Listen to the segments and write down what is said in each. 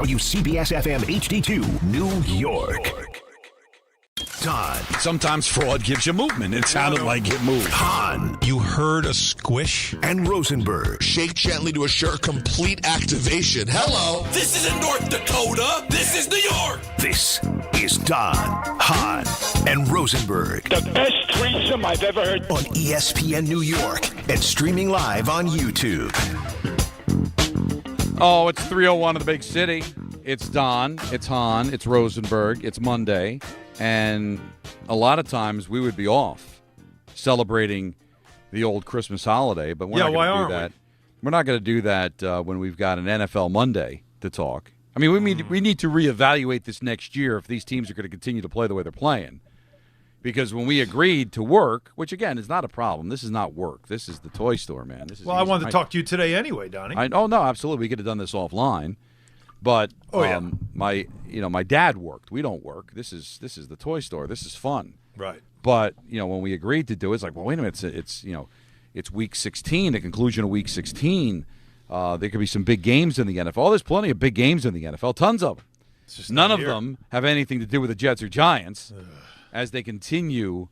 WCBS-FM HD2, New York. Todd. Sometimes fraud gives you movement. It sounded like it moved. Hahn. You heard a squish? And Rosenberg. Shake gently to assure complete activation. Hello. This isn't North Dakota. This is New York. This is Don, Hahn, and Rosenberg. The best threesome I've ever heard. On ESPN New York and streaming live on YouTube. Oh, it's 3:01 in the big city. It's Don, it's Hahn, it's Rosenberg, it's Monday. And a lot of times we would be off celebrating the old Christmas holiday, but we're not going to do that. We're not going to do that when we've got an NFL Monday to talk. I mean, we need to reevaluate this next year if these teams are going to continue to play the way they're playing. Because when we agreed to work, which, again, is not a problem. This is not work. This is the toy store, man. This is I wanted to talk to you today anyway, Donnie. Oh, no, absolutely. We could have done this offline. But my dad worked. We don't work. This is the toy store. This is fun. Right. But, when we agreed to do it, it's like, well, wait a minute. It's week 16, the conclusion of week 16. There could be some big games in the NFL. There's plenty of big games in the NFL, tons of them. None of them have anything to do with the Jets or Giants as they continue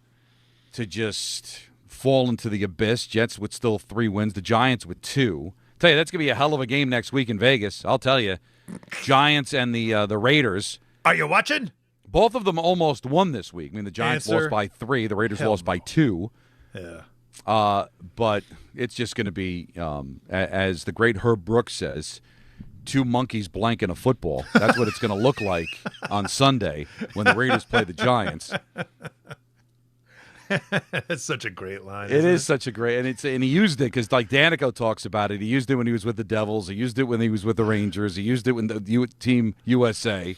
to just fall into the abyss. Jets with still 3 wins, the Giants with 2. Tell you, that's going to be a hell of a game next week in Vegas. I'll tell you. Giants and the Raiders. Are you watching? Both of them almost won this week. I mean, the Giants lost by 3. The Raiders lost by 2. Yeah. But it's just going to be, as the great Herb Brooks says, 2 monkeys blanking a football. That's what it's going to look like on Sunday when the Raiders play the Giants. That's such a great line. It is such a great, and he used it because, like Danico talks about it. He used it when he was with the Devils. He used it when he was with the Rangers. He used it when the Team USA.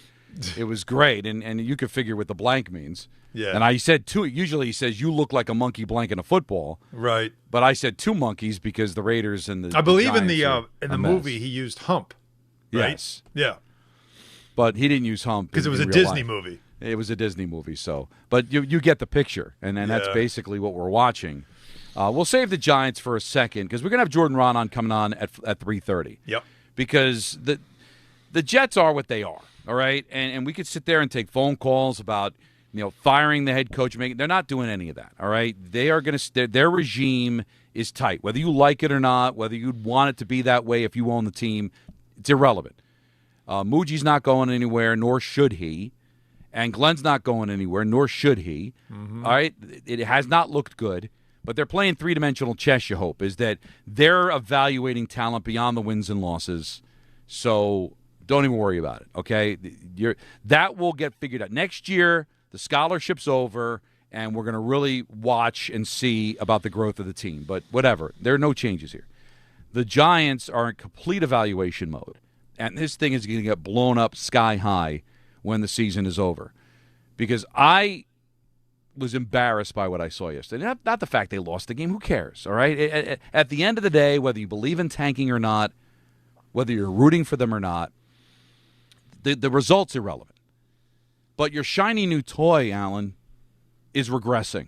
It was great, and you could figure what the blank means. Yeah. And I said 2. Usually he says you look like a monkey blanking a football. Right. But I said 2 monkeys because the Raiders and the I believe Giants in the movie he used hump. Right? Yes. Yeah. But he didn't use hump because it was a real Disney life. movie. It was a Disney movie, but you get the picture, and that's basically what we're watching. We'll save the Giants for a second because we're gonna have Jordan Raanan coming on at 3:30. Yep. Because the Jets are what they are, all right, and we could sit there and take phone calls about firing the head coach. They're not doing any of that, all right. They are their regime is tight, whether you like it or not, whether you'd want it to be that way if you own the team, it's irrelevant. Muji's not going anywhere, nor should he. And Glenn's not going anywhere, nor should he. Mm-hmm. All right? It has not looked good, but they're playing three-dimensional chess, you hope, is that they're evaluating talent beyond the wins and losses. So don't even worry about it, okay? That will get figured out. Next year, the scholarship's over, and we're going to really watch and see about the growth of the team. But whatever. There are no changes here. The Giants are in complete evaluation mode, and this thing is going to get blown up sky high when the season is over. Because I was embarrassed by what I saw yesterday. Not the fact they lost the game. Who cares, all right? At the end of the day, whether you believe in tanking or not, whether you're rooting for them or not, the result's irrelevant. But your shiny new toy, Alan, is regressing.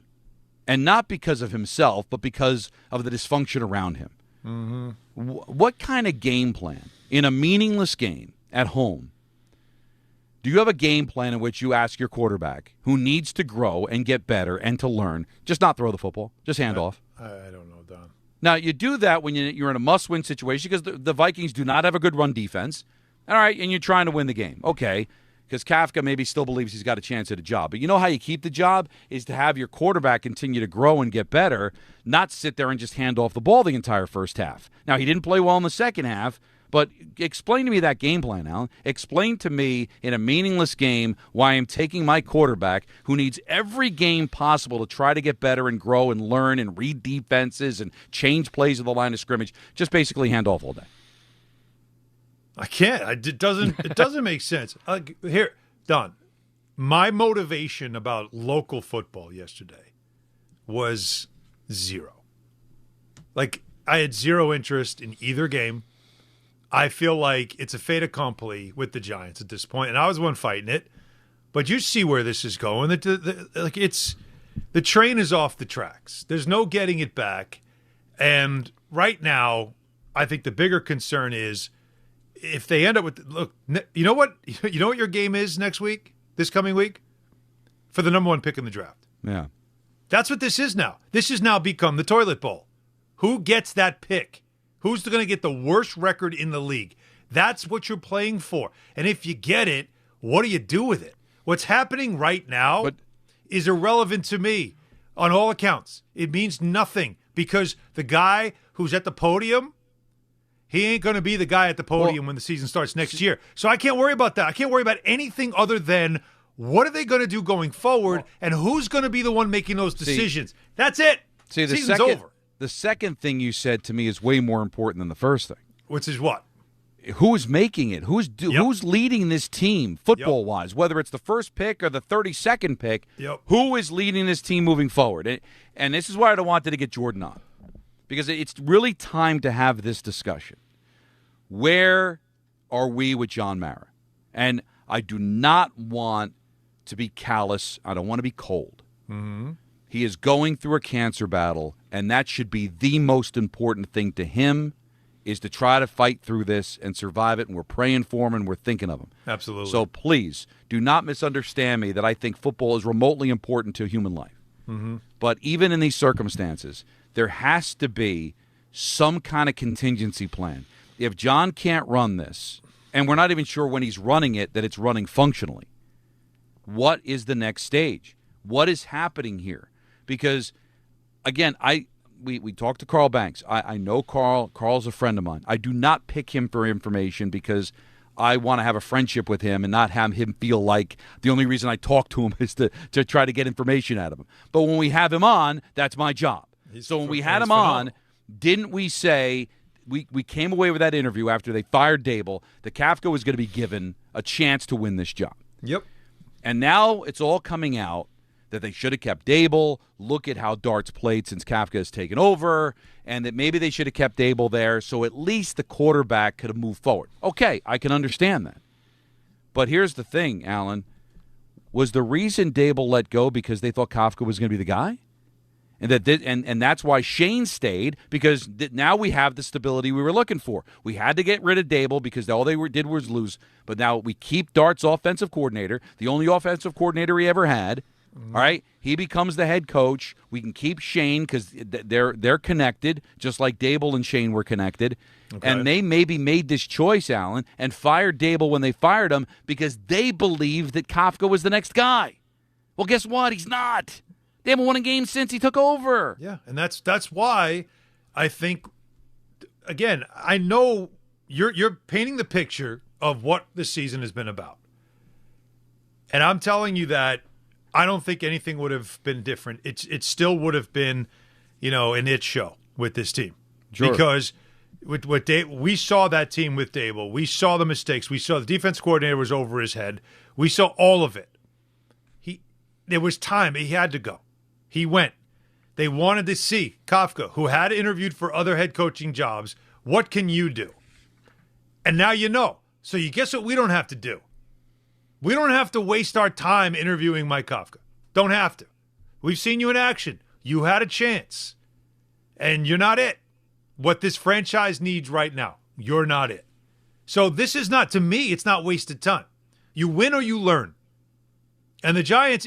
And not because of himself, but because of the dysfunction around him. Mm-hmm. What kind of game plan in a meaningless game at home do you have a game plan in which you ask your quarterback, who needs to grow and get better and to learn, just not throw the football, just hand off? I don't know, Don. Now, you do that when you're in a must-win situation because the Vikings do not have a good run defense, all right, and you're trying to win the game. Okay, because Kafka maybe still believes he's got a chance at a job. But you know how you keep the job is to have your quarterback continue to grow and get better, not sit there and just hand off the ball the entire first half. Now, he didn't play well in the second half, but explain to me that game plan, Alan. Explain to me in a meaningless game why I'm taking my quarterback who needs every game possible to try to get better and grow and learn and read defenses and change plays at the line of scrimmage, just basically hand off all day. I can't. It doesn't make sense. Here, Don, my motivation about local football yesterday was zero. Like, I had zero interest in either game. I feel like it's a fait accompli with the Giants at this point, and I was the one fighting it. But you see where this is going. The train is off the tracks. There's no getting it back. And right now, I think the bigger concern is if they end up with look, you know what your game is next week, this coming week, for the number 1 pick in the draft. Yeah. That's what this is now. This has now become the toilet bowl. Who gets that pick? Who's going to get the worst record in the league? That's what you're playing for. And if you get it, what do you do with it? What's happening right now is irrelevant to me on all accounts. It means nothing because the guy who's at the podium, he ain't going to be the guy at the podium when the season starts next year. So I can't worry about that. I can't worry about anything other than what are they going to do going forward and who's going to be the one making those decisions. That's it. See, Season's over. The second thing you said to me is way more important than the first thing. Which is what? Who's making it? Who's leading this team football-wise? Whether it's the first pick or the 32nd pick, who is leading this team moving forward? And this is why I wanted to get Jordan on. Because it's really time to have this discussion. Where are we with John Mara? And I do not want to be callous. I don't want to be cold. Mm-hmm. He is going through a cancer battle, and that should be the most important thing to him, is to try to fight through this and survive it, and we're praying for him and we're thinking of him. Absolutely. So please, do not misunderstand me that I think football is remotely important to human life. Mm-hmm. But even in these circumstances, there has to be some kind of contingency plan. If John can't run this, and we're not even sure when he's running it that it's running functionally, what is the next stage? What is happening here? Because, again, we talked to Carl Banks. I know Carl. Carl's a friend of mine. I do not pick him for information because I want to have a friendship with him and not have him feel like the only reason I talk to him is to try to get information out of him. But when we have him on, that's my job. So when we had him on, didn't we say we came away with that interview after they fired Dable that Kafka was going to be given a chance to win this job? Yep. And now it's all coming out that they should have kept Dable. Look at how Dart's played since Kafka has taken over, and that maybe they should have kept Dable there so at least the quarterback could have moved forward. Okay, I can understand that. But here's the thing, Alan. Was the reason Dable let go because they thought Kafka was going to be the guy? And that's why Shane stayed, because now we have the stability we were looking for. We had to get rid of Dable because all they did was lose. But now we keep Dart's offensive coordinator, the only offensive coordinator he ever had. All right, he becomes the head coach. We can keep Shane because they're connected, just like Dable and Shane were connected. Okay. And they maybe made this choice, Alan, and fired Dable when they fired him because they believed that Kafka was the next guy. Well, guess what? He's not. They haven't won a game since he took over. Yeah, and that's why I think, again, I know you're painting the picture of what the season has been about. And I'm telling you that I don't think anything would have been different. It still would have been, an it show with this team. Sure. Because with we saw that team with Dable. We saw the mistakes. We saw the defense coordinator was over his head. We saw all of it. There was time. He had to go. He went. They wanted to see Kafka, who had interviewed for other head coaching jobs. What can you do? And now you know. So you guess what we don't have to do? We don't have to waste our time interviewing Mike Kafka. Don't have to. We've seen you in action. You had a chance. And you're not it. What this franchise needs right now, you're not it. So this is not, to me, it's not wasted time. You win or you learn. And the Giants,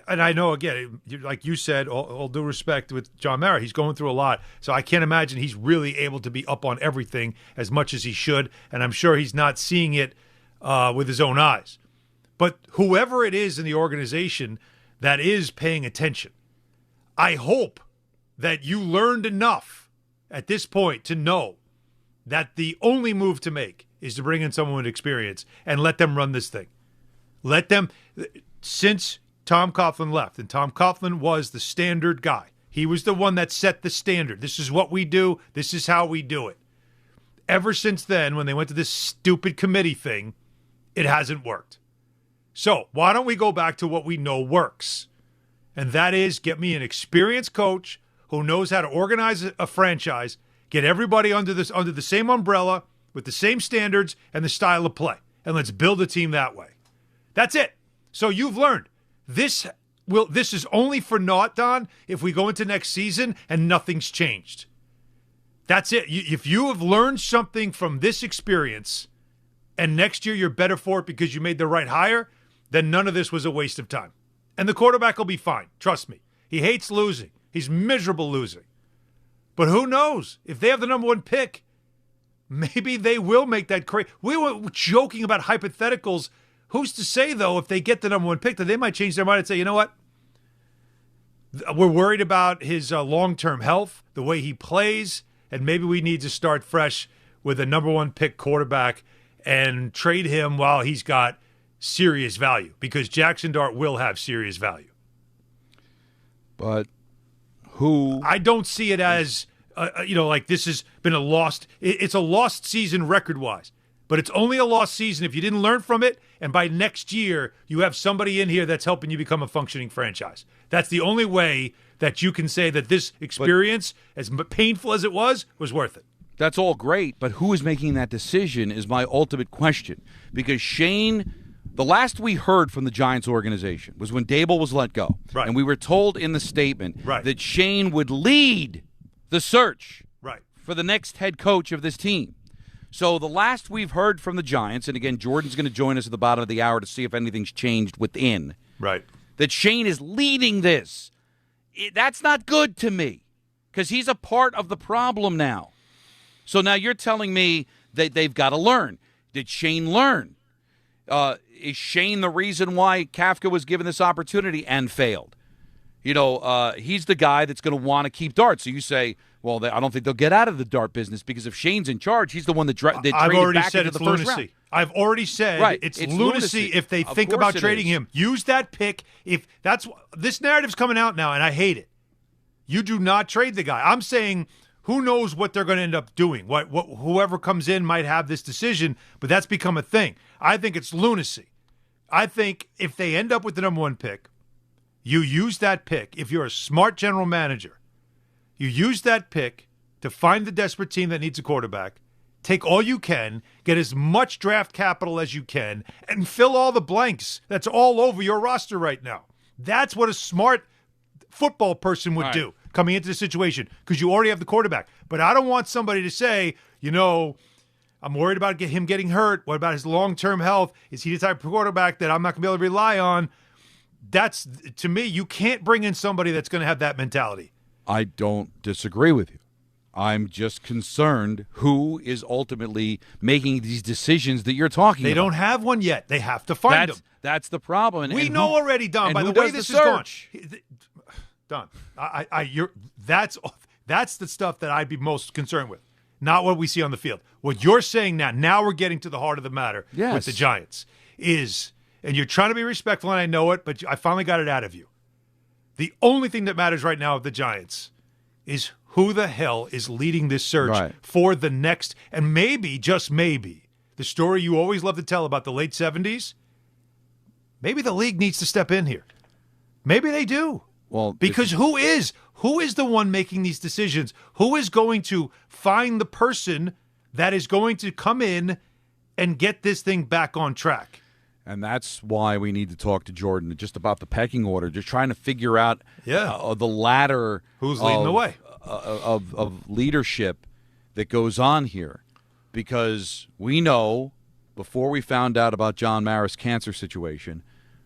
and I know, again, like you said, all due respect with John Mara, he's going through a lot. So I can't imagine he's really able to be up on everything as much as he should. And I'm sure he's not seeing it with his own eyes. But whoever it is in the organization that is paying attention, I hope that you learned enough at this point to know that the only move to make is to bring in someone with experience and let them run this thing. Let them, since Tom Coughlin left, and Tom Coughlin was the standard guy. He was the one that set the standard. This is what we do. This is how we do it. Ever since then, when they went to this stupid committee thing, it hasn't worked. So why don't we go back to what we know works? And that is get me an experienced coach who knows how to organize a franchise, get everybody under the same umbrella with the same standards and the style of play. And let's build a team that way. That's it. So you've learned. This is only for naught, Don, if we go into next season and nothing's changed. That's it. If you have learned something from this experience and next year you're better for it because you made the right hire, then none of this was a waste of time. And the quarterback will be fine. Trust me. He hates losing. He's miserable losing. But who knows? If they have the number 1 pick, maybe they will make that crazy. We were joking about hypotheticals. Who's to say, though, if they get the number 1 pick, that they might change their mind and say, you know what? We're worried about his long-term health, the way he plays, and maybe we need to start fresh with a number 1 pick quarterback and trade him while he's got serious value, because Jackson Dart will have serious value. But who? I don't see it as, like this has been a lost. It's a lost season record-wise, but it's only a lost season if you didn't learn from it, and by next year you have somebody in here that's helping you become a functioning franchise. That's the only way that you can say that this experience, as painful as it was worth it. That's all great, but who is making that decision is my ultimate question. Because Shane, the last we heard from the Giants organization was when Dable was let go. Right. And we were told in the statement right. that Shane would lead the search right. for the next head coach of this team. So the last we've heard from the Giants, and again, Jordan's going to join us at the bottom of the hour to see if anything's changed within. Right. That Shane is leading this. That's not good to me because he's a part of the problem now. So now you're telling me that they've got to learn. Did Shane learn? Is Shane the reason why Kafka was given this opportunity and failed? He's the guy that's going to want to keep Dart. So you say, well, I don't think they'll get out of the Dart business because if Shane's in charge, he's the one that traded back into the first round. I've already said it's lunacy if they think about trading him. Use that pick. If that's this narrative's coming out now, and I hate it. You do not trade the guy. I'm saying who knows what they're going to end up doing. What whoever comes in might have this decision, but that's become a thing. I think it's lunacy. I think if they end up with the number 1 pick, you use that pick. If you're a smart general manager, you use that pick to find the desperate team that needs a quarterback, take all you can, get as much draft capital as you can, and fill all the blanks that's all over your roster right now. That's what a smart football person would do coming into the situation because you already have the quarterback. But I don't want somebody to say, I'm worried about him getting hurt. What about his long-term health? Is he the type of quarterback that I'm not going to be able to rely on? That's, to me, you can't bring in somebody that's going to have that mentality. I don't disagree with you. I'm just concerned who is ultimately making these decisions that you're talking about. They don't have one yet. They have to find them. That's the problem. We know already, Don, by the way this is going. Don, that's the stuff that I'd be most concerned with, not what we see on the field. What you're saying now we're getting to the heart of the matter with the Giants, and you're trying to be respectful, and I know it, but I finally got it out of you. The only thing that matters right now with the Giants is who the hell is leading this search for the next, and maybe, just maybe, the story you always love to tell about the late 70s, maybe the league needs to step in here. Maybe they do. Well, because who is the one making these decisions? Who is going to find the person that is going to come in and get this thing back on track? And that's why we need to talk to Jordan just about the pecking order, just trying to figure out the ladder. Who's leading the way? Of leadership that goes on here. Because we know, before we found out about John Mara's cancer situation,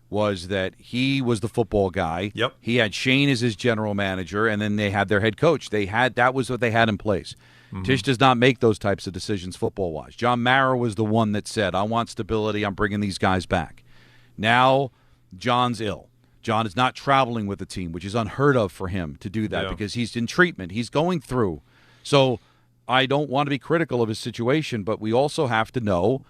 was that he was the football guy. Yep. He had Shane as his general manager, and then they had their head coach. That was what they had in place. Mm-hmm. Tisch does not make those types of decisions football-wise. John Mara was the one that said, I want stability, I'm bringing these guys back. Now, John's ill. John is not traveling with the team, which is unheard of for him to do that because he's in treatment. He's going through. So I don't want to be critical of his situation, but we also have to know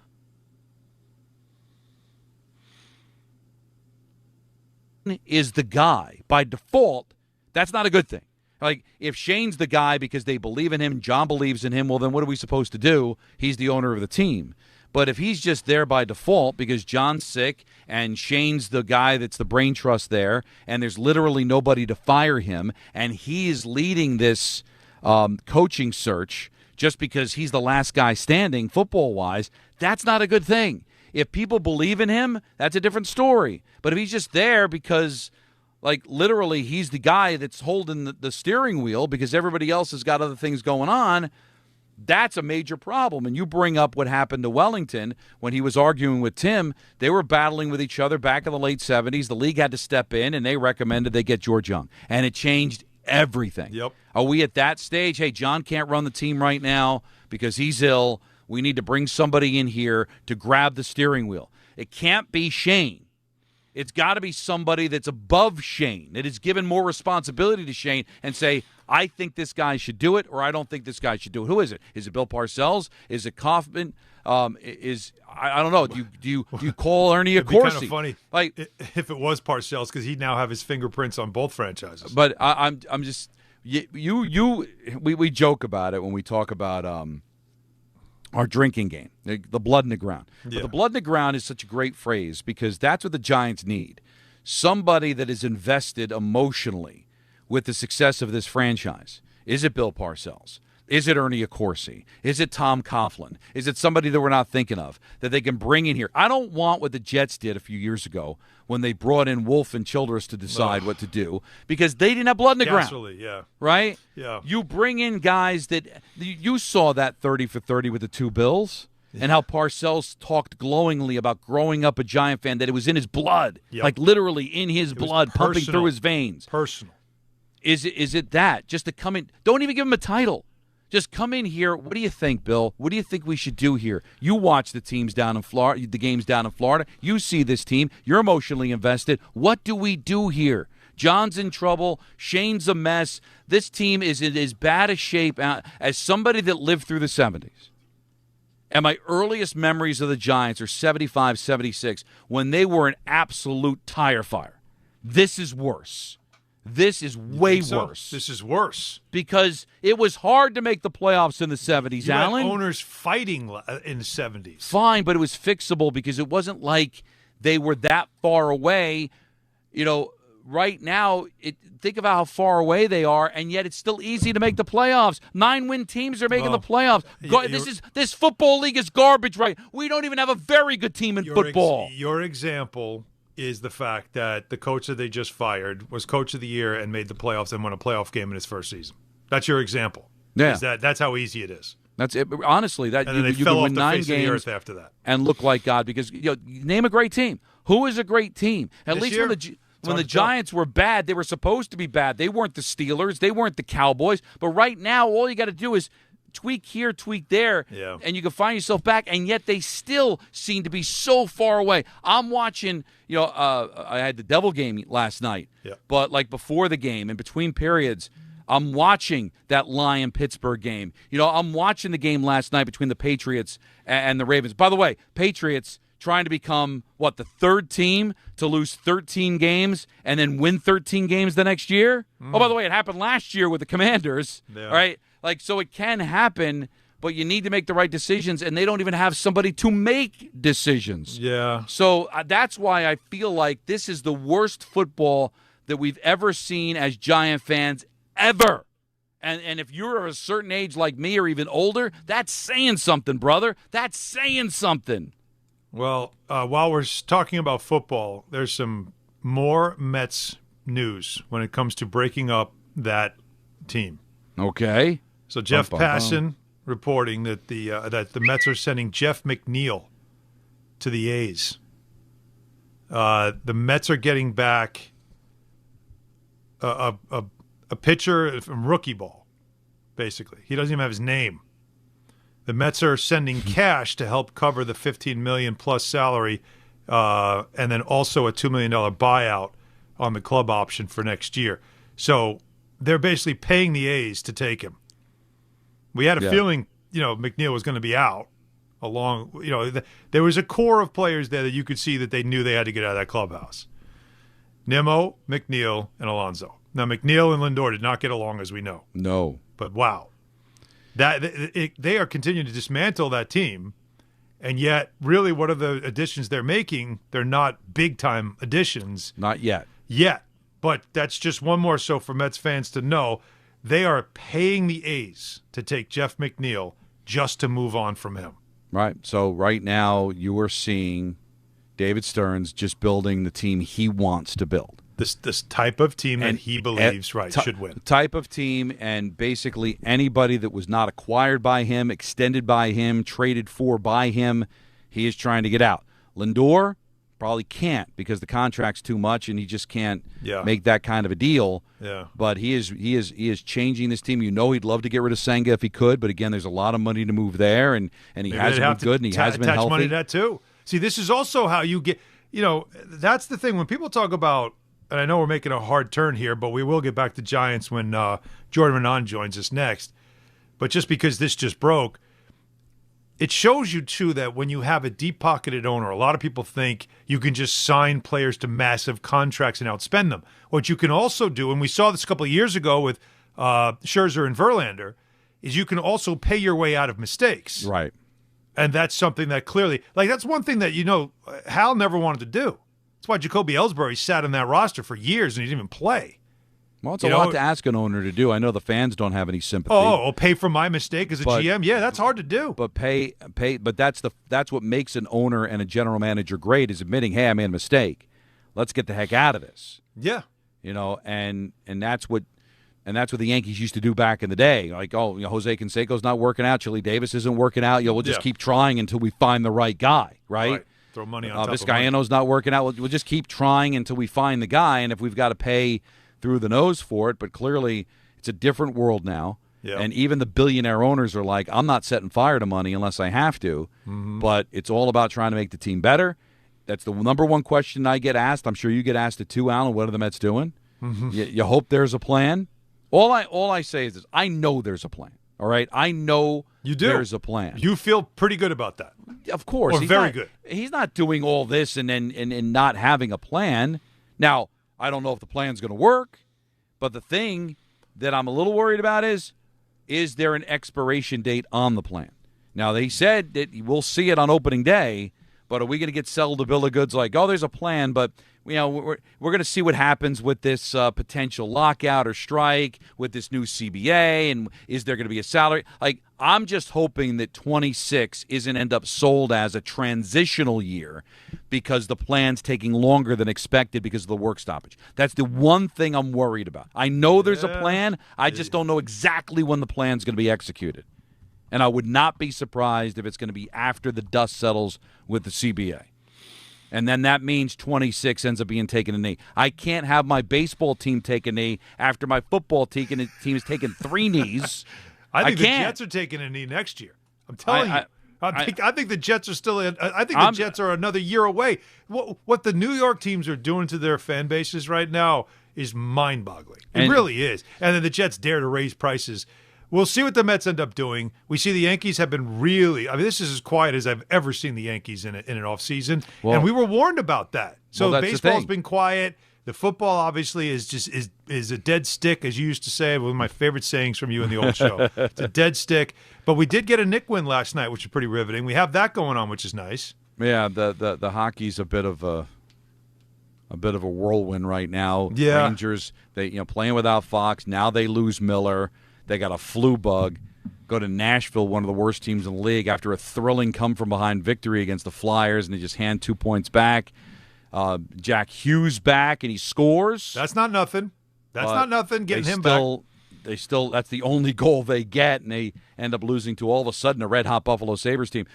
is the guy. By default, that's not a good thing. Like, if Shane's the guy because they believe in him, John believes in him, well, then what are we supposed to do? He's the owner of the team. But if he's just there by default because John's sick and Shane's the guy that's the brain trust there and there's literally nobody to fire him and he is leading this coaching search just because he's the last guy standing football-wise, that's not a good thing. If people believe in him, that's a different story. But if he's just there because, like, literally he's the guy that's holding the steering wheel because everybody else has got other things going on, That's a major problem. And you bring up what happened to Wellington when he was arguing with Tim. They were battling with each other back in the late 70s. The league had to step in, and they recommended they get George Young. And it changed everything. Yep. Are we at that stage? Hey, John can't run the team right now because he's ill. We need to bring somebody in here to grab the steering wheel. It can't be Shane. It's got to be somebody that's above Shane, that is given more responsibility to Shane and say, I think this guy should do it, or I don't think this guy should do it. Who is it? Is it Bill Parcells? Is it Kaufman? I don't know. Do you call Ernie It'd Accorsi? be kind of funny if it was Parcells, because he'd now have his fingerprints on both franchises. But I'm just we joke about it when we talk about our drinking game, the blood in the ground. Yeah. But the blood in the ground is such a great phrase because that's what the Giants need. Somebody that is invested emotionally with the success of this franchise. Is it Bill Parcells? Is it Ernie Accorsi? Is it Tom Coughlin? Is it somebody that we're not thinking of that they can bring in here? I don't want what the Jets did a few years ago when they brought in Wolf and Childress to decide what to do because they didn't have blood in the ground. Yeah. Right? Yeah. You bring in guys that you saw that 30 for 30 with the two Bills and how Parcells talked glowingly about growing up a Giant fan, that it was in his blood, like literally in his blood, pumping through his veins. Personal. Is it that? Just to come in, don't even give him a title. Just come in here. What do you think, Bill? What do you think we should do here? You watch the teams down in Florida, the games down in Florida. You see this team. You're emotionally invested. What do we do here? John's in trouble. Shane's a mess. This team is in as bad a shape as somebody that lived through the 70s. And my earliest memories of the Giants are 75, 76, when they were an absolute tire fire. This is worse. This is way worse. This is worse. Because it was hard to make the playoffs in the 70s, You had Alan. owners fighting in the 70s. Fine, but it was fixable because it wasn't like they were that far away. You know, right now, think about how far away they are, and yet it's still easy to make the playoffs. 9-win teams are making the playoffs. This football league is garbage, right? We don't even have a very good team in football. Your example is the fact that the coach that they just fired was coach of the year and made the playoffs and won a playoff game in his first season. That's your example. Yeah. That's how easy it is. That's it. Honestly, that and then you fell can off win the 9 face of the games earth after that and look like God because name a great team. Who is a great team? At This least year, when the Giants were bad, they were supposed to be bad. They weren't the Steelers. They weren't the Cowboys. But right now, all you got to do is tweak here, tweak there, and you can find yourself back, and yet they still seem to be so far away. I'm watching, I had the Devil game last night, but like before the game, in between periods, I'm watching that Lion-Pittsburgh game. I'm watching the game last night between the Patriots and the Ravens. By the way, Patriots trying to become, the third team to lose 13 games and then win 13 games the next year? Oh, by the way, it happened last year with the Commanders, all right? So it can happen, but you need to make the right decisions, and they don't even have somebody to make decisions. Yeah. So that's why I feel like this is the worst football that we've ever seen as Giant fans ever. And if you're of a certain age like me or even older, that's saying something, brother. That's saying something. Well, while we're talking about football, there's some more Mets news when it comes to breaking up that team. Okay. So Jeff Passan reporting that the Mets are sending Jeff McNeil to the A's. The Mets are getting back a pitcher from rookie ball, basically. He doesn't even have his name. The Mets are sending cash to help cover the $15 million plus salary, and then also a $2 million buyout on the club option for next year. So they're basically paying the A's to take him. We had a feeling, McNeil was going to be out. There was a core of players there that you could see that they knew they had to get out of that clubhouse. Nimmo, McNeil, and Alonso. Now, McNeil and Lindor did not get along, as we know. No. But wow. They are continuing to dismantle that team, and yet, really, what are the additions they're making? They're not big-time additions. Not yet. But that's just one more so for Mets fans to know. They are paying the A's to take Jeff McNeil just to move on from him. Right. So right now you are seeing David Stearns just building the team he wants to build. This type of team that he believes should win. Type of team, and basically anybody that was not acquired by him, extended by him, traded for by him, he is trying to get out. Lindor probably can't because the contract's too much, and he just can't make that kind of a deal. Yeah. But he is changing this team. You know, he'd love to get rid of Senga if he could, but again, there's a lot of money to move there, and he hasn't been good, and he hasn't been healthy. Money to that too. See, this is also how you get. You know, that's the thing when people talk about. And I know we're making a hard turn here, but we will get back to Giants when Jordan Raanan joins us next. But just because this just broke, it shows you, too, that when you have a deep-pocketed owner, a lot of people think you can just sign players to massive contracts and outspend them. What you can also do, and we saw this a couple of years ago with Scherzer and Verlander, is you can also pay your way out of mistakes. Right. And that's something that clearly – like that's one thing that, Hal never wanted to do. That's why Jacoby Ellsbury sat on that roster for years and he didn't even play. Well, it's a lot to ask an owner to do. I know the fans don't have any sympathy. Oh, pay for my mistake as a GM? Yeah, that's hard to do. But pay. But that's what makes an owner and a general manager great is admitting, hey, I made a mistake. Let's get the heck out of this. Yeah. And that's what the Yankees used to do back in the day. Like, Jose Canseco's not working out, Chili Davis isn't working out. We'll just keep trying until we find the right guy, right? Throw money on top Vizcaino's not working out. We'll just keep trying until we find the guy, and if we've got to pay through the nose for it, but clearly it's a different world now. Yeah. And even the billionaire owners are like, I'm not setting fire to money unless I have to, but it's all about trying to make the team better. That's the number one question I get asked. I'm sure you get asked it too, Alan. What are the Mets doing? You hope there's a plan. All I say is this. I know there's a plan. All right? I know you do. There's a plan. You feel pretty good about that. Of course. Or very good. He's not doing all this and not having a plan. Now, I don't know if the plan's going to work, but the thing that I'm a little worried about is there an expiration date on the plan? Now, they said that we'll see it on opening day, but are we going to get sold a bill of goods like, there's a plan, but we're going to see what happens with this potential lockout or strike with this new CBA, and is there going to be a salary? Like, I'm just hoping that 26 isn't end up sold as a transitional year because the plan's taking longer than expected because of the work stoppage. That's the one thing I'm worried about. I know there's a plan. I just don't know exactly when the plan's going to be executed. And I would not be surprised if it's going to be after the dust settles with the CBA. And then that means 26 ends up being taken a knee. I can't have my baseball team take a knee after my football team has taken 3 knees. I think the Jets are taking a knee next year. I'm telling you. I think the Jets are still in. I think the Jets are another year away. What the New York teams are doing to their fan bases right now is mind-boggling. It really is. And then the Jets dare to raise prices. We'll see what the Mets end up doing. We see the Yankees have been this is as quiet as I've ever seen the Yankees in an offseason. And we were warned about that. So baseball's been quiet. The football obviously is a dead stick, as you used to say. One of my favorite sayings from you in the old show. It's a dead stick. But we did get a Knick win last night, which is pretty riveting. We have that going on, which is nice. Yeah, the hockey's a bit of a whirlwind right now. Yeah. Rangers, playing without Fox. Now they lose Miller. They got a flu bug. Go to Nashville, one of the worst teams in the league, after a thrilling come-from-behind victory against the Flyers, and they just hand 2 points back. Jack Hughes back, and he scores. That's not nothing. Getting him back. That's the only goal they get, and they end up losing to all of a sudden a red-hot Buffalo Sabres team.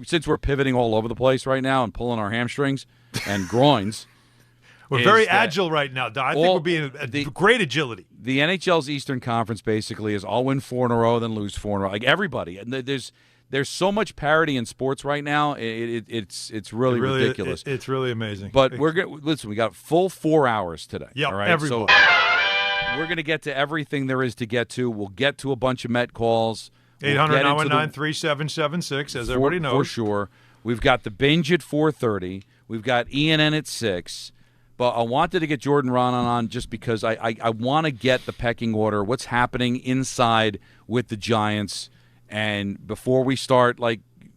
Since we're pivoting all over the place right now and pulling our hamstrings and groins. We're very agile right now, Don. I think we're being great agility. The NHL's Eastern Conference basically is I'll win 4 in a row, then lose 4 in a row. Like everybody. And there's so much parity in sports right now. It's really ridiculous. It's really amazing. But listen, we got full 4 hours today. Yeah, all right? everybody. So we're going to get to everything there is to get to. We'll get to a bunch of Met calls. 800-919-3776, as everybody knows. For sure. We've got the Binge at 4:30. We've got ENN at 6. But I wanted to get Jordan Raanan on just because I want to get the pecking order, what's happening inside with the Giants. And before we start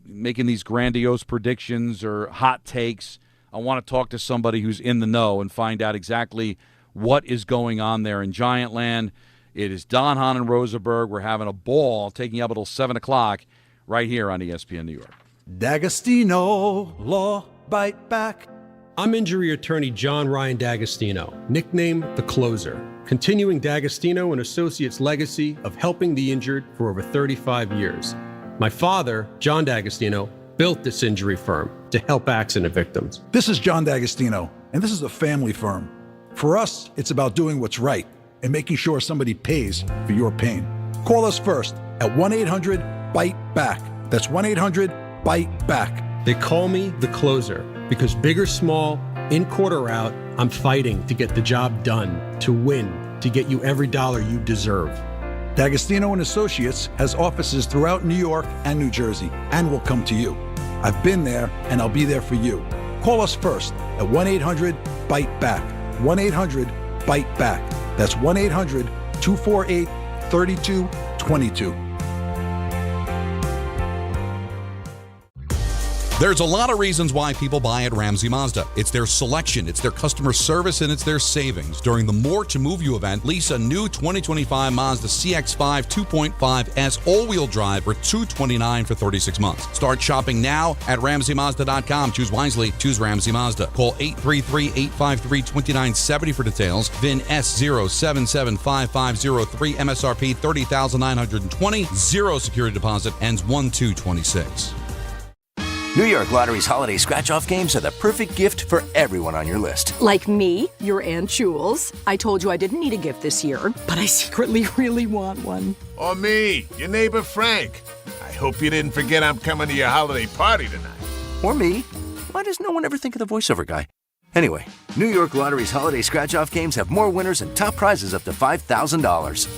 making these grandiose predictions or hot takes, I want to talk to somebody who's in the know and find out exactly what is going on there in Giant Land. It is Don, Hahn, and Rosenberg. We're having a ball, taking you up until 7 o'clock right here on ESPN New York. D'Agostino, law, bite back. I'm injury attorney John Ryan D'Agostino, nicknamed The Closer, continuing D'Agostino and Associates' legacy of helping the injured for over 35 years. My father, John D'Agostino, built this injury firm to help accident victims. This is John D'Agostino, and this is a family firm. For us, it's about doing what's right and making sure somebody pays for your pain. Call us first at 1-800-BITE-BACK. That's 1-800-BITE-BACK. They call me The Closer because big or small, in court or out, I'm fighting to get the job done, to win, to get you every dollar you deserve. D'Agostino and Associates has offices throughout New York and New Jersey and will come to you. I've been there and I'll be there for you. Call us first at 1-800-BITE-BACK. 1-800-BITE-BACK. That's 1-800-248-3222. There's a lot of reasons why people buy at Ramsey Mazda. It's their selection, it's their customer service, and it's their savings. During the More to Move You event, lease a new 2025 Mazda CX-5 2.5S all-wheel drive for $229 for 36 months. Start shopping now at RamseyMazda.com. Choose wisely. Choose Ramsey Mazda. Call 833-853-2970 for details. VIN S077553, MSRP $30,920. Zero security deposit. Ends 1/2/26. New York Lottery's holiday scratch-off games are the perfect gift for everyone on your list. Like me, your Aunt Jules. I told you I didn't need a gift this year, but I secretly really want one. Or me, your neighbor Frank. I hope you didn't forget I'm coming to your holiday party tonight. Or me. Why does no one ever think of the voiceover guy? Anyway, New York Lottery's holiday scratch-off games have more winners and top prizes up to $5,000.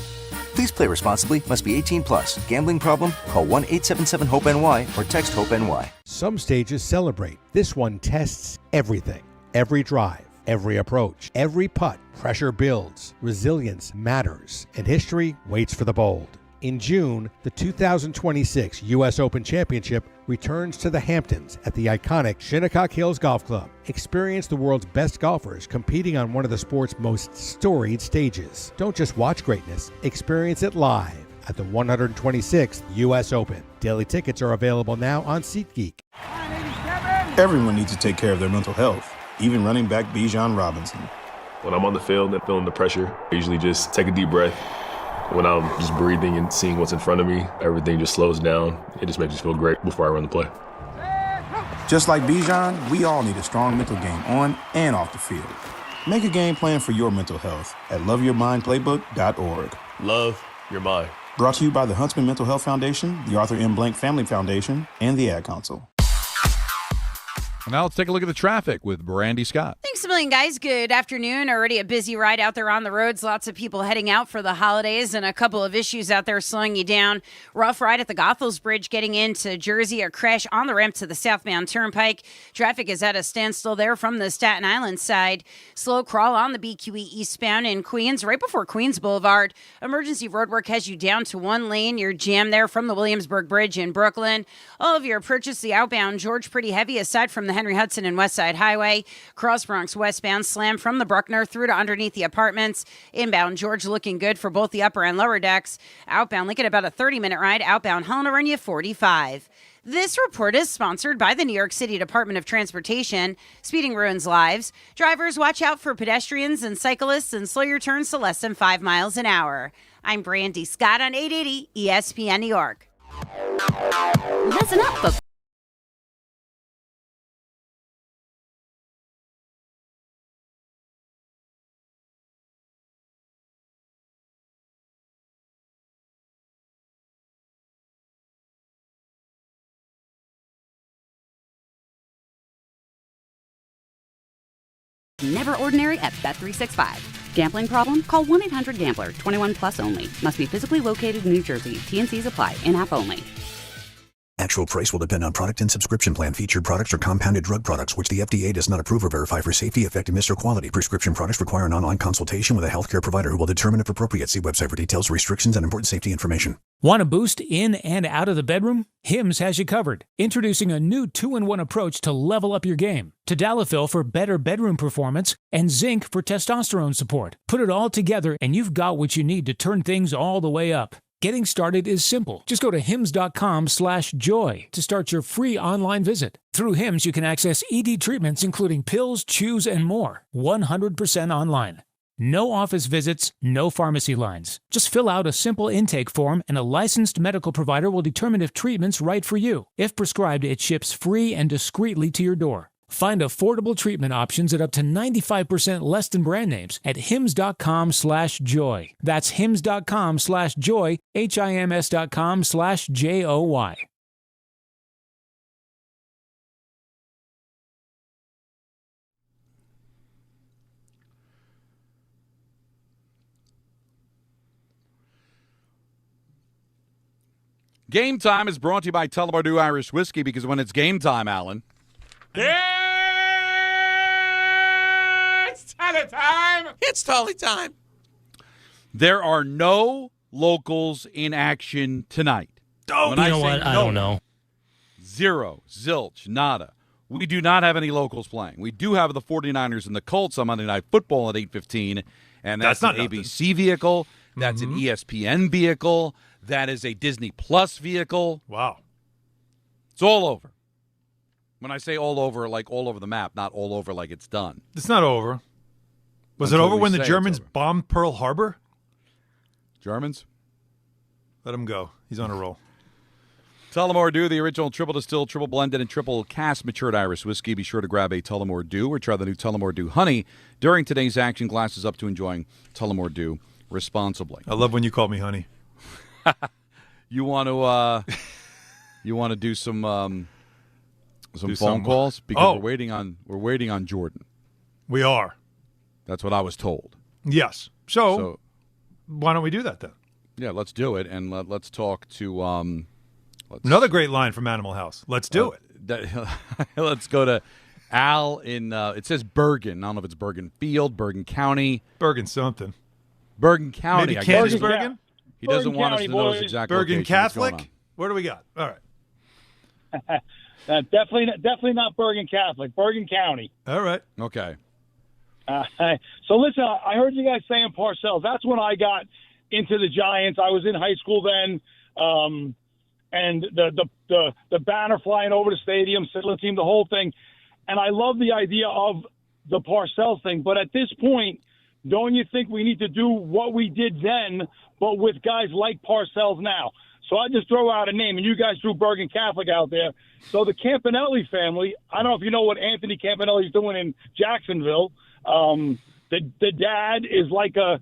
Please play responsibly. Must be 18 plus. Gambling problem? Call 1-877-HOPE-NY or text HOPE-NY. Some stages celebrate. This one tests everything. Every drive, every approach, every putt. Pressure builds. Resilience matters. And history waits for the bold. In June, the 2026 U.S. Open Championship returns to the Hamptons at the iconic Shinnecock Hills Golf Club. Experience the world's best golfers competing on one of the sport's most storied stages. Don't just watch greatness, experience it live at the 126th U.S. Open. Daily tickets are available now on SeatGeek. Everyone needs to take care of their mental health, even running back Bijan Robinson. When I'm on the field and feeling the pressure, I usually just take a deep breath. When I'm just breathing and seeing what's in front of me, everything just slows down. It just makes me feel great before I run the play. Just like Bijan, we all need a strong mental game on and off the field. Make a game plan for your mental health at loveyourmindplaybook.org. Love your mind. Brought to you by the Huntsman Mental Health Foundation, the Arthur M. Blank Family Foundation, and the Ad Council. Now let's take a look at the traffic with Brandy Scott. Thanks a million, guys. Good afternoon. Already a busy ride out there on the roads. Lots of people heading out for the holidays and a couple of issues out there slowing you down. Rough ride at the Goethals Bridge getting into Jersey. A crash on the ramp to the southbound turnpike. Traffic is at a standstill there from the Staten Island side. Slow crawl on the BQE eastbound in Queens right before Queens Boulevard. Emergency roadwork has you down to one lane. You're jammed there from the Williamsburg Bridge in Brooklyn. All of your approaches the outbound George pretty heavy aside from the Henry Hudson and West Side Highway. Cross Bronx westbound slam from the Bruckner through to underneath the apartments. Inbound George looking good for both the upper and lower decks. Outbound Lincoln about a 30-minute ride. Outbound Helena run you 45. This report is sponsored by the New York City Department of Transportation. Speeding ruins lives. Drivers, watch out for pedestrians and cyclists and slow your turns to less than 5 miles an hour. I'm Brandy Scott on 880 ESPN New York. Listen up, Never ordinary at Bet365. Gambling problem? Call 1-800-GAMBLER. 21 plus only. Must be physically located in New Jersey. T&Cs apply. In-app only. Actual price will depend on product and subscription plan. Featured products are compounded drug products, which the FDA does not approve or verify for safety, effectiveness, or quality. Prescription products require an online consultation with a healthcare provider who will determine if appropriate. See website for details, restrictions, and important safety information. Want a boost in and out of the bedroom? Hims has you covered. Introducing a new 2-in-1 approach to level up your game. Tadalafil for better bedroom performance and zinc for testosterone support. Put it all together and you've got what you need to turn things all the way up. Getting started is simple. Just go to hims.com/joy to start your free online visit. Through Hims, you can access ED treatments including pills, chews, and more. 100% online. No office visits, no pharmacy lines. Just fill out a simple intake form and a licensed medical provider will determine if treatment's right for you. If prescribed, it ships free and discreetly to your door. Find affordable treatment options at up to 95% less than brand names at hims.com/joy. That's hims.com/joy, HIMS.com/JOY. Game Time is brought to you by Tullamore Dew Irish Whiskey, because when it's game time, Alan. It's Tully time. It's Tully time. There are no locals in action tonight. Oh, you know what? I don't know. Zero, zilch, nada. We do not have any locals playing. We do have the 49ers and the Colts on Monday Night Football at 8:15, and that's an ABC vehicle. That's an ESPN vehicle. That is a Disney Plus vehicle. Wow. It's all over. When I say all over, like all over the map, not all over like it's done. It's not over. Was Until it over we when the say Germans it's over. bombed Pearl Harbor? Germans? Let him go. He's on a roll. Tullamore Dew, the original triple distilled, triple blended, and triple cast matured Irish whiskey. Be sure to grab a Tullamore Dew or try the new Tullamore Dew Honey during today's action. Glasses up to enjoying Tullamore Dew responsibly. I love when you call me honey. You want to do some phone calls because we're waiting on Jordan. We are. That's what I was told. Yes. So why don't we do that then? Yeah, let's do it, and let's talk to another great line from Animal House. Let's do it. Let's go to Al in it says Bergen. I don't know if it's Bergen Field, Bergen County, Bergen something. Bergen County. Maybe Kansas Bergen. He doesn't want us to know his exact Bergen location. What's going Catholic. What do we got? All right. Definitely not Bergen Catholic. Bergen County. All right. Okay. So listen, I heard you guys saying Parcells. That's when I got into the Giants. I was in high school then, and the banner flying over the stadium, Sizzling team, the whole thing. And I love the idea of the Parcells thing. But at this point, don't you think we need to do what we did then, but with guys like Parcells now? So I just throw out a name, and you guys threw Bergen Catholic out there. So the Campanelli family, I don't know if you know what Anthony Campanelli is doing in Jacksonville. The dad is like a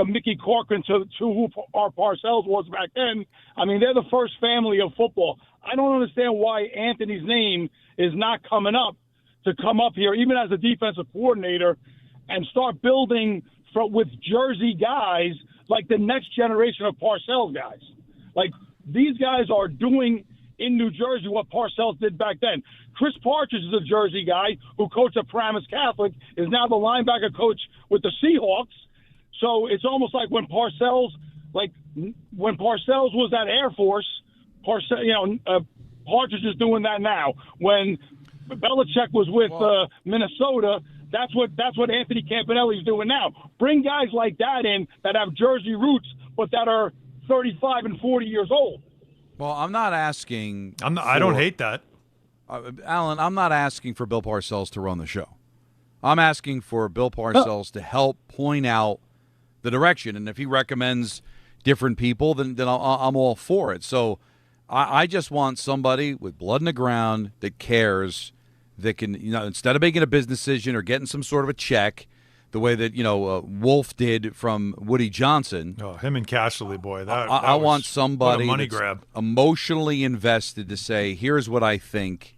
Mickey Corcoran to who our Parcells was back then. I mean, they're the first family of football. I don't understand why Anthony's name is not coming up to come up here, even as a defensive coordinator, and start building with Jersey guys like the next generation of Parcells guys. Like, these guys are doing in New Jersey what Parcells did back then. Chris Partridge is a Jersey guy who coached at Paramus Catholic, is now the linebacker coach with the Seahawks. So it's almost like when Parcells was at Air Force, Partridge is doing that now. When Belichick was with Minnesota, that's what Anthony Campanelli is doing now. Bring guys like that in that have Jersey roots, but that are 35 and 40 years old. Well, I'm not asking. I don't hate that. Alan, I'm not asking for Bill Parcells to run the show. I'm asking for Bill Parcells to help point out the direction. And if he recommends different people, then I'm all for it. So I just want somebody with blood in the ground that cares, that can, instead of making a business decision or getting some sort of a check, the way that, Wolf did from Woody Johnson. Oh, him and Casserly, boy. I want somebody money that's grab. Emotionally invested to say, here's what I think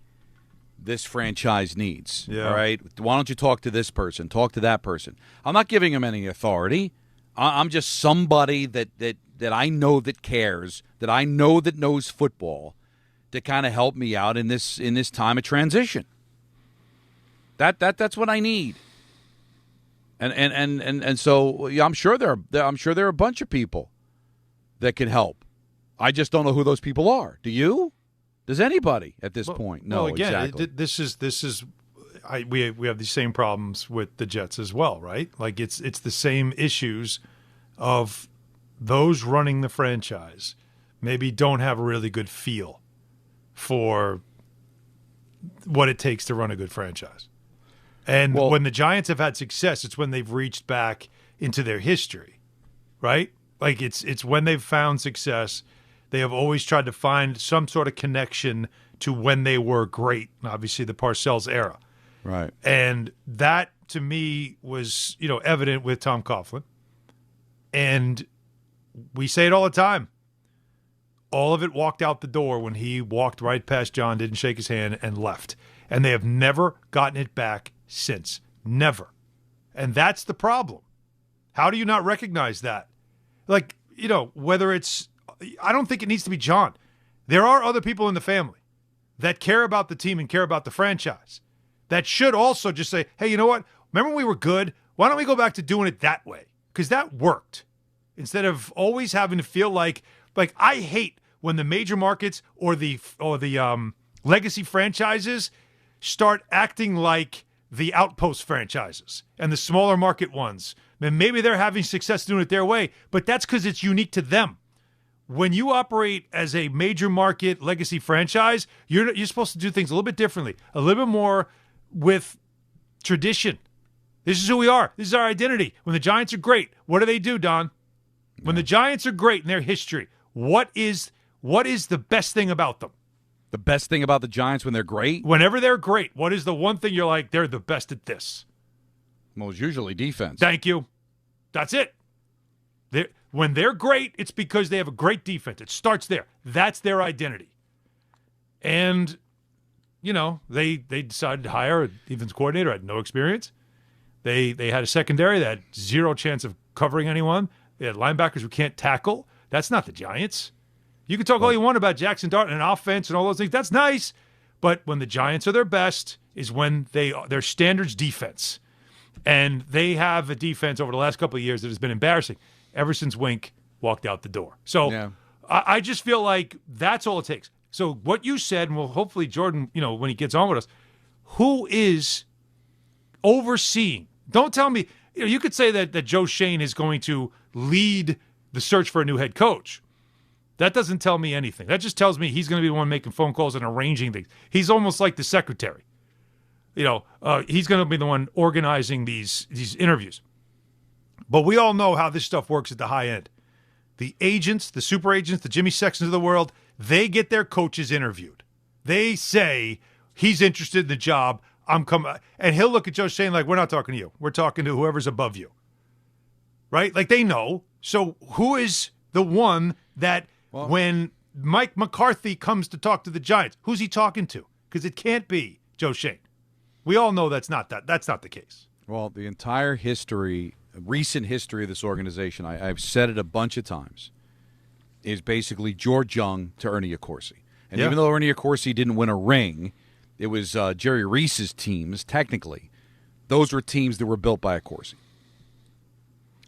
this franchise needs. Yeah. All right? Why don't you talk to this person? Talk to that person. I'm not giving him any authority. I'm just somebody that I know that cares, that I know that knows football, to kind of help me out in this time of transition. That's what I need. And so I'm sure there are a bunch of people that can help. I just don't know who those people are. Do you? Does anybody at this point? No. Well, again, exactly. this is. We have these same problems with the Jets as well, right? Like it's the same issues of those running the franchise maybe don't have a really good feel for what it takes to run a good franchise. And when the Giants have had success, it's when they've reached back into their history, right? Like it's when they've found success, they have always tried to find some sort of connection to when they were great, obviously the Parcells era. Right. And that, to me, was, evident with Tom Coughlin. And we say it all the time. All of it walked out the door when he walked right past John, didn't shake his hand, and left. And they have never gotten it back since. Never. And that's the problem. How do you not recognize that? Like, whether it's – I don't think it needs to be John. There are other people in the family that care about the team and care about the franchise that should also just say, hey, you know what? Remember when we were good? Why don't we go back to doing it that way? Because that worked. Instead of always having to feel like I hate when the major markets or the legacy franchises start acting like the outpost franchises and the smaller market ones. And maybe they're having success doing it their way, but that's because it's unique to them. When you operate as a major market legacy franchise, you're supposed to do things a little bit differently, a little bit more with tradition. This is who we are. This is our identity. When the Giants are great, what do, Don? When the Giants are great in their history, what is the best thing about them? The best thing about the Giants when they're great? Whenever they're great, what is the one thing you're like, they're the best at this? Well, it's usually defense. Thank you. That's it. When they're great, it's because they have a great defense. It starts there. That's their identity. And, they decided to hire a defense coordinator, had no experience. They had a secondary that had zero chance of covering anyone. They had linebackers who can't tackle. That's not the Giants. You can talk all you want about Jackson Dart and offense and all those things. That's nice. But when the Giants are their best is when their standards defense. And they have a defense over the last couple of years that has been embarrassing ever since Wink walked out the door. So I just feel like that's all it takes. So what you said, and well, hopefully Jordan, when he gets on with us, who is overseeing? Don't tell me, you could say that Joe Schoen is going to lead the search for a new head coach. That doesn't tell me anything. That just tells me he's going to be the one making phone calls and arranging things. He's almost like the secretary. He's going to be the one organizing these interviews. But we all know how this stuff works at the high end. The agents, the super agents, the Jimmy Sextons of the world, they get their coaches interviewed. They say, he's interested in the job, I'm coming. And he'll look at Joe Schoen like, we're not talking to you. We're talking to whoever's above you. Right? Like, they know. So who is the one that when Mike McCarthy comes to talk to the Giants, who's he talking to? Because it can't be Joe Schoen. We all know that's not the case. Well, the entire recent history of this organization, I've said it a bunch of times, is basically George Young to Ernie Accorsi. And even though Ernie Accorsi didn't win a ring, it was Jerry Reese's teams, technically. Those were teams that were built by Accorsi.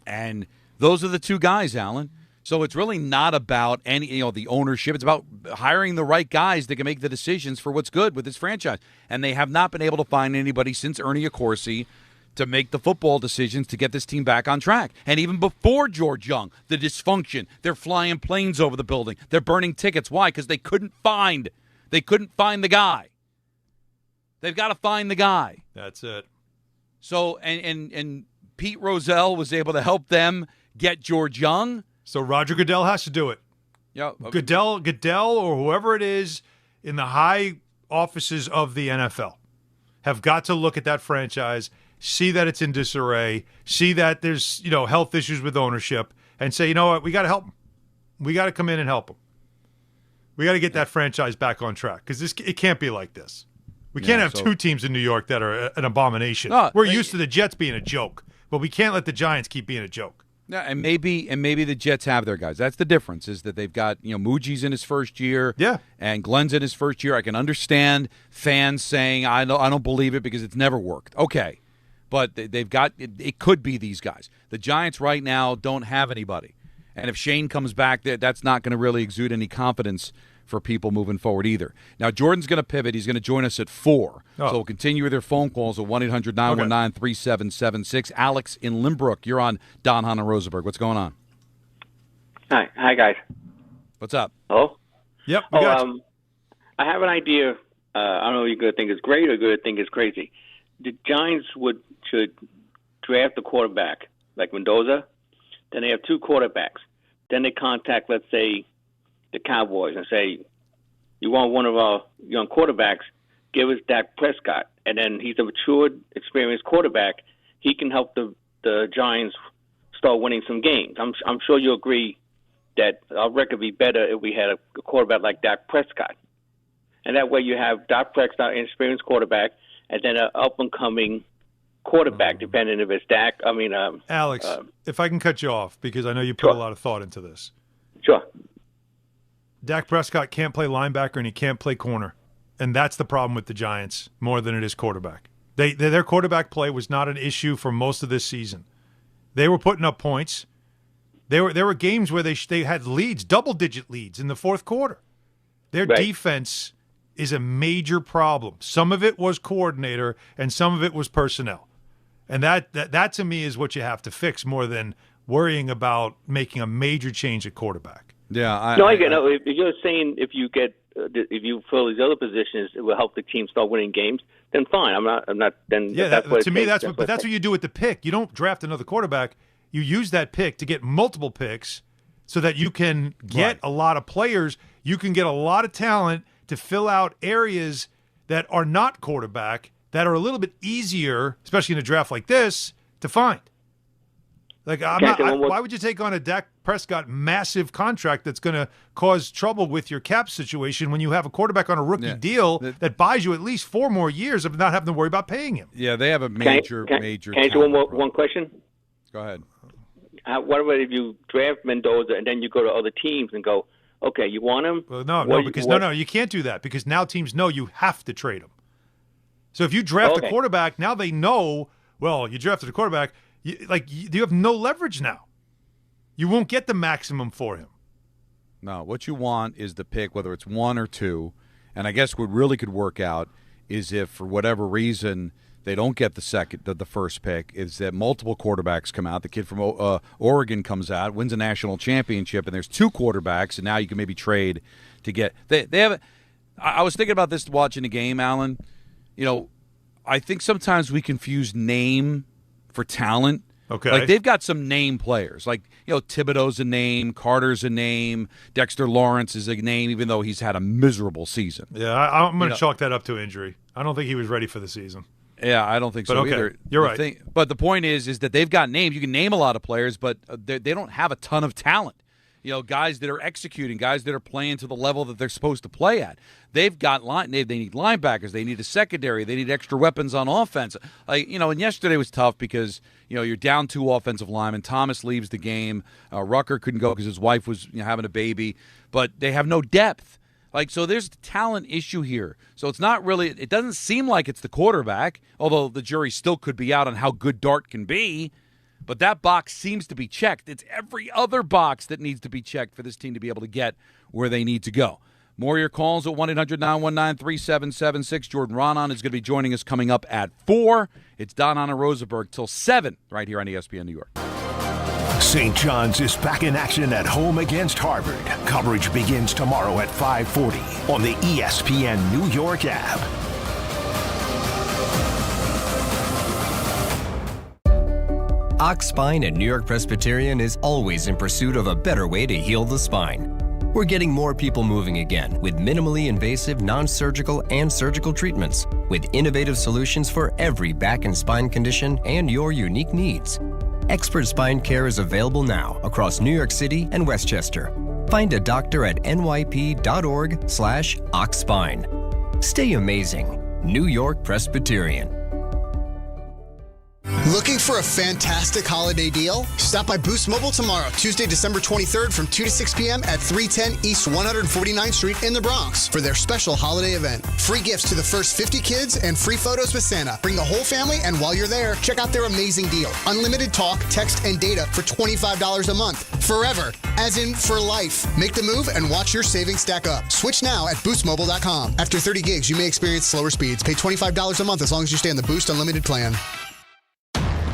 And those are the two guys, Alan. So it's really not about the ownership. It's about hiring the right guys that can make the decisions for what's good with this franchise. And they have not been able to find anybody since Ernie Accorsi to make the football decisions to get this team back on track. And even before George Young, the dysfunction, they're flying planes over the building. They're burning tickets. Why? Because they couldn't find the guy. They've got to find the guy. That's it. So, and Pete Rozelle was able to help them get George Young. So Roger Goodell has to do it. Yeah, Goodell or whoever it is in the high offices of the NFL have got to look at that franchise, see that it's in disarray, see that there's health issues with ownership, and say, you know what, we got to help them. We got to come in and help them. We got to get that franchise back on track because it can't be like this. We can't have two teams in New York that are an abomination. No, we're used to the Jets being a joke, but we can't let the Giants keep being a joke. Yeah, and maybe the Jets have their guys. That's the difference, is that they've got, Muji's in his first year. Yeah. And Glenn's in his first year. I can understand fans saying, I don't believe it because it's never worked. Okay. But they've got, it could be these guys. The Giants right now don't have anybody. And if Shane comes back, that's not going to really exude any confidence for people moving forward either. Now, Jordan's going to pivot. He's going to join us at 4. So we'll continue with their phone calls at 1-800-919-3776. Alex in Limbrook, you're on Don, Hahn, and Rosenberg. What's going on? Hi, guys. What's up? Hello? Yep, we got you. I have an idea. I don't know if you're going to think it's great or going to think it's crazy. The Giants should draft a quarterback like Mendoza. Then they have two quarterbacks. Then they contact, let's say, the Cowboys and say, you want one of our young quarterbacks, give us Dak Prescott. And then he's a matured, experienced quarterback. He can help the Giants start winning some games. I'm sure you'll agree that our record would be better if we had a quarterback like Dak Prescott. And that way you have Dak Prescott, an experienced quarterback, and then an up-and-coming quarterback, depending if it's Dak. Alex, if I can cut you off, because I know you put a lot of thought into this. Sure. Dak Prescott can't play linebacker and he can't play corner. And that's the problem with the Giants more than it is quarterback. Their quarterback play was not an issue for most of this season. They were putting up points. There were games where they had leads, double-digit leads in the fourth quarter. Their defense is a major problem. Some of it was coordinator and some of it was personnel. And that to me is what you have to fix more than worrying about making a major change at quarterback. Yeah, I get it. If you're saying if you fill these other positions, it will help the team start winning games, then fine. I'm not. Then yeah, that's what to me that's what you do with the pick. You don't draft another quarterback. You use that pick to get multiple picks, so that you can get a lot of players. You can get a lot of talent to fill out areas that are not quarterback, that are a little bit easier, especially in a draft like this, to find. Like, why would you take on a Dak Prescott massive contract that's going to cause trouble with your cap situation when you have a quarterback on a rookie deal that buys you at least 4 more years of not having to worry about paying him? Yeah, they have a major. Can I ask you one question? Go ahead. What about if you draft Mendoza and then you go to other teams and go, okay, you want him? Well, no, you can't do that because now teams know you have to trade him. So if you draft a quarterback, now they know, well, you drafted a quarterback, you have no leverage now. You won't get the maximum for him. No, what you want is the pick, whether it's 1 or 2. And I guess what really could work out is if, for whatever reason, they don't get the first pick, is that multiple quarterbacks come out. The kid from Oregon comes out, wins a national championship, and there's 2 quarterbacks, and now you can maybe trade to get. They have. I was thinking about this watching the game, Alan. You know, I think sometimes we confuse name for talent. Okay. Like, they've got some name players. Like, Thibodeau's a name, Carter's a name, Dexter Lawrence is a name, even though he's had a miserable season. Yeah, I'm going to chalk that up to injury. I don't think he was ready for the season. Yeah, I don't think so either. You're right. But the point is that they've got names. You can name a lot of players, but they don't have a ton of talent. Guys that are executing, guys that are playing to the level that they're supposed to play at. They've got they need linebackers. They need a secondary. They need extra weapons on offense. And yesterday was tough because you're down 2 offensive linemen. Thomas leaves the game. Rucker couldn't go because his wife was having a baby. But they have no depth. So there's a talent issue here. So it's not really. It doesn't seem like it's the quarterback, although the jury still could be out on how good Dart can be. But that box seems to be checked. It's every other box that needs to be checked for this team to be able to get where they need to go. More of your calls at 1-800-919-3776. Jordan Raanan is going to be joining us coming up at 4. It's Don Hahn Rosenberg till 7 right here on ESPN New York. St. John's is back in action at home against Harvard. Coverage begins tomorrow at 5:40 on the ESPN New York app. Ox Spine at New York Presbyterian is always in pursuit of a better way to heal the spine. We're getting more people moving again with minimally invasive, non-surgical, and surgical treatments with innovative solutions for every back and spine condition and your unique needs. Expert spine care is available now across New York City and Westchester. Find a doctor at nyp.org/oxspine. Stay amazing. New York Presbyterian. Looking for a fantastic holiday deal? Stop by Boost Mobile tomorrow, Tuesday, December 23rd from 2 to 6 p.m. at 310 East 149th Street in the Bronx for their special holiday event. Free gifts to the first 50 kids and free photos with Santa. Bring the whole family, and while you're there, check out their amazing deal. Unlimited talk, text, and data for $25 a month. Forever, as in for life. Make the move and watch your savings stack up. Switch now at boostmobile.com. After 30 gigs, you may experience slower speeds. Pay $25 a month as long as you stay on the Boost Unlimited plan.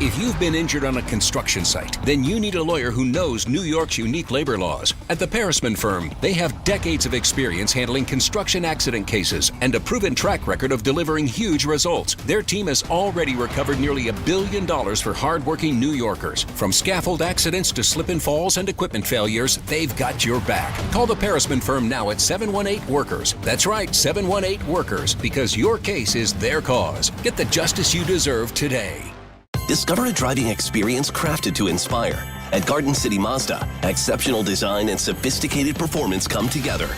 If you've been injured on a construction site, then you need a lawyer who knows New York's unique labor laws. At the Parisman Firm, they have decades of experience handling construction accident cases and a proven track record of delivering huge results. Their team has already recovered nearly $1 billion for hardworking New Yorkers. From scaffold accidents to slip and falls and equipment failures, they've got your back. Call the Parisman Firm now at 718-WORKERS. That's right, 718-WORKERS, because your case is their cause. Get the justice you deserve today. Discover a driving experience crafted to inspire. At Garden City Mazda, exceptional design and sophisticated performance come together.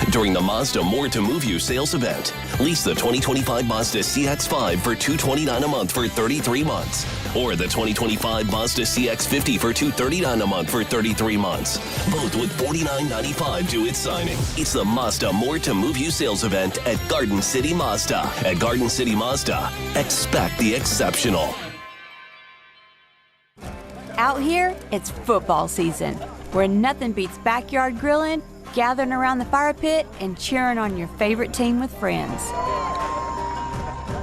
During the Mazda More to Move You sales event, lease the 2025 Mazda CX-5 for $229 a month for 33 months. Or the 2025 Mazda CX-50 for $239 a month for 33 months. Both with $49.95 to its signing. It's the Mazda More to Move You sales event at Garden City Mazda. At Garden City Mazda, expect the exceptional. Out here, it's football season, where nothing beats backyard grilling, gathering around the fire pit, and cheering on your favorite team with friends.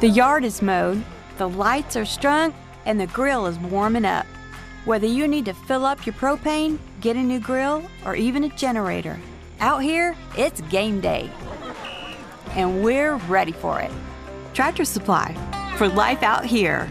The yard is mowed, the lights are strung, and the grill is warming up. Whether you need to fill up your propane, get a new grill, or even a generator, out here, it's game day. And we're ready for it. Tractor Supply, for life out here.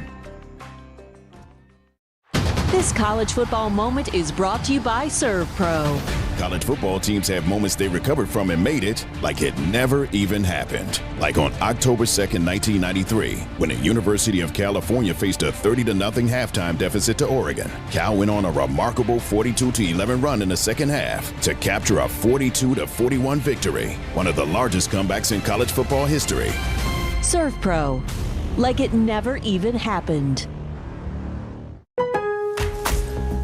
This college football moment is brought to you by ServPro. College football teams have moments they recovered from and made it like it never even happened. Like on October 2nd, 1993, when the University of California faced a 30-0 halftime deficit to Oregon. Cal went on a remarkable 42-11 run in the second half to capture a 42-41 victory, one of the largest comebacks in college football history. ServPro, like it never even happened.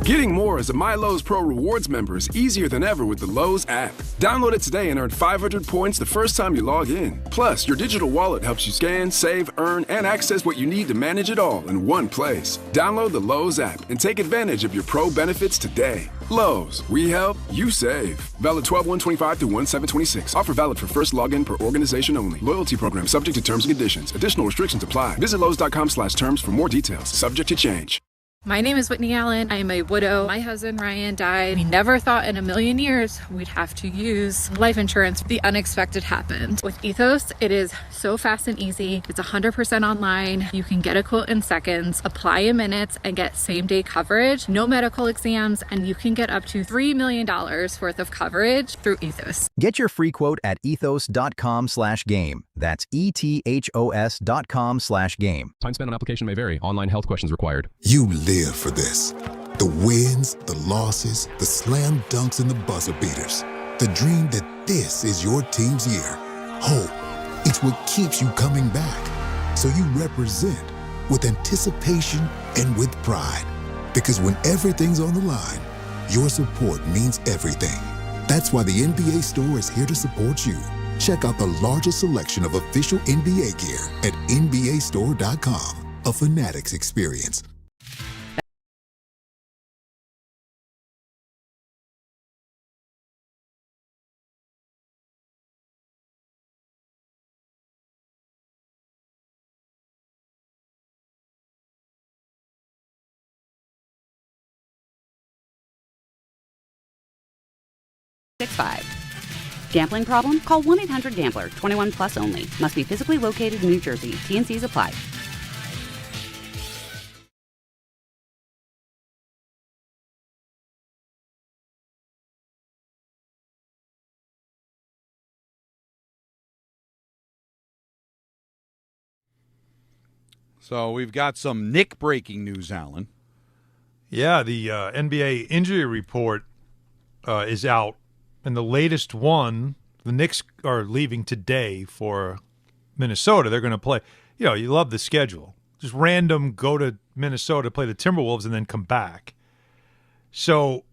Getting more as a MyLowe's Pro Rewards member is easier than ever with the Lowe's app. Download it today and earn 500 points the first time you log in. Plus, your digital wallet helps you scan, save, earn, and access what you need to manage it all in one place. Download the Lowe's app and take advantage of your Pro benefits today. Lowe's, we help, you save. Valid 12/1/25 through 1/7/26. Offer valid for first login per organization only. Loyalty program subject to terms and conditions. Additional restrictions apply. Visit Lowe's.com/terms for more details. Subject to change. My name is Whitney Allen. I am a widow. My husband Ryan died. We never thought in a million years we'd have to use life insurance. The unexpected happened. With Ethos, it is so fast and easy. It's 100% online. You can get a quote in seconds, apply in minutes, and get same-day coverage. No medical exams, and you can get up to $3 million worth of coverage through Ethos. Get your free quote at ethos.com/game. That's ETHOS.com/game. Time spent on application may vary. Online health questions required. You live for this. The wins, the losses, the slam dunks, and the buzzer beaters. The dream that this is your team's year. Hope. It's what keeps you coming back. So you represent with anticipation and with pride. Because when everything's on the line, your support means everything. That's why the NBA store is here to support you. Check out the largest selection of official NBA gear at NBAstore.com. A Fanatics experience. Gambling problem? Call 1-800-GAMBLER. 21 plus only. Must be physically located in New Jersey. T&Cs apply. So we've got some Nick breaking news, Alan. Yeah, the NBA injury report is out. And the latest one, the Knicks are leaving today for Minnesota. They're going to play. You know, you love the schedule. Just random go to Minnesota, play the Timberwolves, and then come back. So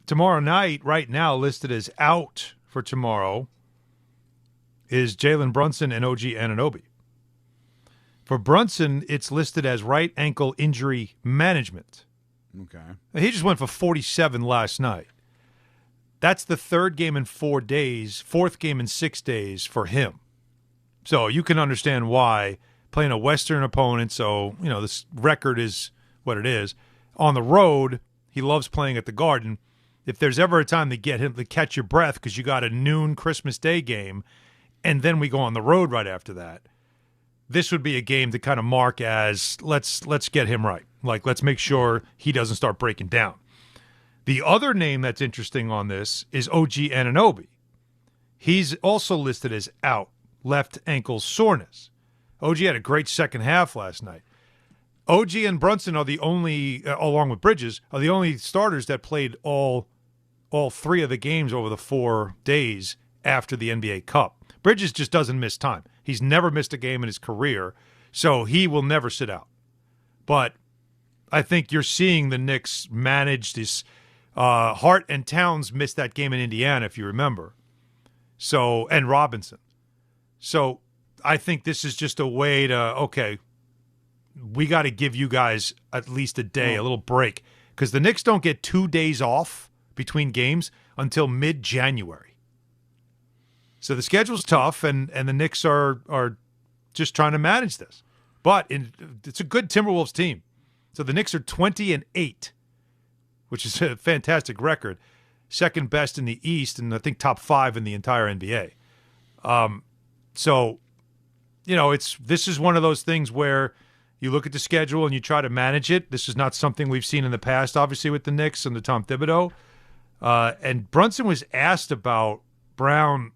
tomorrow night, right now, listed as out for tomorrow is Jalen Brunson and OG Anunoby. For Brunson, it's listed as right ankle injury management. Okay. He just went for 47 last night. That's the third game in 4 days, fourth game in 6 days for him. So you can understand why playing a Western opponent, so, you know, this record is what it is. On the road, he loves playing at the Garden. If there's ever a time to get him to catch your breath because you got a noon Christmas Day game, and then we go on the road right after that, this would be a game to kind of mark as let's get him right. Like, let's make sure he doesn't start breaking down. The other name that's interesting on this is OG Anunoby. He's also listed as out, left ankle soreness. OG had a great second half last night. OG and Brunson are the only, along with Bridges, are the only starters that played all three of the games over the 4 days after the NBA Cup. Bridges just doesn't miss time. He's never missed a game in his career, so he will never sit out. But I think you're seeing the Knicks manage this. Hart and Towns missed that game in Indiana, if you remember. So, and Robinson. So I think this is just a way to, okay, we got to give you guys at least a day, a little break, because the Knicks don't get 2 days off between games until mid-January. So the schedule's tough, and the Knicks are just trying to manage this. But it's a good Timberwolves team. So the Knicks are 20-8, which is a fantastic record, second best in the East, and I think top 5 in the entire NBA. So, this is one of those things where you look at the schedule and you try to manage it. This is not something we've seen in the past, obviously, with the Knicks and the Tom Thibodeau. And Brunson was asked about Brown,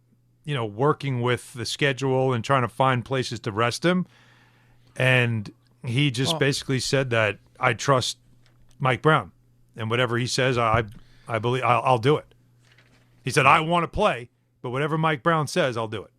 working with the schedule and trying to find places to rest him. And he just basically said that I trust Mike Brown. And whatever he says, I believe I'll do it. He said, I want to play, but whatever Mike Brown says, I'll do it.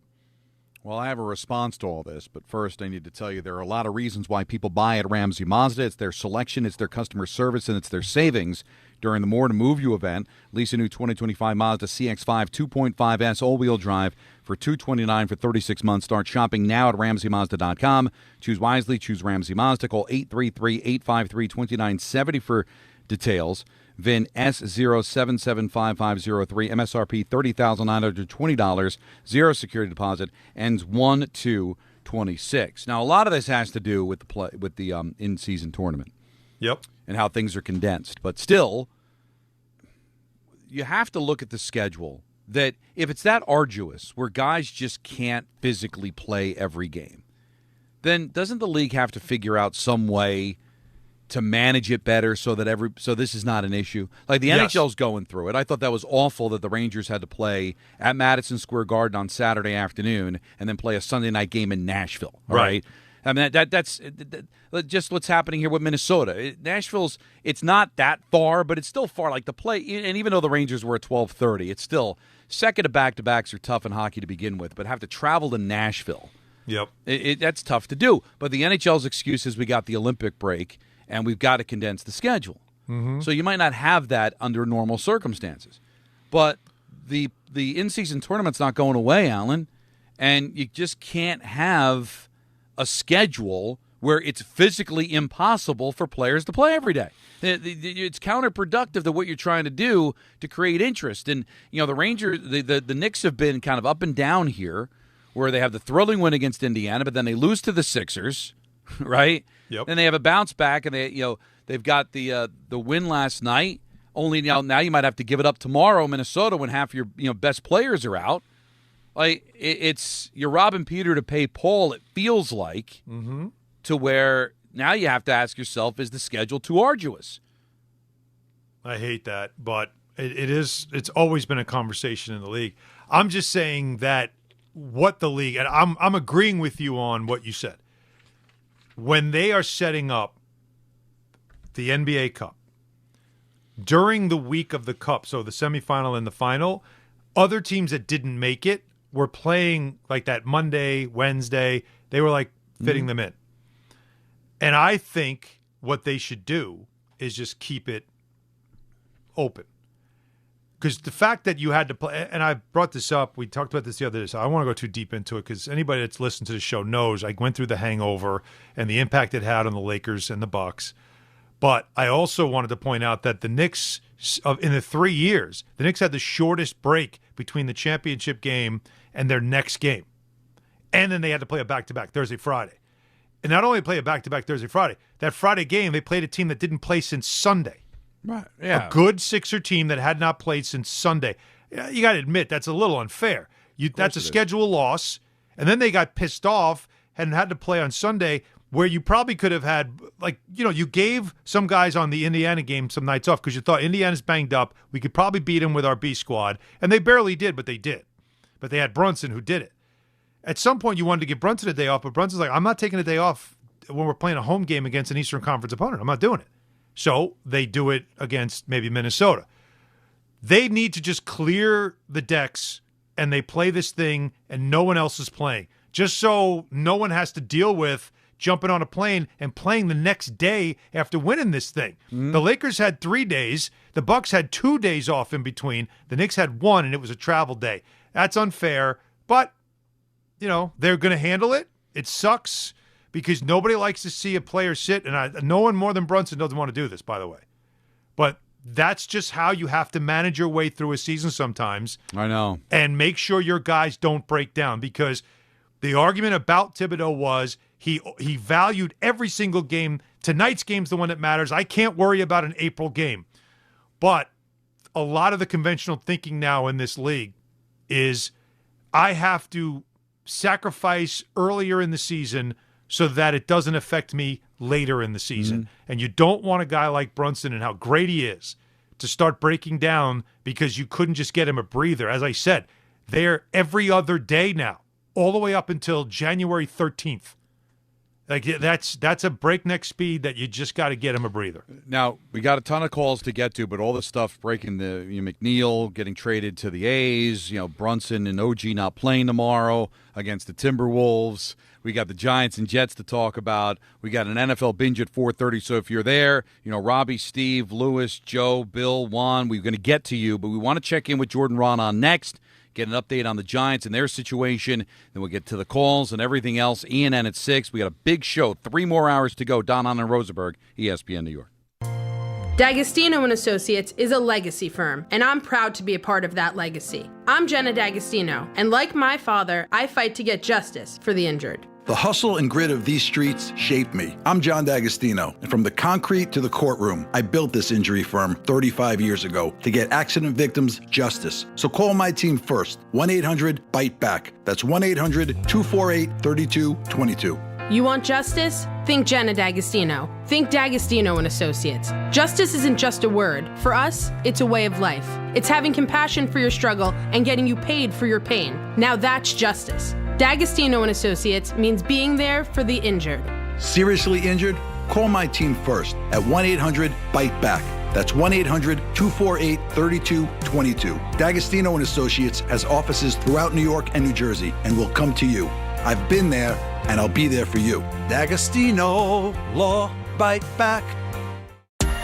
Well, I have a response to all this, but first I need to tell you there are a lot of reasons why people buy at Ramsey Mazda. It's their selection, it's their customer service, and it's their savings during the More to Move You event. Lease a new 2025 Mazda CX-5 2.5S all-wheel drive for $229 for 36 months. Start shopping now at RamseyMazda.com. Choose wisely. Choose Ramsey Mazda. Call 833-853-2970 for details. VIN S077553, MSRP $30,920, zero security deposit, ends 1/2/26. Now, a lot of this has to do with the in-season tournament. Yep. And how things are condensed. But still, you have to look at the schedule that if it's that arduous where guys just can't physically play every game, then doesn't the league have to figure out some way to manage it better so this is not an issue? Like the NHL's going through it. I thought that was awful that the Rangers had to play at Madison Square Garden on Saturday afternoon and then play a Sunday night game in Nashville. Right? I mean, that's just what's happening here with Minnesota. Nashville's, it's not that far, but it's still far. Like the play, and even though the Rangers were at 12:30, it's still second to back-to-backs are tough in hockey to begin with, but have to travel to Nashville. Yep. That's tough to do. But the NHL's excuse is we got the Olympic break, and we've got to condense the schedule. Mm-hmm. So you might not have that under normal circumstances. But the in-season tournament's not going away, Alan, and you just can't have a schedule where it's physically impossible for players to play every day. It's counterproductive to what you're trying to do to create interest. And, the Rangers, the Knicks have been kind of up and down here, where they have the thrilling win against Indiana, but then they lose to the Sixers, right? Yep. Then they have a bounce back, and they've got the win last night. Only now you might have to give it up tomorrow, Minnesota, when half your best players are out. Like it's you're robbing Peter to pay Paul. It feels like to where now you have to ask yourself: is the schedule too arduous? I hate that, but it's always been a conversation in the league. I'm just saying that what the league, and I'm agreeing with you on what you said. When they are setting up the NBA Cup during the week of the Cup, so the semifinal and the final, other teams that didn't make it were playing like that Monday, Wednesday. They were like fitting them in. And I think what they should do is just keep it open. Because the fact that you had to play, and I brought this up, we talked about this the other day, so I don't want to go too deep into it because anybody that's listened to the show knows I went through the hangover and the impact it had on the Lakers and the Bucks. But I also wanted to point out that the Knicks, in the 3 years, the Knicks had the shortest break between the championship game and their next game. And then they had to play a back-to-back Thursday, Friday. And not only play a back-to-back Thursday, Friday, that Friday game, they played a team that didn't play since Sunday. Right, yeah. A good Sixer team that had not played since Sunday. You got to admit, that's a little unfair. That's a schedule loss. And then they got pissed off and had to play on Sunday, where you probably could have had, you gave some guys on the Indiana game some nights off because you thought Indiana's banged up. We could probably beat them with our B squad. And they barely did, but they did. But they had Brunson who did it. At some point, you wanted to give Brunson a day off, but Brunson's like, I'm not taking a day off when we're playing a home game against an Eastern Conference opponent. I'm not doing it. So they do it against maybe Minnesota. They need to just clear the decks, and they play this thing, and no one else is playing. Just so no one has to deal with jumping on a plane and playing the next day after winning this thing. The Lakers had 3 days. The Bucks had 2 days off in between. The Knicks had 1, and it was a travel day. That's unfair, but they're going to handle it. It sucks because nobody likes to see a player sit, and no one more than Brunson doesn't want to do this, by the way. But that's just how you have to manage your way through a season sometimes. I know. And make sure your guys don't break down, because the argument about Thibodeau was he valued every single game. Tonight's game's the one that matters. I can't worry about an April game. But a lot of the conventional thinking now in this league is I have to sacrifice earlier in the season so that it doesn't affect me later in the season. And you don't want a guy like Brunson, and how great he is, to start breaking down because you couldn't just get him a breather. As I said, they're every other day now, all the way up until January 13th. That's a breakneck speed that you just got to get him a breather. Now, we got a ton of calls to get to, but all the stuff breaking, McNeil getting traded to the A's, Brunson and OG not playing tomorrow against the Timberwolves. We got the Giants and Jets to talk about. We got an NFL binge at 4:30. So if you're there, Robbie, Steve, Lewis, Joe, Bill, Juan, we're going to get to you, but we want to check in with Jordan Raanan next. Get an update on the Giants and their situation. Then we'll get to the calls and everything else. ENN at 6. We got a big show. 3 more hours to go. Hahn Rosenberg, ESPN New York. D'Agostino & Associates is a legacy firm, and I'm proud to be a part of that legacy. I'm Jenna D'Agostino, and like my father, I fight to get justice for the injured. The hustle and grit of these streets shaped me. I'm John D'Agostino, and from the concrete to the courtroom, I built this injury firm 35 years ago to get accident victims justice. So call my team first, 1-800-BITE-BACK. That's 1-800-248-3222. You want justice? Think Jenna D'Agostino. Think D'Agostino & Associates. Justice isn't just a word. For us, it's a way of life. It's having compassion for your struggle and getting you paid for your pain. Now that's justice. D'Agostino & Associates means being there for the injured. Seriously injured? Call my team first at 1-800-BITE-BACK. That's 1-800-248-3222. D'Agostino & Associates has offices throughout New York and New Jersey and will come to you. I've been there, and I'll be there for you. D'Agostino Law Bite Back.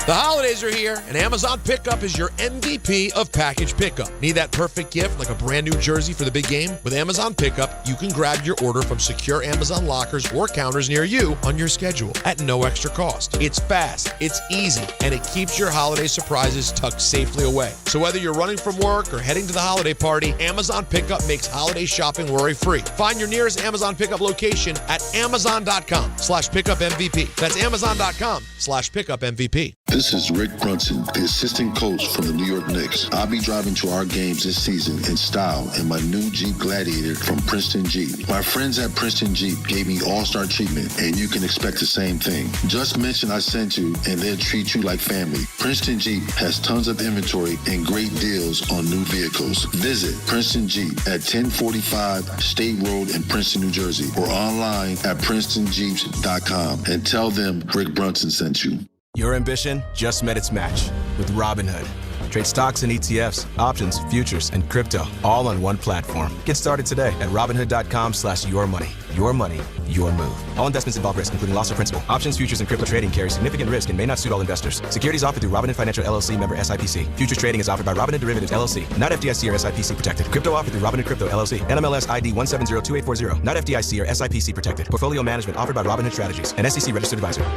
The holidays are here, and Amazon Pickup is your MVP of package pickup. Need that perfect gift like a brand new jersey for the big game? With Amazon Pickup, you can grab your order from secure Amazon lockers or counters near you on your schedule at no extra cost. It's fast, it's easy, and it keeps your holiday surprises tucked safely away. So whether you're running from work or heading to the holiday party, Amazon Pickup makes holiday shopping worry-free. Find your nearest Amazon Pickup location at amazon.com/pickupmvp. That's amazon.com/pickupmvp. This is Rick Brunson, the assistant coach from the New York Knicks. I'll be driving to our games this season in style in my new Jeep Gladiator from Princeton Jeep. My friends at Princeton Jeep gave me all-star treatment, and you can expect the same thing. Just mention I sent you, and they'll treat you like family. Princeton Jeep has tons of inventory and great deals on new vehicles. Visit Princeton Jeep at 1045 State Road in Princeton, New Jersey, or online at PrincetonJeeps.com and tell them Rick Brunson sent you. Your ambition just met its match with Robinhood. Trade stocks and ETFs, options, futures, and crypto all on one platform. Get started today at Robinhood.com/yourmoney. Your money, your move. All investments involve risk, including loss of principal. Options, futures, and crypto trading carry significant risk and may not suit all investors. Securities offered through Robinhood Financial LLC, member SIPC. Futures trading is offered by Robinhood Derivatives LLC, not FDIC or SIPC protected. Crypto offered through Robinhood Crypto LLC, NMLS ID 1702840, not FDIC or SIPC protected. Portfolio management offered by Robinhood Strategies, an SEC registered advisor.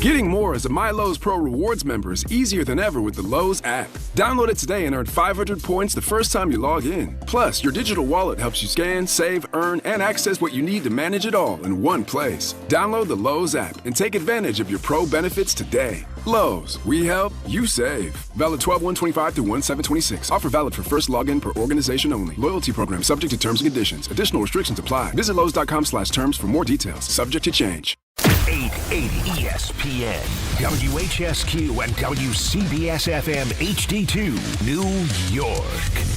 Getting more as a MyLowe's Pro Rewards member is easier than ever with the Lowe's app. Download it today and earn 500 points the first time you log in. Plus, your digital wallet helps you scan, save, earn, and access what you need to manage it all in one place. Download the Lowe's app and take advantage of your Pro benefits today. Lowe's, we help, you save. Valid 12/1/25 through 1/7/26. Offer valid for first login per organization only. Loyalty program subject to terms and conditions. Additional restrictions apply. Visit Lowe's.com/terms for more details. Subject to change. 880 ESPN, WHSQ, and WCBS-FM HD2, New York.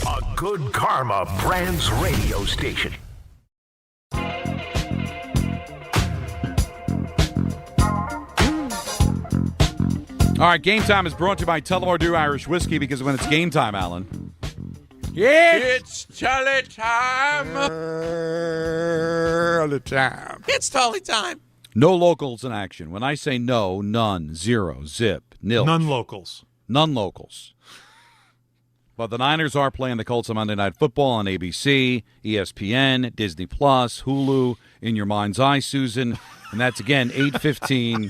A Good Karma Brands radio station. All right, Game Time is brought to you by Tullamore Dew Irish Whiskey, because when it's game time, Alan. It's Tully time. It's Tully time. No locals in action. When I say no, none, zero, zip, nil. None locals. None locals. But the Niners are playing the Colts on Monday Night Football on ABC, ESPN, Disney Plus, Hulu, In Your Mind's Eye, Susan. And that's, again, 8:15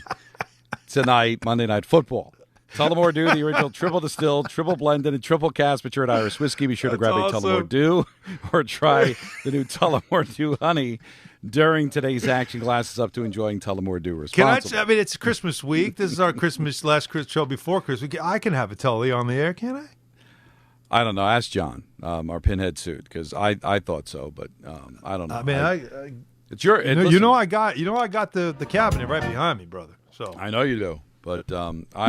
tonight, Monday Night Football. Tullamore Dew, the original triple distilled, triple blended, and triple cast matured Irish whiskey. Be sure to grab a Tullamore Dew or try the new Tullamore Dew Honey during today's action. Glasses up to enjoying Tullamore Dew responsibly. I mean, it's Christmas week. This is our last Christmas show before Christmas. I can have a Tully on the air, can't I? I don't know. Ask John, our pinhead suit, because I thought so, but I don't know. I mean, it's your. I got the cabinet right behind me, brother. So I know you do, but No. All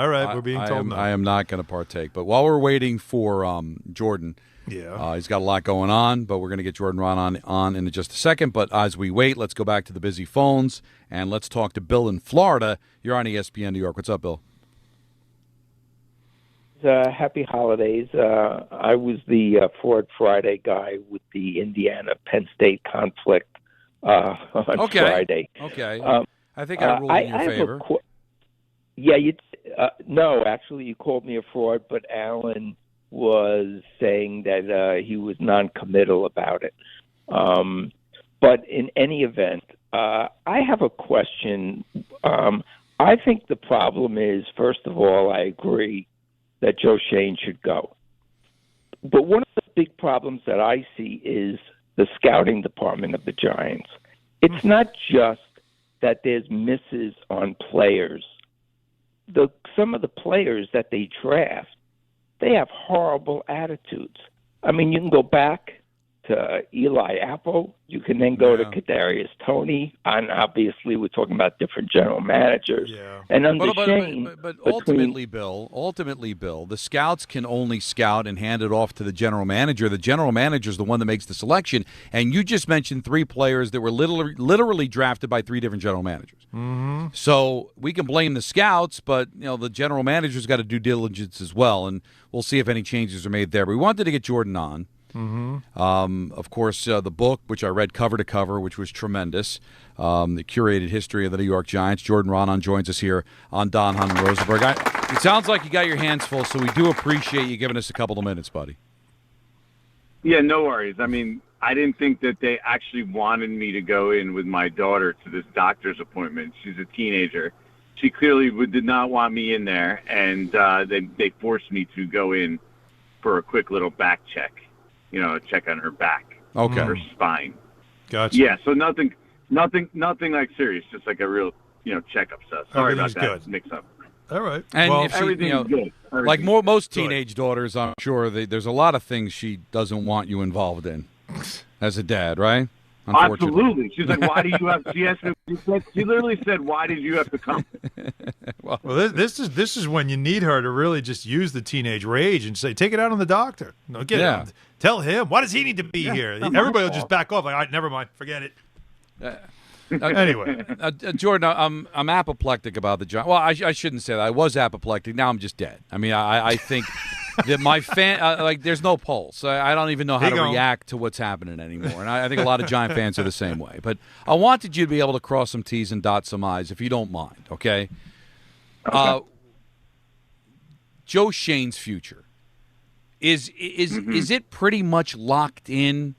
right, we're being told no. I am not going to partake. But while we're waiting for Jordan, he's got a lot going on, but we're going to get Jordan Raanan on in just a second. But as we wait, let's go back to the busy phones and let's talk to Bill in Florida. You're on ESPN New York. What's up, Bill? Happy holidays. I was the Ford Friday guy with the Indiana-Penn State conflict on Friday. Okay. I think I ruled in your favor. No, actually, you called me a fraud, but Alan was saying that he was non-committal about it. But in any event, I have a question. I think the problem is, first of all, I agree that Joe Schoen should go. But one of the big problems that I see is the scouting department of the Giants. It's not just that there's misses on players. Some of the players that they draft, they have horrible attitudes. I mean, you can go back to Eli Apple. You can then go to Kadarius Toney. And obviously, we're talking about different general managers. Yeah. And under Schoen, but ultimately, Bill, the scouts can only scout and hand it off to the general manager. The general manager is the one that makes the selection. And you just mentioned three players that were literally drafted by three different general managers. Mm-hmm. So we can blame the scouts, but the general manager's got to do diligence as well. And we'll see if any changes are made there. But we wanted to get Jordan on. Mm-hmm. Of course, the book, which I read cover to cover, which was tremendous, the curated history of the New York Giants. Jordan Raanan joins us here on Don Hahn Rosenberg. It sounds like you got your hands full, so we do appreciate you giving us a couple of minutes, buddy. Yeah, no worries. I mean, I didn't think that they actually wanted me to go in with my daughter to this doctor's appointment. She's a teenager. She clearly did not want me in there, and they forced me to go in for a quick little back check. Check on her back, her spine. Gotcha. Yeah, so nothing like serious, just like a real, checkup stuff. Sorry about that mix-up. All right. And well, if she, everything's good. Like most teenage daughters, I'm sure there's a lot of things she doesn't want you involved in as a dad, right? Absolutely. She's like, why do you have? She asked me. She literally said, "Why did you have to come?" Well, this is when you need her to really just use the teenage rage and say, "Take it out on the doctor." No, tell him. Why does he need to be here? Everybody will just back off. Like, all right, never mind, forget it. Anyway, Jordan, I'm apoplectic about the Giants. Well, I shouldn't say that. I was apoplectic. Now I'm just dead. I mean, I think that my fan there's no pulse. I don't even know how to react to what's happening anymore. And I think a lot of Giant fans are the same way. But I wanted you to be able to cross some T's and dot some I's, if you don't mind. Okay. Joe Schoen's future is it pretty much locked in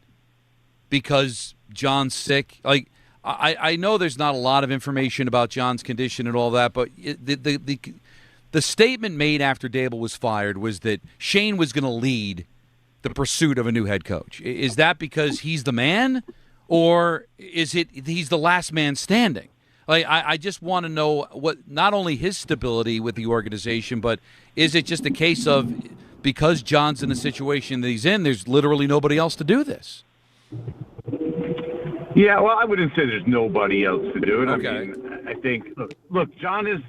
because John's sick? Like, I know there's not a lot of information about John's condition and all that, but the statement made after Dable was fired was that Schoen was going to lead the pursuit of a new head coach. Is that because he's the man, or is it he's the last man standing? Like, I just want to know what not only his stability with the organization, but is it just a case of because John's in the situation that he's in, there's literally nobody else to do this? Yeah, well, I wouldn't say there's nobody else to do it. Okay. I mean, I think look, John is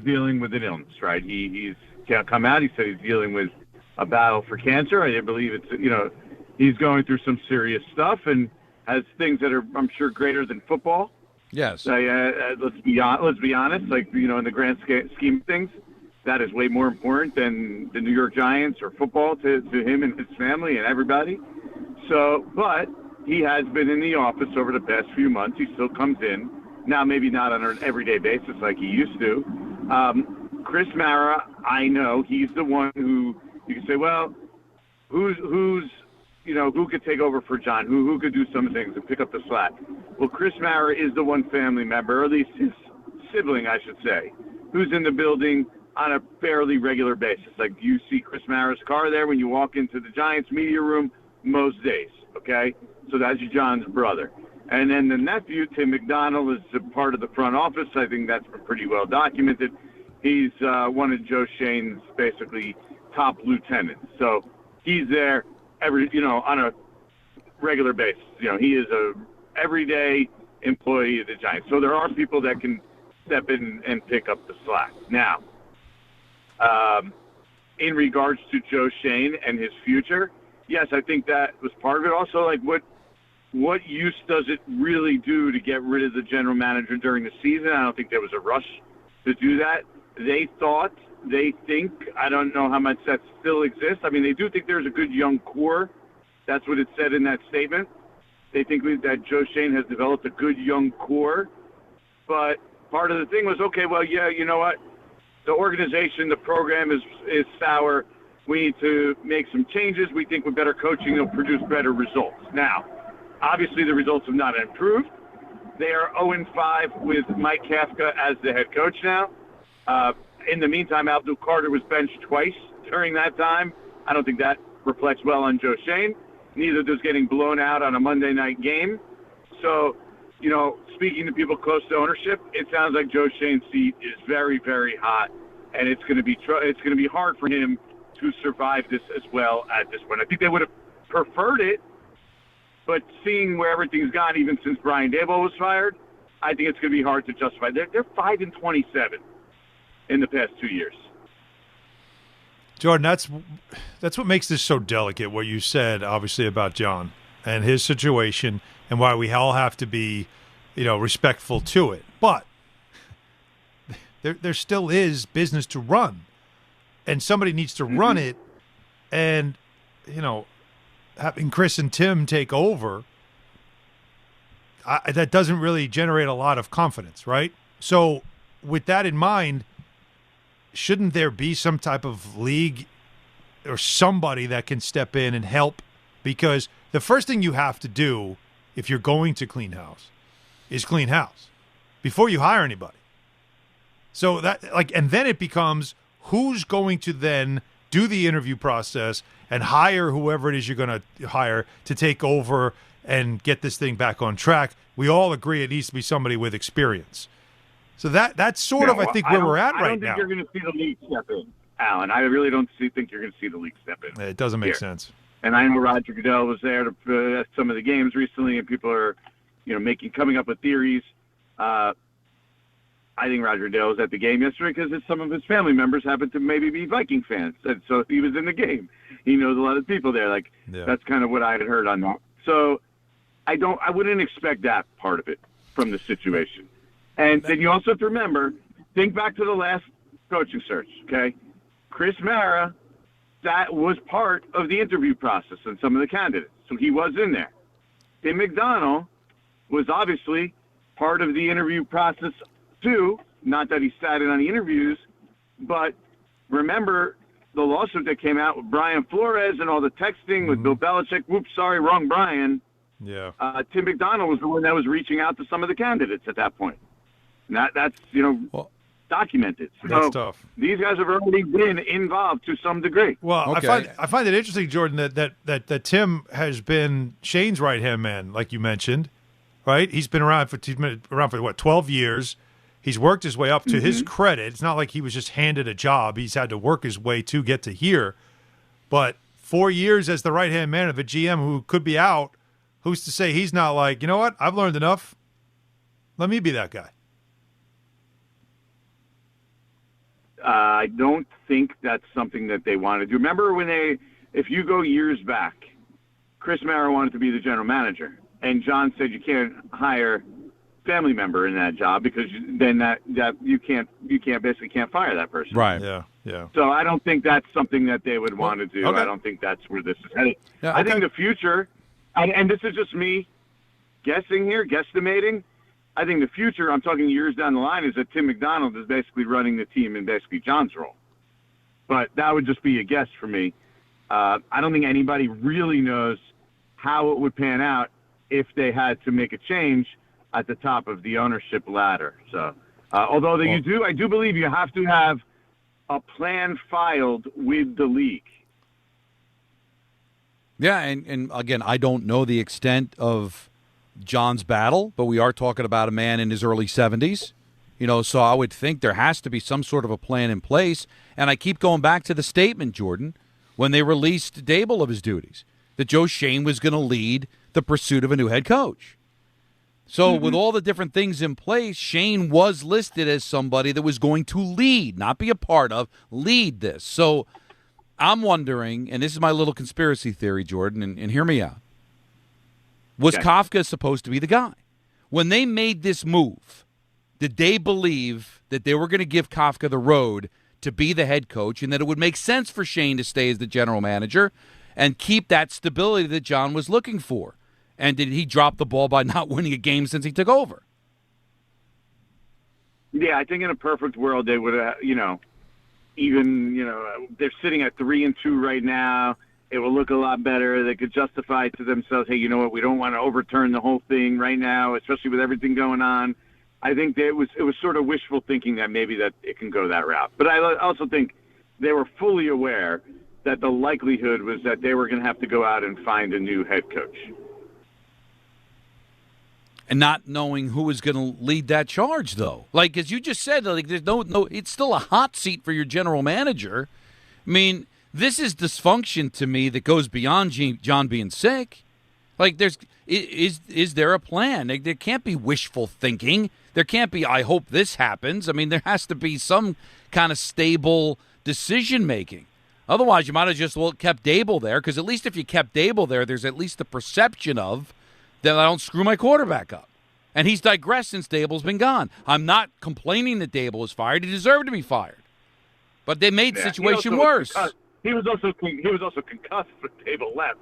dealing with an illness, right? He's can't come out. He said he's dealing with a battle for cancer. I believe it's he's going through some serious stuff and has things that are, I'm sure, greater than football. Yes. Let's be honest. Like, in the grand scheme of things, that is way more important than the New York Giants or football to him and his family and everybody. So, but he has been in the office over the past few months. He still comes in. Now, maybe not on an everyday basis like he used to. Chris Mara, I know he's the one who you can say, well, who could take over for John? Who could do some things and pick up the slack? Well, Chris Mara is the one family member, or at least his sibling, I should say, who's in the building on a fairly regular basis. Like, you see Chris Mara's car there when you walk into the Giants media room most days, okay? So that's John's brother. And then the nephew, Tim McDonald, is a part of the front office. I think that's pretty well documented. He's one of Joe Schoen's basically top lieutenants. So he's there on a regular basis. He is a everyday employee of the Giants. So there are people that can step in and pick up the slack. Now, in regards to Joe Schoen and his future, yes, I think that was part of it. Also, like, what use does it really do to get rid of the general manager during the season? I don't think there was a rush to do that. They think, I don't know how much that still exists. I mean, they do think there's a good young core. That's what it said in that statement. They think that Joe Schoen has developed a good young core. But part of the thing was, okay, well, yeah, you know what? The organization, the program is sour. We need to make some changes. We think with better coaching, it'll produce better results. Now, obviously, the results have not improved. They are 0-5 with Mike Kafka as the head coach now. In the meantime, Abdul Carter was benched twice during that time. I don't think that reflects well on Joe Schoen. Neither does getting blown out on a Monday night game. So, speaking to people close to ownership, it sounds like Joe Schoen's seat is very, very hot, and it's going to be hard for him to survive this as well at this point. I think they would have preferred it, but seeing where everything's gone, even since Brian Daboll was fired, I think it's going to be hard to justify. They're 5-27 in the past 2 years. Jordan, that's what makes this so delicate, what you said, obviously, about John and his situation and why we all have to be, respectful to it. But there still is business to run, and somebody needs to run it, and, having Chris and Tim take over, that doesn't really generate a lot of confidence, right? So with that in mind, shouldn't there be some type of league or somebody that can step in and help? Because the first thing you have to do if you're going to clean house is clean house before you hire anybody. So and then it becomes who's going to then do the interview process and hire whoever it is you're going to hire to take over and get this thing back on track. We all agree it needs to be somebody with experience. So that's sort of, I think, where we're at right now. I don't think you're going to see the league step in, Alan. I really don't think you're going to see the league step in. It doesn't make sense. And I know Roger Goodell was there at some of the games recently, and people are, coming up with theories. I think Roger Goodell was at the game yesterday because some of his family members happen to maybe be Viking fans, and so he was in the game. He knows a lot of people there. That's kind of what I had heard on that. So I wouldn't expect that part of it from the situation. And then you also have to remember, think back to the last coaching search, okay? Chris Mara, that was part of the interview process and some of the candidates. So he was in there. Tim McDonald was obviously part of the interview process too. Not that he sat in on the interviews, but remember the lawsuit that came out with Brian Flores and all the texting with Bill Belichick. Whoops, sorry, wrong Brian. Yeah. Tim McDonald was the one that was reaching out to some of the candidates at that point. And that's documented. So that's tough. These guys have already been involved to some degree. Well, I find it interesting, Jordan, that Tim has been Shane's right-hand man, like you mentioned, right? He's been around for 12 years. He's worked his way up. To his credit, it's not like he was just handed a job. He's had to work his way to get to here. But 4 years as the right-hand man of a GM who could be out, who's to say he's not like, you know what? I've learned enough. Let me be that guy. I don't think that's something that they want to do. Remember if you go years back, Chris Mara wanted to be the general manager, and John said you can't hire family member in that job because then that you can't fire that person. Right. Yeah. So I don't think that's something that they would want to do. Okay. I don't think that's where this is headed. Yeah, I think the future, and this is just me guesstimating. I think the future, I'm talking years down the line, is that Tim McDonald is basically running the team in basically John's role. But that would just be a guess for me. I don't think anybody really knows how it would pan out if they had to make a change at the top of the ownership ladder. So, although I do believe you have to have a plan filed with the league. Yeah, and again, I don't know the extent of John's battle, but we are talking about a man in his early 70s. So I would think there has to be some sort of a plan in place. And I keep going back to the statement, Jordan, when they released Dable of his duties, that Joe Schoen was going to lead the pursuit of a new head coach. So with all the different things in place, Schoen was listed as somebody that was going to lead, not be a part of, lead this. So I'm wondering, and this is my little conspiracy theory, Jordan, and hear me out. Was Kafka supposed to be the guy? When they made this move, did they believe that they were going to give Kafka the road to be the head coach and that it would make sense for Schoen to stay as the general manager and keep that stability that John was looking for? And did he drop the ball by not winning a game since he took over? Yeah, I think in a perfect world they would have, they're sitting at 3-2 right now. It will look a lot better. They could justify to themselves, hey, you know what? We don't want to overturn the whole thing right now, especially with everything going on. I think that it was sort of wishful thinking that maybe that it can go that route. But I also think they were fully aware that the likelihood was that they were going to have to go out and find a new head coach. And not knowing who was going to lead that charge, though. Like, as you just said, like there's no, it's still a hot seat for your general manager. I mean, this is dysfunction to me that goes beyond John being sick. Like, is there a plan? There can't be wishful thinking. There can't be, I hope this happens. I mean, there has to be some kind of stable decision-making. Otherwise, you might have just kept Dable there, because at least if you kept Dable there, there's at least the perception of that I don't screw my quarterback up. And he's digressed since Dable's been gone. I'm not complaining that Dable was fired. He deserved to be fired. But they made the situation worse. He was also concussed when Dable left.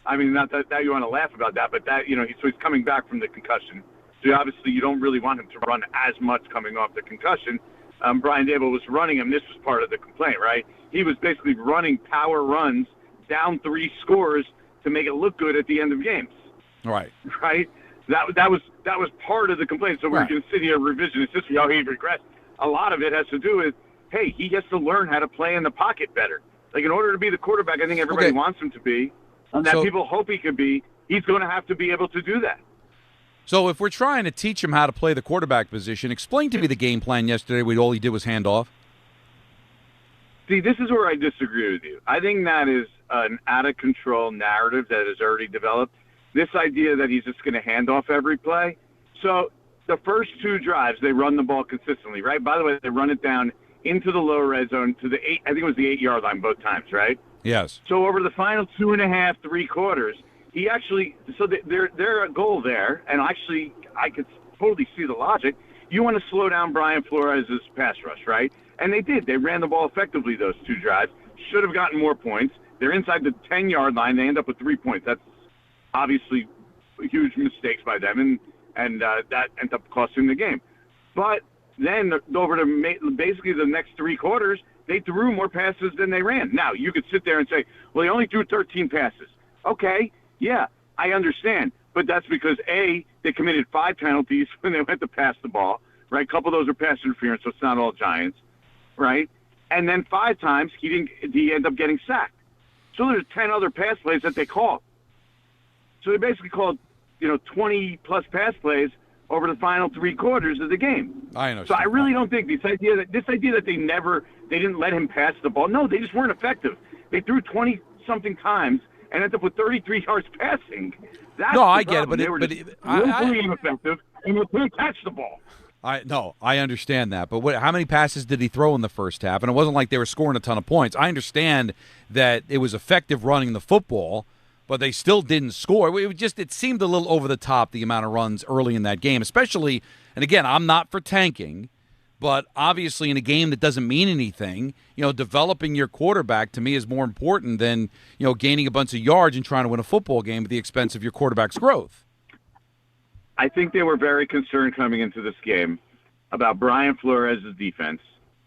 I mean, not that you want to laugh about that, but that so he's coming back from the concussion. So obviously you don't really want him to run as much coming off the concussion. Brian Dable was running him. This was part of the complaint, right? He was basically running power runs down 3 scores to make it look good at the end of games. Right. Right? That was part of the complaint. So we're going to sit here revisionist history, how he regressed. A lot of it has to do with, hey, he has to learn how to play in the pocket better. Like, in order to be the quarterback I think everybody wants him to be, and that people hope he can be, he's going to have to be able to do that. So if we're trying to teach him how to play the quarterback position, explain to me the game plan yesterday when all he did was hand off. See, this is where I disagree with you. I think that is an out-of-control narrative that has already developed. This idea that he's just going to hand off every play. So the first 2 drives, they run the ball consistently, right? By the way, they run it down into the low red zone to the 8, I think it was the 8-yard line both times, right? Yes. So over the final 2.5, 3 quarters, he actually, so their goal there, and actually I could totally see the logic, you want to slow down Brian Flores' pass rush, right? And they did. They ran the ball effectively those 2 drives. Should have gotten more points. They're inside the 10-yard line. They end up with 3 points. That's obviously huge mistakes by them, and that ended up costing the game. But then over to basically the next 3 quarters, they threw more passes than they ran. Now, you could sit there and say, well, they only threw 13 passes. Okay, yeah, I understand. but that's because, A, they committed 5 penalties when they went to pass the ball, right? A couple of those are pass interference, so it's not all Giants, right? And then 5 times he ended up getting sacked. So there's 10 other pass plays that they called. So they basically called, 20-plus pass plays over the final 3 quarters of the game. I know. So I really don't think this idea that they didn't let him pass the ball. No, they just weren't effective. They threw 20-something times and ended up with 33 yards passing. That's I the get it, problem. They were willfully ineffective and they couldn't catch the ball. I understand that, but how many passes did he throw in the first half? And it wasn't like they were scoring a ton of points. I understand that it was effective running the football, but they still didn't score. It seemed a little over the top, the amount of runs early in that game, especially, and again, I'm not for tanking, but obviously in a game that doesn't mean anything, developing your quarterback to me is more important than, gaining a bunch of yards and trying to win a football game at the expense of your quarterback's growth. I think they were very concerned coming into this game about Brian Flores' defense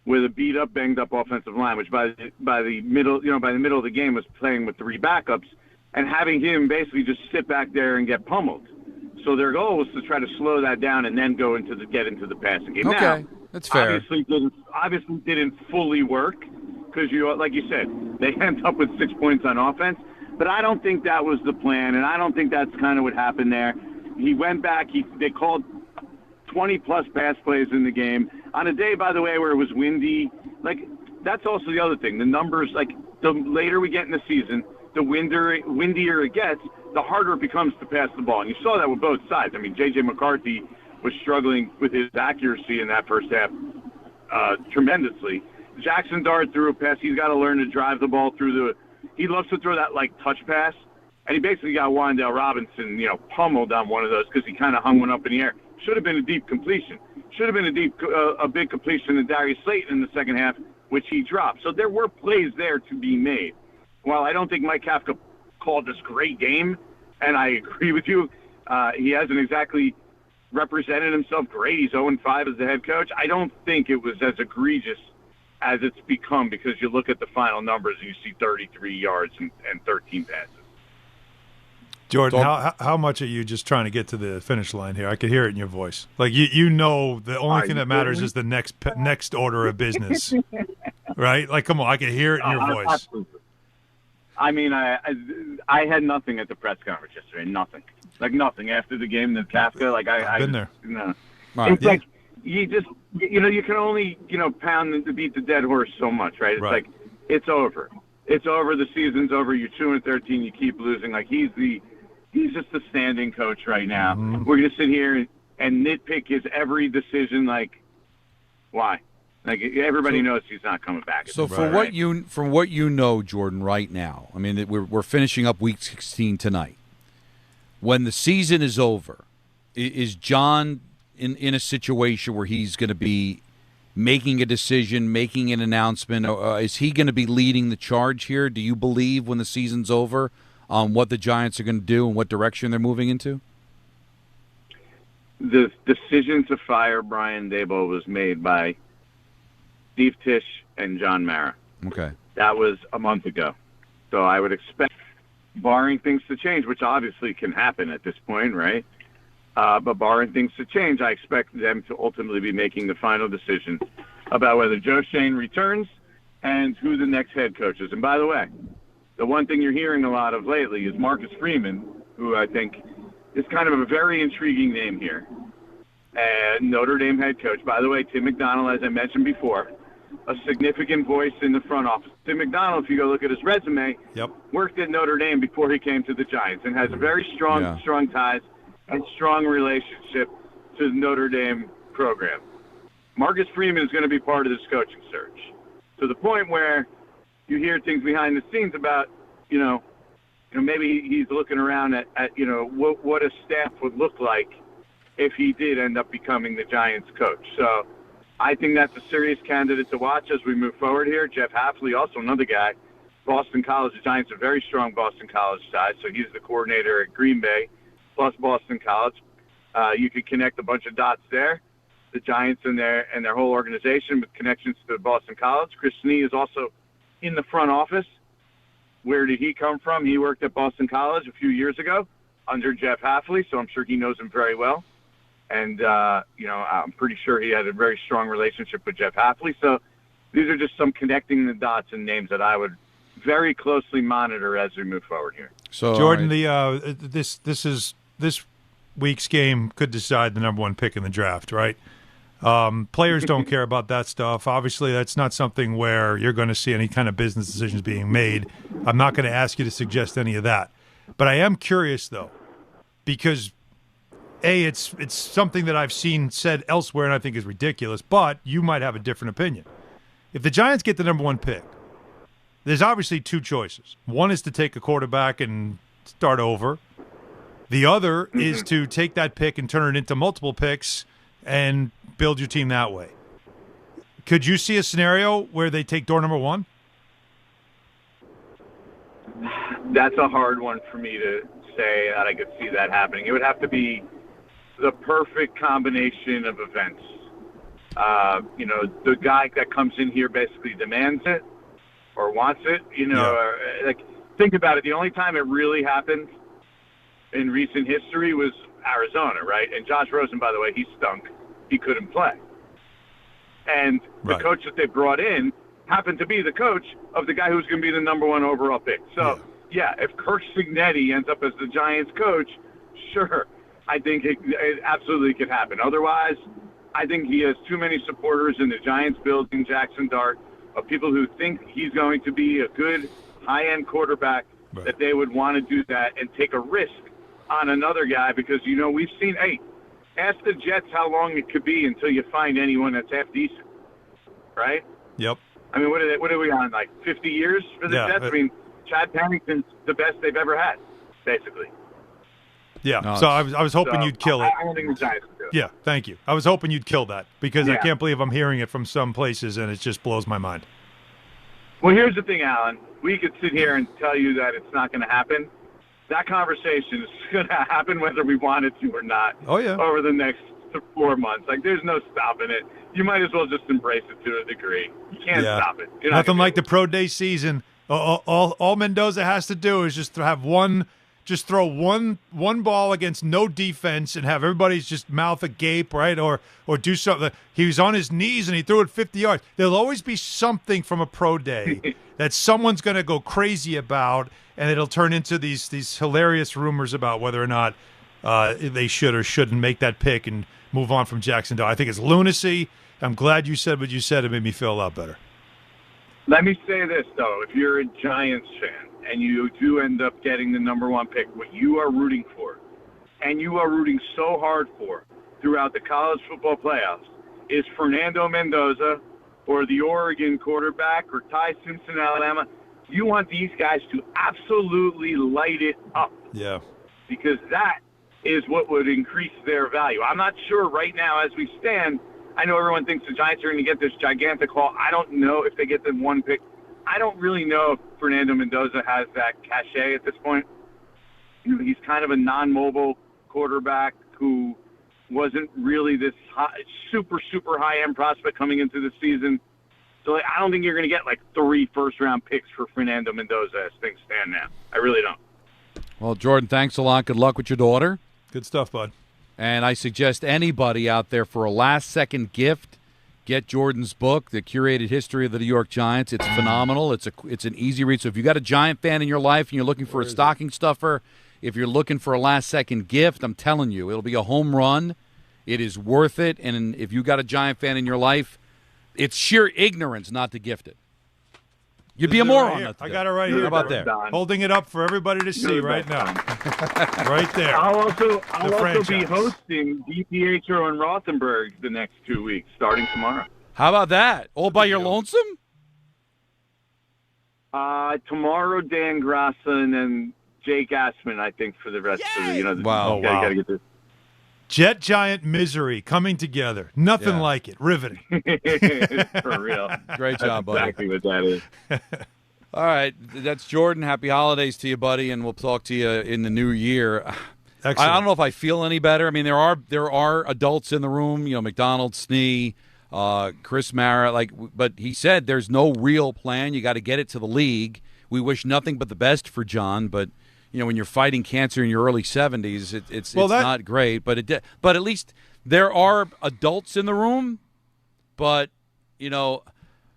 with a beat-up, banged-up offensive line, which by the middle of the game was playing with 3 backups, and having him basically just sit back there and get pummeled. So their goal was to try to slow that down and then get into the passing game. Okay, now, that's fair. Obviously didn't fully work because like you said, they end up with 6 points on offense. But I don't think that was the plan, and I don't think that's kind of what happened there. He went back. They called 20-plus pass plays in the game on a day, by the way, where it was windy. Like, that's also the other thing. The numbers, like, the later we get in the season, the windier it gets, the harder it becomes to pass the ball. And you saw that with both sides. I mean, J.J. McCarthy was struggling with his accuracy in that first half tremendously. Jackson Dart threw a pass. He's got to learn to drive the ball through he loves to throw that, touch pass. And he basically got Wan'Dale Robinson, pummeled on one of those because he kind of hung one up in the air. Should have been a deep completion. Should have been a big completion to Darius Slayton in the second half, which he dropped. So there were plays there to be made. While I don't think Mike Kafka called this great game, and I agree with you, he hasn't exactly represented himself great. He's 0-5 as the head coach. I don't think it was as egregious as it's become because you look at the final numbers and you see 33 yards and 13 passes. Jordan, how much are you just trying to get to the finish line here? I could hear it in your voice. Like the only thing that matters is the next order of business, right? Like, come on, I could hear it in your voice. Absolutely. I mean, I had nothing at the press conference yesterday. Nothing. Like nothing after the game. The Kafka. Like I've been there. No. Right. It's like you just you can only pound to beat the dead horse so much, right? It's like it's over. It's over. The season's over. You're 2-13. You keep losing. Like he's just the standing coach right now. Mm-hmm. We're gonna sit here and nitpick his every decision. Like why? Like everybody knows he's not coming back. So from what you know, Jordan, right now, I mean, we're finishing up Week 16 tonight. When the season is over, is John in a situation where he's going to be making a decision, making an announcement? Is he going to be leading the charge here? Do you believe when the season's over on what the Giants are going to do and what direction they're moving into? The decision to fire Brian Daboll was made by Steve Tisch and John Mara. Okay. That was a month ago. So I would expect, barring things to change, which obviously can happen at this point, right? But barring things to change, I expect them to ultimately be making the final decision about whether Joe Schoen returns and who the next head coach is. And by the way, the one thing you're hearing a lot of lately is Marcus Freeman, who I think is kind of a very intriguing name here. And Notre Dame head coach. By the way, Tim McDonald, as I mentioned before, a significant voice in the front office. Tim McDonald, if you go look at his resume, worked at Notre Dame before he came to the Giants and has a very strong ties and strong relationship to the Notre Dame program. Marcus Freeman is going to be part of this coaching search to the point where you hear things behind the scenes about, maybe he's looking around at what a staff would look like if he did end up becoming the Giants coach. So I think that's a serious candidate to watch as we move forward here. Jeff Hafley, also another guy, Boston College. The Giants are very strong Boston College side, so he's the coordinator at Green Bay, plus Boston College. You could connect a bunch of dots there. The Giants and their whole organization with connections to Boston College. Chris Snee is also in the front office. Where did he come from? He worked at Boston College a few years ago. under Jeff Hafley, so I'm sure he knows him very well. And, I'm pretty sure he had a very strong relationship with Jeff Hafley. So these are just some connecting the dots and names that I would very closely monitor as we move forward here. So Jordan, this week's game could decide the number one pick in the draft, right? Players don't care about that stuff. Obviously, that's not something where you're going to see any kind of business decisions being made. I'm not going to ask you to suggest any of that. But I am curious, though, because, A, it's something that I've seen said elsewhere and I think is ridiculous, but you might have a different opinion. If the Giants get the number one pick, there's obviously two choices. One is to take a quarterback and start over. The other is to take that pick and turn it into multiple picks and build your team that way. Could you see a scenario where they take door number one? That's a hard one for me to say that I could see that happening. It would have to be the perfect combination of events. The guy that comes in here basically demands it or wants it, think about it. The only time it really happened in recent history was Arizona, right? And Josh Rosen, by the way, he stunk. He couldn't play. And the coach that they brought in happened to be the coach of the guy who's going to be the number one overall pick. So, if Kirk Cignetti ends up as the Giants coach, sure, I think it absolutely could happen. Otherwise, I think he has too many supporters in the Giants building, Jackson Dart, of people who think he's going to be a good high-end quarterback, that they would want to do that and take a risk on another guy because, we've seen, ask the Jets how long it could be until you find anyone that's half decent, right? Yep. I mean, what are we on, like 50 years for the Jets? I mean, Chad Pennington's the best they've ever had, basically. Yeah, no, so I was hoping you'd kill it. I don't think the Giants would do it. Yeah, thank you. I was hoping you'd kill that because I can't believe I'm hearing it from some places and it just blows my mind. Well, here's the thing, Alan. We could sit here and tell you that it's not going to happen. That conversation is going to happen whether we want it to or not. Oh, yeah. Over the next 4 months. Like, there's no stopping it. You might as well just embrace it to a degree. You can't stop it. Nothing like the pro day season. All Mendoza has to do is just have throw one ball against no defense and have everybody's just mouth agape, right? Or do something. He was on his knees and he threw it 50 yards. There'll always be something from a pro day that someone's going to go crazy about, and it'll turn into these hilarious rumors about whether or not they should or shouldn't make that pick and move on from Jackson Dart. I think it's lunacy. I'm glad you said what you said. It made me feel a lot better. Let me say this, though. If you're a Giants fan and you do end up getting the number one pick, what you are rooting for, and you are rooting so hard for throughout the college football playoffs, is Fernando Mendoza or the Oregon quarterback or Ty Simpson, Alabama. You want these guys to absolutely light it up. Yeah. Because that is what would increase their value. I'm not sure right now as we stand. I know everyone thinks the Giants are going to get this gigantic haul. I don't know if they get the one pick. I don't really know if Fernando Mendoza has that cachet at this point. He's kind of a non-mobile quarterback who wasn't really this super high-end prospect coming into the season. So I don't think you're going to get 3 first-round picks for Fernando Mendoza as things stand now. I really don't. Well, Jordan, thanks a lot. Good luck with your daughter. Good stuff, bud. And I suggest anybody out there for a last-second gift, get Jordan's book, The Curated History of the New York Giants. It's phenomenal. It's an easy read. So if you've got a Giant fan in your life and you're looking for a stocking stuffer, if you're looking for a last-second gift, I'm telling you, it'll be a home run. It is worth it. And if you've got a Giant fan in your life, it's sheer ignorance not to gift it. You'd be a moron. I got it right here. How about that? Holding it up for everybody to see right now. Right there. I'll also be hosting DiPietro and Rothenberg the next 2 weeks, starting tomorrow. How about that? All by your lonesome? Tomorrow, Dan Grassa and then Jake Assman, I think, for the rest of the, Wow. Gotta get this. Jet Giant misery coming together. Nothing like it. Riveting. For real. Great job, buddy. Exactly what that is. All right. That's Jordan. Happy holidays to you, buddy, and we'll talk to you in the new year. Excellent. I don't know if I feel any better. I mean, there are adults in the room, McDonald, Snee, Chris Mara, but he said there's no real plan. You got to get it to the league. We wish nothing but the best for John, but when you're fighting cancer in your early 70s, it's not great. But at least there are adults in the room. But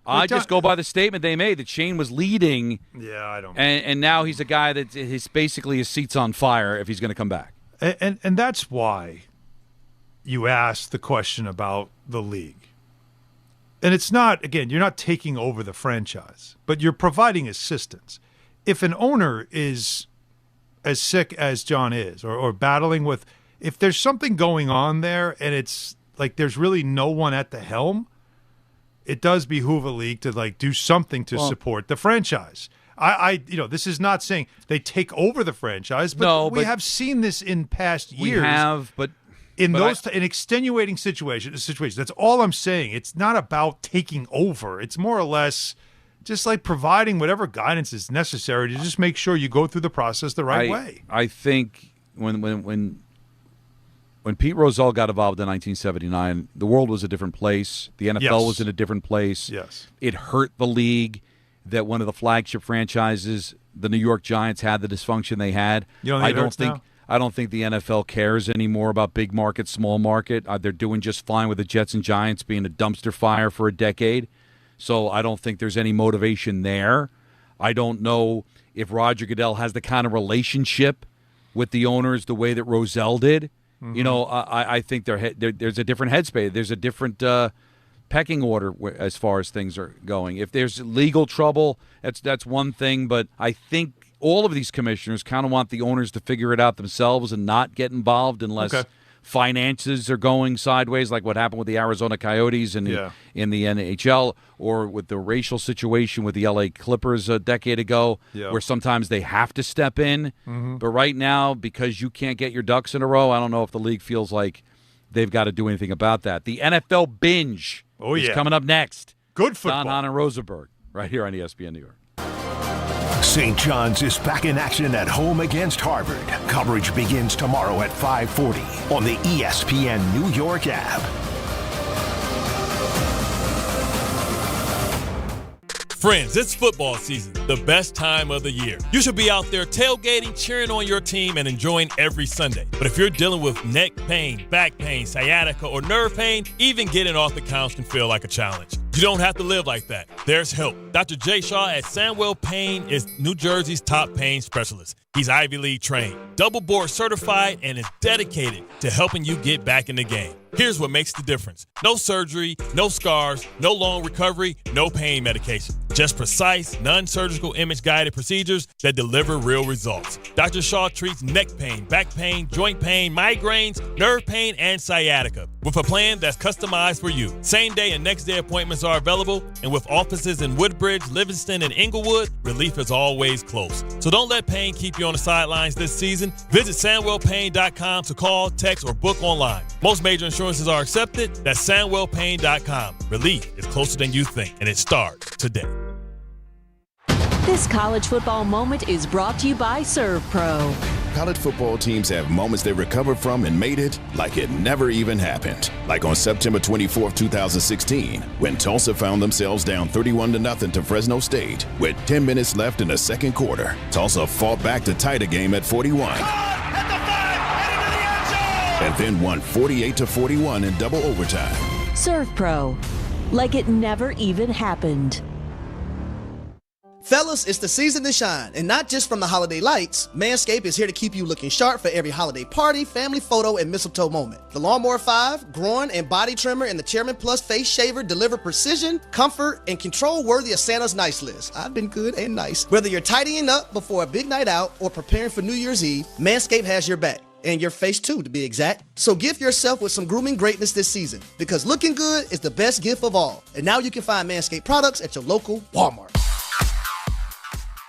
I just go by the statement they made that Shane was leading. Yeah, I don't. And now he's a guy that basically his seat's on fire if he's going to come back. And that's why you asked the question about the league. And it's not, again, you're not taking over the franchise, but you're providing assistance. If an owner is as sick as John is or battling with, if there's something going on there and it's like there's really no one at the helm, it does behoove a league to do something to support the franchise. This is not saying they take over the franchise, but we have seen this in past years. We have, but in extenuating situations, that's all I'm saying. It's not about taking over. It's more or less just providing whatever guidance is necessary to just make sure you go through the process the right way. I think when Pete Rozelle got involved in 1979, the world was a different place. The NFL was in a different place. Yes. It hurt the league that one of the flagship franchises, the New York Giants, had the dysfunction they had. I don't think the NFL cares anymore about big market, small market. They're doing just fine with the Jets and Giants being a dumpster fire for a decade. So I don't think there's any motivation there. I don't know if Roger Goodell has the kind of relationship with the owners the way that Rozelle did. I think there's a different headspace. There's a different pecking order as far as things are going. If there's legal trouble, that's one thing. But I think all of these commissioners kind of want the owners to figure it out themselves and not get involved unless finances are going sideways, like what happened with the Arizona Coyotes in the NHL, or with the racial situation with the LA Clippers a decade ago, where sometimes they have to step in. But right now, because you can't get your ducks in a row, I don't know if the league feels like they've got to do anything about that. The NFL Binge is coming up next. Good football. Hahn Rosenberg, right here on ESPN New York. St. John's is back in action at home against Harvard. Coverage begins tomorrow at 5:40 on the ESPN New York app. Friends, it's football season, the best time of the year. You should be out there tailgating, cheering on your team, and enjoying every Sunday. But if you're dealing with neck pain, back pain, sciatica, or nerve pain, even getting off the couch can feel like a challenge. You don't have to live like that. There's help. Dr. Jay Shaw at Sandwell Pain is New Jersey's top pain specialist. He's Ivy League trained, double board certified, and is dedicated to helping you get back in the game. Here's what makes the difference. No surgery, no scars, no long recovery, no pain medication. Just precise, non-surgical image-guided procedures that deliver real results. Dr. Shaw treats neck pain, back pain, joint pain, migraines, nerve pain, and sciatica with a plan that's customized for you. Same-day and next-day appointments are available, and with offices in Woodbridge, Livingston, and Inglewood, relief is always close. So don't let pain keep you on the sidelines this season. Visit SandwellPain.com to call, text, or book online. Most major insurances are accepted. That's SandwellPain.com. Relief is closer than you think, and it starts today. This college football moment is brought to you by ServPro. College football teams have moments they recovered from and made it like it never even happened. Like on September 24, 2016, when Tulsa found themselves down 31-0 to Fresno State. With 10 minutes left in the second quarter, Tulsa fought back to tie the game at 41. And then won 48-41 in double overtime. ServPro, like it never even happened. Fellas, it's the season to shine, and not just from the holiday lights. Manscaped is here to keep you looking sharp for every holiday party, family photo, and mistletoe moment. The Lawnmower 5, groin and body trimmer, and the Chairman Plus face shaver deliver precision, comfort, and control worthy of Santa's nice list. I've been good and nice. Whether you're tidying up before a big night out or preparing for New Year's Eve, Manscaped has your back. And your face too, to be exact. So gift yourself with some grooming greatness this season, because looking good is the best gift of all. And now you can find Manscaped products at your local Walmart.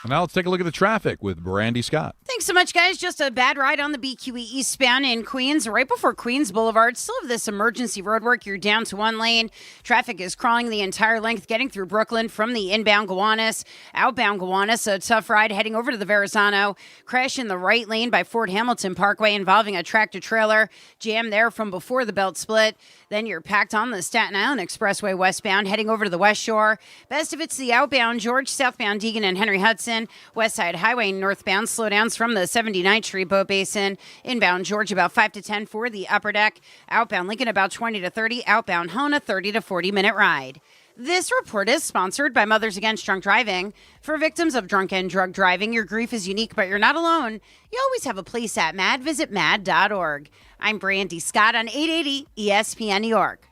And now let's take a look at the traffic with Brandy Scott. Thanks so much, guys. Just a bad ride on the BQE eastbound in Queens, right before Queens Boulevard. Still have this emergency roadwork. You're down to one lane. Traffic is crawling the entire length, getting through Brooklyn from the inbound Gowanus, outbound Gowanus. A tough ride heading over to the Verrazano. Crash in the right lane by Fort Hamilton Parkway involving a tractor-trailer. Jam there from before the belt split. Then you're packed on the Staten Island Expressway westbound, heading over to the West Shore. Best of it's the outbound George, southbound Deegan and Henry Hudson. Basin. West Side Highway northbound slowdowns from the 79th Street Boat Basin. Inbound George about 5 to 10 for the upper deck. Outbound Lincoln about 20 to 30. Outbound Hona 30 to 40-minute ride. This report is sponsored by Mothers Against Drunk Driving. For victims of drunk and drug driving, your grief is unique, but you're not alone. You always have a place at MAD. Visit mad.org. I'm Brandy Scott on 880 ESPN New York.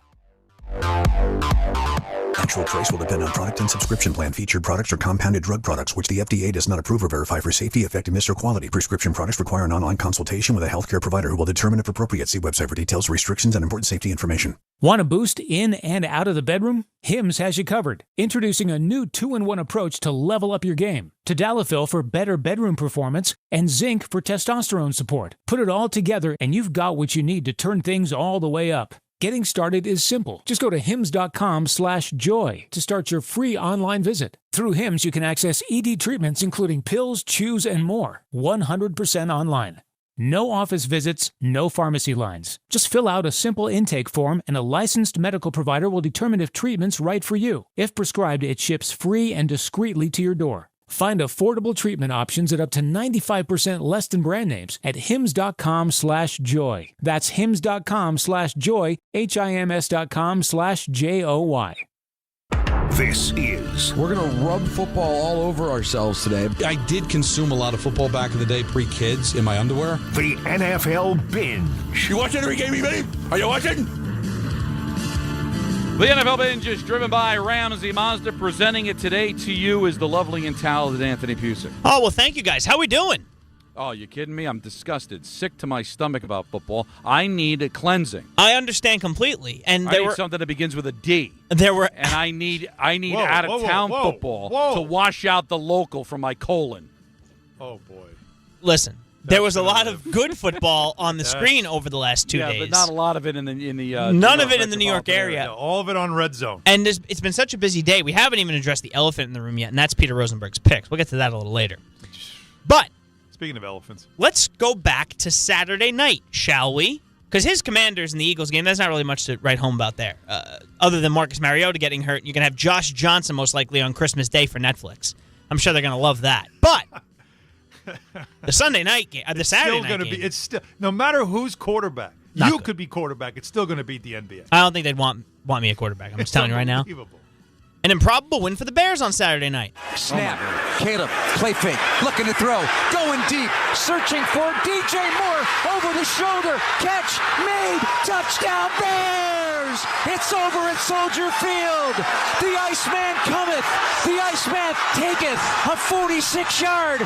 Actual price will depend on product and subscription plan. Featured products are compounded drug products, which the FDA does not approve or verify for safety, effectiveness, or quality. Prescription products require an online consultation with a healthcare provider who will determine if appropriate. See website for details, restrictions, and important safety information. Want a boost in and out of the bedroom? Hims has you covered. Introducing a new 2-in-1 approach to level up your game. Tadalafil for better bedroom performance and zinc for testosterone support. Put it all together and you've got what you need to turn things all the way up. Getting started is simple. Just go to hims.com/joy to start your free online visit. Through Hims, you can access ED treatments including pills, chews, and more. 100% online. No office visits, no pharmacy lines. Just fill out a simple intake form and a licensed medical provider will determine if treatment's right for you. If prescribed, it ships free and discreetly to your door. Find affordable treatment options at up to 95% less than brand names at hims.com/joy. That's hims.com/joy, hims.com/joy. This is... We're going to rub football all over ourselves today. I did consume a lot of football back in the day, pre-kids, in my underwear. The NFL Binge. You watching every game, baby? Are you watching? The NFL Binge is driven by Ramsey Mazda. Presenting it today to you is the lovely and talented Anthony Pusick. Oh, well, thank you, guys. How we doing? Oh, you kidding me? I'm disgusted, sick to my stomach about football. I need a cleansing. I understand completely. And I need something that begins with a D. And I need out of town football to wash out the local from my colon. Oh boy. Listen. There was a lot of good football on the screen over the last 2 days. Yeah, but not a lot of it in the none of it in the New York area. No, all of it on Red Zone. And it's been such a busy day. We haven't even addressed the elephant in the room yet, and that's Peter Rosenberg's picks. We'll get to that a little later. But speaking of elephants, let's go back to Saturday night, shall we? Because his Commanders in the Eagles game, there's not really much to write home about there. Other than Marcus Mariota getting hurt, you're going to have Josh Johnson most likely on Christmas Day for Netflix. I'm sure they're going to love that. But the Saturday night game, it's still no matter who's quarterback. You could be quarterback. It's still going to beat the NBA. I don't think they'd want me a quarterback. I'm just telling you right now. An improbable win for the Bears on Saturday night. Snap. Caleb. Play fake. Looking to throw. Going deep. Searching for DJ Moore. Over the shoulder. Catch. Made. Touchdown Bears. It's over at Soldier Field. The Iceman cometh. The Iceman taketh a 46-yard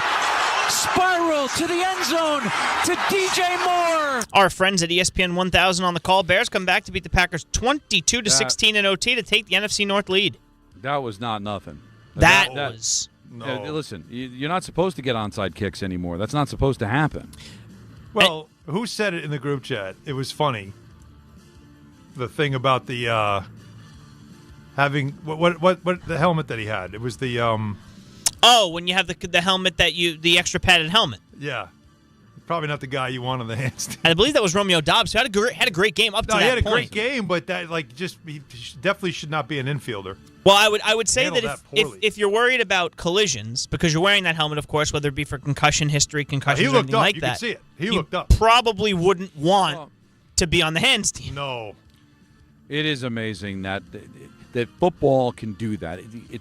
spiral to the end zone to DJ Moore. Our friends at ESPN 1000 on the call. Bears come back to beat the Packers 22-16 in OT to take the NFC North lead. That was not nothing. That was... No. Listen, you're not supposed to get onside kicks anymore. That's not supposed to happen. Well, who said it in the group chat? It was funny. The thing about the having what the helmet that he had. It was the Oh, when you have the helmet the extra padded helmet. Yeah. Probably not the guy you want on the handstand. I believe that was Romeo Dobbs, who had a great game up to that point. He had a great game, but that he definitely should not be an infielder. Well, I would say that if you're worried about collisions, because you're wearing that helmet, of course, whether it be for concussion history, concussions, or anything like that. You could see it. He looked up. Probably wouldn't want to be on the handstand. No. It is amazing that football can do that.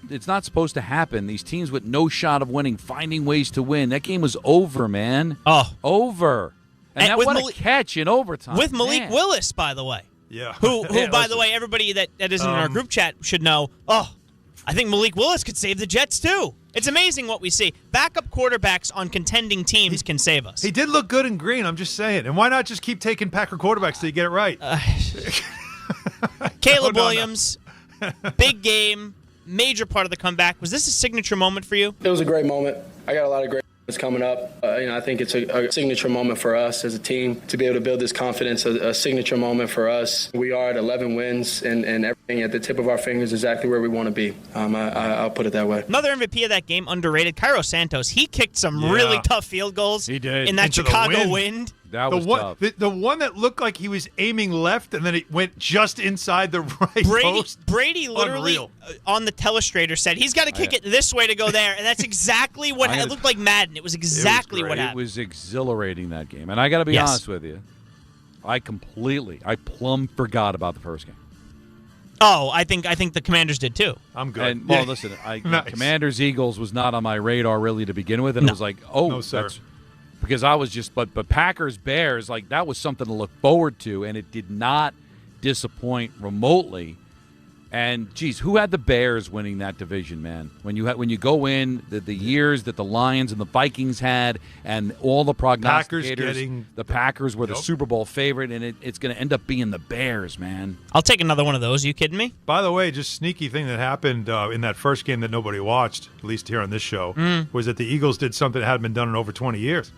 It's not supposed to happen. These teams with no shot of winning, finding ways to win. That game was over, man. Oh. Over. And what a catch in overtime. With Malik Willis, by the way. Yeah. Who by the way, everybody that isn't in our group chat should know, I think Malik Willis could save the Jets, too. It's amazing what we see. Backup quarterbacks on contending teams can save us. He did look good in green, I'm just saying. And why not just keep taking Packer quarterbacks till you get it right? Caleb Williams, big game, major part of the comeback. Was this a signature moment for you? It was a great moment. I got a lot of great moments coming up. I think it's a signature moment for us as a team to be able to build this confidence, a signature moment for us. We are at 11 wins, and everything at the tip of our fingers is exactly where we want to be. I'll put it that way. Another MVP of that game, underrated, Cairo Santos. He kicked some really tough field goals. He did. In that Chicago wind. That was tough. The one that looked like he was aiming left, and then it went just inside the right post. Brady literally on the telestrator said he's got to kick it this way to go there, and that's exactly what it looked like. Madden. It was exactly what happened. It was exhilarating, that game, and I got to be honest with you, I plumb forgot about the first game. Oh, I think the Commanders did too. I'm good. And, well, listen, Nice. Commanders-Eagles was not on my radar really to begin with, and it was like, No, sir. that's because I was just, but Packers-Bears, like that was something to look forward to, and it did not disappoint remotely. And geez, who had the Bears winning that division, man? When you go in the years that the Lions and the Vikings had, and all the prognosticators, the Packers were the Super Bowl favorite, and it's going to end up being the Bears, man. I'll take another one of those. Are you kidding me? By the way, just sneaky thing that happened in that first game that nobody watched, at least here on this show, was that the Eagles did something that hadn't been done in over 20 years.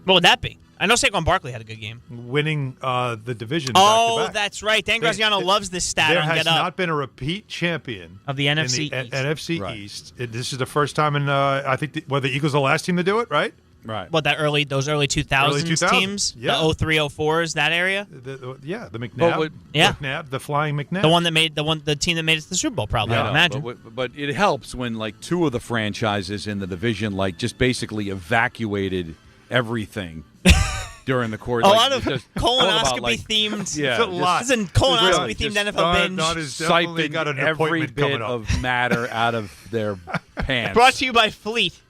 What would that be? I know Saquon Barkley had a good game. Winning the division back-to-back. That's right. Dan Graziano loves this stat. There has not been a repeat champion of the NFC East. NFC East. This is the first time in, I think, the Eagles are the last team to do it, right? Right. What, those early 2000s teams? Yeah. The 03, 04s, that area? The McNabb. McNabb, the flying McNabb. The team that made it to the Super Bowl, probably, I would imagine. But it helps when, like, two of the franchises in the division, like, just basically evacuated everything during the course. A lot of colonoscopy-themed. Yeah. This is a colonoscopy-themed NFL binge. Don has definitely got an every appointment coming bit up. of matter out of their pants. Brought to you by Fleet.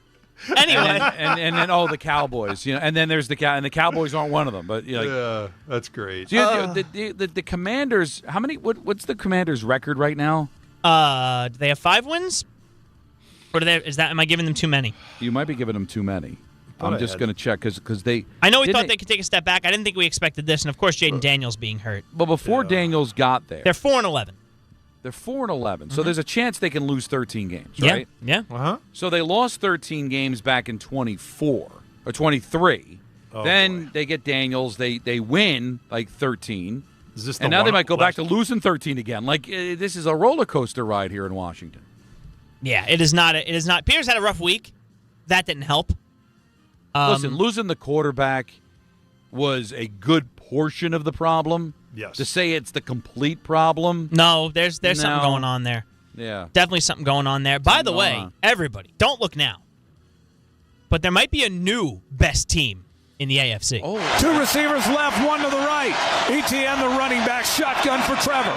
Anyway. and then the Cowboys, and then there's the Cowboys aren't one of them, but yeah, that's great. So, the Commanders, how many? What's the Commanders' record right now? Do they have 5 wins? Or am I giving them too many? You might be giving them too many. I'm just going to check because they. I know we thought they could take a step back. I didn't think we expected this, and of course, Jaden Daniels being hurt. But before Daniels got there, they're 4-11. They're 4-11, so there's a chance they can lose 13 games, right? Yeah. So they lost 13 games back in 24 or 23. Then they get Daniels. They win like 13, and now they might go back to losing 13 again. Like this is a roller coaster ride here in Washington. Yeah, it is not. It is not. Pierce had a rough week. That didn't help. Listen, losing the quarterback was a good portion of the problem. Yes. To say it's the complete problem. No, there's something going on there. Yeah. Definitely something going on there. By the way, everybody, don't look now. But there might be a new best team in the AFC. Oh. 2 receivers left, 1 to the right. ETN, the running back, shotgun for Trevor.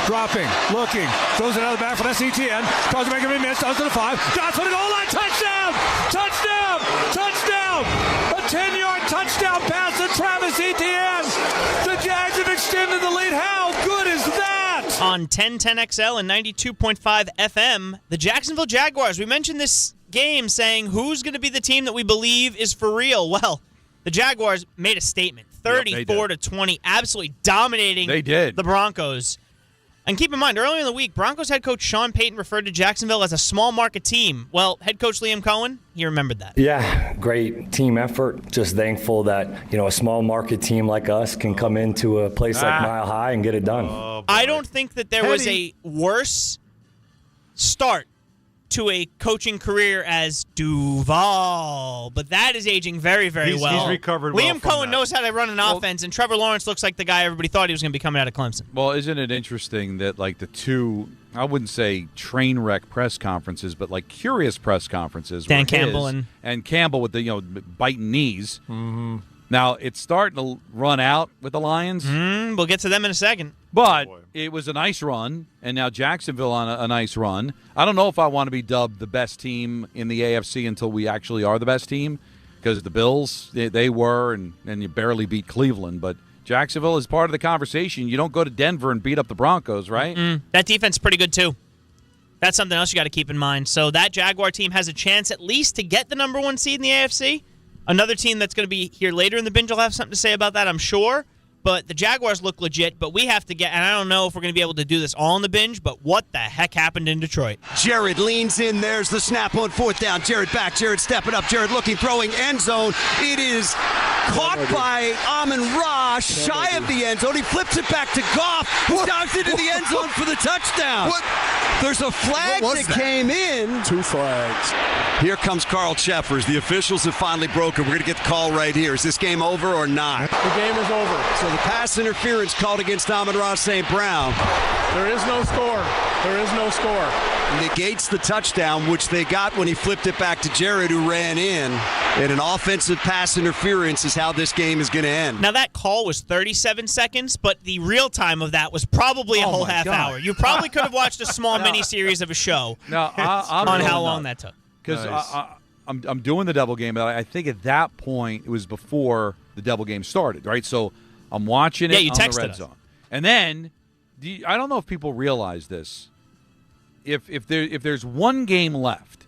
Dropping, looking, throws it out of the back for that's ETN. Tries to make him miss, does to the 5. Johnson to the goal line, touchdown! Touchdown! Touchdown! A 10-yard touchdown pass to Travis Etienne. The Jags have extended the lead. How good is that? On 1010XL and 92.5 FM, the Jacksonville Jaguars. We mentioned this game saying who's going to be the team that we believe is for real. Well, the Jaguars made a statement. 34-20, absolutely dominating the Broncos. And keep in mind, earlier in the week, Broncos head coach Sean Payton referred to Jacksonville as a small market team. Well, head coach Liam Cohen, he remembered that. Yeah, great team effort. Just thankful that, a small market team like us can come into a place like Mile High and get it done. I don't think that there was a worse start to a coaching career as Duval, but that is aging very, very well. He's recovered Liam Cohen knows how to run an offense, and Trevor Lawrence looks like the guy everybody thought he was going to be coming out of Clemson. Well, isn't it interesting that, like, the two, I wouldn't say train wreck press conferences, but, like, curious press conferences. Dan Campbell and Campbell with the, biting knees. Mm-hmm. Now, it's starting to run out with the Lions. We'll get to them in a second. But it was a nice run, and now Jacksonville on a nice run. I don't know if I want to be dubbed the best team in the AFC until we actually are the best team, because the Bills, they were, and you barely beat Cleveland. But Jacksonville is part of the conversation. You don't go to Denver and beat up the Broncos, right? That defense is pretty good, too. That's something else you got to keep in mind. So that Jaguar team has a chance at least to get the number 1 seed in the AFC. Another team that's going to be here later in the binge will have something to say about that, I'm sure. But the Jaguars look legit, but we have to get, and I don't know if we're going to be able to do this all in the binge, but what the heck happened in Detroit? Jared leans in. There's the snap on 4th down. Jared back. Jared stepping up. Jared looking, throwing, end zone. It is caught by Amon-Ra, shy of the end zone. He flips it back to Goff, who dives into the end zone for the touchdown. There's a flag that came in. 2 flags. Here comes Carl Cheffers. The officials have finally broken. We're going to get the call right here. Is this game over or not? The game is over. So the pass interference called against Amon-Ra St. Brown. There is no score. There is no score. Negates the touchdown, which they got when he flipped it back to Jared, who ran in. And an offensive pass interference is how this game is going to end. Now, that call was 37 seconds, but the real time of that was probably a whole half hour. You probably could have watched a small mini-series of a show on how long that took. Because I'm doing the double game, but I think at that point it was before the double game started, right? So I'm watching it you on the texted red us. zone. And then, I don't know if people realize this. If there's one game left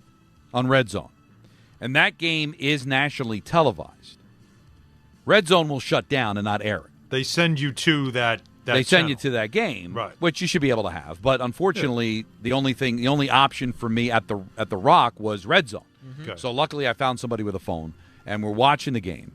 on red zone, and that game is nationally televised, red zone will shut down and not air it. They send you to that they send you to that game, right? Which you should be able to have. But unfortunately, the only option for me at the Rock was red zone. Okay. So luckily, I found somebody with a phone, and we're watching the game.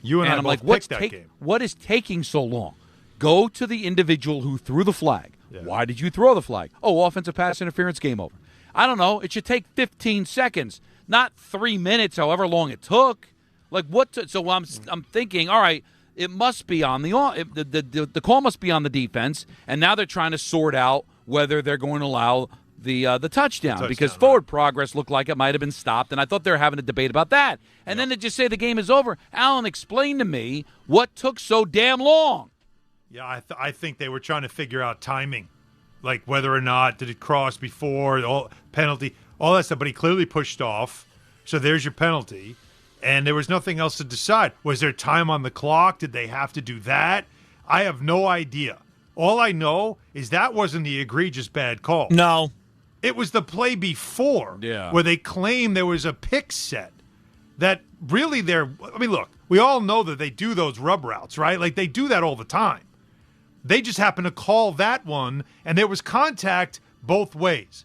You and I I'm both like, picked that game. What is taking so long? Go to the individual who threw the flag. Yeah. Why did you throw the flag? Oh, offensive pass interference, game over. I don't know. It should take 15 seconds, not 3 minutes, however long it took. Like what? So I'm thinking, all right, it must be on the call must be on the defense, and now they're trying to sort out whether they're going to allow the touchdown because forward progress looked like it might have been stopped, and I thought they were having a debate about that. And then to just say the game is over, Alan, explain to me what took so damn long. Yeah, I think they were trying to figure out timing, like whether or not did it cross before, penalty, all that stuff. But he clearly pushed off, so there's your penalty, and there was nothing else to decide. Was there time on the clock? Did they have to do that? I have no idea. All I know is that wasn't the egregious bad call. No. It was the play before where they claimed there was a pick set that really look, we all know that they do those rub routes, right? Like they do that all the time. They just happened to call that one, and there was contact both ways.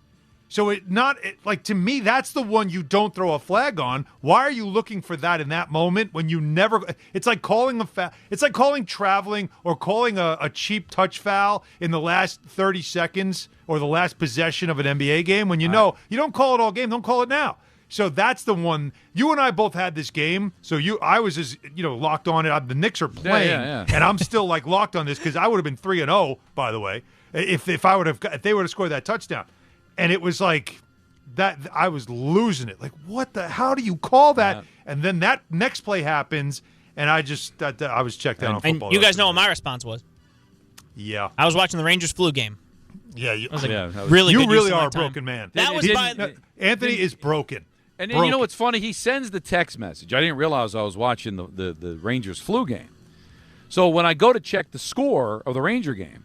So to me, that's the one you don't throw a flag on. Why are you looking for that in that moment when you never? It's like calling it's like calling traveling or calling a cheap touch foul in the last 30 seconds or the last possession of an NBA game when you know you don't call it all game. Don't call it now. So that's the one. You and I both had this game. So I was locked on it. The Knicks are playing, and I'm still like locked on this because I would have been 3-0. By the way, if they would have scored that touchdown, and it was like that. I was losing it. Like what the? How do you call that? Yeah. And then that next play happens, and I was checked out on football. And you guys know what my response was? Yeah, I was watching the Rangers flu game. Yeah, you really are a broken man. That was Anthony is broken. And you know what's funny? He sends the text message. I didn't realize I was watching the Rangers flu game. So when I go to check the score of the Ranger game,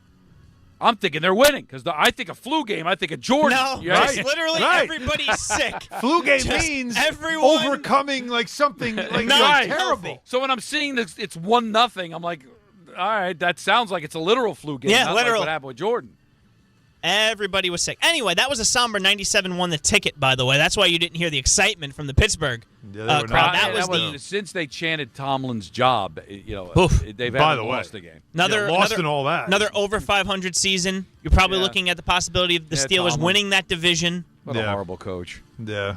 I'm thinking they're winning because I think a flu game, I think of Jordan. No, right? Literally everybody's sick. Flu game means overcoming like something like terrible. So when I'm seeing this, it's 1-0. I'm like, all right, that sounds like it's a literal flu game. Yeah, not literal. Like what happened with Jordan. Everybody was sick. Anyway, that was a somber 97 won the ticket, by the way. That's why you didn't hear the excitement from the Pittsburgh crowd. That was since they chanted Tomlin's job, they've lost the game. Lost in all that. Another over 500 season. You're probably looking at the possibility of the Steelers winning that division. What a horrible coach. Yeah.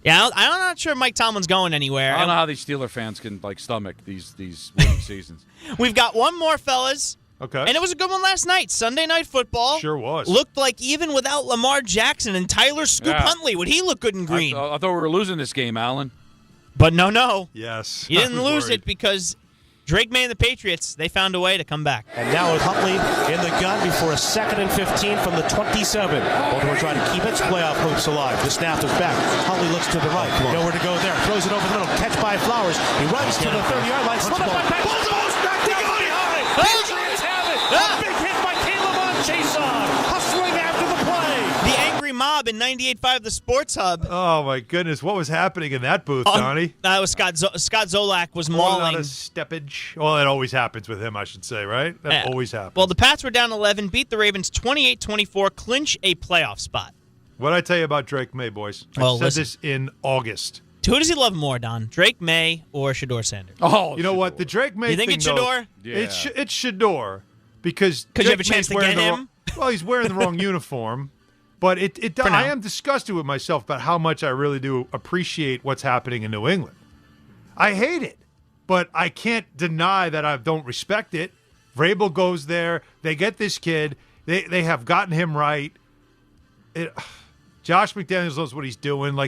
Yeah, I'm not sure Mike Tomlin's going anywhere. I don't know how these Steeler fans can stomach these winning seasons. We've got one more, fellas. Okay. And it was a good one last night. Sunday Night Football. Sure was. Looked like even without Lamar Jackson and Tyler Scoop Huntley, would he look good in green? I thought we were losing this game, Alan. But no. Yes. You didn't lose it because Drake May and the Patriots, they found a way to come back. And now with Huntley in the gun before a 2nd and 15 from the 27. Baltimore trying to keep its playoff hopes alive. The snap is back. Huntley looks to the right. Nowhere to go there. Throws it over the middle. Catch by Flowers. He runs to the 30-yard line. Slips by Patrick. Back to go behind. A big hit by Caleb on Jason. Hustling after the play. The angry mob in 98.5 The Sports Hub. Oh, my goodness. What was happening in that booth, Donnie? That was Scott Zolak was mauling. A steppage. Well, that always happens with him, I should say, right? That always happens. Well, the Pats were down 11, beat the Ravens 28-24, clinch a playoff spot. What did I tell you about Drake May, boys? I said this in August. Who does he love more, Don? Drake May or Shedeur Sanders? Oh, you know what? The Drake May thing, you think it's Shedeur? It's Shedeur because you have a chance to get him? Well, he's wearing the wrong uniform. But I am disgusted with myself about how much I really do appreciate what's happening in New England. I hate it, but I can't deny that I don't respect it. Vrabel goes there. They get this kid. They have gotten him right. Josh McDaniels knows what he's doing.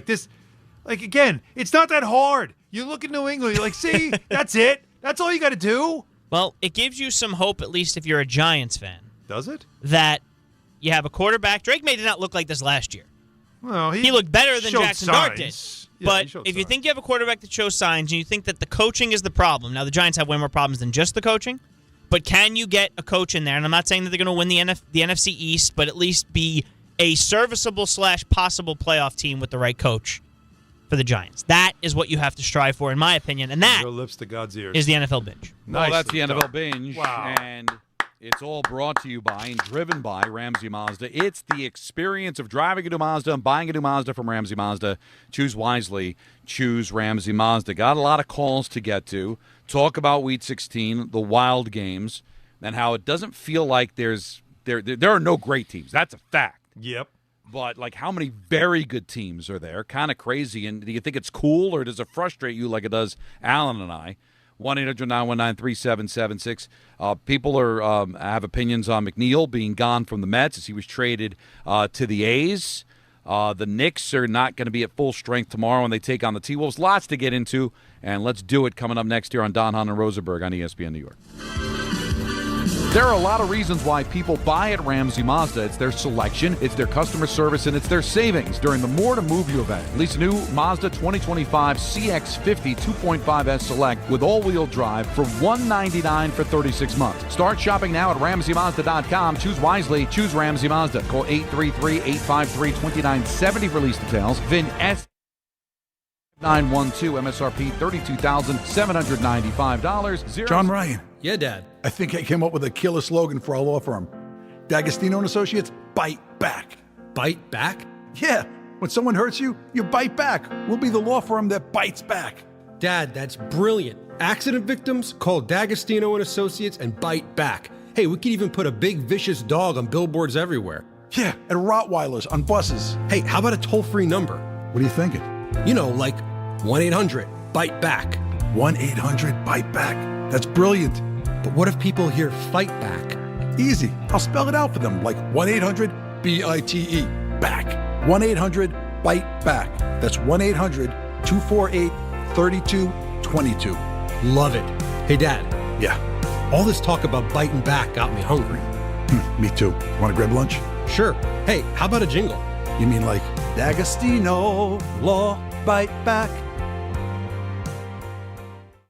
Again, it's not that hard. You look at New England, you're like, see, that's it. That's all you got to do. Well, it gives you some hope, at least if you're a Giants fan. Does it? That you have a quarterback. Drake May did not look like this last year. Well, he looked better than Jackson Dart did. Yeah, but if you think you have a quarterback that shows signs and you think that the coaching is the problem, now the Giants have way more problems than just the coaching, but can you get a coach in there? And I'm not saying that they're going to win the NFC East, but at least be a serviceable / possible playoff team with the right coach for the Giants. That is what you have to strive for, in my opinion, and that Your lips to God's ears. is the NFL Binge. Well, that's the NFL Binge. Wow. And it's all brought to you by and driven by Ramsey Mazda. It's the experience of driving a new Mazda and buying a new Mazda from Ramsey Mazda. Choose wisely. Choose Ramsey Mazda. Got a lot of calls to get to. Talk about Week 16, the wild games, and how it doesn't feel like there are no great teams. That's a fact. Yep. But, how many very good teams are there? Kind of crazy. And do you think it's cool, or does it frustrate you like it does Alan and I? 1-800-919-3776. People have opinions on McNeil being gone from the Mets as he was traded to the A's. The Knicks are not going to be at full strength tomorrow when they take on the T-Wolves. Lots to get into, and let's do it coming up next here on Hahn Rosenberg on ESPN New York. There are a lot of reasons why people buy at Ramsey Mazda. It's their selection, it's their customer service, and it's their savings during the More to Move You event. Lease a new Mazda 2025 CX-50 2.5S Select with all-wheel drive for $199 for 36 months. Start shopping now at RamseyMazda.com. Choose wisely. Choose Ramsey Mazda. Call 833-853-2970 for lease details. VIN S 912 MSRP $32,795. John Ryan. Yeah, Dad. I think I came up with a killer slogan for our law firm. D'Agostino and Associates, bite back. Bite back? Yeah. When someone hurts you, you bite back. We'll be the law firm that bites back. Dad, that's brilliant. Accident victims, call D'Agostino and Associates and bite back. Hey, we could even put a big vicious dog on billboards everywhere. Yeah, and Rottweilers on buses. Hey, how about a toll-free number? What are you thinking? You know, like 1-800-BITE-BACK. 1-800-BITE-BACK. That's brilliant. But what if people hear fight back? Easy. I'll spell it out for them, like 1-800-BITE, back. 1-800-BITE-BACK. That's 1-800-248-3222. Love it. Hey, Dad. Yeah? All this talk about biting back got me hungry. Me too. Want to grab lunch? Sure. Hey, how about a jingle? You mean like, D'Agostino, law, bite back?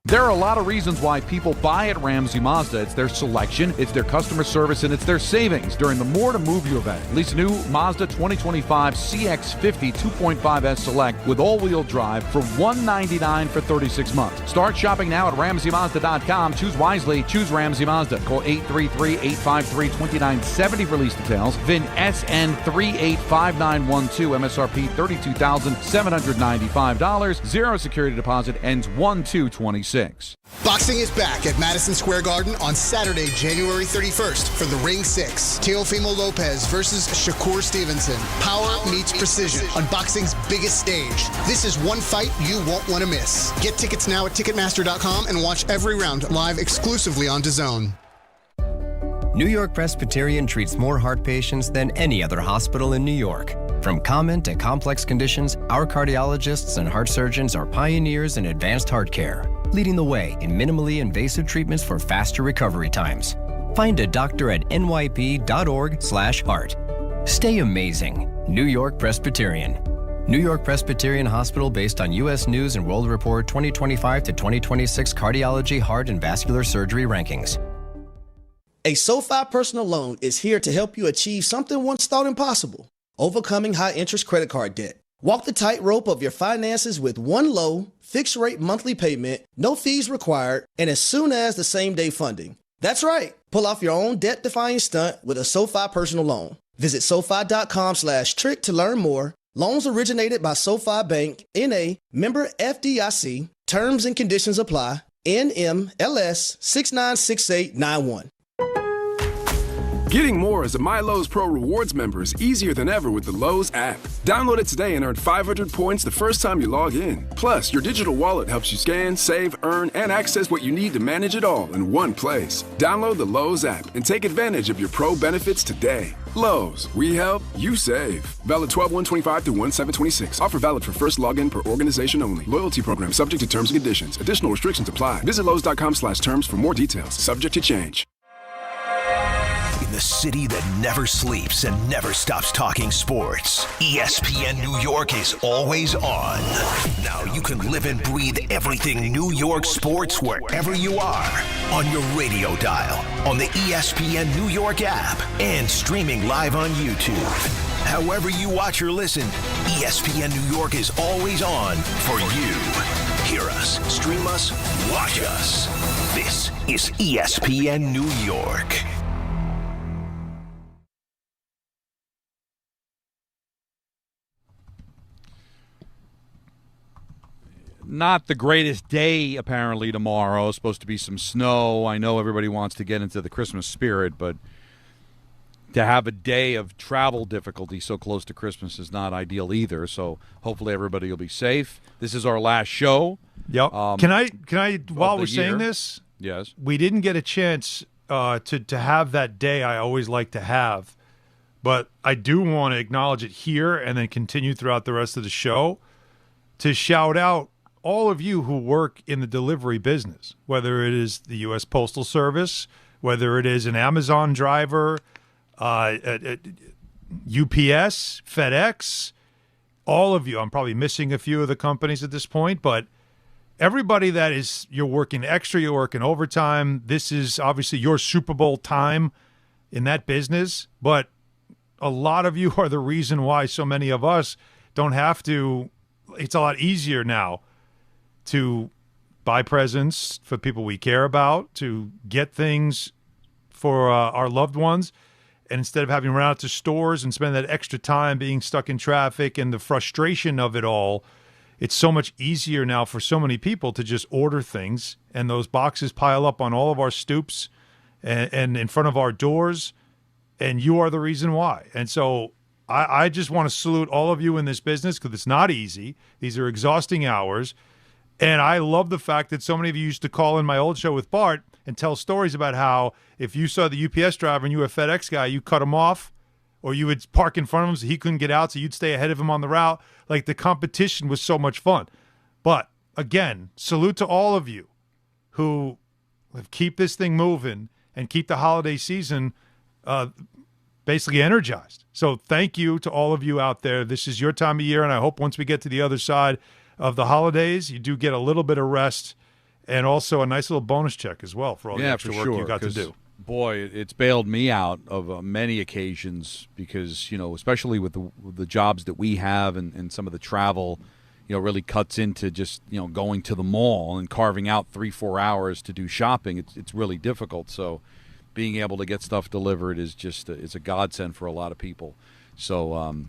There are a lot of reasons why people buy at Ramsey Mazda. It's their selection, it's their customer service, and it's their savings during the More to Move You event. Lease a new Mazda 2025 CX-50 2.5S Select with all-wheel drive for $199 for 36 months. Start shopping now at RamseyMazda.com. Choose wisely. Choose Ramsey Mazda. Call 833-853-2970 for lease details. VIN SN 385912. MSRP $32,795. Zero security deposit. Ends 1/2/26. Boxing is back at Madison Square Garden on Saturday, January 31st for the Ring 6. Teofimo Lopez versus Shakur Stevenson. Power meets precision on boxing's biggest stage. This is one fight you won't want to miss. Get tickets now at Ticketmaster.com and watch every round live exclusively on DAZN. New York Presbyterian treats more heart patients than any other hospital in New York. From common to complex conditions, our cardiologists and heart surgeons are pioneers in advanced heart care, leading the way in minimally invasive treatments for faster recovery times. Find a doctor at nyp.org/heart. Stay amazing. New York Presbyterian. New York Presbyterian Hospital based on U.S. News and World Report 2025 to 2026 Cardiology, Heart, and Vascular Surgery Rankings. A SoFi personal loan is here to help you achieve something once thought impossible: overcoming high-interest credit card debt. Walk the tightrope of your finances with one low, fixed-rate monthly payment, no fees required, and as soon as the same-day funding. That's right. Pull off your own debt-defying stunt with a SoFi personal loan. Visit SoFi.com/trick to learn more. Loans originated by SoFi Bank, N.A., member FDIC. Terms and conditions apply. NMLS 696891. Getting more as a MyLowe's Pro Rewards member is easier than ever with the Lowe's app. Download it today and earn 500 points the first time you log in. Plus, your digital wallet helps you scan, save, earn, and access what you need to manage it all in one place. Download the Lowe's app and take advantage of your Pro benefits today. Lowe's, we help, you save. Valid 12/1/25 through 1/7/26. Offer valid for first login per organization only. Loyalty program subject to terms and conditions. Additional restrictions apply. Visit Lowe's.com/terms for more details. Subject to change. In the city that never sleeps and never stops talking sports, ESPN New York is always on. Now you can live and breathe everything New York sports wherever you are. On your radio dial, on the ESPN New York app, and streaming live on YouTube. However you watch or listen, ESPN New York is always on for you. Hear us, stream us, watch us. This is ESPN New York. Not the greatest day, apparently, tomorrow. Supposed to be some snow. I know everybody wants to get into the Christmas spirit, but to have a day of travel difficulty so close to Christmas is not ideal either. So hopefully everybody will be safe. This is our last show. Yep. Can I? While we're saying this, yes, we didn't get a chance to have that day I always like to have, but I do want to acknowledge it here and then continue throughout the rest of the show to shout out all of you who work in the delivery business, whether it is the U.S. Postal Service, whether it is an Amazon driver, UPS, FedEx, all of you. I'm probably missing a few of the companies at this point, but everybody that is, you're working extra, you're working overtime. This is obviously your Super Bowl time in that business, but a lot of you are the reason why so many of us don't have to. It's a lot easier now to buy presents for people we care about, to get things for our loved ones. And instead of having to run out to stores and spend that extra time being stuck in traffic and the frustration of it all, it's so much easier now for so many people to just order things. And those boxes pile up on all of our stoops and in front of our doors. And you are the reason why. And so I just want to salute all of you in this business because it's not easy. These are exhausting hours. And I love the fact that so many of you used to call in my old show with Bart and tell stories about how if you saw the UPS driver and you were a FedEx guy, you cut him off or you would park in front of him so he couldn't get out, so you'd stay ahead of him on the route. Like, the competition was so much fun. But, again, salute to all of you who keep this thing moving and keep the holiday season basically energized. So thank you to all of you out there. This is your time of year, and I hope once we get to the other side of the holidays, you do get a little bit of rest and also a nice little bonus check as well for all the extra work you got to do. Boy, it's bailed me out of many occasions because, especially with the jobs that we have and some of the travel, really cuts into just, going to the mall and carving out 3-4 hours to do shopping. It's really difficult. So being able to get stuff delivered is just it's a godsend for a lot of people. So,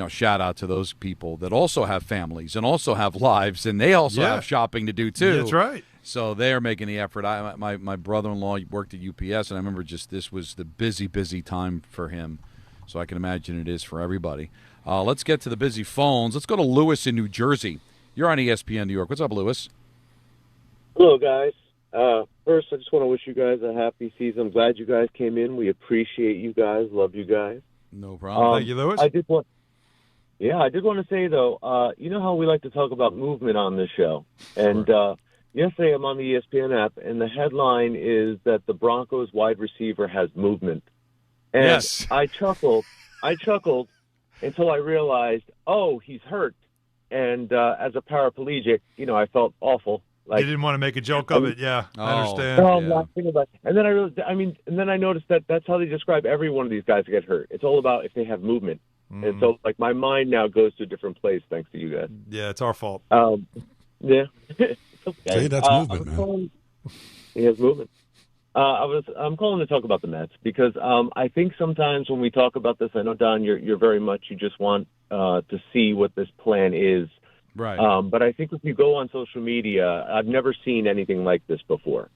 shout out to those people that also have families and also have lives, and they also have shopping to do too. That's right. So they are making the effort. My brother-in-law worked at UPS, and I remember this was the busy time for him. So I can imagine it is for everybody. Let's get to the busy phones. Let's go to Lewis in New Jersey. You're on ESPN New York. What's up, Lewis? Hello, guys. First, I just want to wish you guys a happy season. I'm glad you guys came in. We appreciate you guys. Love you guys. No problem. Thank you, Lewis. I did want to say, though, you know how we like to talk about movement on this show? And yesterday I'm on the ESPN app, and the headline is that the Broncos wide receiver has movement. And yes. I chuckled until I realized, he's hurt. And as a paraplegic, I felt awful. You didn't want to make a joke of it, yeah. I understand. I'm laughing about it. And then I realized, and then I noticed that that's how they describe every one of these guys that get hurt. It's all about if they have movement. And so, my mind now goes to a different place thanks to you guys. Yeah, it's our fault. Yeah. Okay. See, that's movement, man. He has movement. I'm calling to talk about the Mets because I think sometimes when we talk about this, I know, Don, you're very much, you just want to see what this plan is. Right. But I think if you go on social media, I've never seen anything like this before.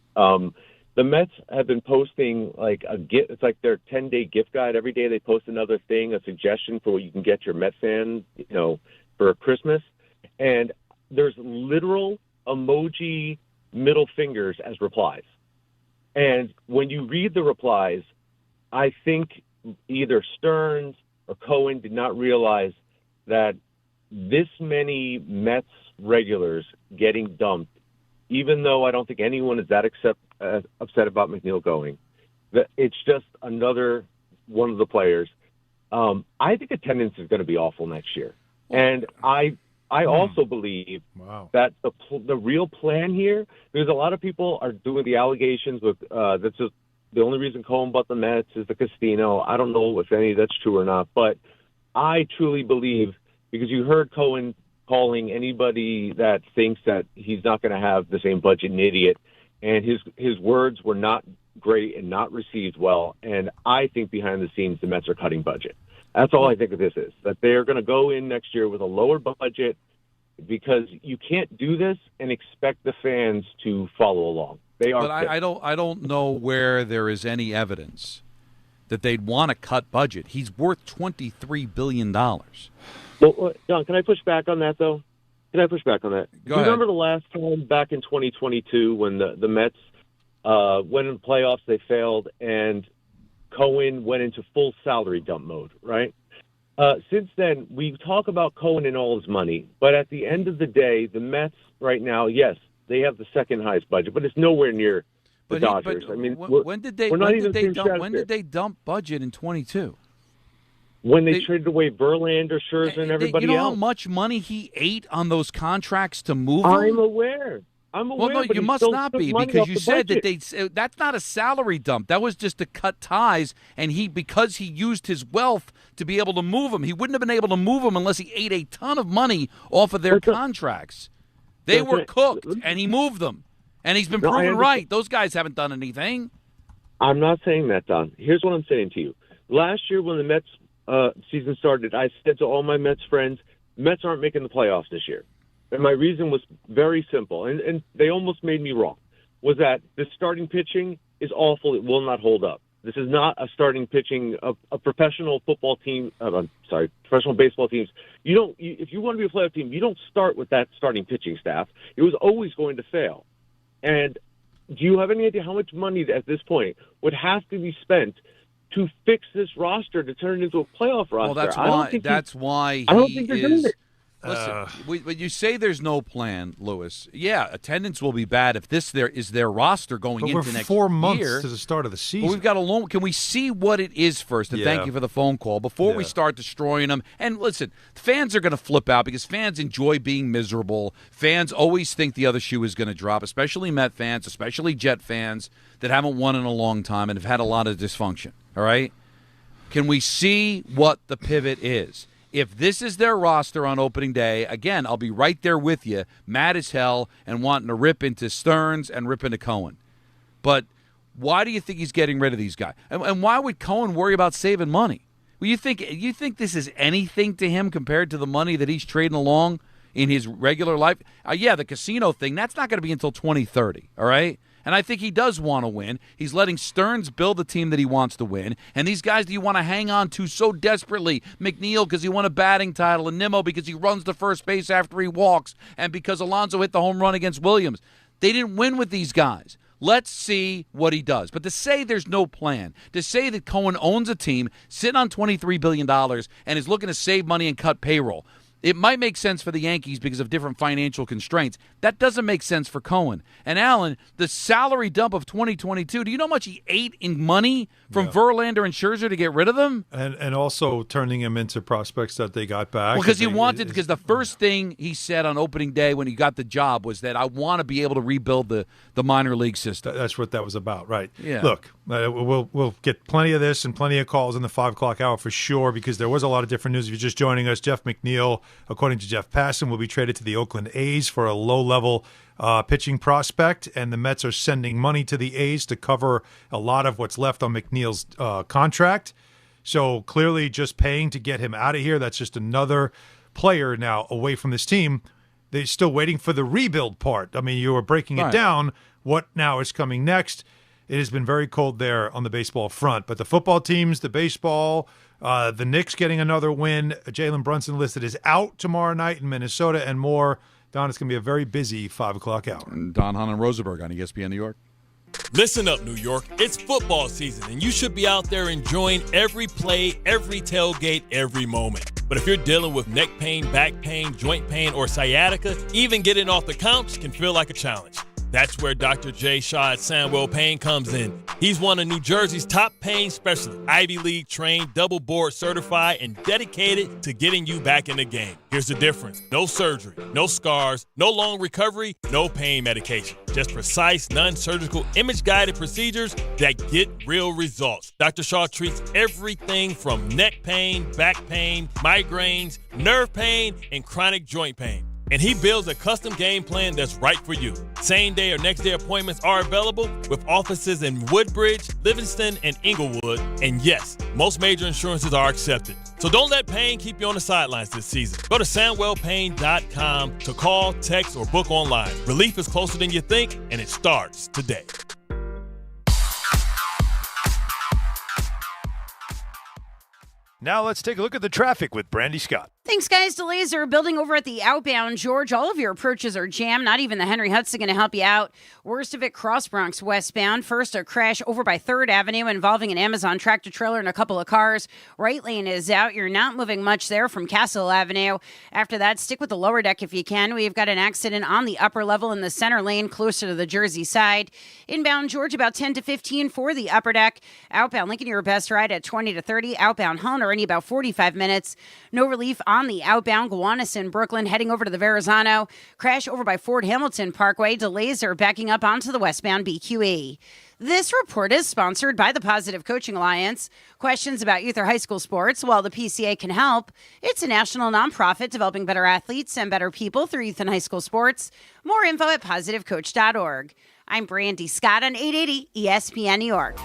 the Mets have been posting like a gift. It's like their 10-day gift guide. Every day they post another thing, a suggestion for what you can get your Met fan, for Christmas. And there's literal emoji middle fingers as replies. And when you read the replies, I think either Stearns or Cohen did not realize that this many Mets regulars getting dumped, even though I don't think anyone is that upset about McNeil going, that it's just another one of the players. I think attendance is going to be awful next year. And I also believe that the real plan here, there's a lot of people are doing the allegations with that's just the only reason Cohen bought the Mets is the casino. I don't know if any of that's true or not, but I truly believe, because you heard Cohen calling anybody that thinks that he's not going to have the same budget an idiot, and his words were not great and not received well. And I think behind the scenes the Mets are cutting budget. That's all I think of this is, that they're going to go in next year with a lower budget, because you can't do this and expect the fans to follow along. They are. But I don't know where there is any evidence that they'd want to cut budget. He's worth $23 billion. Well, John, can I push back on that, though? Can I push back on that? Go ahead. Remember the last time back in 2022 when the Mets went in the playoffs, they failed, and Cohen went into full salary dump mode, right? Since then, we talk about Cohen and all his money, but at the end of the day, the Mets right now, yes, they have the second highest budget, but it's nowhere near the Dodgers. When did they dump budget in 22? When they traded away Verlander, Scherzer, and everybody else. You know how much money he ate on those contracts to move him? I'm aware. Well, no, you must not be, because you said that that's not a salary dump. That was just to cut ties, and because he used his wealth to be able to move them. He wouldn't have been able to move them unless he ate a ton of money off of their contracts. They were cooked, and he moved them. And he's been proven right. Those guys haven't done anything. I'm not saying that, Don. Here's what I'm saying to you. Last year when the Mets season started, I said to all my Mets friends, Mets aren't making the playoffs this year. And my reason was very simple, and they almost made me wrong, was that the starting pitching is awful. It will not hold up. This is not a starting pitching of a professional football team. Professional baseball teams. If you want to be a playoff team, you don't start with that starting pitching staff. It was always going to fail. And do you have any idea how much money at this point would have to be spent to fix this roster to turn it into a playoff roster? Well, that's why I don't think they're doing it. Listen, when you say there's no plan, Lewis, yeah, attendance will be bad if this is their roster going into next year. 4 months to the start of the season. But we've got a long. Can we see what it is first? And thank you for the phone call before we start destroying them. And listen, fans are going to flip out because fans enjoy being miserable. Fans always think the other shoe is going to drop, especially Met fans, especially Jet fans that haven't won in a long time and have had a lot of dysfunction. All right? Can we see what the pivot is? If this is their roster on opening day, again, I'll be right there with you, mad as hell and wanting to rip into Stearns and rip into Cohen. But why do you think he's getting rid of these guys? And why would Cohen worry about saving money? Well, you think this is anything to him compared to the money that he's trading along in his regular life? The casino thing, that's not going to be until 2030, all right? And I think he does want to win. He's letting Stearns build the team that he wants to win. And these guys that you want to hang on to so desperately, McNeil because he won a batting title, and Nimmo because he runs to first base after he walks, and because Alonso hit the home run against Williams. They didn't win with these guys. Let's see what he does. But to say there's no plan, to say that Cohen owns a team, sitting on $23 billion, and is looking to save money and cut payroll, it might make sense for the Yankees because of different financial constraints. That doesn't make sense for Cohen. And Alan, the salary dump of 2022, do you know how much he ate in money from Verlander and Scherzer to get rid of them? And also turning him into prospects that they got back. Well, because the first thing he said on opening day when he got the job was that I want to be able to rebuild the minor league system. That's what that was about, right? Yeah. Look, we'll get plenty of this and plenty of calls in the 5 o'clock hour for sure, because there was a lot of different news. If you're just joining us, Jeff McNeil, according to Jeff Passan, will be traded to the Oakland A's for a low-level pitching prospect, and the Mets are sending money to the A's to cover a lot of what's left on McNeil's contract. So clearly just paying to get him out of here, that's just another player now away from this team. They're still waiting for the rebuild part. I mean, you were breaking it down. What now is coming next? it has been very cold there on the baseball front. But the football teams, the baseball, the Knicks getting another win. Jalen Brunson listed is out tomorrow night in Minnesota and more. Don, it's going to be a very busy 5 o'clock hour. And Don, Hahn, and Rosenberg on ESPN New York. Listen up, New York. It's football season, and you should be out there enjoying every play, every tailgate, every moment. But if you're dealing with neck pain, back pain, joint pain, or sciatica, even getting off the couch can feel like a challenge. That's where Dr. Jay Shaw at Sandwell Pain comes in. He's one of New Jersey's top pain specialists, Ivy League trained, double board certified, and dedicated to getting you back in the game. Here's the difference. No surgery, no scars, no long recovery, no pain medication. Just precise, non-surgical, image-guided procedures that get real results. Dr. Shaw treats everything from neck pain, back pain, migraines, nerve pain, and chronic joint pain. And he builds a custom game plan that's right for you. Same day or next day appointments are available with offices in Woodbridge, Livingston, and Inglewood. And yes, most major insurances are accepted. So don't let pain keep you on the sidelines this season. Go to SandwellPain.com to call, text, or book online. Relief is closer than you think, and it starts today. Now let's take a look at the traffic with Brandy Scott. Thanks, guys. Delays are building over at the outbound George. All of your approaches are jammed. Not even the Henry Hudson going to help you out. Worst of it, Cross Bronx westbound. First, a crash over by 3rd Avenue involving an Amazon tractor trailer and a couple of cars. Right lane is out. You're not moving much there from Castle Avenue. After that, stick with the lower deck if you can. We've got an accident on the upper level in the center lane closer to the Jersey side. Inbound George, about 10 to 15 for the upper deck. Outbound Lincoln, your best ride at 20 to 30. Outbound Hahn, already about 45 minutes. No relief on the outbound Gowanus Brooklyn heading over to the Verrazano. Crash over by Fort Hamilton Parkway. Delays are backing up onto the westbound BQE. This report is sponsored by the Positive Coaching Alliance. Questions about youth or high school sports? Well, the PCA can help. It's a national nonprofit developing better athletes and better people through youth and high school sports. More info at positivecoach.org. I'm Brandy Scott on 880 ESPN New York.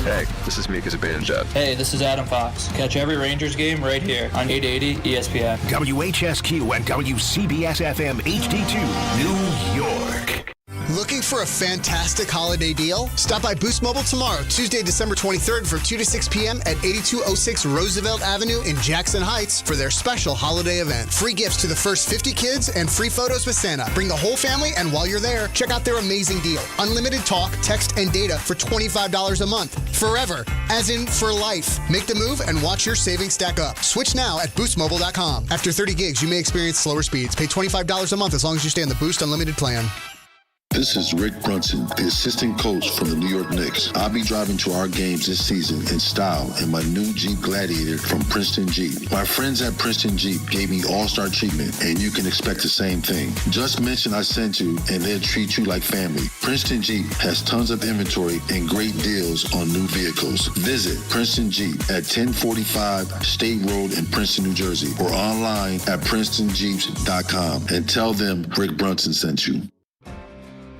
Hey, this is Mika Binge. Hey, this is Adam Fox. Catch every Rangers game right here on 880 ESPN. WHSQ and WCBS-FM HD2, New York. Looking for a fantastic holiday deal? Stop by Boost Mobile tomorrow, Tuesday, December 23rd from 2 to 6 p.m. at 8206 Roosevelt Avenue in Jackson Heights for their special holiday event. Free gifts to the first 50 kids and free photos with Santa. Bring the whole family, and while you're there, check out their amazing deal. Unlimited talk, text, and data for $25 a month. Forever, as in for life. Make the move and watch your savings stack up. Switch now at boostmobile.com. After 30 gigs, you may experience slower speeds. Pay $25 a month as long as you stay on the Boost Unlimited plan. This is Rick Brunson, the assistant coach from the New York Knicks. I'll be driving to our games this season in style in my new Jeep Gladiator from Princeton Jeep. My friends at Princeton Jeep gave me all-star treatment, and you can expect the same thing. Just mention I sent you, and they'll treat you like family. Princeton Jeep has tons of inventory and great deals on new vehicles. Visit Princeton Jeep at 1045 State Road in Princeton, New Jersey, or online at PrincetonJeeps.com and tell them Rick Brunson sent you.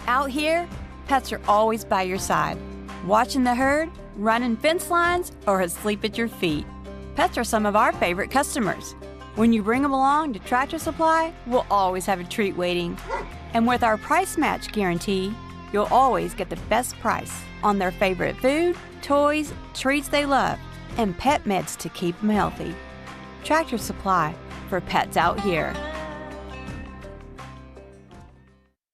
Out here, pets are always by your side, watching the herd, running fence lines, or asleep at your feet. Pets are some of our favorite customers. When you bring them along to Tractor Supply, we'll always have a treat waiting. And with our price match guarantee, you'll always get the best price on their favorite food, toys, treats they love, and pet meds to keep them healthy. Tractor Supply, for pets out here.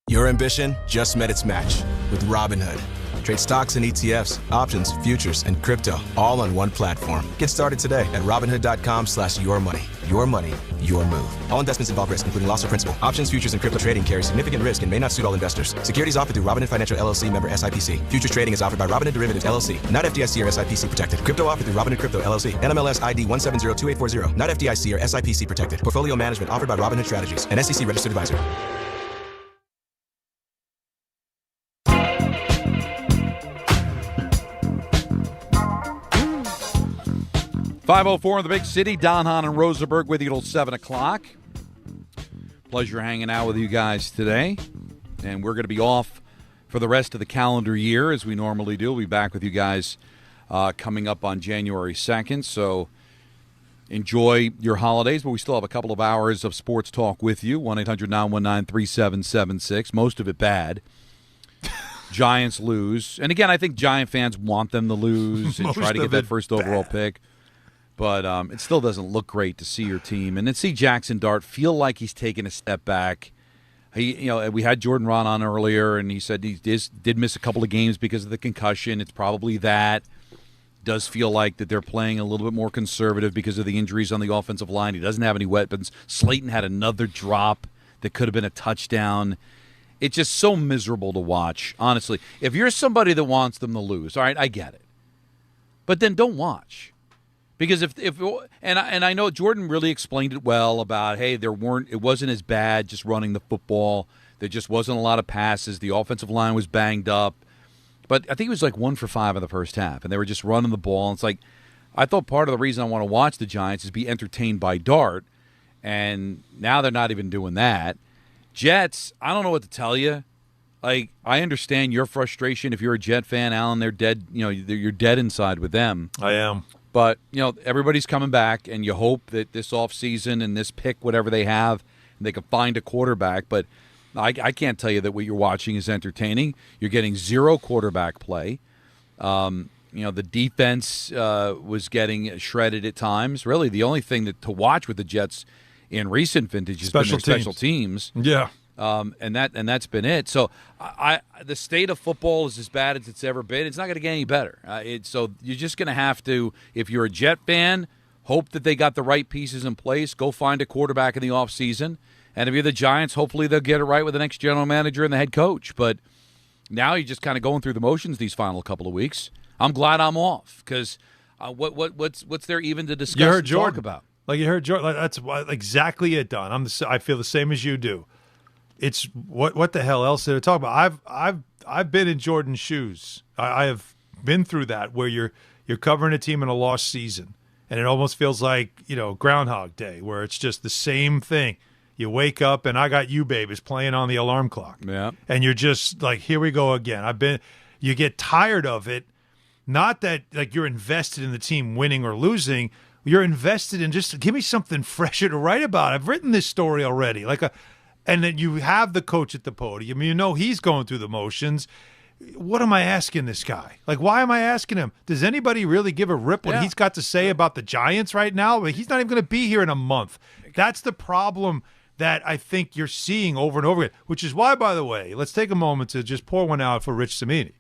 Your ambition just met its match with Robinhood. Trade stocks and ETFs, options, futures, and crypto all on one platform. Get started today at Robinhood.com/yourmoney. Your money, your move. All investments involve risk, including loss of principal. Options, futures, and crypto trading carry significant risk and may not suit all investors. Securities offered through Robinhood Financial LLC, member SIPC. Futures trading is offered by Robinhood Derivatives LLC, not FDIC or SIPC protected. Crypto offered through Robinhood Crypto LLC, NMLS ID 1702840, not FDIC or SIPC protected. Portfolio management offered by Robinhood Strategies, an SEC registered advisor. 5:04 in the big city. Don, Hahn, and Rosenberg with you till 7 o'clock. Pleasure hanging out with you guys today. And we're going to be off for the rest of the calendar year, as we normally do. We'll be back with you guys coming up on January 2nd. So enjoy your holidays, but we still have a couple of hours of sports talk with you. 1-800-919-3776. Most of it bad. Giants lose. And again, I think Giant fans want them to lose and try to get that first overall pick. But it still doesn't look great to see your team. And then see Jackson Dart feel like he's taken a step back. We had Jordan Raanan earlier, and he said he did miss a couple of games because of the concussion. It's probably that. Does feel like that they're playing a little bit more conservative because of the injuries on the offensive line. He doesn't have any weapons. Slayton had another drop that could have been a touchdown. It's just so miserable to watch, honestly. If you're somebody that wants them to lose, all right, I get it. But then don't watch. Because I know Jordan really explained it well about, hey, it wasn't as bad just running the football. There just wasn't a lot of passes. The offensive line was banged up. But I think it was like 1 for 5 in the first half, and they were just running the ball. And it's like, I thought part of the reason I want to watch the Giants is be entertained by Dart, and now they're not even doing that. Jets, I don't know what to tell you. Like, I understand your frustration if you're a Jet fan, Alan. They're dead. You're dead inside with them. I am. But everybody's coming back, and you hope that this offseason and this pick, whatever they have, they can find a quarterback. But I can't tell you that what you're watching is entertaining. You're getting zero quarterback play. The defense was getting shredded at times. Really, the only thing to watch with the Jets in recent vintage has been their special teams. Yeah. And that's been it. So the state of football is as bad as it's ever been. It's not going to get any better. So you're just going to have to, if you're a Jet fan, hope that they got the right pieces in place. Go find a quarterback in the offseason. And if you're the Giants, hopefully they'll get it right with the next general manager and the head coach. But now you're just kind of going through the motions these final couple of weeks. I'm glad I'm off because what's there even to discuss? You heard and Jordan talk about? Like you heard Jordan. That's exactly it, Don. I feel the same as you do. It's what the hell else did I talk about? I've been in Jordan's shoes. I have been through that where you're covering a team in a lost season, and it almost feels like Groundhog Day, where it's just the same thing. You wake up and I Got You Babe is playing on the alarm clock. Yeah. And you're just like, here we go again. You get tired of it. Not that like you're invested in the team winning or losing. You're invested in just give me something fresher to write about. I've written this story already. And then you have the coach at the podium. He's going through the motions. What am I asking this guy? Like, why am I asking him? Does anybody really give a rip what he's got to say about the Giants right now? He's not even going to be here in a month. That's the problem that I think you're seeing over and over again, which is why, by the way, let's take a moment to just pour one out for Rich Cimini.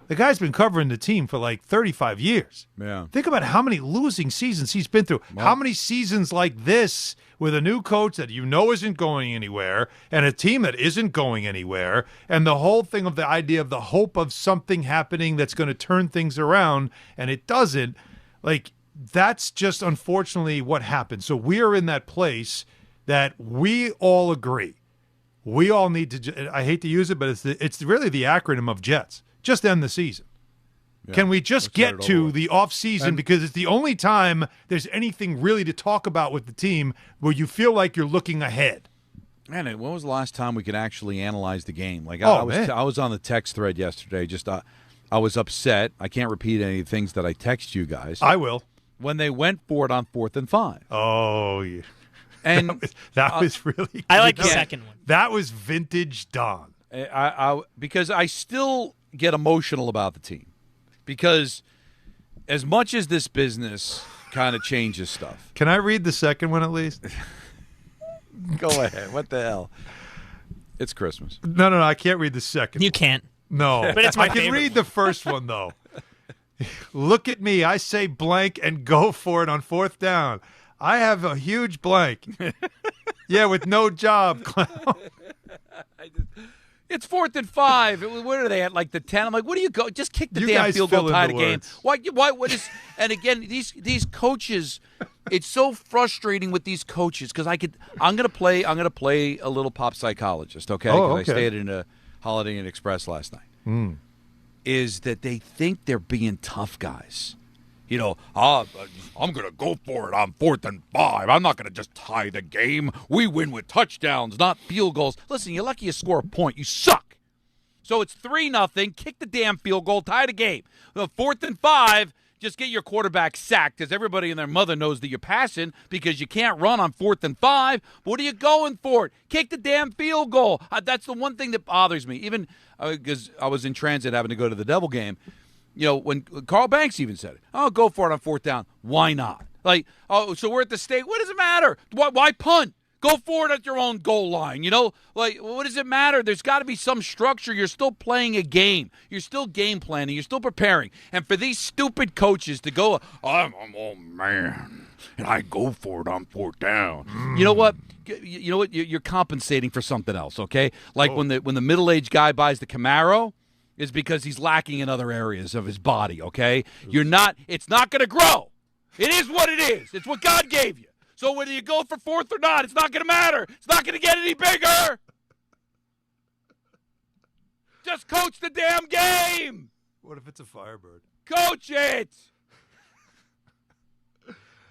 The guy's been covering the team for like 35 years. Yeah. Think about how many losing seasons he's been through. Wow. How many seasons like this with a new coach that isn't going anywhere and a team that isn't going anywhere, and the whole thing of the idea of the hope of something happening that's going to turn things around, and it doesn't. Like, that's just unfortunately what happens. So we are in that place that we all agree. We all need to, I hate to use it, but it's really the acronym of JETS. Just end the season. Yeah, can we just get to the off-season because it's the only time there's anything really to talk about with the team where you feel like you're looking ahead? Man, when was the last time we could actually analyze the game? Like I was on the text thread yesterday. Just I was upset. I can't repeat any things that I text you guys. I will. When they went for it on 4th and 5. Oh, yeah. And that was really. I like the second one. That was vintage Don. Because I still get emotional about the team. Because as much as this business kind of changes stuff. Can I read the second one at least? Go ahead. What the hell? It's Christmas. No, I can't read the second. You can't. No. But it's my favorite. I can read the first one, though. Look at me. I say blank and go for it on 4th down. I have a huge blank. Yeah, with no job, clown. It's 4th and 5. What are they at, like the 10? I'm like, what do you go? Just kick the damn field goal, tie the game. Why? What is? And again, these coaches. It's so frustrating with these coaches because I'm gonna play a little pop psychologist. Okay, okay. I stayed in a Holiday Inn Express last night. Is that they think they're being tough guys. I'm going to go for it on 4th and 5. I'm not going to just tie the game. We win with touchdowns, not field goals. Listen, you're lucky you score a point. You suck. So it's 3-0. Kick the damn field goal, tie the game. 4th and 5, just get your quarterback sacked because everybody and their mother knows that you're passing because you can't run on 4th and 5. What are you going for? Kick the damn field goal. That's the one thing that bothers me. Even because I was in transit having to go to the Devil game. When Carl Banks even said it. Oh, go for it on 4th down. Why not? So we're at the state. What does it matter? Why punt? Go for it at your own goal line. What does it matter? There's got to be some structure. You're still playing a game. You're still game planning. You're still preparing. And for these stupid coaches to go, I'm oh man, and I go for it on 4th down. You know what? You're compensating for something else. Okay, when the middle-aged guy buys the Camaro, is because he's lacking in other areas of his body. Okay, It's not going to grow. It is what it is. It's what God gave you. So whether you go for 4th or not, it's not going to matter. It's not going to get any bigger. Just coach the damn game. What if it's a Firebird? Coach it.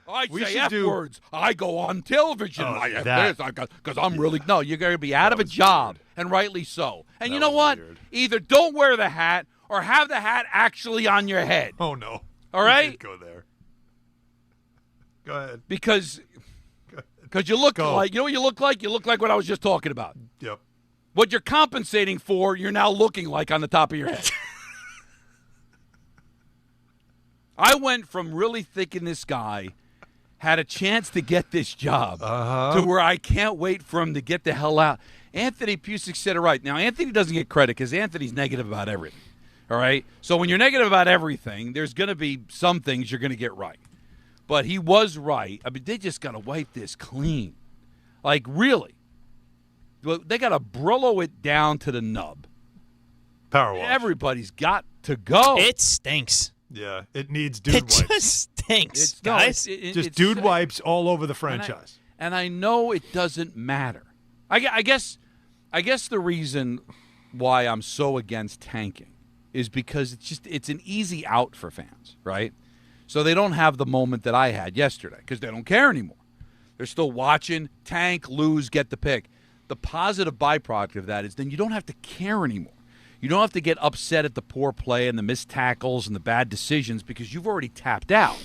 I say F words. I go on television. Because I'm really – no, you're going to be out of a job, and rightly so. And you know what? Weird. Either don't wear the hat or have the hat actually on your head. Oh, no. All right? You can't go there. Go ahead. Because you look like – you know what you look like? You look like what I was just talking about. Yep. What you're compensating for, you're now looking like on the top of your head. I went from really thinking this guy had a chance to get this job to where I can't wait for him to get the hell out. Anthony Pusick said it right. Now, Anthony doesn't get credit because Anthony's negative about everything. All right? So when you're negative about everything, there's going to be some things you're going to get right. But he was right. I mean, they just got to wipe this clean. Like, really. They got to Brillo it down to the nub. Power wash. Everybody's got to go. It stinks. Yeah, it needs dude wipes. It just stinks, guys. Just dude wipes all over the franchise. And I know it doesn't matter. I guess the reason why I'm so against tanking is because it's an easy out for fans, right? So they don't have the moment that I had yesterday because they don't care anymore. They're still watching, tank, lose, get the pick. The positive byproduct of that is then you don't have to care anymore. You don't have to get upset at the poor play and the missed tackles and the bad decisions because you've already tapped out.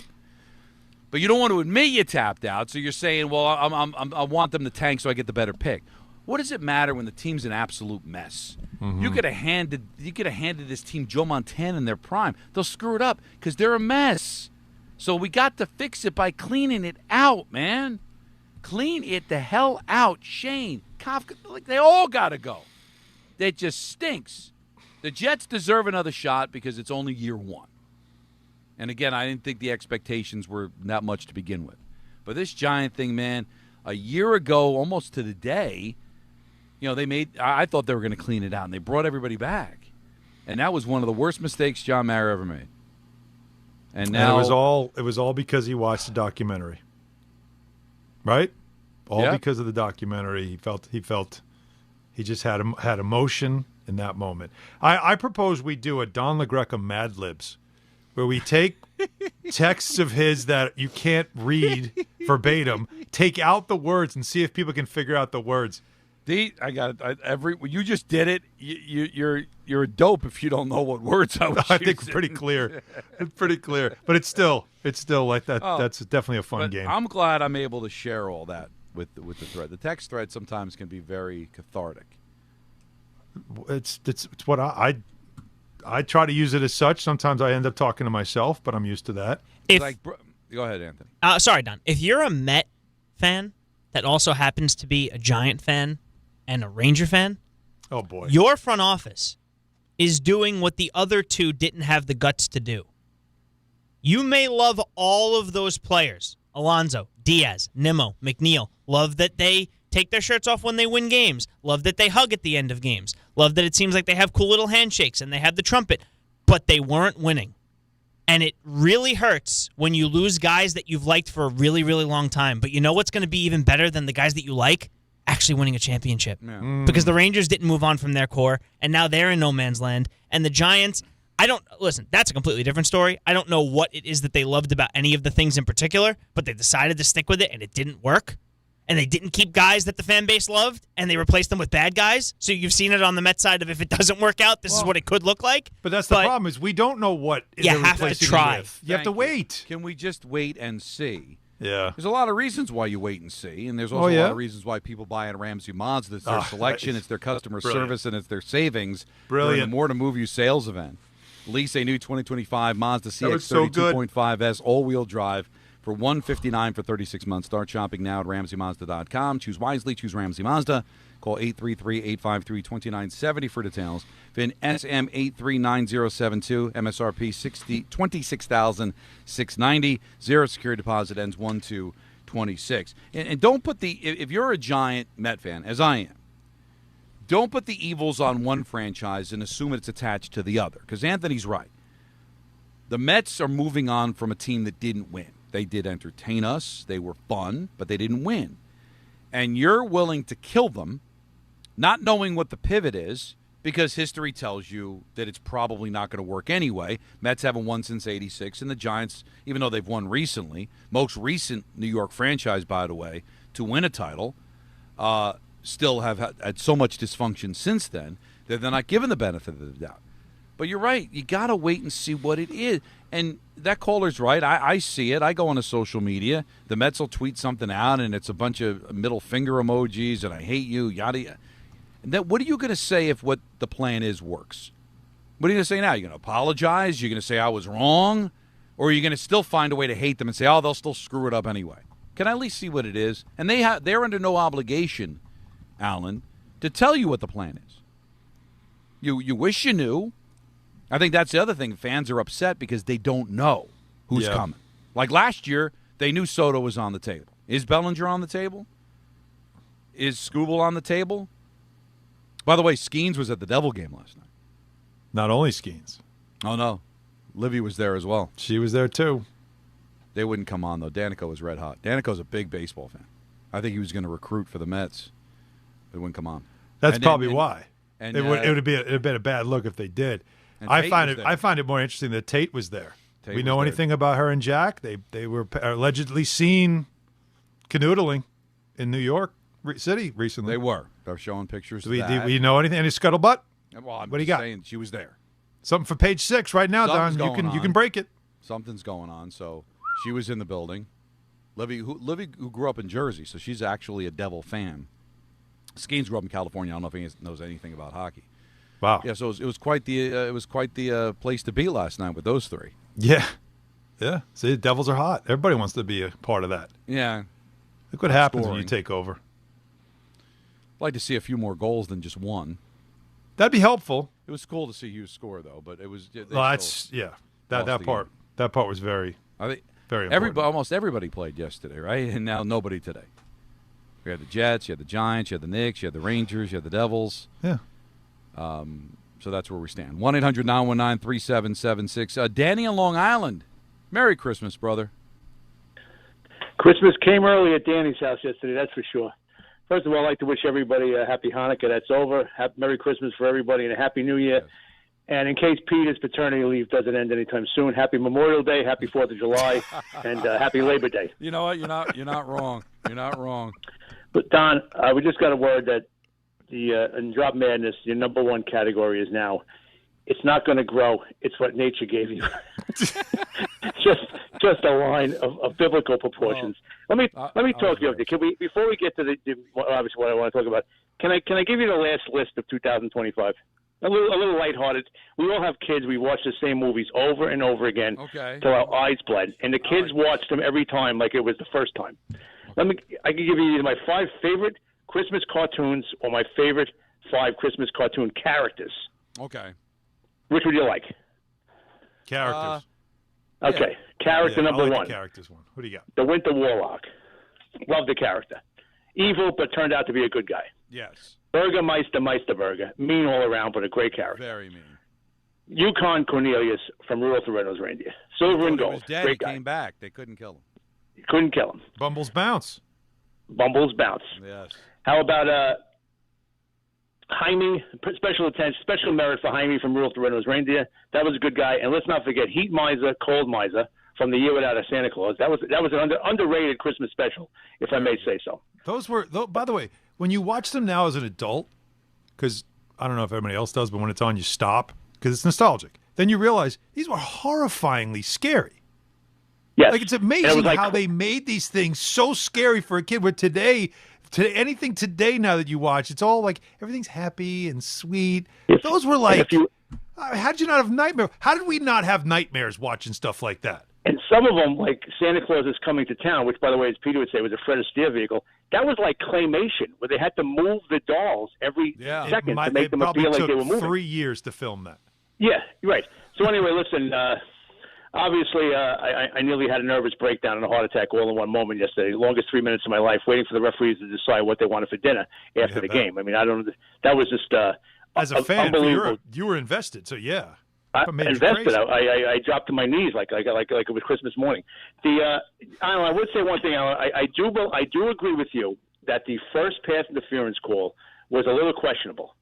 But you don't want to admit you tapped out, so you're saying, well, I want them to tank so I get the better pick. What does it matter when the team's an absolute mess? Mm-hmm. You could have handed this team Joe Montana in their prime. They'll screw it up because they're a mess. So we got to fix it by cleaning it out, man. Clean it the hell out. Shane, Kafka, they all got to go. It just stinks. The Jets deserve another shot because it's only year one. And again, I didn't think the expectations were that much to begin with. But this Giant thing, man, a year ago, almost to the day, I thought they were going to clean it out, and they brought everybody back. And that was one of the worst mistakes John Mara ever made. And now it was all because he watched the documentary. Right? All because of the documentary. He felt he just had emotion in that moment. I propose we do a Don LaGreca Mad Libs, where we take texts of his that you can't read verbatim, take out the words, and see if people can figure out the words. You just did it. You're a dope if you don't know what words I was I think pretty clear. It's pretty clear. But it's still like that. That's definitely a fun game. I'm glad I'm able to share all that with the thread. The text thread sometimes can be very cathartic. It's what I try to use it as such. Sometimes I end up talking to myself, but I'm used to that. Go ahead, Anthony. Sorry, Don. If you're a Met fan that also happens to be a Giant fan and a Ranger fan, oh boy, your front office is doing what the other two didn't have the guts to do. You may love all of those players, Alonso, Diaz, Nimmo, McNeil. Love that they take their shirts off when they win games. Love that they hug at the end of games. Love that it seems like they have cool little handshakes and they have the trumpet. But they weren't winning. And it really hurts when you lose guys that you've liked for a really, really long time. But you know what's going to be even better than the guys that you like? Actually winning a championship. Yeah. Because the Rangers didn't move on from their core, and now they're in no man's land. And the Giants, that's a completely different story. I don't know what it is that they loved about any of the things in particular, but they decided to stick with it, and it didn't work. and they didn't keep guys that the fan base loved, and they replaced them with bad guys. So you've seen it on the Mets side of if it doesn't work out, this is what it could look like. But that's the problem is we don't know what you they're have to replacing try. them with. You have to wait. Can we just wait and see? Yeah. There's a lot of reasons why you wait and see, and there's also a lot of reasons why people buy at Ramsey Mazda. It's their selection, it's their customer service, and it's their savings. Brilliant. During the More to Move You sales event. Lease a new 2025 Mazda CX so good. 32.5S all-wheel drive for $159 for 36 months. Start shopping now at RamseyMazda.com. Choose wisely. Choose Ramsey Mazda. Call 833-853-2970 for details. VIN SM839072. MSRP $26,690. Zero security deposit ends 1/2/26. And don't put if you're a giant Met fan, as I am, don't put the evils on one franchise and assume it's attached to the other. Because Anthony's right. The Mets are moving on from a team that didn't win. They did entertain us. They were fun, but they didn't win. And you're willing to kill them, not knowing what the pivot is, because history tells you that it's probably not going to work anyway. Mets haven't won since '86, and the Giants, even though they've won recently, most recent New York franchise, by the way, to win a title, still have had so much dysfunction since then that they're not given the benefit of the doubt. But you're right. You got to wait and see what it is. And that caller's right. I see it. I go onto social media. The Mets will tweet something out, and it's a bunch of middle finger emojis, and I hate you, yada, yada. And then what are you going to say if what the plan is works? What are you going to say now? You're going to apologize? You're going to say I was wrong? Or are you going to still find a way to hate them and say, oh, they'll still screw it up anyway? Can I at least see what it is? And they're under no obligation, Alan, to tell you what the plan is. You wish you knew. I think that's the other thing. Fans are upset because they don't know who's coming. Like last year, they knew Soto was on the table. Is Bellinger on the table? Is Skubal on the table? By the way, Stearns was at the Devil game last night. Not only Stearns. Oh, no. Livy was there as well. She was there, too. They wouldn't come on, though. Danico was red hot. Danico's a big baseball fan. I think he was going to recruit for the Mets. They wouldn't come on. That's probably why. And, it would have been a bad look if they did. I find it more interesting that Tate was there. We know anything about her and Jack? They were allegedly seen canoodling in New York City recently. They were. They're showing pictures of that. Do we know anything? Any scuttlebutt? Well, I'm what do you got? saying she was there. Something for page 6 right now, Don. You can break it. Something's going on. So she was in the building. Livy, who grew up in Jersey, so she's actually a Devil fan. Stearns grew up in California. I don't know if he knows anything about hockey. Wow. Yeah. So it was quite the place to be last night with those three. Yeah. Yeah. See, the Devils are hot. Everybody wants to be a part of that. Yeah. Look what happens when you take over. I'd like to see a few more goals than just one. That'd be helpful. It was cool to see Hughes score, though, but it was. That part was very. Very important. Almost everybody played yesterday, right? And now nobody today. We had the Jets, you had the Giants, you had the Knicks, you had the Rangers, you had the Devils. Yeah. So that's where we stand. 1-800-919-3776. Danny in Long Island. Merry Christmas, brother. Christmas came early at Danny's house yesterday, that's for sure. First of all, I'd like to wish everybody a happy Hanukkah. That's over. Merry Christmas for everybody and a Happy New Year. Yes. And in case Peter's paternity leave doesn't end anytime soon, Happy Memorial Day, Happy 4th of July, and Happy Labor Day. You know what? You're not wrong. You're not wrong. But, Don, we just got a word that in Drop Madness, your number one category is now, it's not going to grow. It's what nature gave you. just a line of biblical proportions. Let me talk to you. Can we, before we get to obviously what I want to talk about, can I give you the last list of 2025? A little lighthearted. We all have kids. We watch the same movies over and over again till our eyes bled. And the kids watched them every time like it was the first time. Okay. I can give you either my 5 favorite Christmas cartoons or my favorite 5 Christmas cartoon characters. Okay. Which would you like? Characters. Okay. Character number 1. The characters one. Who do you got? The Winter Warlock. Love the character. Evil, but turned out to be a good guy. Yes. Meisterburger. Mean all around, but a great character. Very mean. Yukon Cornelius from Rudolph the Red-Nosed Reindeer. Silver and gold. He was dead. Great He guy. came back. They couldn't kill him. Couldn't kill him. Bumbles Bounce. Bumbles Bounce. Yes. How about Jaime? Special merit for Jaime from Rudolph the Red-Nosed Reindeer. That was a good guy. And let's not forget Heat Miser, Cold Miser from the Year Without a Santa Claus. That was an underrated Christmas special, if I may say so. Those were, by the way, when you watch them now as an adult, because I don't know if everybody else does, but when it's on, you stop because it's nostalgic. Then you realize these were horrifyingly scary. Yes. Like, it's amazing how they made these things so scary for a kid. Where anything today now that you watch, it's all like everything's happy and sweet. Those were like, how did you not have nightmares? How did we not have nightmares watching stuff like that? And some of them, like Santa Claus is Coming to Town, which, by the way, as Peter would say, was a Fred Astaire vehicle. That was like claymation, where they had to move the dolls every second to make them appear like they were moving. It took 3 years to film that. Yeah, right. So anyway, listen, obviously I nearly had a nervous breakdown and a heart attack all in one moment yesterday. The longest 3 minutes of my life, waiting for the referees to decide what they wanted for dinner after the game. I mean, I don't know. That was just as a fan, unbelievable. you were invested, so yeah. I invested. I dropped to my knees like it was Christmas morning. I would say one thing. I do agree with you that the first pass interference call was a little questionable,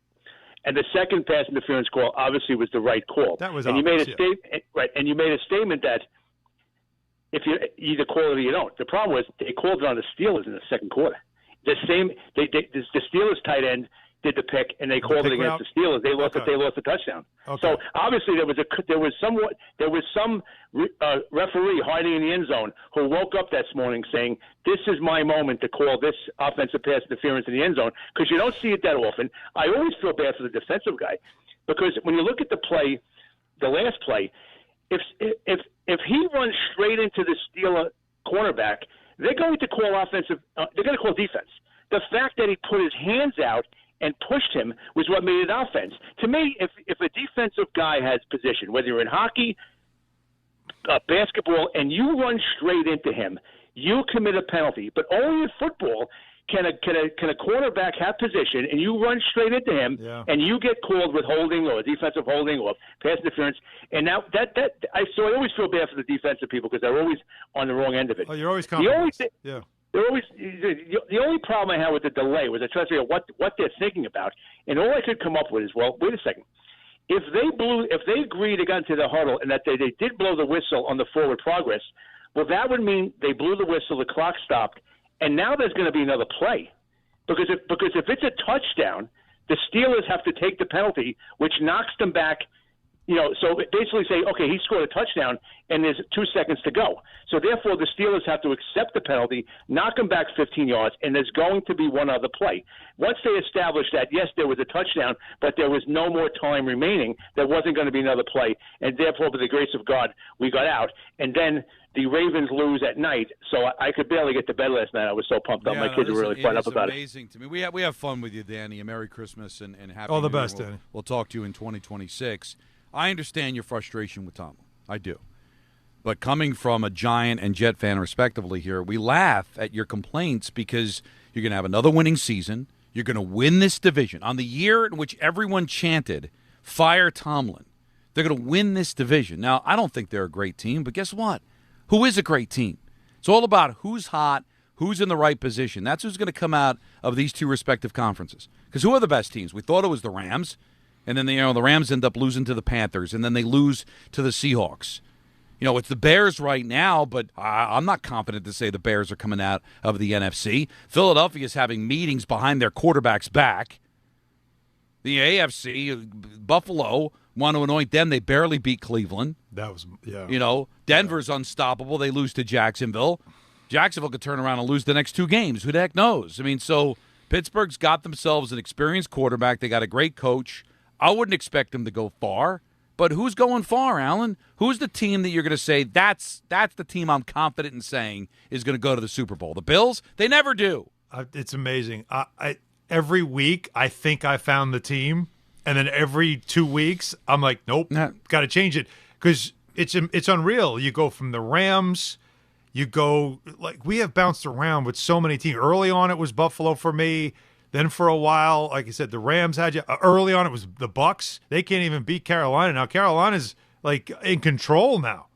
and the second pass interference call obviously was the right call. That was and obvious, you made a statement, right? And you made a statement that if you either call it or you don't. The problem was they called it on the Steelers in the second quarter. The Steelers tight end did the pick, and they called it against the Steelers. They lost the touchdown. Okay. So obviously there was some referee hiding in the end zone who woke up this morning saying, "This is my moment to call this offensive pass interference in the end zone," because you don't see it that often. I always feel bad for the defensive guy, because when you look at the play, the last play, if he runs straight into the Steeler cornerback, they're going to call they're going to call defense. The fact that he put his hands out and pushed him was what made it offense. To me, if a defensive guy has position, whether you're in hockey, basketball, and you run straight into him, you commit a penalty. But only in football can a quarterback have position, and you run straight into him, and you get called with holding or defensive holding or pass interference. And now I always feel bad for the defensive people because they're always on the wrong end of it. Oh, you're always compromised. The only problem I had with the delay was I tried to figure out what they're thinking about, and all I could come up with is, well, wait a second. If they agreed to get into the huddle and that they did blow the whistle on the forward progress, well, that would mean they blew the whistle, the clock stopped, and now there's going to be another play, because if it's a touchdown, the Steelers have to take the penalty, which knocks them back. So basically say, okay, he scored a touchdown, and there's 2 seconds to go. So therefore, the Steelers have to accept the penalty, knock him back 15 yards, and there's going to be one other play. Once they establish that, yes, there was a touchdown, but there was no more time remaining, there wasn't going to be another play, and therefore, by the grace of God, we got out. And then the Ravens lose at night, so I could barely get to bed last night. I was so pumped up. My kids were really fired up about it. It's amazing to me. We have fun with you, Danny. A Merry Christmas and Happy All the New Year. best, Danny. We'll talk to you in 2026. I understand your frustration with Tomlin. I do. But coming from a Giant and Jet fan, respectively, here, we laugh at your complaints because you're going to have another winning season. You're going to win this division. On the year in which everyone chanted, fire Tomlin, they're going to win this division. Now, I don't think they're a great team, but guess what? Who is a great team? It's all about who's hot, who's in the right position. That's who's going to come out of these two respective conferences. Because who are the best teams? We thought it was the Rams. And then the Rams end up losing to the Panthers, and then they lose to the Seahawks. It's the Bears right now, but I'm not confident to say the Bears are coming out of the NFC. Philadelphia is having meetings behind their quarterback's back. The AFC, Buffalo, want to anoint them. They barely beat Cleveland. That was, Denver's unstoppable. They lose to Jacksonville. Jacksonville could turn around and lose the next 2 games. Who the heck knows? So Pittsburgh's got themselves an experienced quarterback. They got a great coach. I wouldn't expect them to go far, but who's going far, Alan? Who's the team that you're going to say, that's the team I'm confident in saying is going to go to the Super Bowl? The Bills? They never do. It's amazing. Every week, I think I found the team, and then every 2 weeks, I'm like, nope, got to change it, because it's unreal. You go from the Rams, we have bounced around with so many teams. Early on, it was Buffalo for me. Then for a while, like I said, the Rams had you. Early on, it was the Bucs. They can't even beat Carolina. Now Carolina's in control now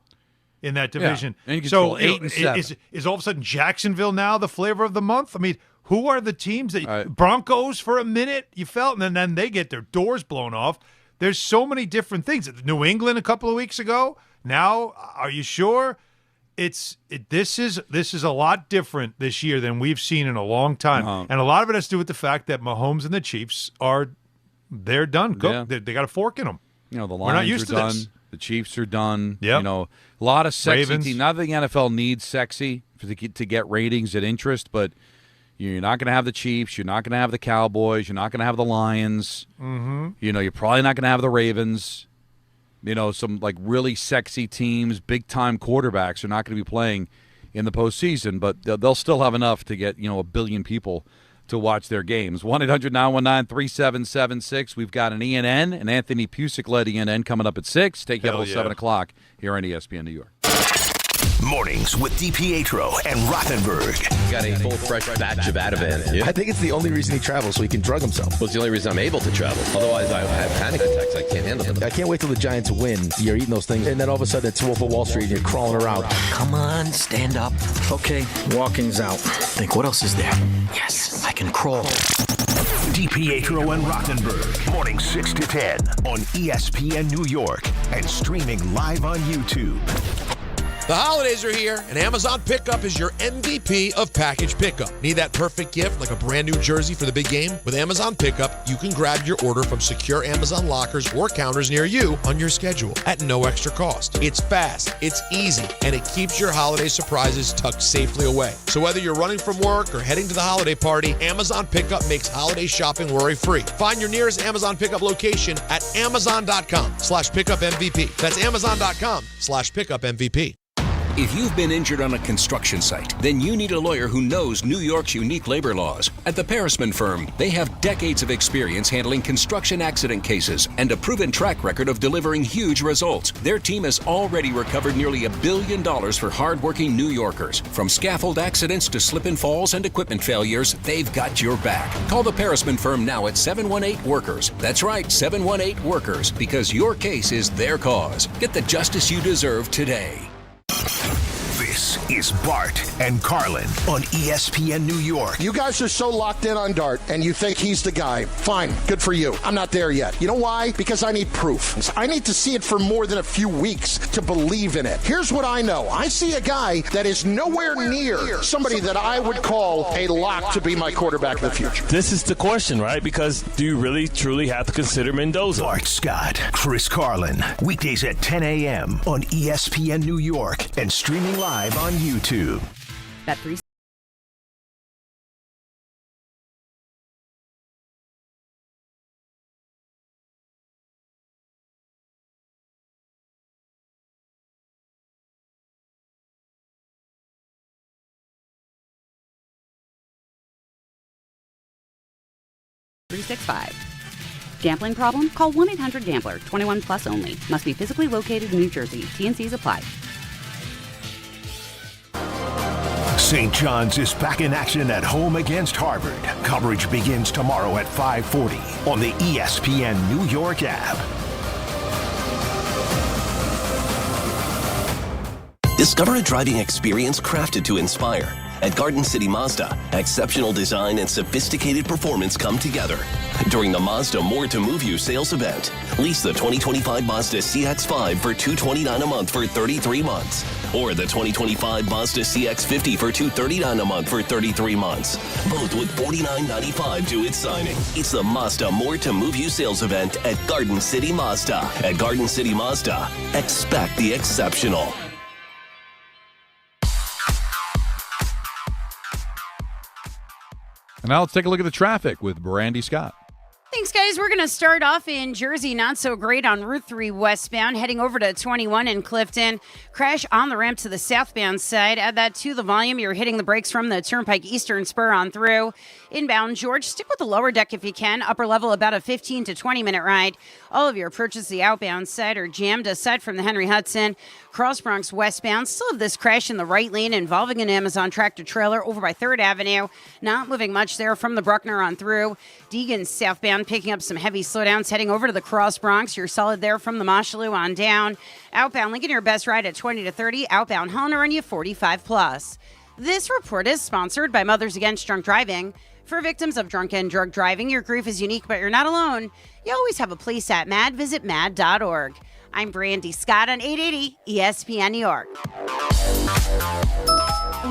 in that division. Yeah, in control, 8 and 7. Is all of a sudden Jacksonville now the flavor of the month? Who are the teams that Broncos for a minute you felt, and then they get their doors blown off? There's so many different things. New England a couple of weeks ago. Now, are you sure? this is a lot different this year than we've seen in a long time, and a lot of it has to do with the fact that Mahomes and the Chiefs they're done. Yeah. They got a fork in them. The We're not Lions used are to done. this. The Chiefs are done. Yep. A lot of sexy Ravens. teams. Not that the NFL needs sexy to get ratings and interest, but you're not going to have the Chiefs. You're not going to have the Cowboys. You're not going to have the Lions. Mm-hmm. You're probably not going to have the Ravens. Some like really sexy teams, big-time quarterbacks are not going to be playing in the postseason, but they'll still have enough to get, 1 billion people to watch their games. 1-800-919-3776. We've got an ENN, an Anthony Pusick-led ENN coming up at 6. Take you up until 7 o'clock here on ESPN New York. Mornings with DiPietro and Rothenberg. Got a full fresh batch of Ativan. Yeah. I think it's the only reason he travels, so he can drug himself. Well, it's the only reason I'm able to travel. Otherwise, I have panic attacks. I can't handle them. I can't wait till the Giants win. You're eating those things, and then all of a sudden it's Wolf of Wall Street, and you're crawling around. Come on, stand up. Okay, walking's out. Think, what else is there? Yes, I can crawl. DiPietro and Rothenberg. Morning 6 to 10 on ESPN New York and streaming live on YouTube. The holidays are here, and Amazon Pickup is your MVP of package pickup. Need that perfect gift like a brand new jersey for the big game? With Amazon Pickup, you can grab your order from secure Amazon lockers or counters near you on your schedule at no extra cost. It's fast, it's easy, and it keeps your holiday surprises tucked safely away. So whether you're running from work or heading to the holiday party, Amazon Pickup makes holiday shopping worry-free. Find your nearest Amazon Pickup location at amazon.com/pickupmvp. That's amazon.com/pickupmvp. If you've been injured on a construction site, then you need a lawyer who knows New York's unique labor laws. At the Parisman Firm, they have decades of experience handling construction accident cases and a proven track record of delivering huge results. Their team has already recovered nearly $1 billion for hardworking New Yorkers. From scaffold accidents to slip and falls and equipment failures, they've got your back. Call the Parisman Firm now at 718-WORKERS. That's right, 718-WORKERS, because your case is their cause. Get the justice you deserve today. This is Bart and Carlin on ESPN New York. You guys are so locked in on Dart, and you think he's the guy. Fine, good for you. I'm not there yet. You know why? Because I need proof. I need to see it for more than a few weeks to believe in it. Here's what I know. I see a guy that is nowhere near somebody that I would call a lock to be my quarterback of the future. This is the question, right? Because do you really, truly have to consider Mendoza? Bart Scott, Chris Carlin, weekdays at 10 a.m. on ESPN New York and streaming live on YouTube. That 3 365. Gambling problem? Call 1-800-GAMBLER. 21 plus only. Must be physically located in New Jersey. T&Cs apply. St. John's is back in action at home against Harvard. Coverage begins tomorrow at 5:40 on the ESPN New York app. Discover a driving experience crafted to inspire. At Garden City Mazda, exceptional design and sophisticated performance come together. During the Mazda More to Move You sales event, lease the 2025 Mazda CX-5 for $229 a month for 33 months. Or the 2025 Mazda CX-50 for $239 a month for 33 months. Both with $49.95 due at signing. It's the Mazda More to Move You sales event at Garden City Mazda. At Garden City Mazda, expect the exceptional. And now let's take a look at the traffic with Brandy Scott. Thanks, guys. We're going to start off in Jersey. Not so great on Route 3 westbound, heading over to 21 in Clifton. Crash on the ramp to the southbound side. Add that to the volume. You're hitting the brakes from the Turnpike Eastern Spur on through. Inbound, George, stick with the lower deck if you can. Upper level, about a 15 to 20-minute ride. All of your approaches the outbound side are jammed. Aside from the Henry Hudson, Cross Bronx westbound, still have this crash in the right lane involving an Amazon tractor trailer over by 3rd Avenue. Not moving much there from the Bruckner on through. Deegan southbound picking up some heavy slowdowns heading over to the Cross Bronx. You're solid there from the Mosholu on down. Outbound Lincoln, your best ride at 20 to 30. Outbound Helena run you 45 plus. This report is sponsored by Mothers Against Drunk Driving. For victims of drunk and drug driving, your grief is unique, but you're not alone. You always have a place at MAD. Visit mad.org. I'm Brandy Scott on 880 ESPN New York.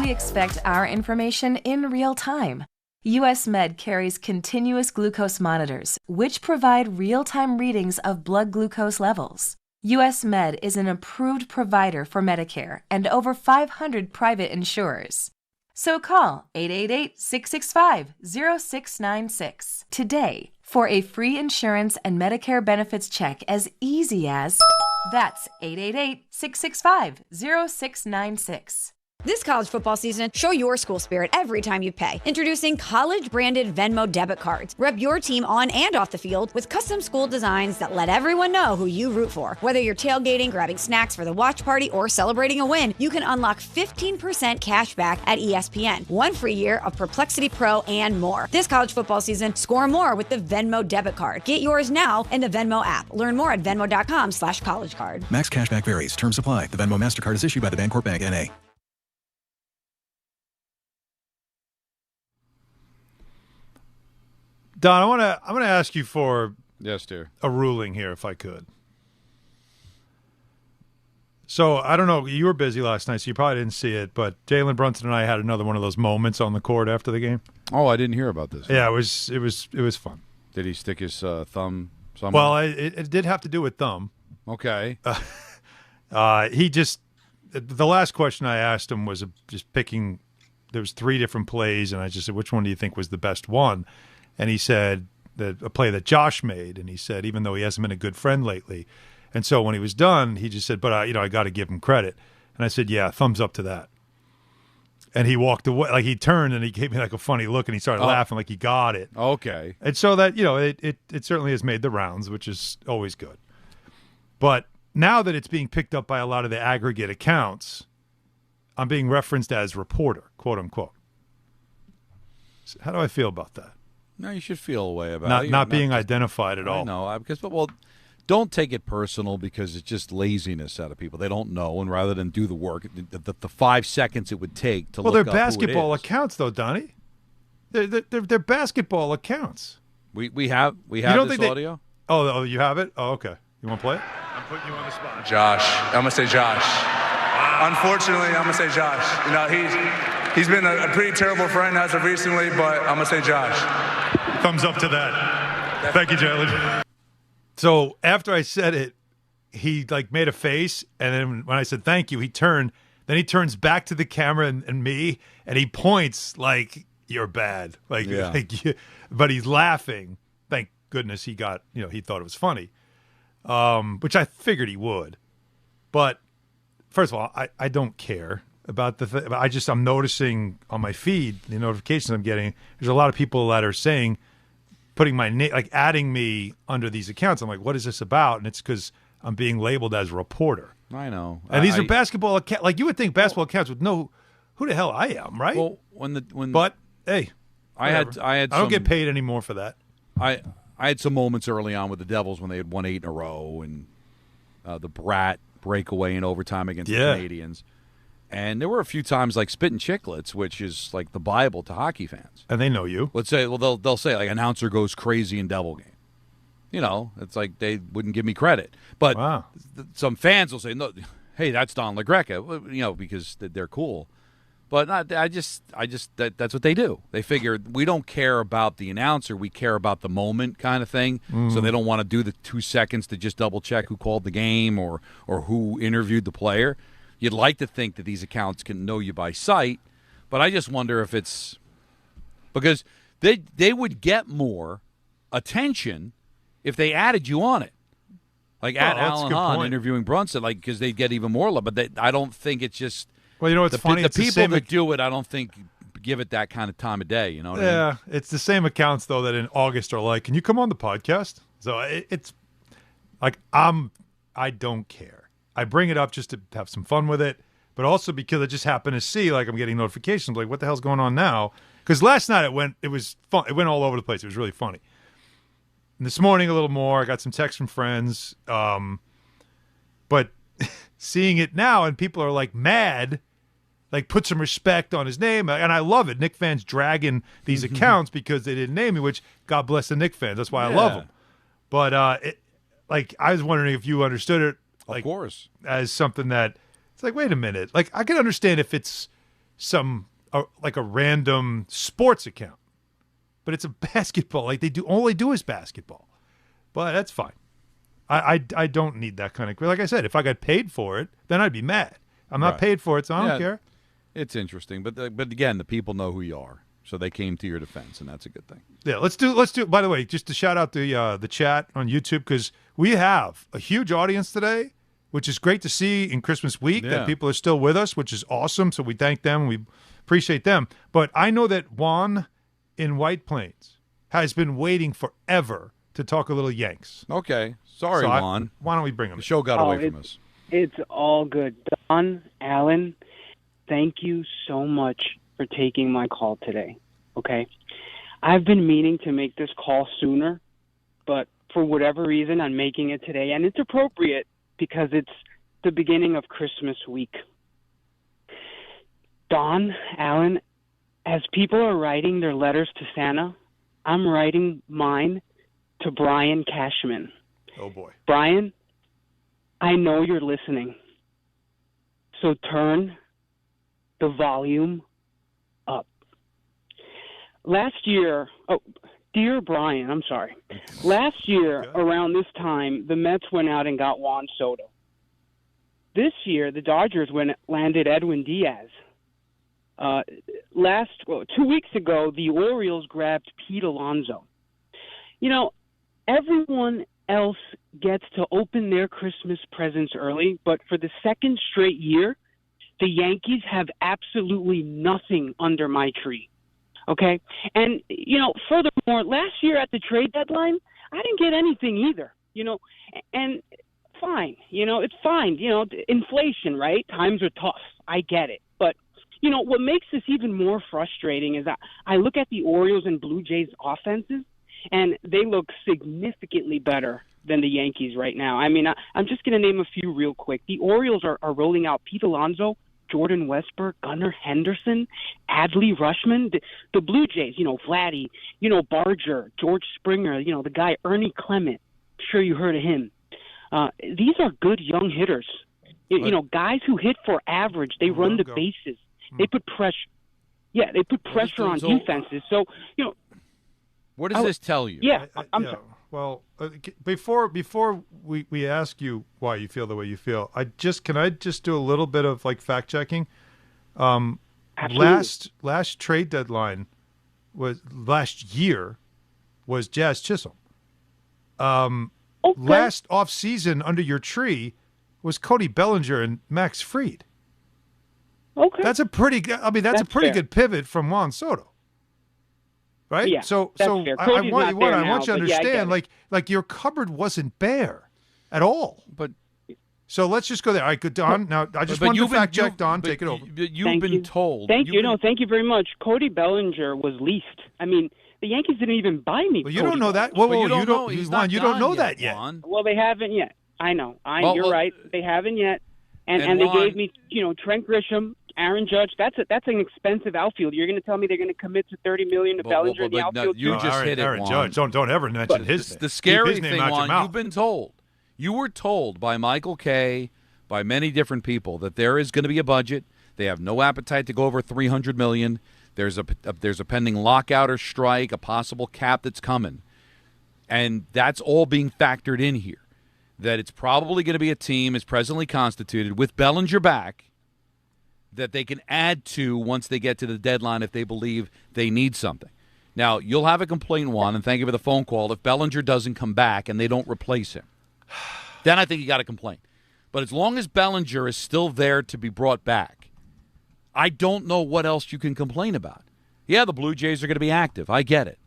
We expect our information in real time. US Med carries continuous glucose monitors, which provide real-time readings of blood glucose levels. US Med is an approved provider for Medicare and over 500 private insurers. So call 888-665-0696 today for a free insurance and Medicare benefits check as easy as... That's 888-665-0696. This college football season, show your school spirit every time you pay. Introducing college-branded Venmo debit cards. Rep your team on and off the field with custom school designs that let everyone know who you root for. Whether you're tailgating, grabbing snacks for the watch party, or celebrating a win, you can unlock 15% cash back at ESPN, 1 free year of Perplexity Pro, and more. This college football season, score more with the Venmo debit card. Get yours now in the Venmo app. Learn more at venmo.com/collegecard. Max cashback varies. Terms apply. The Venmo MasterCard is issued by the Bancorp Bank, N.A. Don, I'm gonna ask you for yes, dear, a ruling here, if I could. So I don't know. You were busy last night, so you probably didn't see it. But Jalen Brunson and I had another one of those moments on the court after the game. Oh, I didn't hear about this. Yeah, it was fun. Did he stick his thumb somewhere? Well, it did have to do with thumb. Okay. He just the last question I asked him was just picking. There was 3 different plays, and I just said, "Which one do you think was the best one?" And he said a play that Josh made, and he said even though he hasn't been a good friend lately, and so when he was done, he just said, "But I got to give him credit." And I said, "Yeah, thumbs up to that." And he walked away, like he turned and he gave me like a funny look, and he started laughing like he got it. Okay. And so that it certainly has made the rounds, which is always good. But now that it's being picked up by a lot of the aggregate accounts, I'm being referenced as reporter, quote unquote. So how do I feel about that? No, you should feel a way about it. Not being identified at all. I know, well, don't take it personal because it's just laziness out of people. They don't know, and rather than do the work, the 5 seconds it would take to look up they're who basketball it is. accounts, though, Donnie. They're basketball accounts. We have this audio. Oh, you have it? Oh, okay. You want to play it? I'm putting you on the spot. Josh. I'm going to say Josh. Unfortunately, I'm going to say Josh. He's been a pretty terrible friend as of recently, but I'm going to say Josh. Thumbs up to that. Thank you, Jalen. So after I said it, he made a face, and then when I said thank you, he turned. Then he turns back to the camera and me, and he points like you're bad, but he's laughing. Thank goodness he got. He thought it was funny, which I figured he would. But first of all, I don't care about the I'm noticing on my feed, the notifications I'm getting, there's a lot of people that are saying, putting my name, adding me under these accounts. I'm like, what is this about? And it's because I'm being labeled as a reporter. I know. And these are basketball accounts. You would think basketball accounts would know who the hell I am, right? Well, but hey, I don't get paid anymore for that. I had some moments early on with the Devils when they had won 8 in a row, and the Brat breakaway in overtime against the Canadians. And there were a few times like Spittin' Chicklets, which is like the Bible to hockey fans. And they know you. Let's say, they'll say announcer goes crazy in Devil game. It's like they wouldn't give me credit. But some fans will say, no, hey, that's Don LaGreca, because they're cool. But that's what they do. They figure we don't care about the announcer, we care about the moment kind of thing. So they don't want to do the 2 seconds to just double check who called the game or who interviewed the player. You'd like to think that these accounts can know you by sight, but I just wonder if it's because they would get more attention if they added you on it. At Alan Hahn interviewing Brunson, because they'd get even more love. But I don't think it's just. Well, it's funny. The people that do it, I don't think give it that kind of time of day. You know what I mean? It's the same accounts though that in August are like, "Can you come on the podcast?" So it's like I don't care. I bring it up just to have some fun with it, but also because I just happen to see I'm getting notifications like, what the hell's going on now? Because last night it was fun. It went all over the place. It was really funny. And this morning a little more. I got some texts from friends, but seeing it now and people are mad, put some respect on his name, and I love it. Knick fans dragging these accounts because they didn't name me, which God bless the Knick fans. That's why I love them. But I was wondering if you understood it. Like, of course. As something that it's like, wait a minute. Like, I can understand if it's like a random sports account, but it's a basketball. Like all they do is basketball. But that's fine. I don't need that kind of. Like I said, if I got paid for it, then I'd be mad. I'm not paid for it, so I don't care. It's interesting, but again, the people know who you are, so they came to your defense, and that's a good thing. Yeah, let's do. By the way, just to shout out the chat on YouTube, because we have a huge audience today, which is great to see in Christmas week that people are still with us, which is awesome. So we thank them, we appreciate them. But I know that Juan in White Plains has been waiting forever to talk a little Yanks. Okay, sorry, Juan. Why don't we bring him? The show got away from us. It's all good. Don, Alan, thank you so much for taking my call today, okay? I've been meaning to make this call sooner, but for whatever reason, I'm making it today, and it's appropriate because it's the beginning of Christmas week. Don, Alan, as people are writing their letters to Santa, I'm writing mine to Brian Cashman. Oh, boy. Brian, I know you're listening, so turn the volume up. Last year, dear Brian, I'm sorry. Last year, around this time, the Mets went out and got Juan Soto. This year, the Dodgers landed Edwin Diaz. 2 weeks ago, the Orioles grabbed Pete Alonso. You know, everyone else gets to open their Christmas presents early, but for the second straight year, the Yankees have absolutely nothing under my tree. Okay? And, furthermore, last year at the trade deadline, I didn't get anything either, and fine, it's fine, inflation, right? Times are tough. I get it. But, what makes this even more frustrating is that I look at the Orioles and Blue Jays offenses, and they look significantly better than the Yankees right now. I mean, I'm just going to name a few real quick. The Orioles are rolling out Pete Alonso, Jordan Westburg, Gunnar Henderson, Adley Rutschman. The Blue Jays, Vladdy, Barger, George Springer, the guy Ernie Clement. I'm sure you heard of him. These are good young hitters. Guys who hit for average. They run the bases. They put pressure. Yeah, they put pressure on defenses. So, what does this tell you? Yeah, well, before we ask you why you feel the way you feel, can I just do a little bit of fact checking? Last trade deadline last year was Jazz Chisholm. Last off season under your tree was Cody Bellinger and Max Fried. Okay, that's a pretty good pivot from Juan Soto. Right? Yeah, so fair. I want you to understand, like your cupboard wasn't bare at all. But so let's just go there. All right, good, Don. Now I just want to fact check. Don, take it over. You've been told. Thank you. Thank you very much. Cody Bellinger was leased. I mean, the Yankees didn't even buy me. Well, you don't know that. Whoa, you don't know that yet. Well, they haven't yet. I know. You're right. They haven't yet. And they gave me, Trent Grisham, Aaron Judge. That's an expensive outfield. You're going to tell me they're going to commit to $30 million to Bellinger in the outfield? You just hit it, Aaron Juan. Judge. Don't ever mention his name. The scary thing, Juan, you've been told. You were told by Michael Kay, by many different people, that there is going to be a budget. They have no appetite to go over $300 million. There's a pending lockout or strike, a possible cap that's coming, and that's all being factored in here. That it's probably going to be a team as presently constituted with Bellinger back that they can add to once they get to the deadline if they believe they need something. Now, you'll have a complaint, Juan, and thank you for the phone call, if Bellinger doesn't come back and they don't replace him. Then I think you got a complaint. But as long as Bellinger is still there to be brought back, I don't know what else you can complain about. Yeah, the Blue Jays are going to be active. I get it.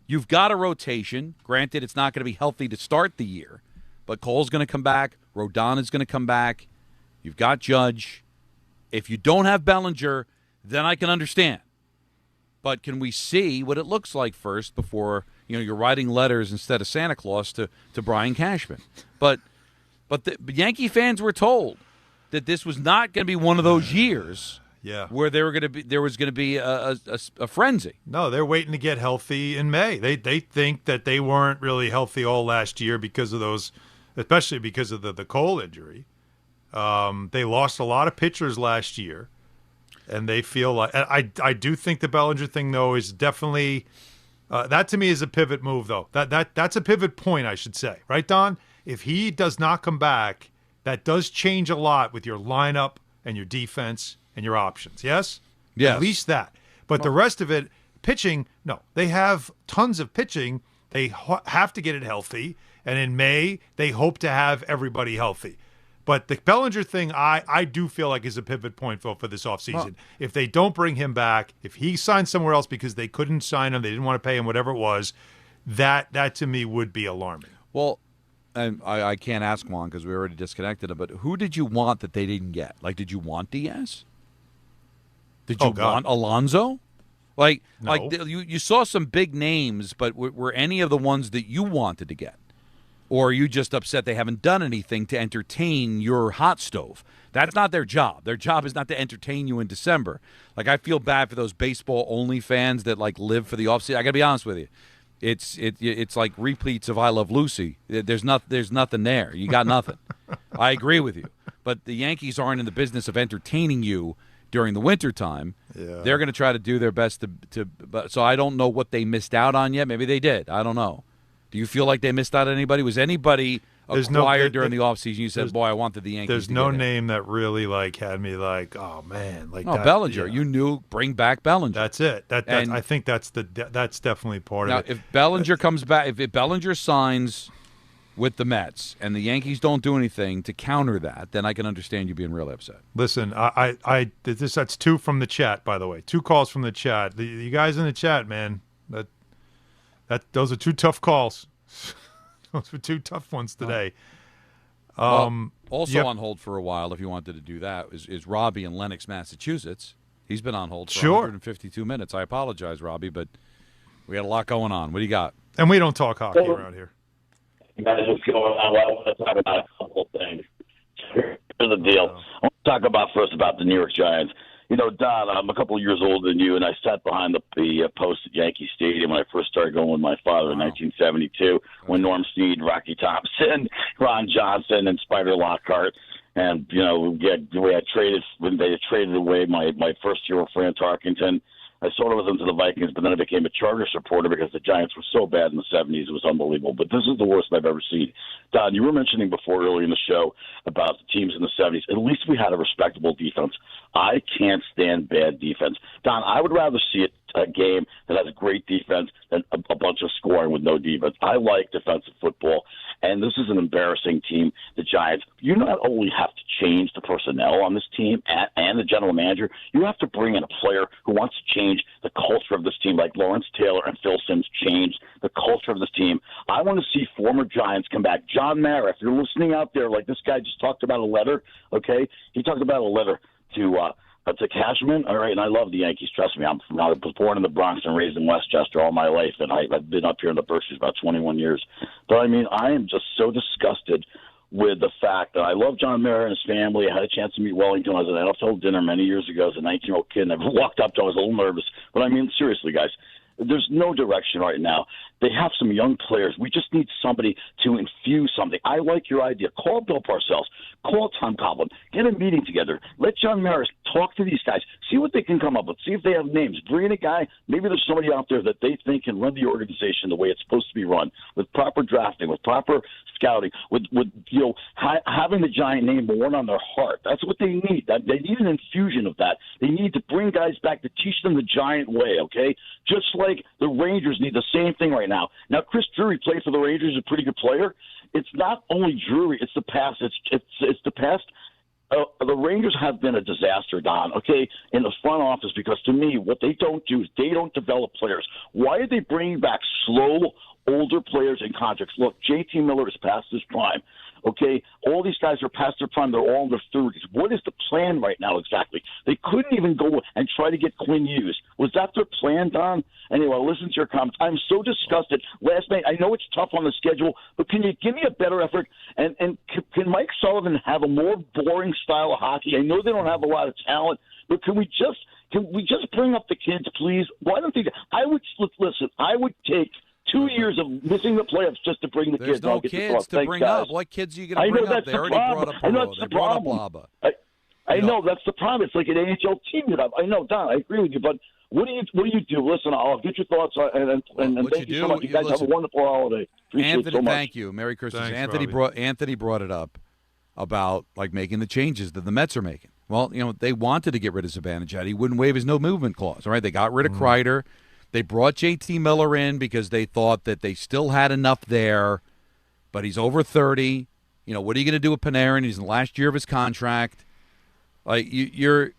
You've got a rotation. Granted, it's not going to be healthy to start the year. But Cole's going to come back. Rodon is going to come back. You've got Judge. If you don't have Bellinger, then I can understand. But can we see what it looks like first before you're writing letters instead of Santa Claus to Brian Cashman? But the Yankee fans were told that this was not going to be one of those years where there was going to be a frenzy. No, they're waiting to get healthy in May. They think that they weren't really healthy all last year because of those especially because of the Cole injury. They lost a lot of pitchers last year, and they feel like I do think the Bellinger thing though is definitely that to me is a pivot move though. That's a pivot point, I should say, right, Don? If he does not come back, that does change a lot with your lineup and your defense and your options. Yes, yes, at least that. But the rest of it, pitching, no, they have tons of pitching. They have to get it healthy, and in May they hope to have everybody healthy. But the Bellinger thing, I do feel like is a pivot point for this offseason. Well, if they don't bring him back, if he signs somewhere else because they couldn't sign him, they didn't want to pay him, whatever it was, that to me would be alarming. Well, and I can't ask Juan because we already disconnected him, but who did you want that they didn't get? Like, did you want Diaz? Did you want Alonso? No. You saw some big names, but were any of the ones that you wanted to get? Or are you just upset they haven't done anything to entertain your hot stove? That's not their job. Their job is not to entertain you in December. Like, I feel bad for those baseball-only fans that, like, live for the offseason. I got to be honest with you. It's like repeats of I Love Lucy. There's nothing there. You got nothing. I agree with you. But the Yankees aren't in the business of entertaining you during the wintertime. Yeah. They're going to try to do their best but so I don't know what they missed out on yet. Maybe they did. I don't know. Do you feel like they missed out on anybody? Was anybody acquired during the offseason? You said, boy, I wanted the Yankees. There's no name that really had me like, oh man, like that. Bellinger. Yeah. You knew bring back Bellinger. That's it. I think that's definitely part of it. Now, if Bellinger comes back, if Bellinger signs with the Mets and the Yankees don't do anything to counter that, then I can understand you being really upset. Listen, that's 2 from the chat, by the way. 2 calls from the chat. You guys in the chat, man. Those are 2 tough calls. Those were 2 tough ones today. On hold for a while, if you wanted to do that, is Robbie in Lenox, Massachusetts. He's been on hold for 152 minutes. I apologize, Robbie, but we got a lot going on. What do you got? And we don't talk hockey around here. Guys, what's going on? I want to talk about a couple of things. Here's the deal. I want to talk about the New York Giants. You know, Don, I'm a couple of years older than you, and I sat behind the post at Yankee Stadium when I first started going with my father in 1972, when Norm Snead, Rocky Thompson, Ron Johnson, and Spider Lockhart, and we had traded when they traded away my first year with Fran Tarkenton. I sort of was into the Vikings, but then I became a Chargers supporter because the Giants were so bad in the 70s. It was unbelievable. But this is the worst I've ever seen. Don, you were mentioning before earlier in the show about the teams in the 70s. At least we had a respectable defense. I can't stand bad defense. Don, I would rather see a game that has a great defense than a bunch of scoring with no defense. I like defensive football, and this is an embarrassing team, the Giants. You not only have to change the personnel on this team and the general manager, you have to bring in a player who wants to change the culture of this team, like Lawrence Taylor and Phil Simms changed the culture of this team. I want to see former Giants come back. John Mara, if you're listening out there, like this guy just talked about a letter, okay? He talked about a letter to Cashman, all right, and I love the Yankees. Trust me, I was born in the Bronx and raised in Westchester all my life, and I've been up here in the Berkshires about 21 years. But, I mean, I am just so disgusted with the fact that I love John Mara and his family. I had a chance to meet Wellington. I was at an NFL dinner many years ago as a 19-year-old kid, and I walked up to him. I was a little nervous. But, I mean, seriously, guys, there's no direction right now. They have some young players. We just need somebody to infuse something. I like your idea. Call Bill Parcells. Call Tom Coughlin. Get a meeting together. Let John Maris talk to these guys. See what they can come up with. See if they have names. Bring in a guy. Maybe there's somebody out there that they think can run the organization the way it's supposed to be run, with proper drafting, with proper scouting, with having the Giant name worn on their heart. That's what they need. They need an infusion of that. They need to bring guys back to teach them the Giant way, okay? Just like the Rangers need the same thing right now. Now, Chris Drury played for the Rangers, a pretty good player. It's not only Drury, it's the past. It's the past. The Rangers have been a disaster, Don, okay, in the front office, because to me, what they don't do is they don't develop players. Why are they bringing back slow, older players in contracts? Look, J.T. Miller is past his prime. Okay, all these guys are past their prime. They're all in their 30s. What is the plan right now exactly? They couldn't even go and try to get Quinn Hughes. Was that their plan, Don? Anyway, listen to your comments. I'm so disgusted. Last night, I know it's tough on the schedule, but can you give me a better effort? And can Mike Sullivan have a more boring style of hockey? I know they don't have a lot of talent, but can we just bring up the kids, please? Why don't they? I would take 2 years years of missing the playoffs just to bring the There's kids. no kids to bring up. What kids are you going to bring up? They already brought up Perot. They brought up Laba. I know that's the problem. It's like an NHL team. I know, Don. I agree with you, but what do you do? Listen, I'll get your thoughts and thank you so much. You guys have a wonderful holiday. Appreciate Anthony, it so much. thank you. Merry Christmas. Thanks, Anthony brought it up about like making the changes that the Mets are making. Well, they wanted to get rid of Zibanejad. He wouldn't waive his no movement clause. All right, they got rid of Kreider. They brought JT Miller in because they thought that they still had enough there, but he's over 30. What are you going to do with Panarin? He's in the last year of his contract. Like you're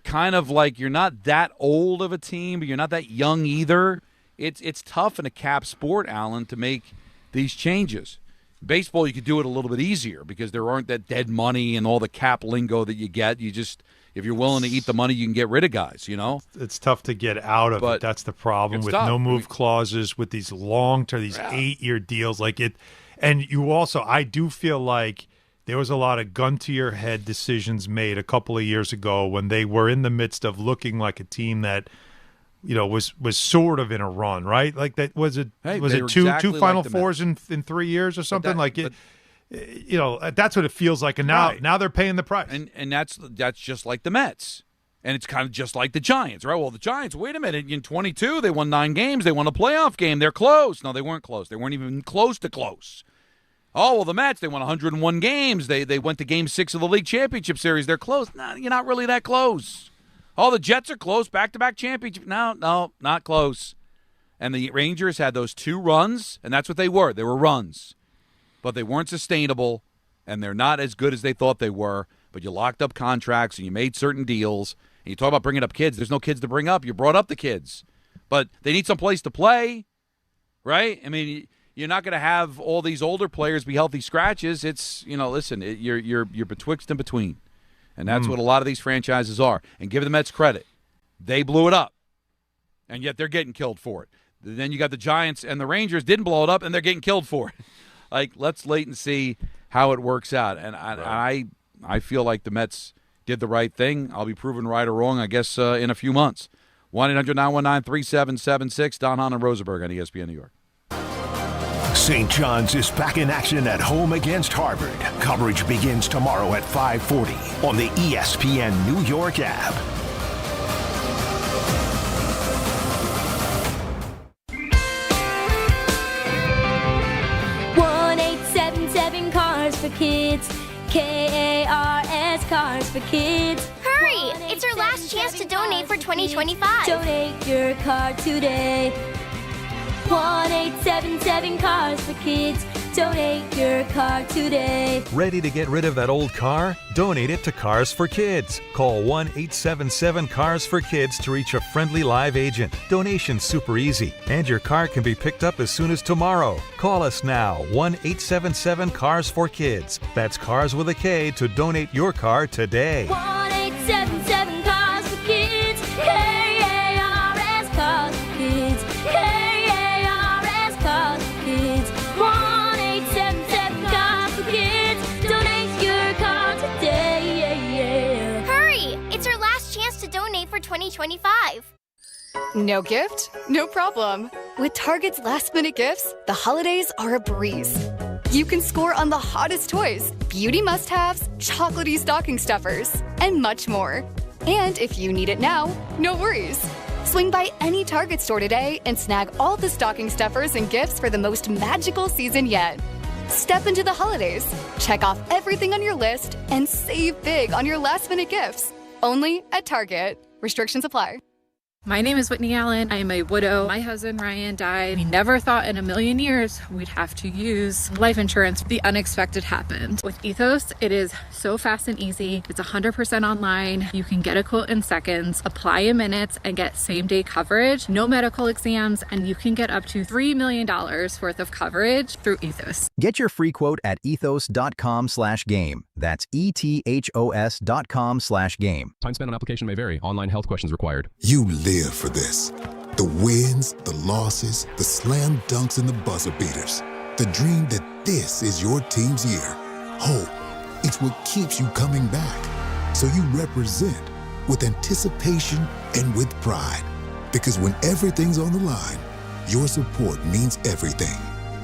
kind of like you're not that old of a team, but you're not that young either. It's tough in a cap sport, Alan, to make these changes. Baseball, you could do it a little bit easier because there aren't that dead money and all the cap lingo that you get. You just, if you're willing to eat the money, you can get rid of guys, It's tough to get out of it. That's the problem with tough. no move clauses, with these long-term, these 8-year deals like it. And you also, I do feel like there was a lot of gun-to-your-head decisions made a couple of years ago when they were in the midst of looking like a team that, was sort of in a run, right? Like that was it? Hey, was it two Final Fours in 3 years or something? That's what it feels like. And now they're paying the price. And that's just like the Mets, and it's kind of just like the Giants, right? Well, the Giants. Wait a minute. In 22, they won 9 games. They won a playoff game. They're close. No, they weren't close. They weren't even close to close. Oh, well, the Mets, they won 101 games. They went to Game 6 of the League Championship Series. They're close. No, you're not really that close. Oh, the Jets are close. Back-to-back championship. No, not close. And the Rangers had those 2 runs, and that's what they were. They were runs. But they weren't sustainable, and they're not as good as they thought they were. But you locked up contracts, and you made certain deals. And you talk about bringing up kids. There's no kids to bring up. You brought up the kids. But they need some place to play, right? I mean, you're not going to have all these older players be healthy scratches. It's, listen, you're betwixt and between. And that's what a lot of these franchises are. And give the Mets credit. They blew it up. And yet they're getting killed for it. Then you got the Giants and the Rangers didn't blow it up, and they're getting killed for it. Like, let's wait and see how it works out. And I feel like the Mets did the right thing. I'll be proven right or wrong, I guess, in a few months. 1-800-919-3776. Don Hahn and Rosenberg on ESPN New York. St. John's is back in action at home against Harvard. Coverage begins tomorrow at 5:40 on the ESPN New York app. Cars for Kids. KARS Cars for Kids. Hurry! It's our last chance to donate for 2025. Donate your car today. 1-877 Cars for Kids. Donate your car today. Ready to get rid of that old car? Donate it to Cars for Kids. Call 1-877 Cars for Kids to reach a friendly live agent. Donation's super easy, and your car can be picked up as soon as tomorrow. Call us now, 1-877 Cars for Kids. That's Cars with a K to donate your car today. 1-877 Cars for Kids. KARS Cars for Kids. KARS Cars for Kids. 1-877 Cars for Kids. Donate your car today. Hurry! It's our last chance to donate for 2025. No gift? No problem. With Target's last-minute gifts, the holidays are a breeze. You can score on the hottest toys, beauty must-haves, chocolatey stocking stuffers, and much more. And if you need it now, no worries. Swing by any Target store today and snag all the stocking stuffers and gifts for the most magical season yet. Step into the holidays, check off everything on your list, and save big on your last-minute gifts. Only at Target. Restrictions apply. My name is Whitney Allen. I am a widow. My husband, Ryan, died. We never thought in a million years we'd have to use life insurance. The unexpected happened. With Ethos, it is so fast and easy. It's 100% online. You can get a quote in seconds, apply in minutes, and get same-day coverage. No medical exams, and you can get up to $3 million worth of coverage through Ethos. Get your free quote at ethos.com/game. That's ETHOS.com/game. Time spent on application may vary. Online health questions required. You live for this. The wins, the losses, the slam dunks, and the buzzer beaters. The dream that this is your team's year. Hope. It's what keeps you coming back. So you represent with anticipation and with pride. Because when everything's on the line, your support means everything.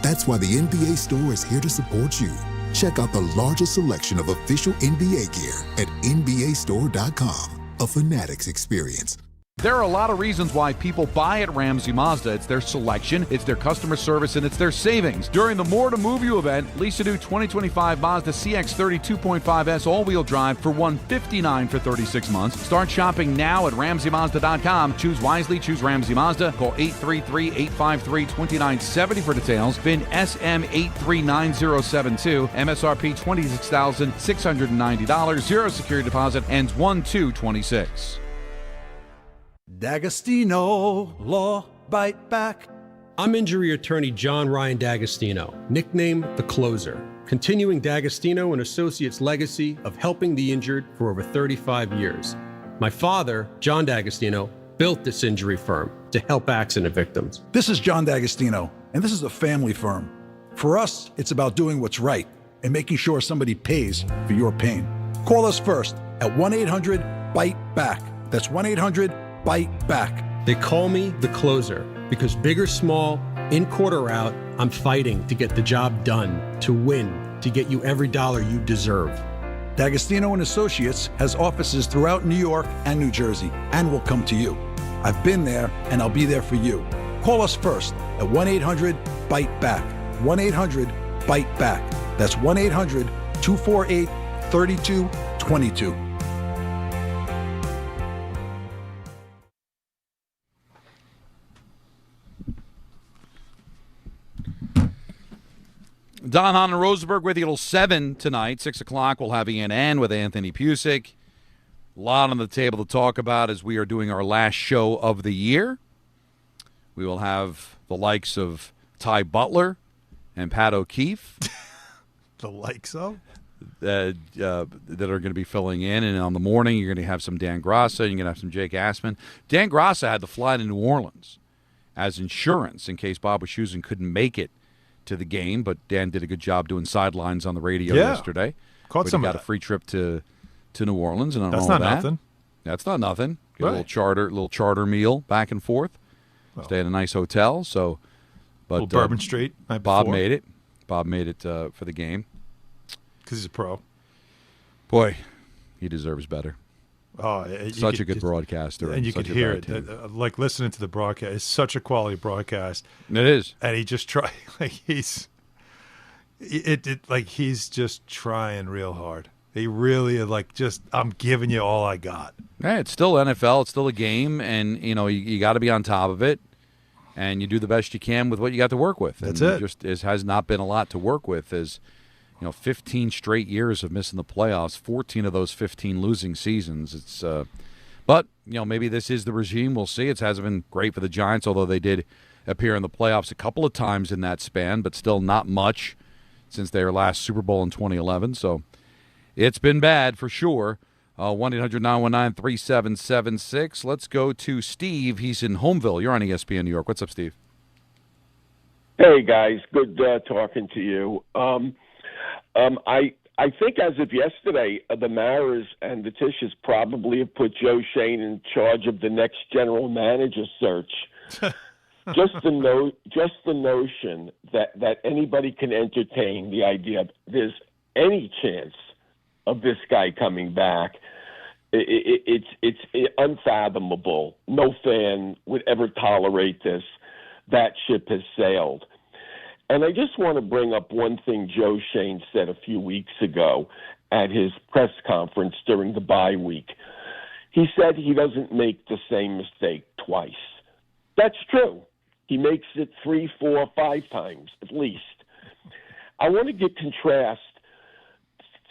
That's why the NBA Store is here to support you. Check out the largest selection of official NBA gear at NBAstore.com. A Fanatics experience. There are a lot of reasons why people buy at Ramsey Mazda. It's their selection, it's their customer service, and it's their savings. During the More to Move You event, lease a new 2025 Mazda CX-30 2.5S all-wheel drive for $159 for 36 months. Start shopping now at RamseyMazda.com. Choose wisely, choose Ramsey Mazda. Call 833-853-2970 for details. VIN SM839072. MSRP $26,690. Zero security deposit. Ends 1/2/26. D'Agostino, Law, Bite Back. I'm injury attorney John Ryan D'Agostino, nicknamed The Closer, continuing D'Agostino and Associates' legacy of helping the injured for over 35 years. My father, John D'Agostino, built this injury firm to help accident victims. This is John D'Agostino, and this is a family firm. For us, it's about doing what's right and making sure somebody pays for your pain. Call us first at 1-800-BITE-BACK. That's 1-800-BITE BACK. They call me The Closer because big or small, in court or out, I'm fighting to get the job done, to win, to get you every dollar you deserve. D'Agostino and Associates has offices throughout New York and New Jersey and will come to you. I've been there and I'll be there for you. Call us first at 1-800-BITE-BACK. 1-800-BITE-BACK. That's 1-800-248-3222. Don, Hahn, and Rosenberg with you till 7 tonight. 6 o'clock, we'll have ENN with Anthony Pusick. A lot on the table to talk about as we are doing our last show of the year. We will have the likes of Ty Butler and Pat O'Keefe. The likes of? That are going to be filling in. And on the morning, you're going to have some Dan Grassa. You're going to have some Jake Assman. Dan Grassa had to fly to New Orleans as insurance in case Bob Wischusen couldn't make it to the game, but Dan did a good job doing sidelines on the radio yesterday. Caught some got a free trip to New Orleans, and that's not nothing. That's not nothing. Get Right. a little charter meal back and forth. Stay at a nice hotel. So, but little Bourbon Street. Night Bob before. made it. Bob made it for the game Because he's a pro. Boy, he deserves better. Oh, Such a good broadcaster, and you such could a hear bad it. team. Like listening to the broadcast, it's such a quality broadcast. It is, and he just he's just trying real hard. He really I'm giving you all I got. Yeah, it's still NFL. It's still a game, and you got to be on top of it, and you do the best you can with what you got to work with. That's and it. Just has not been a lot to work with. 15 straight years of missing the playoffs, 14 of those 15 losing seasons. It's but maybe this is the regime. We'll see. It hasn't been great for the Giants, although they did appear in the playoffs a couple of times in that span, but still not much since their last Super Bowl in 2011. So it's been bad for sure. 1-800-919-3776. Let's go to Steve. He's in Homeville. You're on ESPN New York. What's up, Steve? Hey, guys. Good talking to you. I think as of yesterday, the Maras and the Tisches probably have put Joe Schoen in charge of the next general manager search. Just the notion that anybody can entertain the idea there's any chance of this guy coming back, it's unfathomable. No fan would ever tolerate this. That ship has sailed. And I just want to bring up one thing Joe Schoen said a few weeks ago at his press conference during the bye week. He said he doesn't make the same mistake twice. That's true. He makes it 3, 4, 5 times at least. I want to contrast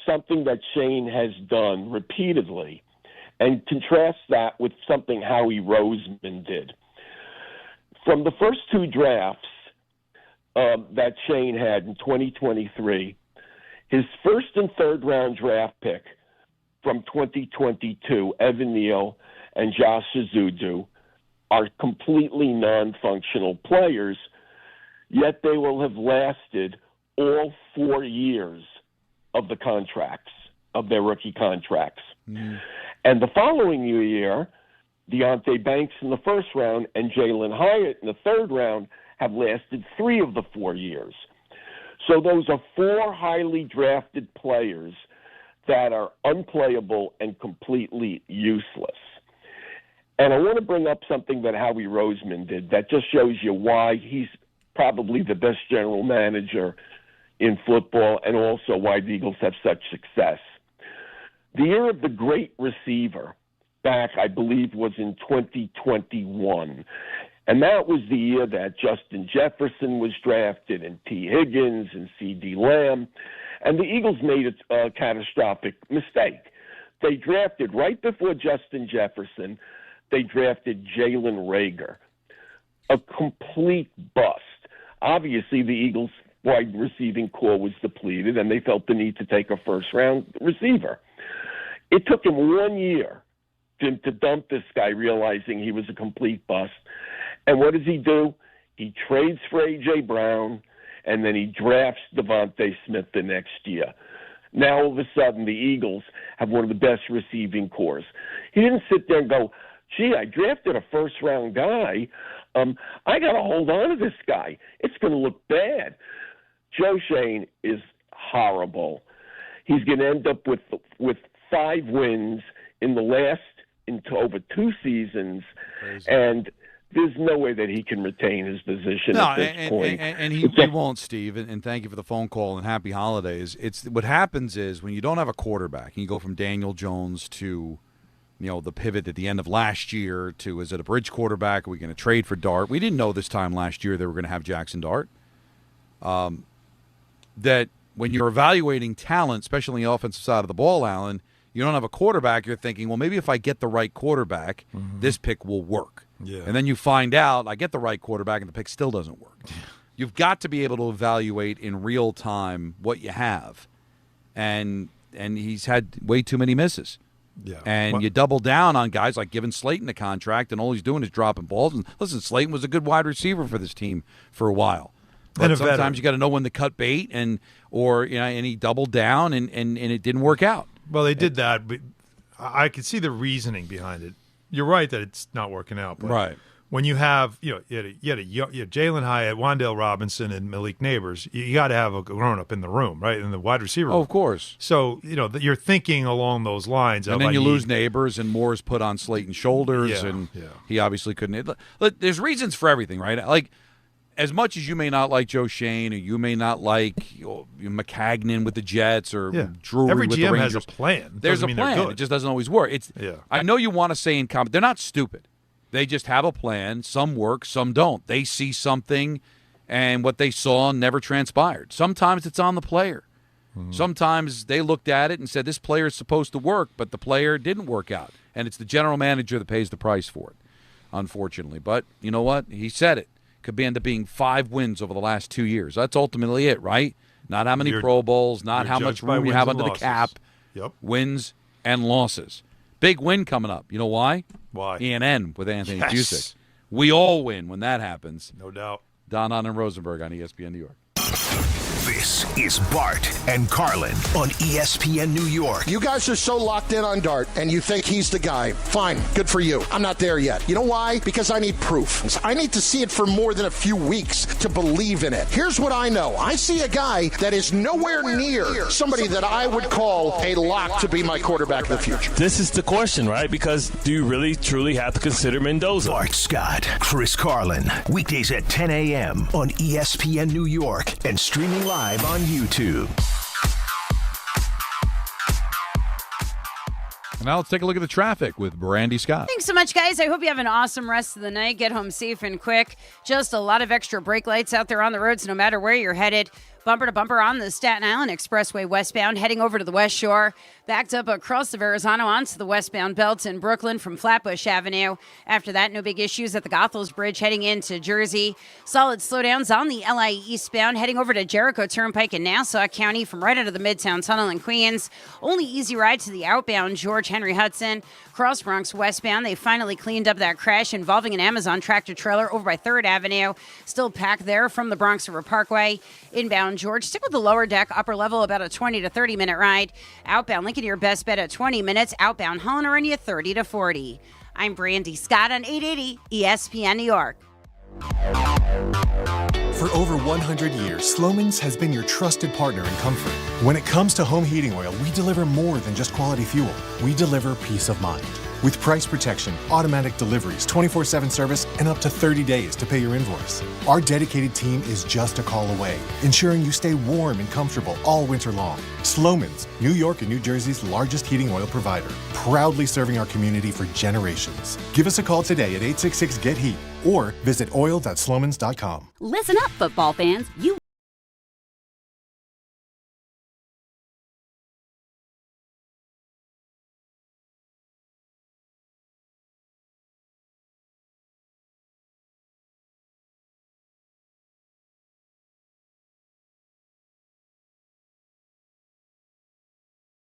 something that Schoen has done repeatedly and contrast that with something Howie Roseman did. From the first 2 drafts that Schoen had in 2023, his first and third round draft pick from 2022, Evan Neal and Josh Azudu, are completely non-functional players, yet they will have lasted all 4 years of the contracts, of their rookie contracts. And the following year, Deontay Banks in the first round and Jalen Hyatt in the third round have lasted 3 of the 4 years. So those are 4 highly drafted players that are unplayable and completely useless. And I want to bring up something that Howie Roseman did that just shows you why he's probably the best general manager in football and also why the Eagles have such success. The year of the great receiver back, I believe, was in 2021. And that was the year that Justin Jefferson was drafted and T. Higgins and C.D. Lamb. And the Eagles made a catastrophic mistake. They drafted, right before Justin Jefferson, they drafted Jalen Reagor, a complete bust. Obviously, the Eagles' wide receiving core was depleted, and they felt the need to take a first-round receiver. It took him 1 year to dump this guy, realizing he was a complete bust. And what does he do? He trades for A.J. Brown, and then he drafts Devontae Smith the next year. Now, all of a sudden, the Eagles have one of the best receiving cores. He didn't sit there and go, gee, I drafted a first-round guy. I got to hold on to this guy. It's going to look bad. Joe Schoen is horrible. He's going to end up with 5 wins in over 2 seasons. Crazy. And there's no way that he can retain his position at this point. And he won't, Steve, and thank you for the phone call and happy holidays. It's what happens is when you don't have a quarterback, and you go from Daniel Jones to the pivot at the end of last year to, is it a bridge quarterback? Are we going to trade for Dart? We didn't know this time last year they were going to have Jackson Dart. That when you're evaluating talent, especially on the offensive side of the ball, Alan, you don't have a quarterback, you're thinking, well, maybe if I get the right quarterback, this pick will work. Yeah. And then you find out I get the right quarterback and the pick still doesn't work. You've got to be able to evaluate in real time what you have. And he's had way too many misses. Yeah. And you double down on guys like giving Slayton a contract, and all he's doing is dropping balls. And listen, Slayton was a good wide receiver for this team for a while. But sometimes you got to know when to cut bait, and he doubled down, and it didn't work out. Well, they did that, but I could see the reasoning behind it. You're right that it's not working out, but right. When you have you had Jalen Hyatt, Wan'Dale Robinson, and Malik Neighbors, you got to have a grown-up in the room, right? In the wide receiver room. Oh, of course. So you're thinking along those lines. And then you lose Neighbors, and Moore's put on Slayton's shoulders, he obviously couldn't. There's reasons for everything, right? Like, as much as you may not like Joe Schoen, or you may not like McCagnon with the Jets, or Drury Every with GM the Rangers, has a plan. There's a plan. It just doesn't always work. I know you want to say in comment, they're not stupid. They just have a plan. Some work, some don't. They see something, and what they saw never transpired. Sometimes it's on the player. Sometimes they looked at it and said, this player is supposed to work, but the player didn't work out. And it's the general manager that pays the price for it, unfortunately. But you know what? He said it. Could end up being 5 wins over the last 2 years. That's ultimately it, right? Not how many Pro Bowls, not how much room you have under the cap. Yep. Wins and losses. Big win coming up. You know why? Why? ENN with Anthony Jusic. We all win when that happens. No doubt. Don Hahn Rosenberg on ESPN New York. This is Bart and Carlin on ESPN New York. You guys are so locked in on Dart, and you think he's the guy. Fine, good for you. I'm not there yet. You know why? Because I need proof. I need to see it for more than a few weeks to believe in it. Here's what I know. I see a guy that is nowhere near somebody that I would call a lock to be my quarterback of the future. This is the question, right? Because do you really, truly have to consider Mendoza? Bart Scott, Chris Carlin, weekdays at 10 a.m. on ESPN New York and streaming live on YouTube. Now let's take a look at the traffic with Brandy Scott. Thanks so much, guys. I hope you have an awesome rest of the night. Get home safe and quick. Just a lot of extra brake lights out there on the roads, no matter where you're headed. Bumper to bumper on the Staten Island Expressway westbound, heading over to the West Shore. Backed up across the Verrazano onto the westbound belt in Brooklyn from Flatbush Avenue. After that, no big issues at the Goethals Bridge heading into Jersey. Solid slowdowns on the LIE eastbound, heading over to Jericho Turnpike in Nassau County from right out of the Midtown Tunnel in Queens. Only easy ride to the outbound George Henry Hudson. Cross Bronx westbound, they finally cleaned up that crash involving an Amazon tractor trailer over by 3rd Avenue. Still packed there from the Bronx River Parkway. Inbound George, stick with the lower deck, upper level, about a 20 to 30 minute ride. Outbound Lincoln, your best bet at 20 minutes. Outbound Helena, run you 30 to 40. I'm Brandy Scott on 880 ESPN New York. For over 100 years, Slomin's has been your trusted partner in comfort. When it comes to home heating oil, we deliver more than just quality fuel. We deliver peace of mind. With price protection, automatic deliveries, 24/7 service, and up to 30 days to pay your invoice. Our dedicated team is just a call away, ensuring you stay warm and comfortable all winter long. Slomin's, New York and New Jersey's largest heating oil provider, proudly serving our community for generations. Give us a call today at 866-GET-HEAT or visit oil.slomans.com. Listen up, football fans. You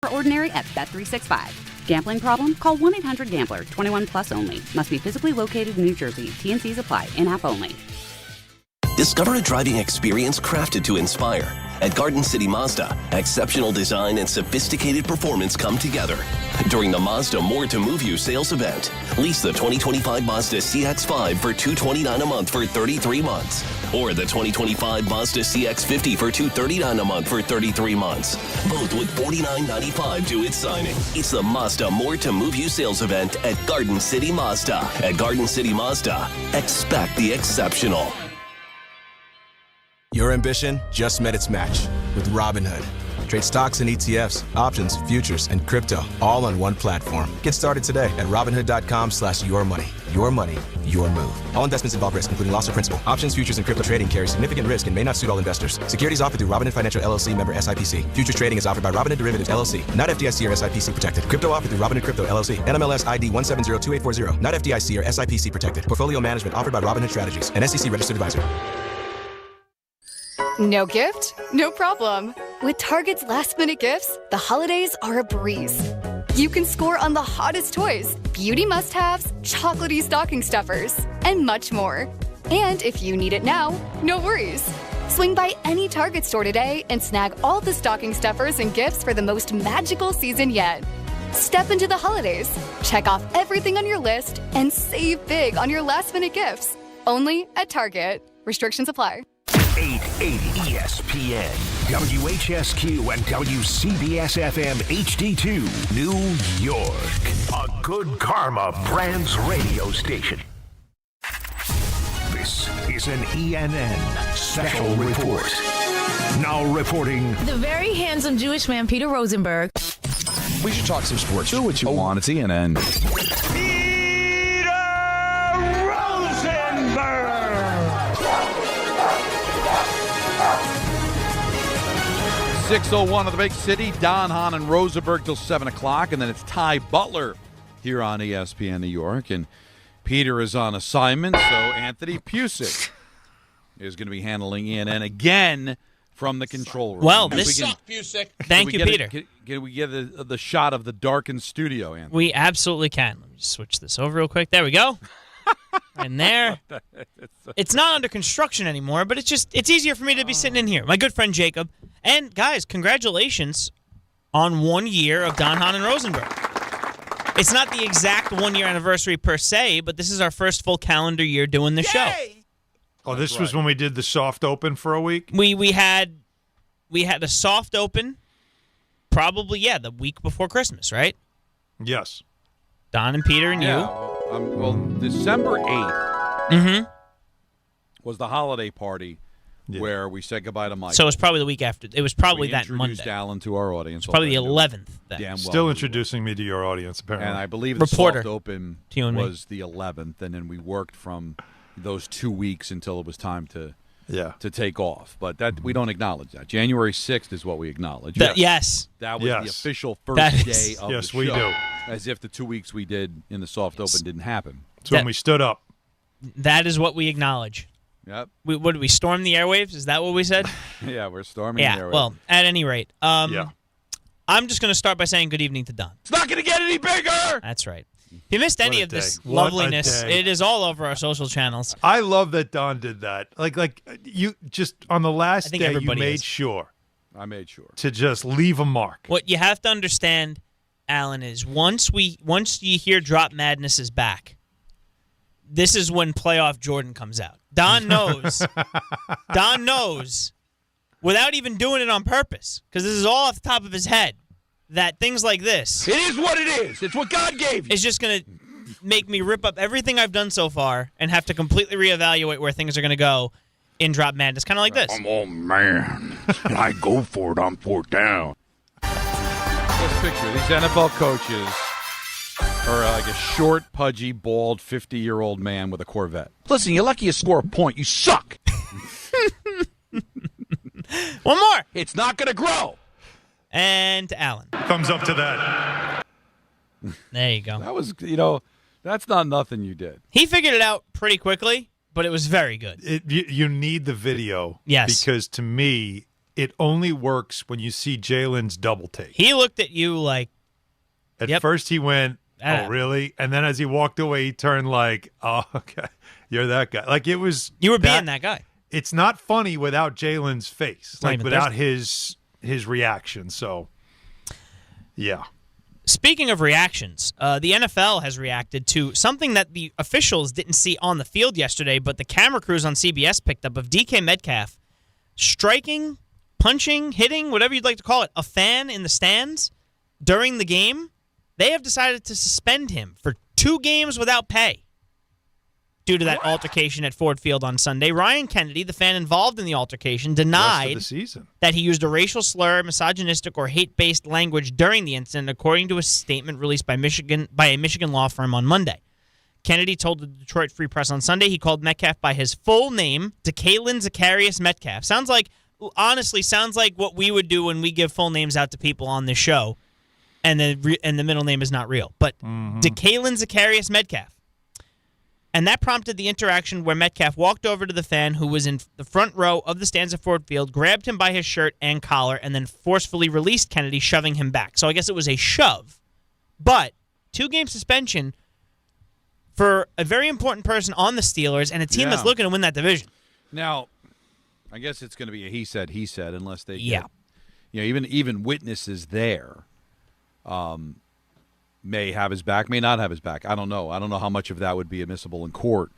are ordinary at Bet365. Gambling problem? Call 1-800-GAMBLER. 21 plus only. Must be physically located in New Jersey. T&Cs apply. In-app only. Discover a driving experience crafted to inspire. At Garden City Mazda, exceptional design and sophisticated performance come together. During the Mazda More to Move You sales event, lease the 2025 Mazda CX-5 for $229 a month for 33 months. Or the 2025 Mazda CX-50 for $239 a month for 33 months. Both with $49.95 due at signing. It's the Mazda More to Move You sales event at Garden City Mazda. At Garden City Mazda, expect the exceptional. Your ambition just met its match with Robinhood. Trade stocks and ETFs, options, futures, and crypto all on one platform. Get started today at Robinhood.com/yourmoney. Your money, your move. All investments involve risk, including loss of principal. Options, futures, and crypto trading carry significant risk and may not suit all investors. Securities offered through Robinhood Financial LLC, member SIPC. Futures trading is offered by Robinhood Derivatives LLC, not FDIC or SIPC protected. Crypto offered through Robinhood Crypto LLC, NMLS ID 1702840, not FDIC or SIPC protected. Portfolio management offered by Robinhood Strategies, an SEC registered advisor. No gift? No problem. With Target's last-minute gifts, the holidays are a breeze. You can score on the hottest toys, beauty must-haves, chocolatey stocking stuffers, and much more. And if you need it now, no worries. Swing by any Target store today and snag all the stocking stuffers and gifts for the most magical season yet. Step into the holidays, check off everything on your list, and save big on your last-minute gifts. Only at Target. Restrictions apply. 880 ESPN, WHSQ, and WCBS-FM HD2, New York. A Good Karma Brands radio station. This is an ENN Special Report. Now reporting... The very handsome Jewish man, Peter Rosenberg. We should talk some sports. Do what you want. It's ENN. Peter Rosenberg! 6:01 of the big city. Don, Hahn, and Rosenberg till 7 o'clock, and then it's Ty Butler here on ESPN New York, and Peter is on assignment, so Anthony Pusick is going to be handling ENN again from the control room. Well, this Pusick. Thank you, Peter. Can we get the shot of the darkened studio, Anthony? We absolutely can. Let me just switch this over real quick. There we go. And there. It's not under construction anymore, but it's easier for me to be sitting in here. My good friend Jacob. And, guys, congratulations on 1 year of Don, Hahn, and Rosenberg. It's not the exact 1 year anniversary per se, but this is our first full calendar year doing the show. Oh, this was when we did the soft open for a week? We had a soft open probably, the week before Christmas, right? Yes. Don and Peter and you. Well, December 8th was the holiday party where we said goodbye to Mike. So it was probably the week after. It was probably that Monday. We introduced Alan to our audience. It's probably the 11th. Still introducing me to your audience, apparently. And I believe the soft open was the 11th, and then we worked from those 2 weeks until it was time to take off. But that we don't acknowledge that. January 6th is what we acknowledge. Yes. That was the official first day of the show. Yes, we do. As if the 2 weeks we did in the soft open didn't happen. It's when we stood up. That is what we acknowledge. Yep. What did we storm the airwaves? Is that what we said? Yeah, we're storming the airwaves. Well, at any rate, I'm just going to start by saying good evening to Don. It's not going to get any bigger. That's right. If you missed any of this loveliness, it is all over our social channels. I love that Don did that. Like you just on the last day, you made sure. I made sure to just leave a mark. What you have to understand Alan, is once you hear Drop Madness is back, this is when playoff Jordan comes out. Don knows. Don knows, without even doing it on purpose, because this is all off the top of his head, that things like this. It is what it is. It's what God gave you. It's just going to make me rip up everything I've done so far and have to completely reevaluate where things are going to go in Drop Madness, kind of like this. Oh, man. I go for it on 4th down. Just picture these NFL coaches are like a short, pudgy, bald, 50-year-old man with a Corvette. Listen, you're lucky you score a point. You suck. One more. It's not going to grow. And to Alan. Thumbs up to that. There you go. That was, that's not nothing you did. He figured it out pretty quickly, but it was very good. You need the video. Yes. Because to me, it only works when you see Jalen's double take. He looked at you like... At first he went, oh, really? And then as he walked away, he turned like, oh, okay, you're that guy. Like it was... You were being that guy. It's not funny without Jalen's face. Not like even without his reaction. So, yeah. Speaking of reactions, the NFL has reacted to something that the officials didn't see on the field yesterday, but the camera crews on CBS picked up of DK Metcalf striking, punching, hitting, whatever you'd like to call it, a fan in the stands during the game. They have decided to suspend him for 2 games without pay due to that altercation at Ford Field on Sunday. Ryan Kennedy, the fan involved in the altercation, denied that he used a racial slur, misogynistic, or hate-based language during the incident, according to a statement released by a Michigan law firm on Monday. Kennedy told the Detroit Free Press on Sunday he called Metcalf by his full name, Decalen Zacharias Metcalf. Honestly, sounds like what we would do when we give full names out to people on this show, and the middle name is not real. But Decalen Zacharias Metcalf. And that prompted the interaction where Metcalf walked over to the fan who was in the front row of the stands at Ford Field, grabbed him by his shirt and collar, and then forcefully released Kennedy, shoving him back. So I guess it was a shove. But 2-game suspension for a very important person on the Steelers and a team that's looking to win that division. Now, I guess it's going to be a he said, unless they get, even witnesses there may have his back, may not have his back. I don't know. I don't know how much of that would be admissible in court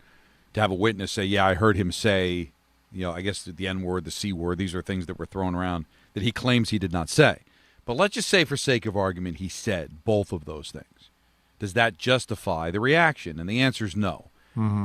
to have a witness say, yeah, I heard him say, I guess the N-word, the C-word, these are things that were thrown around that he claims he did not say. But let's just say for sake of argument he said both of those things. Does that justify the reaction? And the answer is no.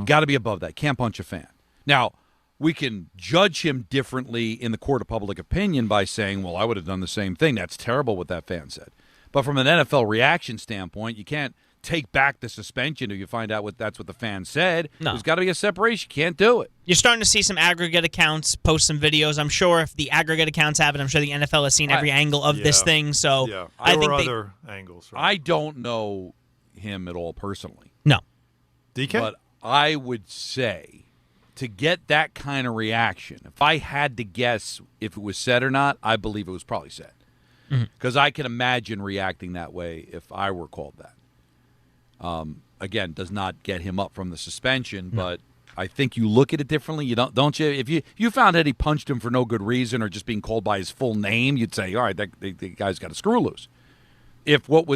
Got to be above that. Can't punch a fan. Now, we can judge him differently in the court of public opinion by saying, well, I would have done the same thing. That's terrible what that fan said. But from an NFL reaction standpoint, you can't take back the suspension if you find out that's what the fan said. No. There's got to be a separation. You can't do it. You're starting to see some aggregate accounts post some videos. I'm sure if the aggregate accounts have it, I'm sure the NFL has seen every angle of this thing. So I think other angles. Right? I don't know him at all personally. No. DK? But I would say to get that kind of reaction, if I had to guess if it was said or not, I believe it was probably said. Because I can imagine reacting that way if I were called that. Again, does not get him up from the suspension, but I think you look at it differently. You don't you? If you found that he punched him for no good reason or just being called by his full name, you'd say, all right, the guy's got a screw loose. If what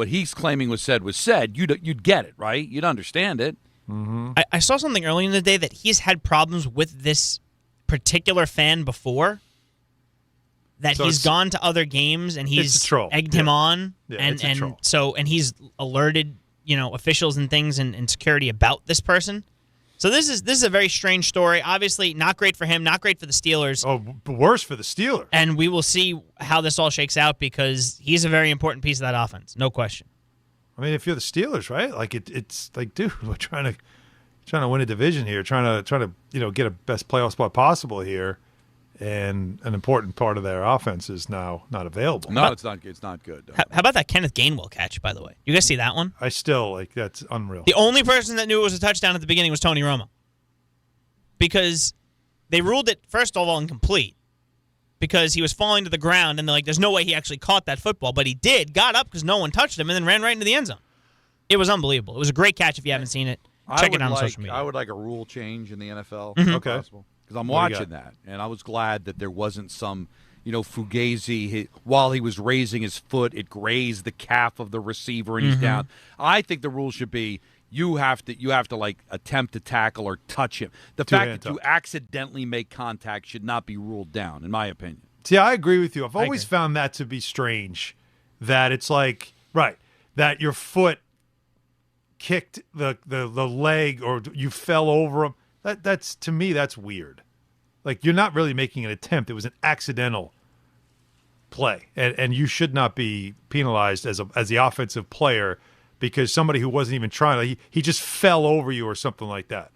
he's claiming was said, you'd get it, right? You'd understand it. I saw something earlier in the day that he's had problems with this particular fan before. That so he's gone to other games and he's egged him on, and he's alerted officials and things and security about this person. So this is a very strange story. Obviously, not great for him, not great for the Steelers. Oh, worse for the Steelers. And we will see how this all shakes out because he's a very important piece of that offense, no question. I mean, if you're the Steelers, right? Like it's like, dude, we're trying to win a division here, trying to get a best playoff spot possible here. And an important part of their offense is now not available. No, it's not good. How about that Kenneth Gainwell catch, by the way? You guys see that one? I still, that's unreal. The only person that knew it was a touchdown at the beginning was Tony Romo. Because they ruled it, first of all, incomplete. Because he was falling to the ground, and they're like, there's no way he actually caught that football. But he did, got up because no one touched him, and then ran right into the end zone. It was unbelievable. It was a great catch if you haven't seen it. Check it out on social media. I would like a rule change in the NFL. Mm-hmm. Okay. Because I'm watching that, and I was glad that there wasn't some, Fugazi, while he was raising his foot, it grazed the calf of the receiver and he's down. I think the rule should be you have to like attempt to tackle or touch him. The fact that you accidentally make contact should not be ruled down, in my opinion. See, I agree with you. I've always found that to be strange, that it's like, that your foot kicked the leg or you fell over him. That's to me, that's weird. Like, you're not really making an attempt. It was an accidental play, and you should not be penalized as the offensive player because somebody who wasn't even trying, like, he just fell over you or something like that.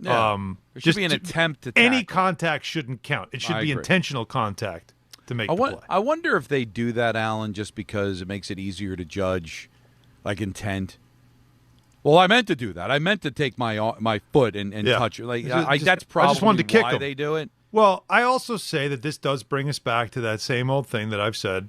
Yeah. There should be an attempt to tackle. Any contact shouldn't count. It should be intentional contact to make the play. I wonder if they do that, Alan, just because it makes it easier to judge, like, intent. Well, I meant to do that. I meant to take my foot and touch it. Like, that's probably I just wanted to kick why him. They do it. Well, I also say that this does bring us back to that same old thing that I've said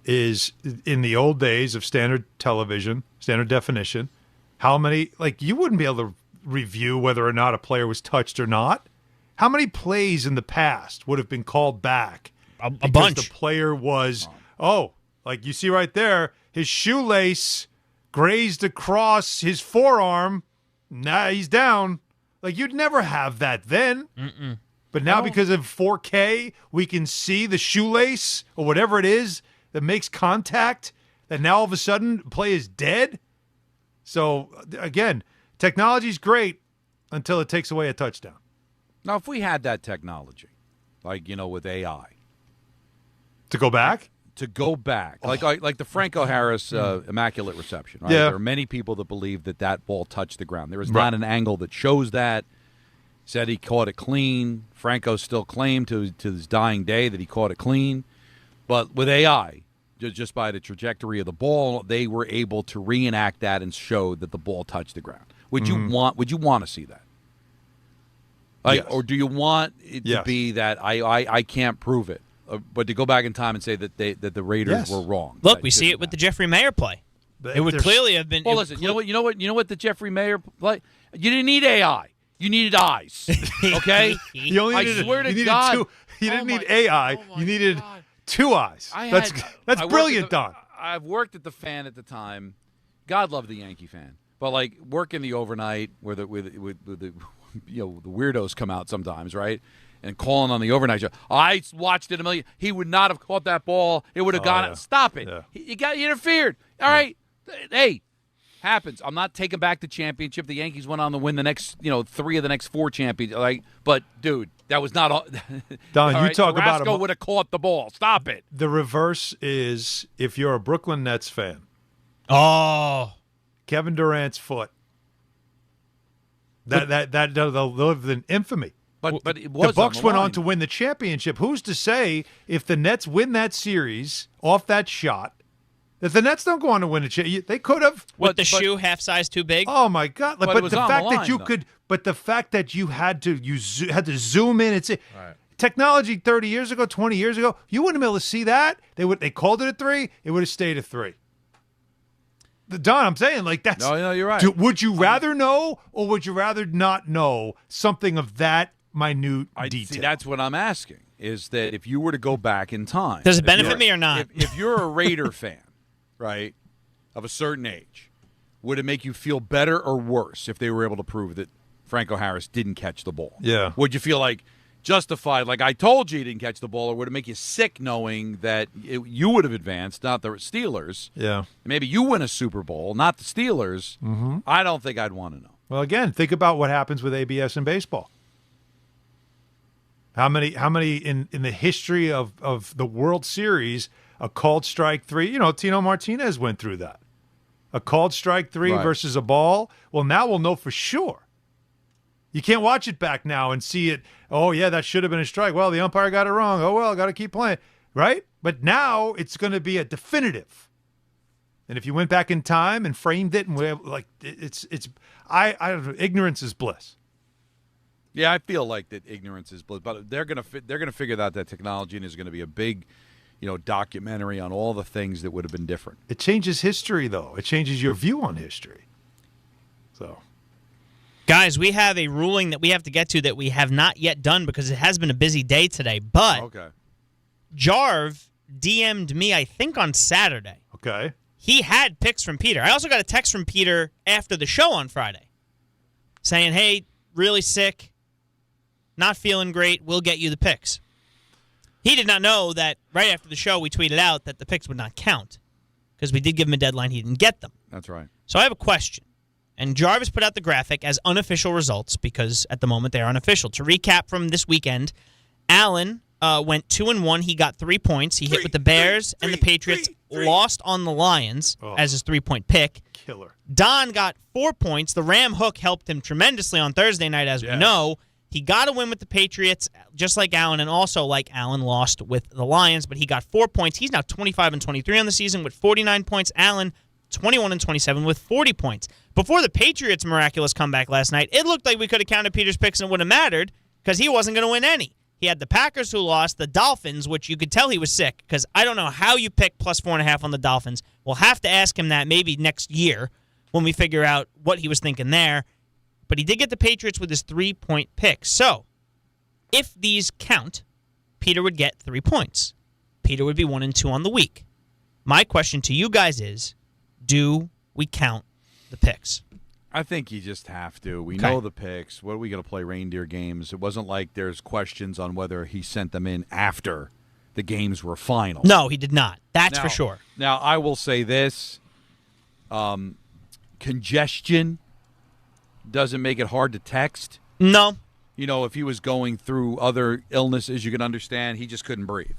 is in the old days of standard television, standard definition, how many, like, you wouldn't be able to review whether or not a player was touched or not. How many plays in the past would have been called back? A because bunch. The player was, like you see right there, his shoelace grazed across his forearm. Now he's down. Like, you'd never have that then. Mm-mm. But now because of 4K, we can see the shoelace or whatever it is that makes contact, that now all of a sudden play is dead. So, again, technology's great until it takes away a touchdown. Now, if we had that technology, like, with AI. To go back? To go back. Like the Franco Harris immaculate reception. Right? Yeah. There are many people that believe that ball touched the ground. There is not an angle that shows that. Said he caught it clean. Franco still claimed to his dying day that he caught it clean. But with AI, just by the trajectory of the ball, they were able to reenact that and show that the ball touched the ground. Would you want to see that? Like, or do you want it to be that I can't prove it, but to go back in time and say that the Raiders were wrong? Look, we see it with the Jeffrey Mayer play. It would clearly have been. Well, listen, you know what the Jeffrey Mayer play? You didn't need AI. You needed eyes. Okay? You only needed, I swear to you needed God. You didn't need AI. You needed 2 eyes. That's brilliant, Don. I've worked at the Fan at the time. God love the Yankee Fan. But, like, working the overnight where the weirdos come out sometimes, right? And calling on the overnight show. I watched it a million. He would not have caught that ball. It would have gone. Yeah. Stop it. Yeah. He interfered. All right. Hey. Happens. I'm not taking back the championship. The Yankees went on to win the next, 3 of the next 4 championships. Like, but dude, that was not all. Don, all you right, talk about Carrasco would have caught the ball. Stop it. The reverse is if you're a Brooklyn Nets fan. Oh, Kevin Durant's foot. They'll live in infamy. But it was the Bucks on the went on line. to win the championship. Who's to say if the Nets win that series off that shot? If the Nets don't go on to win a championship, they could have. With the shoe half size too big. Oh my God! But it was the on fact the that line, you though. could, but the fact that you had to zoom in. It's technology 30 years ago, 20 years ago. You wouldn't have been able to see that. They called it a 3. It would have stayed a 3. Don, I'm saying, like, that's. No, you're right. Would you rather know, or would you rather not know something of that minute detail? See, that's what I'm asking. Is that if you were to go back in time, Does it benefit me or not? If you're a Raider fan, right, of a certain age, would it make you feel better or worse if they were able to prove that Franco Harris didn't catch the ball? Yeah. Would you feel like justified, like I told you he didn't catch the ball, or would it make you sick knowing that you would have advanced, not the Steelers? Yeah. Maybe you win a Super Bowl, not the Steelers. Mm-hmm. I don't think I'd want to know. Well, again, think about what happens with ABS in baseball. How many in the history of the World Series, a called strike 3, Tino Martinez went through that. A called strike 3 versus a ball. Well, now we'll know for sure. You can't watch it back now and see it. Oh, yeah, that should have been a strike. Well, the umpire got it wrong. Oh, well, got to keep playing. Right? But now it's going to be a definitive. And if you went back in time and framed it, and I don't know, ignorance is bliss. Yeah, I feel like that ignorance is bliss, but they're gonna figure out that technology, and there's going to be a big, documentary on all the things that would have been different. It changes history, though. It changes your view on history. So, guys, we have a ruling that we have to get to that we have not yet done because it has been a busy day today. But Jarv DM'd me, I think, on Saturday. Okay. He had picks from Peter. I also got a text from Peter after the show on Friday saying, hey, really sick, not feeling great, we'll get you the picks. He did not know that right after the show we tweeted out that the picks would not count because we did give him a deadline. He didn't get them. That's right. So I have a question. And Jarvis put out the graphic as unofficial results because at the moment they are unofficial. To recap from this weekend, Allen went 2-1. He got 3 points. He hit with the Bears and the Patriots, lost on the Lions as his 3-point pick. Killer. Don got 4 points. The Ram hook helped him tremendously on Thursday night, as we know. He got a win with the Patriots, just like Allen, and also like Allen lost with the Lions, but he got 4 points. He's now 25-23 on the season with 49 points. Allen, 21-27 with 40 points. Before the Patriots' miraculous comeback last night, it looked like we could have counted Peter's picks and it would have mattered because he wasn't going to win any. He had the Packers who lost, the Dolphins, which you could tell he was sick because I don't know how you pick plus 4.5 on the Dolphins. We'll have to ask him that maybe next year when we figure out what he was thinking there. But he did get the Patriots with his 3-point pick. So, if these count, Peter would get 3 points. Peter would be 1-2 on the week. My question to you guys is, do we count the picks? I think you just have to. We know the picks. What are we going to play reindeer games? It wasn't like there's questions on whether he sent them in after the games were final. No, he did not. That's for sure. Now, I will say this. Congestion doesn't make it hard to text. No. You know, if he was going through other illnesses, you can understand. He just couldn't breathe.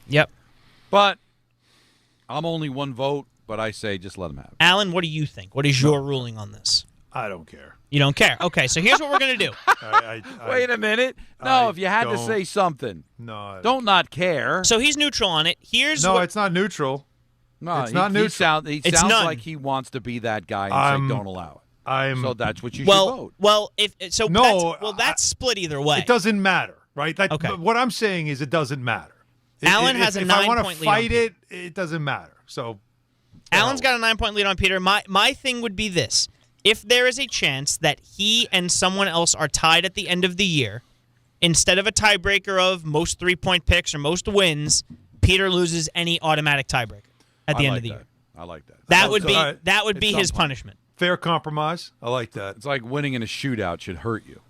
Yep. But I'm only one vote, but I say just let him have it. Alan, what do you think? What is your ruling on this? I don't care. You don't care? Okay, so here's what we're going to do. Wait a minute. No, if you had to say something. No. Don't not care. So he's neutral on it. Here's No, it's not neutral. No, it's not neutral. He It's sounds none. like he wants to be that guy and say don't allow it. So that's what you should vote. Well, that's split either way. It doesn't matter, right? Okay. What I'm saying is it doesn't matter. Allen has a 9-point lead. If I want to fight it, it doesn't matter. So Allen's got a 9-point lead on Peter. My thing would be this. If there is a chance that he and someone else are tied at the end of the year, instead of a tiebreaker of most 3-point picks or most wins, Peter loses any automatic tiebreaker at the end of the year. I like that. That would be his punishment. Fair compromise. I like that. It's like winning in a shootout should hurt you.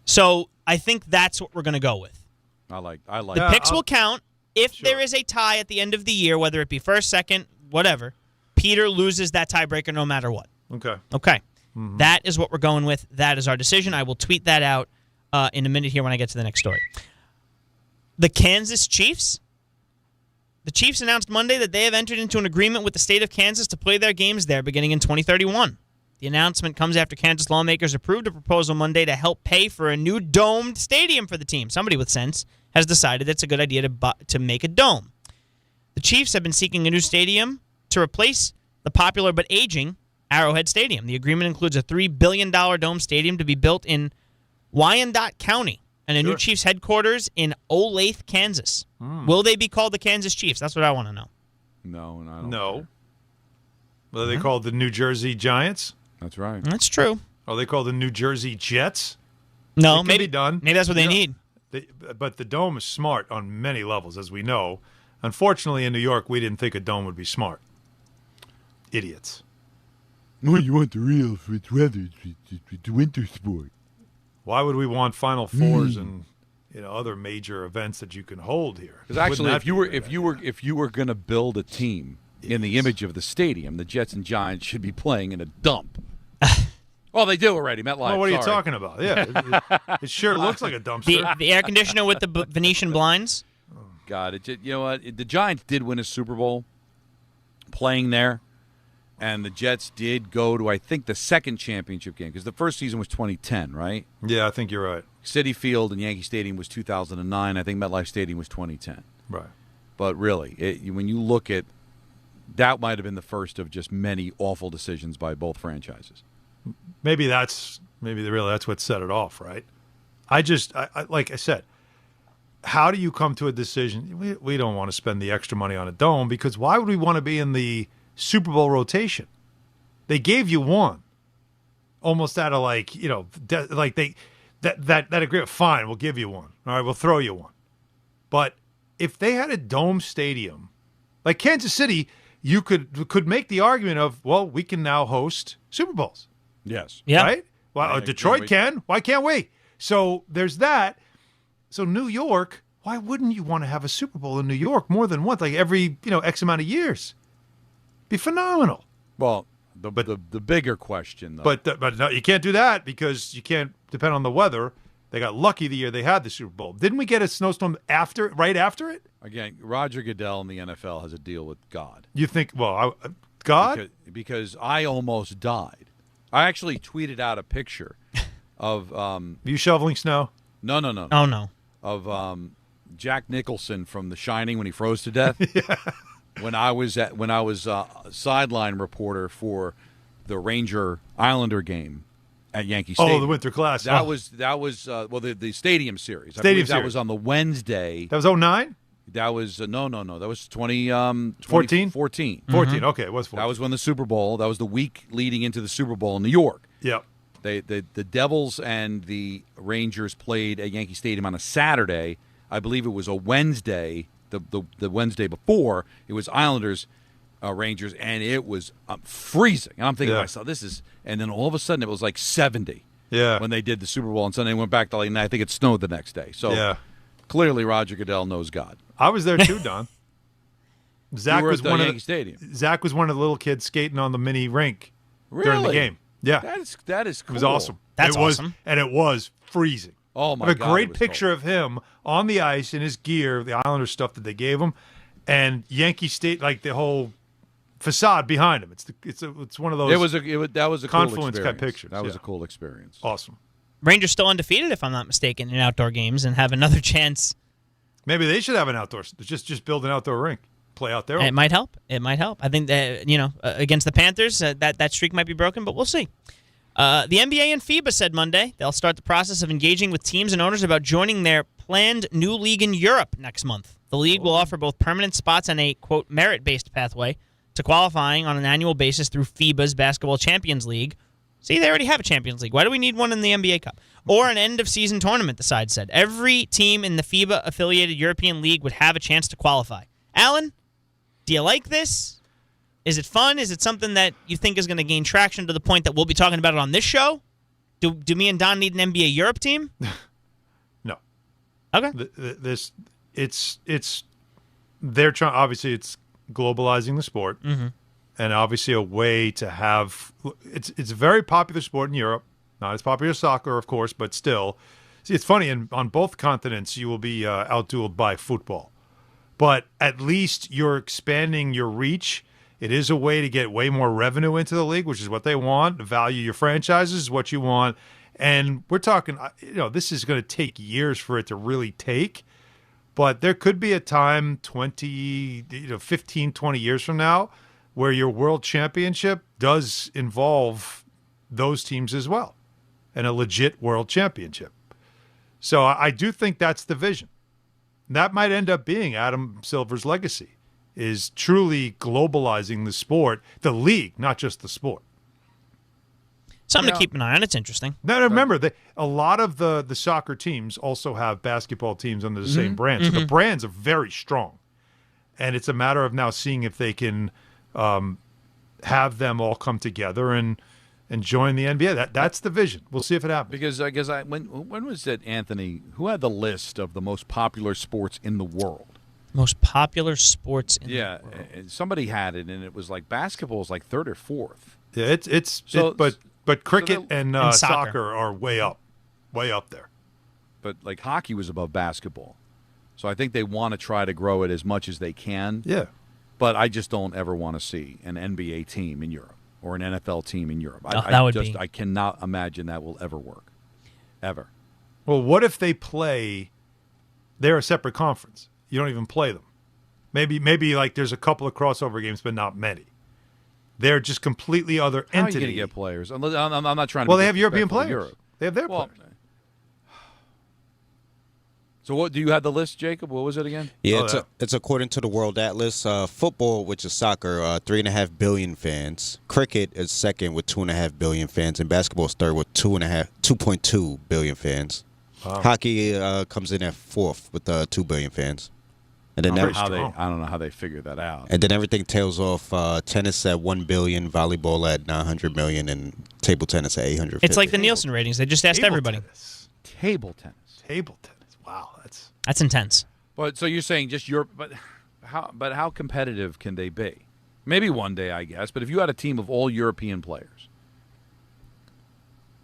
So I think that's what we're going to go with. I like the picks will count. If there is a tie at the end of the year, whether it be first, second, whatever, Peter loses that tiebreaker no matter what. Okay. Okay. Mm-hmm. That is what we're going with. That is our decision. I will tweet that out in a minute here when I get to the next story. The Kansas Chiefs. The Chiefs announced Monday that they have entered into an agreement with the state of Kansas to play their games there beginning in 2031. The announcement comes after Kansas lawmakers approved a proposal Monday to help pay for a new domed stadium for the team. Somebody with sense has decided it's a good idea to make a dome. The Chiefs have been seeking a new stadium to replace the popular but aging Arrowhead Stadium. The agreement includes a $3 billion dome stadium to be built in Wyandotte County and a new Chiefs headquarters in Olathe, Kansas. Will they be called the Kansas Chiefs? That's what I want to know. No. No. Are they called the New Jersey Giants? That's right. That's true. Are they called the New Jersey Jets? No, it can maybe be done. Maybe that's what they need. But the dome is smart on many levels, as we know. Unfortunately, in New York, we didn't think a dome would be smart. Idiots. No, you want the real weather, the winter sport. Why would we want Final Fours and other major events that you can hold here? Because actually, if you were going to build a team in the image of the stadium, the Jets and Giants should be playing in a dump. Well, they do already. MetLife. Well, what are you talking about? Yeah, it sure looks like a dumpster. The air conditioner with the Venetian blinds. God, you know what? The Giants did win a Super Bowl playing there, and the Jets did go to, I think, the second championship game because the first season was 2010, right? Yeah, I think you're right. Citi Field and Yankee Stadium was 2009. I think MetLife Stadium was 2010. Right. But really, when you look at that, might have been the first of just many awful decisions by both franchises. Maybe that's what set it off, right? I like I said, how do you come to a decision? We don't want to spend the extra money on a dome because why would we want to be in the Super Bowl rotation? They gave you one, almost out of that agreement. Fine, we'll give you one. All right, we'll throw you one. But if they had a dome stadium, like Kansas City, you could make the argument of, well, we can now host Super Bowls. Yes. Yeah. Right? Well, Detroit can. Why can't we? So there's that. So New York, why wouldn't you want to have a Super Bowl in New York more than once, like every X amount of years? Be phenomenal. Well, the bigger question, though. But no, you can't do that because you can't depend on the weather. They got lucky the year they had the Super Bowl. Didn't we get a snowstorm right after it? Again, Roger Goodell in the NFL has a deal with God. You think, well, God? Because I almost died. I actually tweeted out a picture of you shoveling snow? No. Oh, no. Of Jack Nicholson from The Shining when he froze to death. Yeah. When I was sideline reporter for the Ranger Islander game at Yankee Stadium. Oh, the Winter Classic. That was the Stadium Series. Stadium Series. That was on the Wednesday. That was 2009? That was no. That was 2014. 14. Okay, it was 14. That was when the Super Bowl. That was the week leading into the Super Bowl in New York. Yep. The Devils and the Rangers played at Yankee Stadium on a Saturday. I believe it was a Wednesday. The Wednesday before, it was Islanders, Rangers, and it was freezing. And I'm thinking to myself, this is. And then all of a sudden, it was like 70. Yeah. When they did the Super Bowl on Sunday, went back to like, I think it snowed the next day. So clearly, Roger Goodell knows God. I was there too, Don. Zach was one Yankee Stadium. Zach was one of the little kids skating on the mini rink during the game. Yeah, that is cool. It was awesome. That's awesome. And it was freezing. Oh my God! God! A great picture of him on the ice in his gear, the Islander stuff that they gave him, and Yankee State, like the whole facade behind him. It's one of those. That was a confluence cool kind of pictures. That was a cool experience. Awesome. Rangers still undefeated, if I'm not mistaken, in outdoor games, and have another chance. Maybe they should have an outdoor. Just build an outdoor rink. Play out there. It might help. I think that against the Panthers, that streak might be broken, but we'll see. The NBA and FIBA said Monday they'll start the process of engaging with teams and owners about joining their planned new league in Europe next month. The league will offer both permanent spots and a, quote, merit-based pathway to qualifying on an annual basis through FIBA's Basketball Champions League. See, they already have a Champions League. Why do we need one in the NBA Cup? Or an end-of-season tournament, the side said. Every team in the FIBA-affiliated European League would have a chance to qualify. Alan, do you like this? Is it fun? Is it something that you think is going to gain traction to the point that we'll be talking about it on this show? Do me and Don need an NBA Europe team? No. Okay. They're trying. Obviously, it's globalizing the sport, and obviously a way to have. It's a very popular sport in Europe. Not as popular as soccer, of course, but still. See, it's funny. On both continents, you will be outdueled by football, but at least you're expanding your reach. It is a way to get way more revenue into the league, which is what they want. Value your franchises is what you want. And we're talking, this is going to take years for it to really take. But there could be a time 15, 20 years from now where your world championship does involve those teams as well and a legit world championship. So I do think that's the vision. That might end up being Adam Silver's legacy. Is truly globalizing the sport, the league, not just the sport. Something to keep an eye on. It's interesting. Now, remember, a lot of the soccer teams also have basketball teams under the same brand. So the brands are very strong. And it's a matter of now seeing if they can have them all come together and join the NBA. That's the vision. We'll see if it happens. Because I guess when was it, Anthony, who had the list of the most popular sports in the world? Most popular sports in the world. Yeah, somebody had it, and it was like basketball is like third or fourth. Yeah, but cricket and soccer are way up there. But like hockey was above basketball, so I think they want to try to grow it as much as they can. Yeah, but I just don't ever want to see an NBA team in Europe or an NFL team in Europe. I cannot imagine that will ever work, ever. Well, what if they play? They're a separate conference. You don't even play them. Maybe like there's a couple of crossover games, but not many. They're just completely other entity. How are you going to get players? I'm not trying to. Well, they have European players. Europe. They have their players. So what do you have the list, Jacob? What was it again? Yeah, it's according to the World Atlas. Football, which is soccer, 3.5 billion fans. Cricket is second with 2.5 billion fans, and basketball is third with 2.2 billion fans. Wow. Hockey comes in at fourth with 2 billion fans. And then I don't know how they figure that out. And then everything tails off. Tennis at $1 billion, volleyball at $900 million, and table tennis at $850. It's like the Nielsen ratings. They just asked everybody. Table tennis. Table tennis. Wow, that's intense. But so you're saying just how competitive can they be? Maybe one day, I guess. But if you had a team of all European players,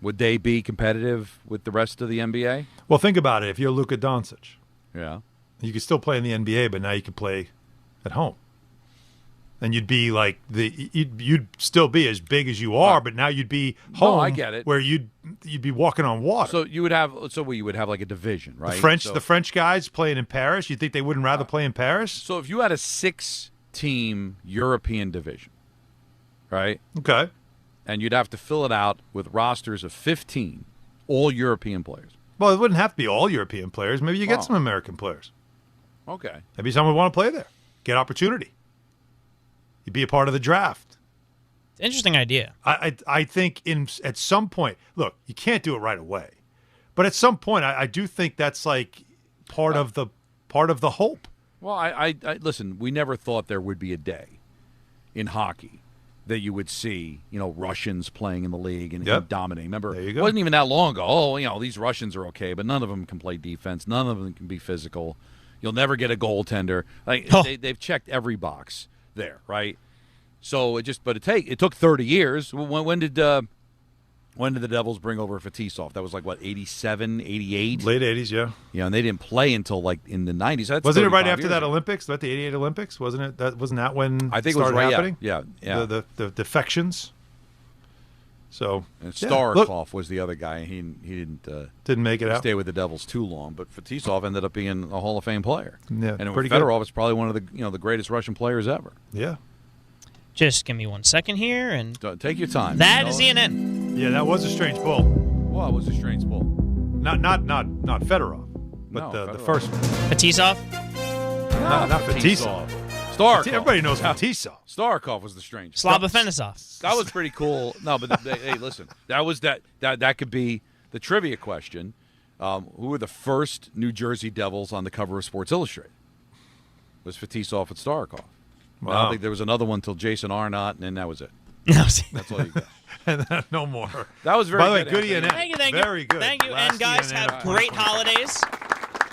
would they be competitive with the rest of the NBA? Well, think about it. If you're Luka Doncic, yeah, you could still play in the NBA, but now you can play at home. And you'd be like you'd still be as big as you are, but now you'd be home. No, I get it. Where you'd be walking on water. So you would have like a division, right? The French guys playing in Paris. You think they wouldn't rather play in Paris? So if you had a 6-team European division, right? Okay. And you'd have to fill it out with rosters of 15 all European players. Well, it wouldn't have to be all European players. Maybe you get some American players. Okay. Maybe someone would want to play there. Get opportunity. You'd be a part of the draft. Interesting idea. I think at some point, look, you can't do it right away, but at some point, I do think that's like part of the hope. Well, I listen. We never thought there would be a day in hockey that you would see, Russians playing in the league and dominating. Remember, there you go. It wasn't even that long ago. Oh, these Russians are okay, but none of them can play defense. None of them can be physical. You'll never get a goaltender. They've checked every box there, right? So it took 30 years. When did the Devils bring over Fetisov? That was like, what, 87, 88? Late 80s, yeah. Yeah, and they didn't play until like in the 90s. That's wasn't it right after that ago. Olympics? That the 88 Olympics? Wasn't it? Wasn't that when I think it was right happening? Yeah. The defections. So and Starikov was the other guy. He didn't make it out. Stay with the Devils too long, but Fetisov ended up being a Hall of Fame player. Yeah, and pretty Fedorov good. is probably one of the the greatest Russian players ever. Yeah. Just give me 1 second here and take your time. That is ENN. Yeah, that was a strange pull. Well, it was a strange pull. Not Fedorov, but the first one. Fetisov? Not Fetisov. Starikov. Everybody knows Fetisov. Starikov was the strange. Slava Fenisov. That was pretty cool. No, but hey, listen, that could be the trivia question. Who were the first New Jersey Devils on the cover of Sports Illustrated? It was Fetisov and Starikov. Wow. I don't think there was another one until Jason Arnott, and then that was it. That's all you got. And no more. That was very good. good. By the way, good ENN. Thank you. Very good. Thank you. Last And guys, ENN. have great holidays.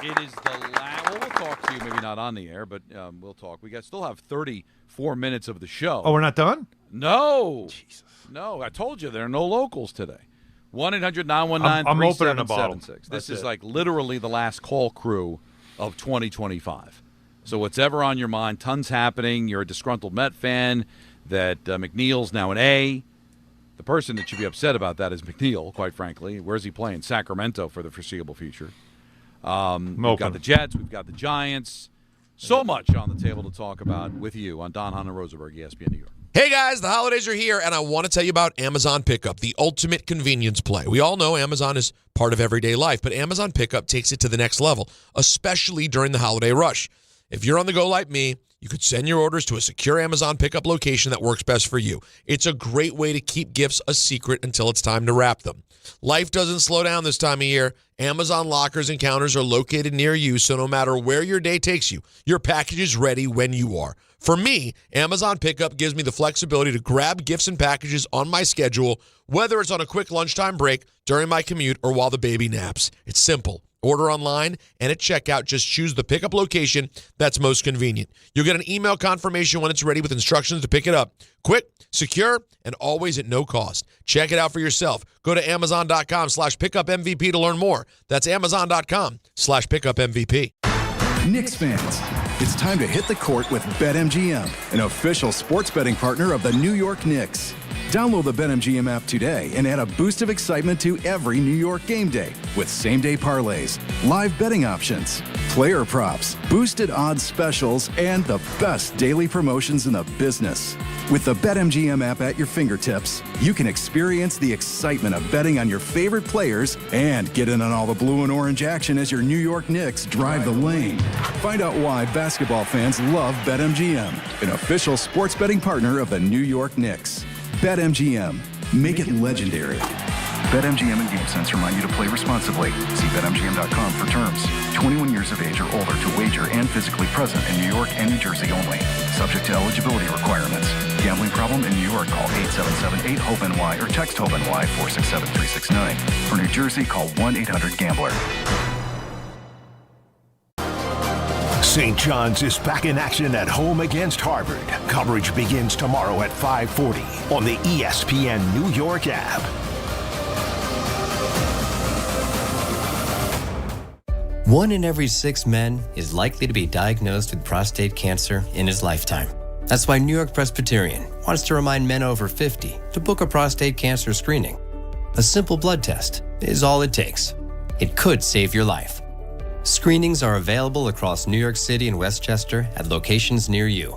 It is the last. Well, we'll talk to you. Maybe not on the air, but we'll talk. We still have 34 minutes of the show. Oh, we're not done? No. Jesus. No, I told you there are no locals today. 1-800-919-3776. I'm opening a bottle. This is like literally the last call crew of 2025. So whatever on your mind, tons happening. You're a disgruntled Met fan. That McNeil's now an A. The person that should be upset about that is McNeil, quite frankly. Where's he playing? Sacramento for the foreseeable future. We've got the Jets. We've got the Giants. So much on the table to talk about with you on Hahn Rosenberg, ESPN New York. Hey guys, the holidays are here, and I want to tell you about Amazon Pickup, the ultimate convenience play. We all know Amazon is part of everyday life, but Amazon Pickup takes it to the next level, especially during the holiday rush. If you're on the go like me, you could send your orders to a secure Amazon Pickup location that works best for you. It's a great way to keep gifts a secret until it's time to wrap them. Life doesn't slow down this time of year. Amazon lockers and counters are located near you, so no matter where your day takes you, your package is ready when you are. For me, Amazon Pickup gives me the flexibility to grab gifts and packages on my schedule, whether it's on a quick lunchtime break, during my commute, or while the baby naps. It's simple. Order online, and at checkout, just choose the pickup location that's most convenient. You'll get an email confirmation when it's ready with instructions to pick it up. Quick, secure, and always at no cost. Check it out for yourself. Go to Amazon.com/pickupmvp to learn more. That's Amazon.com/pickupmvp. Knicks fans, it's time to hit the court with BetMGM, an official sports betting partner of the New York Knicks. Download the BetMGM app today and add a boost of excitement to every New York game day with same-day parlays, live betting options, player props, boosted odds specials, and the best daily promotions in the business. With the BetMGM app at your fingertips, you can experience the excitement of betting on your favorite players and get in on all the blue and orange action as your New York Knicks drive the lane. Find out why basketball fans love BetMGM, an official sports betting partner of the New York Knicks. BetMGM. Make it legendary. BetMGM and GameSense remind you to play responsibly. See BetMGM.com for terms. 21 years of age or older to wager and physically present in New York and New Jersey only. Subject to eligibility requirements. Gambling problem in New York? Call 877-8-HOPE-NY or text HOPE-NY 467-369. For New Jersey, call 1-800-GAMBLER. St. John's is back in action at home against Harvard. Coverage begins tomorrow at 5:40 on the ESPN New York app. One in every 6 men is likely to be diagnosed with prostate cancer in his lifetime. That's why New York Presbyterian wants to remind men over 50 to book a prostate cancer screening. A simple blood test is all it takes. It could save your life. Screenings are available across New York City and Westchester at locations near you.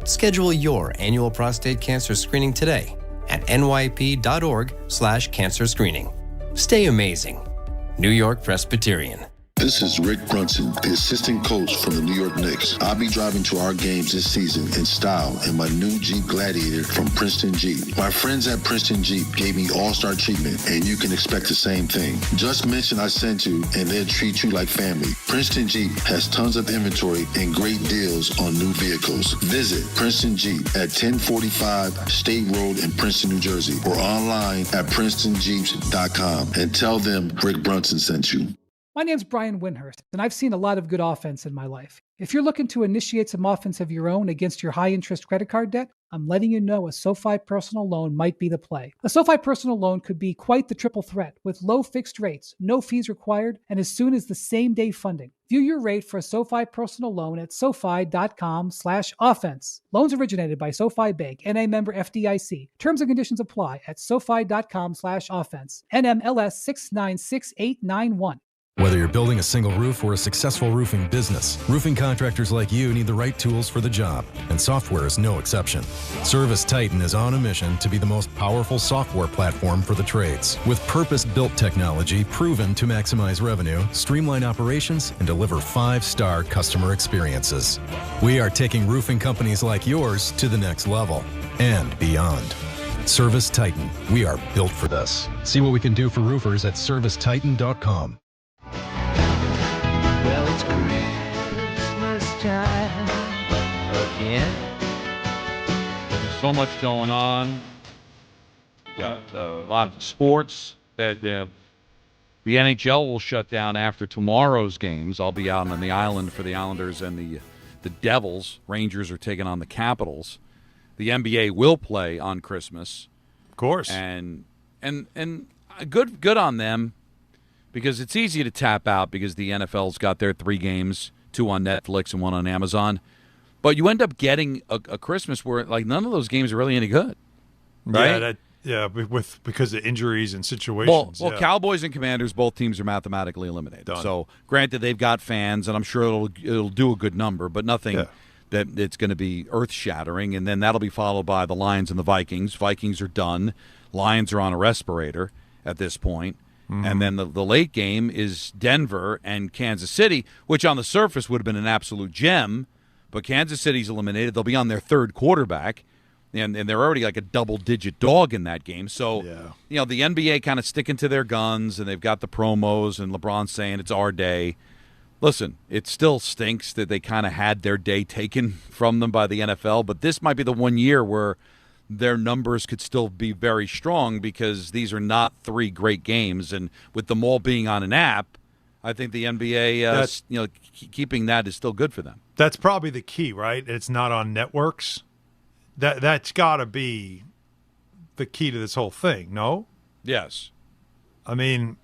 Schedule your annual prostate cancer screening today at nyp.org/cancer screening. Stay amazing. New York Presbyterian. This is Rick Brunson, the assistant coach from the New York Knicks. I'll be driving to our games this season in style in my new Jeep Gladiator from Princeton Jeep. My friends at Princeton Jeep gave me all-star treatment, and you can expect the same thing. Just mention I sent you, and they'll treat you like family. Princeton Jeep has tons of inventory and great deals on new vehicles. Visit Princeton Jeep at 1045 State Road in Princeton, New Jersey, or online at PrincetonJeeps.com and tell them Rick Brunson sent you. My name's Brian Windhurst, and I've seen a lot of good offense in my life. If you're looking to initiate some offense of your own against your high-interest credit card debt, I'm letting you know a SoFi personal loan might be the play. A SoFi personal loan could be quite the triple threat with low fixed rates, no fees required, and as soon as the same day funding. View your rate for a SoFi personal loan at SoFi.com/offense. Loans originated by SoFi Bank, N.A. member FDIC. Terms and conditions apply at SoFi.com/offense. NMLS 696891. Whether you're building a single roof or a successful roofing business, roofing contractors like you need the right tools for the job, and software is no exception. Service Titan is on a mission to be the most powerful software platform for the trades, with purpose-built technology proven to maximize revenue, streamline operations, and deliver 5-star customer experiences. We are taking roofing companies like yours to the next level and beyond. Service Titan, we are built for this. See what we can do for roofers at servicetitan.com. Well, it's Christmas time again. There's so much going on. Got a lot of sports. That the NHL will shut down after tomorrow's games. I'll be out on the island for the Islanders and the Devils. Rangers are taking on the Capitals. The NBA will play on Christmas, of course, and good on them. Because it's easy to tap out because the NFL's got their 3 games, 2 on Netflix and 1 on Amazon. But you end up getting a Christmas where like none of those games are really any good, right? Because of injuries and situations. Well, Cowboys and Commanders, both teams are mathematically eliminated. Done. So granted, they've got fans, and I'm sure it'll do a good number, but nothing that it's going to be earth-shattering. And then that'll be followed by the Lions and the Vikings. Vikings are done. Lions are on a respirator at this point. Mm-hmm. And then the late game is Denver and Kansas City, which on the surface would have been an absolute gem, but Kansas City's eliminated. They'll be on their 3rd quarterback, and they're already like a double-digit dog in that game. So, the NBA kind of sticking to their guns, and they've got the promos, and LeBron saying it's our day. Listen, it still stinks that they kind of had their day taken from them by the NFL, but this might be the one year where their numbers could still be very strong because these are not 3 great games. And with them all being on an app, I think the NBA, keeping that is still good for them. That's probably the key, right? It's not on networks. That's got to be the key to this whole thing, no? Yes. I mean,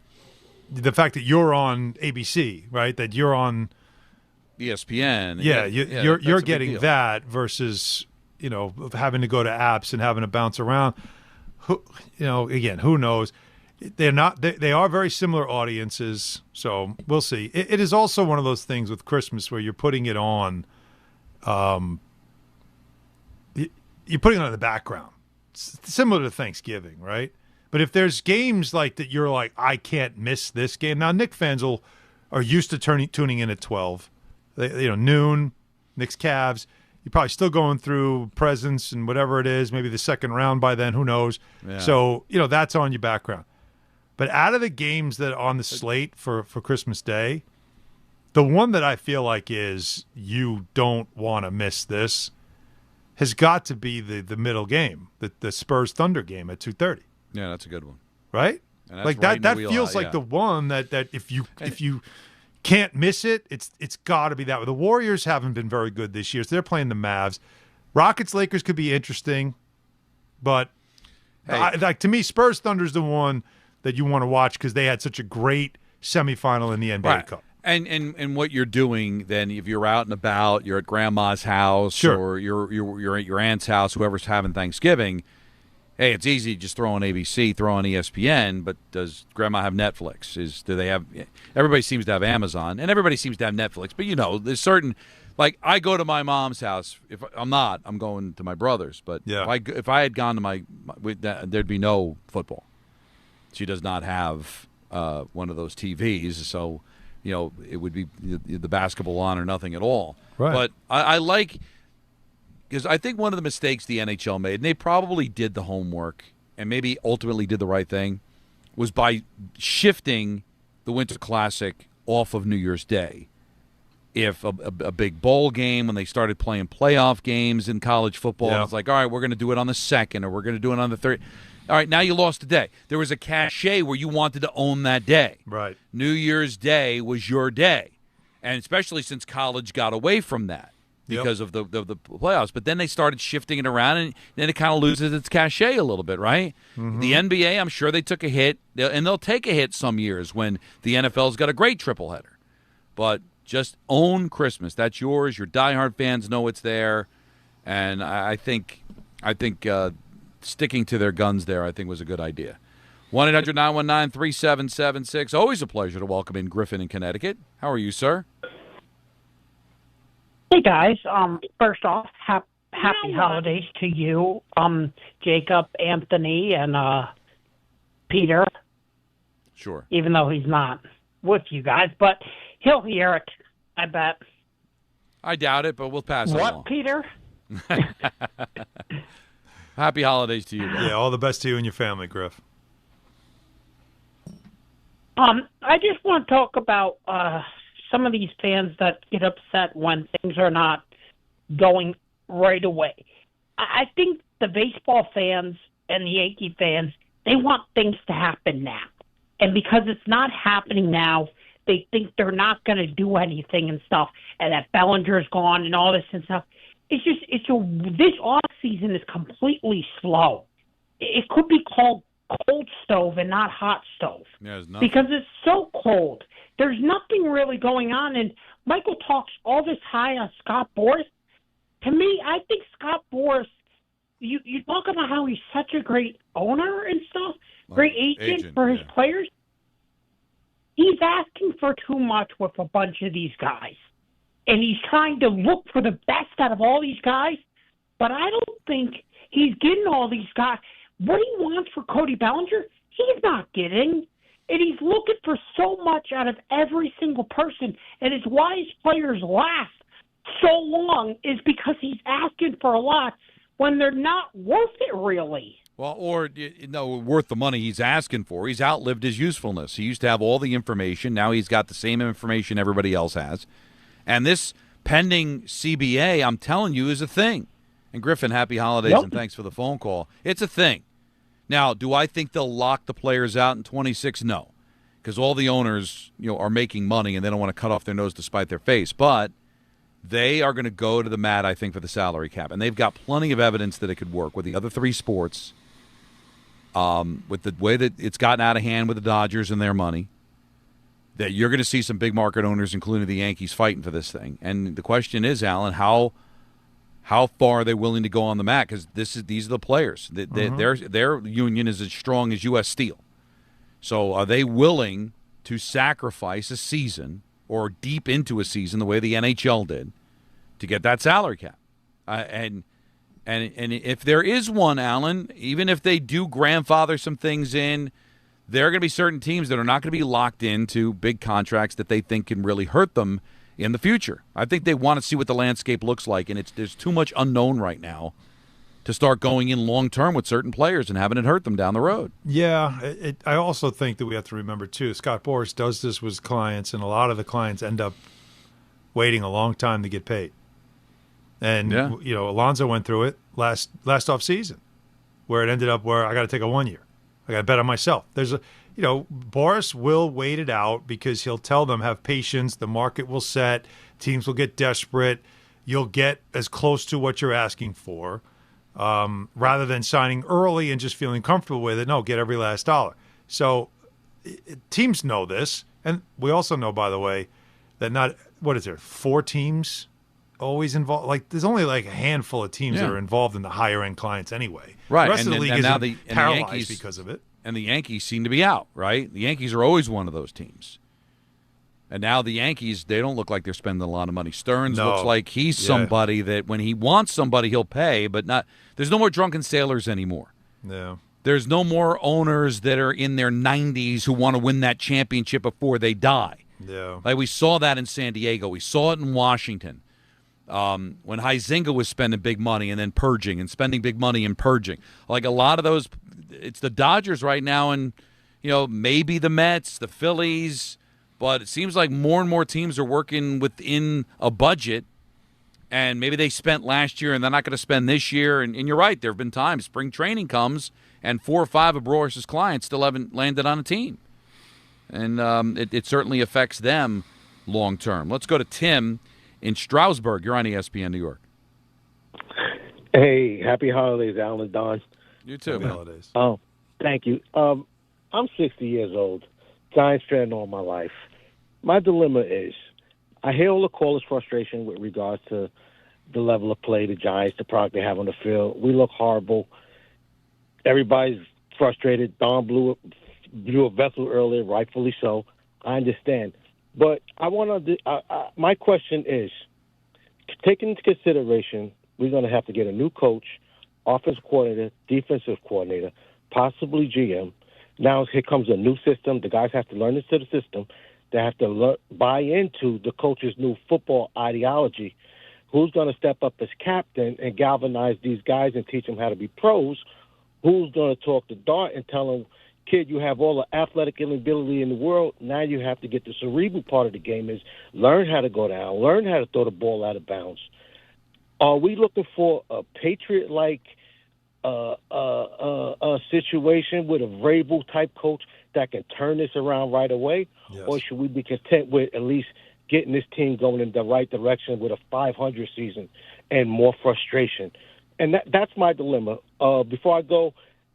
the fact that you're on ABC, right? That you're on ESPN. You're getting that versus having to go to apps and having to bounce around. Again, who knows? They're not. They are very similar audiences, so we'll see. It is also one of those things with Christmas where you're putting it on. You're putting it on the background, it's similar to Thanksgiving, right? But if there's games like that, you're like, I can't miss this game. Now, Knicks fans are used to tuning in at 12, noon. Knicks Cavs. You're probably still going through presents and whatever it is, maybe the second round by then, who knows. Yeah. So, that's on your background. But out of the games that are on the slate for Christmas Day, the one that I feel like is you don't want to miss this has got to be the middle game, the Spurs Thunder game at 2:30. Yeah, that's a good one. Right? And that's Like right in that the feels wheelhouse, like yeah. the one that if you can't miss it, it's got to be that one. The Warriors haven't been very good this year, so they're playing the Mavs. Rockets Lakers could be interesting, but like to me, Spurs Thunder's the one that you want to watch because they had such a great semifinal in the NBA Right. Cup. And what you're doing then, if you're out and about, you're at grandma's house, Sure. or you're at your aunt's house, whoever's having Thanksgiving. Hey, it's easy just throw on ABC, throw on ESPN. But does grandma have Netflix? Do they have? Everybody seems to have Amazon, and everybody seems to have Netflix. But there's certain. Like I go to my mom's house. If I'm not, I'm going to my brother's. But Yeah. if I had gone to there'd be no football. She does not have one of those TVs, so it would be the basketball on or nothing at all. Right. But I like, because I think one of the mistakes the NHL made, and they probably did the homework and maybe ultimately did the right thing, was by shifting the Winter Classic off of New Year's Day. If a big bowl game, when they started playing playoff games in college football, Yeah. it's like, all right, we're going to do it on the 2nd, or we're going to do it on the 3rd. All right, now you lost a day. There was a cachet where you wanted to own that day. Right. New Year's Day was your day, and especially since college got away from that because of the playoffs. But then they started shifting it around, and then it kind of loses its cachet a little bit, right? Mm-hmm. The NBA, I'm sure they took a hit, and they'll take a hit some years when the NFL's got a great triple header. But just own Christmas. That's yours. Your diehard fans know it's there, and I think sticking to their guns there, I think, was a good idea. 1-800-919-3776. Always a pleasure to welcome in Griffin in Connecticut. How are you, sir? Hey guys, first off, happy holidays to you, Jacob, Anthony, and Peter. Sure. Even though he's not with you guys, but he'll hear it, I bet. I doubt it, but we'll pass it What, along. Peter? Happy holidays to you guys. Yeah, all the best to you and your family, Griff. I just want to talk about some of these fans that get upset when things are not going right away. I think the baseball fans and the Yankee fans, they want things to happen now. And because it's not happening now, they think they're not going to do anything and stuff, and that Bellinger's gone and all this and stuff. This off season is completely slow. It could be called cold stove and not hot stove. Yeah, there's nothing. Because it's so cold. There's nothing really going on. And Michael talks all this high on Scott Boras. To me, I think Scott Boras, you talk about how he's such a great owner and stuff, great agent for his players. He's asking for too much with a bunch of these guys. And he's trying to look for the best out of all these guys. But I don't think he's getting all these guys. What he wants for Cody Bellinger, he's not getting. And he's looking for so much out of every single person. And it's why his players last so long is because he's asking for a lot when they're not worth it, really. Well, or worth the money he's asking for. He's outlived his usefulness. He used to have all the information. Now he's got the same information everybody else has. And this pending CBA, I'm telling you, is a thing. And Griffin, happy holidays, and thanks for the phone call. It's a thing. Now, do I think they'll lock the players out in 26? No, because all the owners, are making money and they don't want to cut off their nose to spite their face. But they are going to go to the mat, I think, for the salary cap, and they've got plenty of evidence that it could work with the other three sports. With the way that it's gotten out of hand with the Dodgers and their money, that you're going to see some big market owners, including the Yankees, fighting for this thing. And the question is, Alan, how far are they willing to go on the mat? Because these are the players. Their union is as strong as U.S. Steel. So are they willing to sacrifice a season or deep into a season the way the NHL did to get that salary cap? And if there is one, Alan, even if they do grandfather some things in, there are going to be certain teams that are not going to be locked into big contracts that they think can really hurt them in the future. I think they want to see what the landscape looks like, and there's too much unknown right now to start going in long-term with certain players and having it hurt them down the road. Yeah, I also think that we have to remember, too, Scott Boras does this with clients, and a lot of the clients end up waiting a long time to get paid. And, Alonso went through it last offseason, where it ended up where I got to take a 1 year. I got to bet on myself. Boras will wait it out because he'll tell them, have patience, the market will set, teams will get desperate, you'll get as close to what you're asking for. Rather than signing early and just feeling comfortable with it. No, get every last dollar. So teams know this. And we also know, by the way, that 4 teams always involved? Like, there's only like a handful of teams that are involved in the higher-end clients anyway. Right. The rest of the league is paralyzed Yankees, because of it. And the Yankees seem to be out, right? The Yankees are always one of those teams. And now the Yankees, they don't look like they're spending a lot of money. Stearns looks like he's somebody that when he wants somebody, he'll pay, but not. There's no more drunken sailors anymore. Yeah. There's no more owners that are in their 90s who want to win that championship before they die. Yeah. Like we saw that in San Diego. We saw it in Washington. When Huizinga was spending big money and then purging and spending big money and purging. Like a lot of those, it's the Dodgers right now and, maybe the Mets, the Phillies. But it seems like more and more teams are working within a budget, and maybe they spent last year and they're not going to spend this year. And you're right, there have been times spring training comes and 4 or 5 of Boras' clients still haven't landed on a team. And it certainly affects them long term. Let's go to Tim in Stroudsburg. You're on ESPN New York. Hey, happy holidays, Alan and Don. You too, happy man. Holidays. Oh, thank you. I'm 60 years old. Giants fan all my life. My dilemma is, I hear all the callers' frustration with regards to the level of play the Giants, the product they have on the field. We look horrible. Everybody's frustrated. Don blew a vessel earlier, rightfully so. I understand. But I want to. My question is, taking into consideration, we're going to have to get a new coach, offensive coordinator, defensive coordinator, possibly GM. Now here comes a new system. The guys have to learn into the system. They have to buy into the coach's new football ideology. Who's going to step up as captain and galvanize these guys and teach them how to be pros? Who's going to talk to Dart and tell them, kid, you have all the athletic ability in the world. Now you have to get the cerebral part of the game is learn how to go down, learn how to throw the ball out of bounds. Are we looking for a Patriot-like situation with a Vrabel-type coach that can turn this around right away? Yes. Or should we be content with at least getting this team going in the right direction with a 500 season and more frustration? And that's my dilemma. Before I go,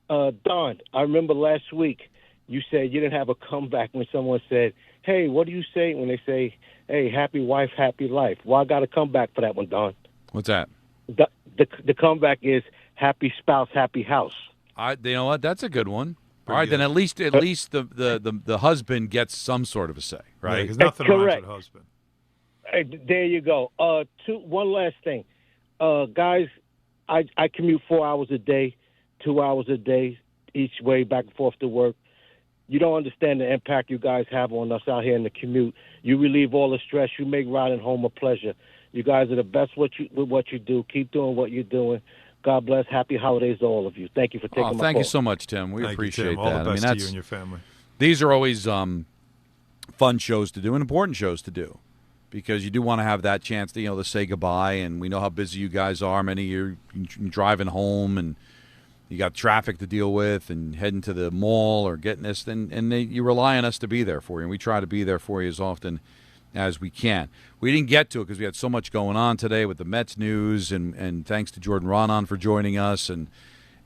Don, I remember last week you said you didn't have a comeback when someone said, hey, what do you say when they say, hey, happy wife, happy life? Well, I got a comeback for that one, Don. What's that? The comeback is happy spouse, happy house. You know what? That's a good one. All right, then at least the husband gets some sort of a say, right? Because nothing rhymes with husband. There you go. One last thing. Guys, I commute 4 hours a day, 2 hours a day, each way, back and forth to work. You don't understand the impact you guys have on us out here in the commute. You relieve all the stress. You make riding home a pleasure. You guys are the best with what you do. Keep doing what you're doing. God bless. Happy holidays to all of you. Thank you for taking my call. Thank you so much, Tim. We appreciate that. All the best to you and your family. These are always fun shows to do and important shows to do because you do want to have that chance to, to say goodbye. And we know how busy you guys are. Many of you are driving home and you got traffic to deal with and heading to the mall or getting this. And you rely on us to be there for you. And we try to be there for you as often as we can. We didn't get to it because we had so much going on today with the Mets news, and thanks to Jordan Raanan for joining us, and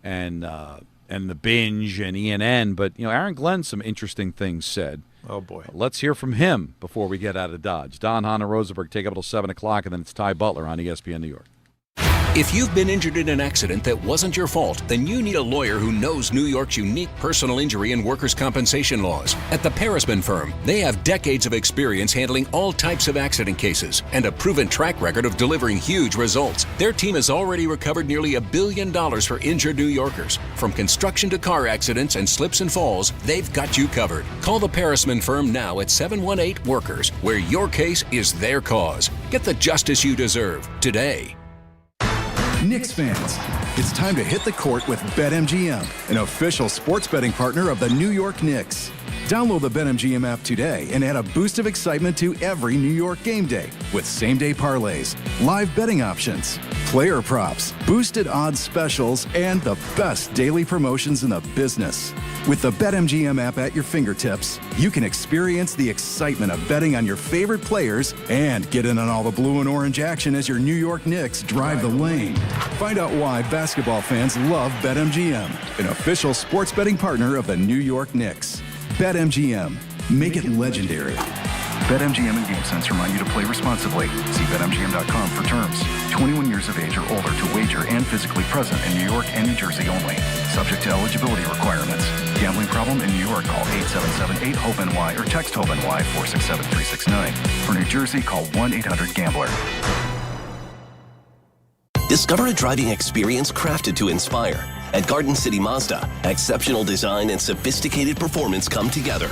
the Binge and ENN. But Aaron Glenn, some interesting things said. Oh boy, let's hear from him before we get out of Dodge. Don, Hahn, and Rosenberg take up until 7 o'clock, and then it's Ty Butler on ESPN New York. If you've been injured in an accident that wasn't your fault, then you need a lawyer who knows New York's unique personal injury and workers' compensation laws. At the Parisman Firm, they have decades of experience handling all types of accident cases and a proven track record of delivering huge results. Their team has already recovered nearly $1 billion for injured New Yorkers. From construction to car accidents and slips and falls, they've got you covered. Call the Parisman Firm now at 718-WORKERS, where your case is their cause. Get the justice you deserve today. Knicks fans, it's time to hit the court with BetMGM, an official sports betting partner of the New York Knicks. Download the BetMGM app today and add a boost of excitement to every New York game day with same-day parlays, live betting options, player props, boosted odds specials, and the best daily promotions in the business. With the BetMGM app at your fingertips, you can experience the excitement of betting on your favorite players and get in on all the blue and orange action as your New York Knicks drive the lane. Find out why basketball fans love BetMGM, an official sports betting partner of the New York Knicks. BetMGM. Make it legendary. BetMGM and GameSense remind you to play responsibly. See BetMGM.com for terms. 21 years of age or older to wager and physically present in New York and New Jersey only. Subject to eligibility requirements. Gambling problem in New York? Call 877-8-HOPE-NY or text HOPE-NY 467-369. For New Jersey, call 1-800-GAMBLER. Discover a driving experience crafted to inspire. At Garden City Mazda, exceptional design and sophisticated performance come together.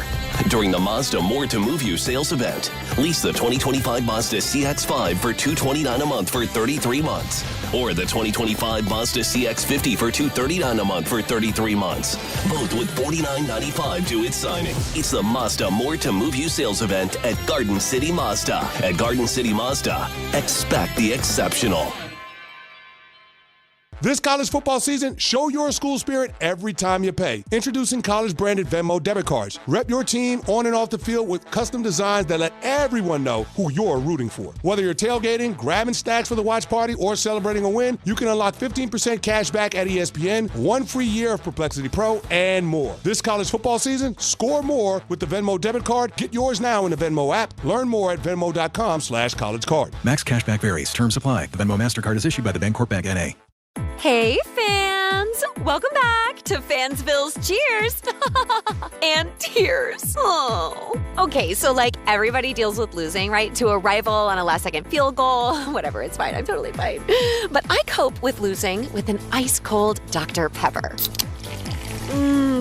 During the Mazda More to Move You sales event, lease the 2025 Mazda CX-5 for $229 a month for 33 months. Or the 2025 Mazda CX-50 for $239 a month for 33 months. Both with $49.95 due at signing. It's the Mazda More to Move You sales event at Garden City Mazda. At Garden City Mazda, expect the exceptional. This college football season, show your school spirit every time you pay. Introducing college-branded Venmo debit cards. Rep your team on and off the field with custom designs that let everyone know who you're rooting for. Whether you're tailgating, grabbing stacks for the watch party, or celebrating a win, you can unlock 15% cash back at ESPN, 1 free year of Perplexity Pro, and more. This college football season, score more with the Venmo debit card. Get yours now in the Venmo app. Learn more at venmo.com/collegecard. Max cashback varies. Terms apply. The Venmo MasterCard is issued by the Bancorp Bank N.A. Hey, fans! Welcome back to Fansville's Cheers and Tears. Oh. Okay, so everybody deals with losing, right? To a rival on a last-second field goal. Whatever, it's fine. I'm totally fine. But I cope with losing with an ice-cold Dr. Pepper.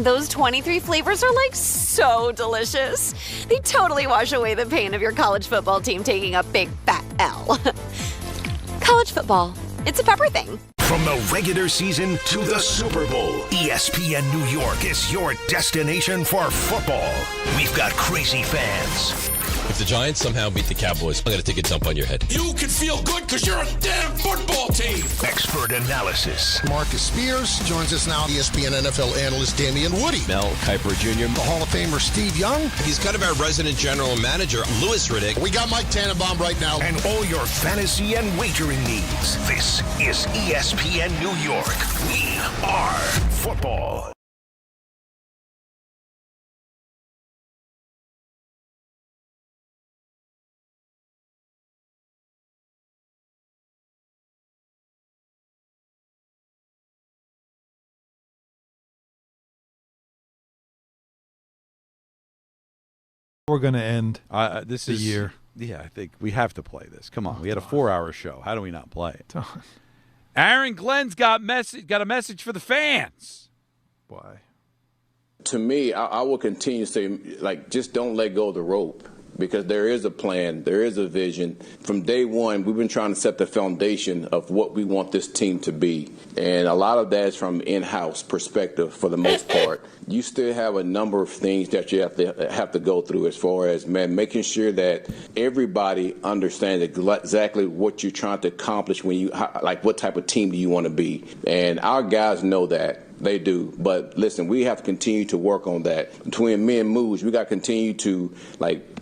Those 23 flavors are so delicious. They totally wash away the pain of your college football team taking a big fat L. College football. It's a pepper thing. From the regular season to the Super Bowl, ESPN New York is your destination for football. We've got crazy fans. If the Giants somehow beat the Cowboys, I'm going to take a dump on your head. You can feel good because you're a damn football team. Expert analysis. Marcus Spears joins us now. ESPN NFL analyst Damian Woody. Mel Kiper Jr. The Hall of Famer Steve Young. He's kind of our resident general manager, Louis Riddick. We got Mike Tannenbaum right now. And all your fantasy and wagering needs. This is ESPN New York. We are football. We're going to end this the year. Yeah, I think we have to play this. Come on, we had a 4-hour show. How do we not play it? Aaron Glenn's got a message for the fans. Why? To me, I will continue to say, just don't let go of the rope. Because there is a plan, there is a vision. From day one, we've been trying to set the foundation of what we want this team to be. And a lot of that is from in-house perspective for the most part. You still have a number of things that you have to go through as far as, making sure that everybody understands exactly what you're trying to accomplish when you, what type of team do you want to be. And our guys know that. They do. But listen, we have to continue to work on that. Between me and Moose, we got to continue to,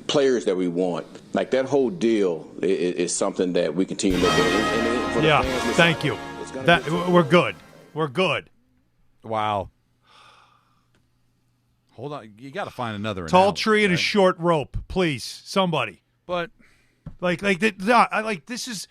players that we want. That whole deal is something that we continue to look at. Yeah, thank you. We're good. We're good. Wow. Hold on. You got to find another tall analogy, tree and right? a short rope, please. Somebody. But this is.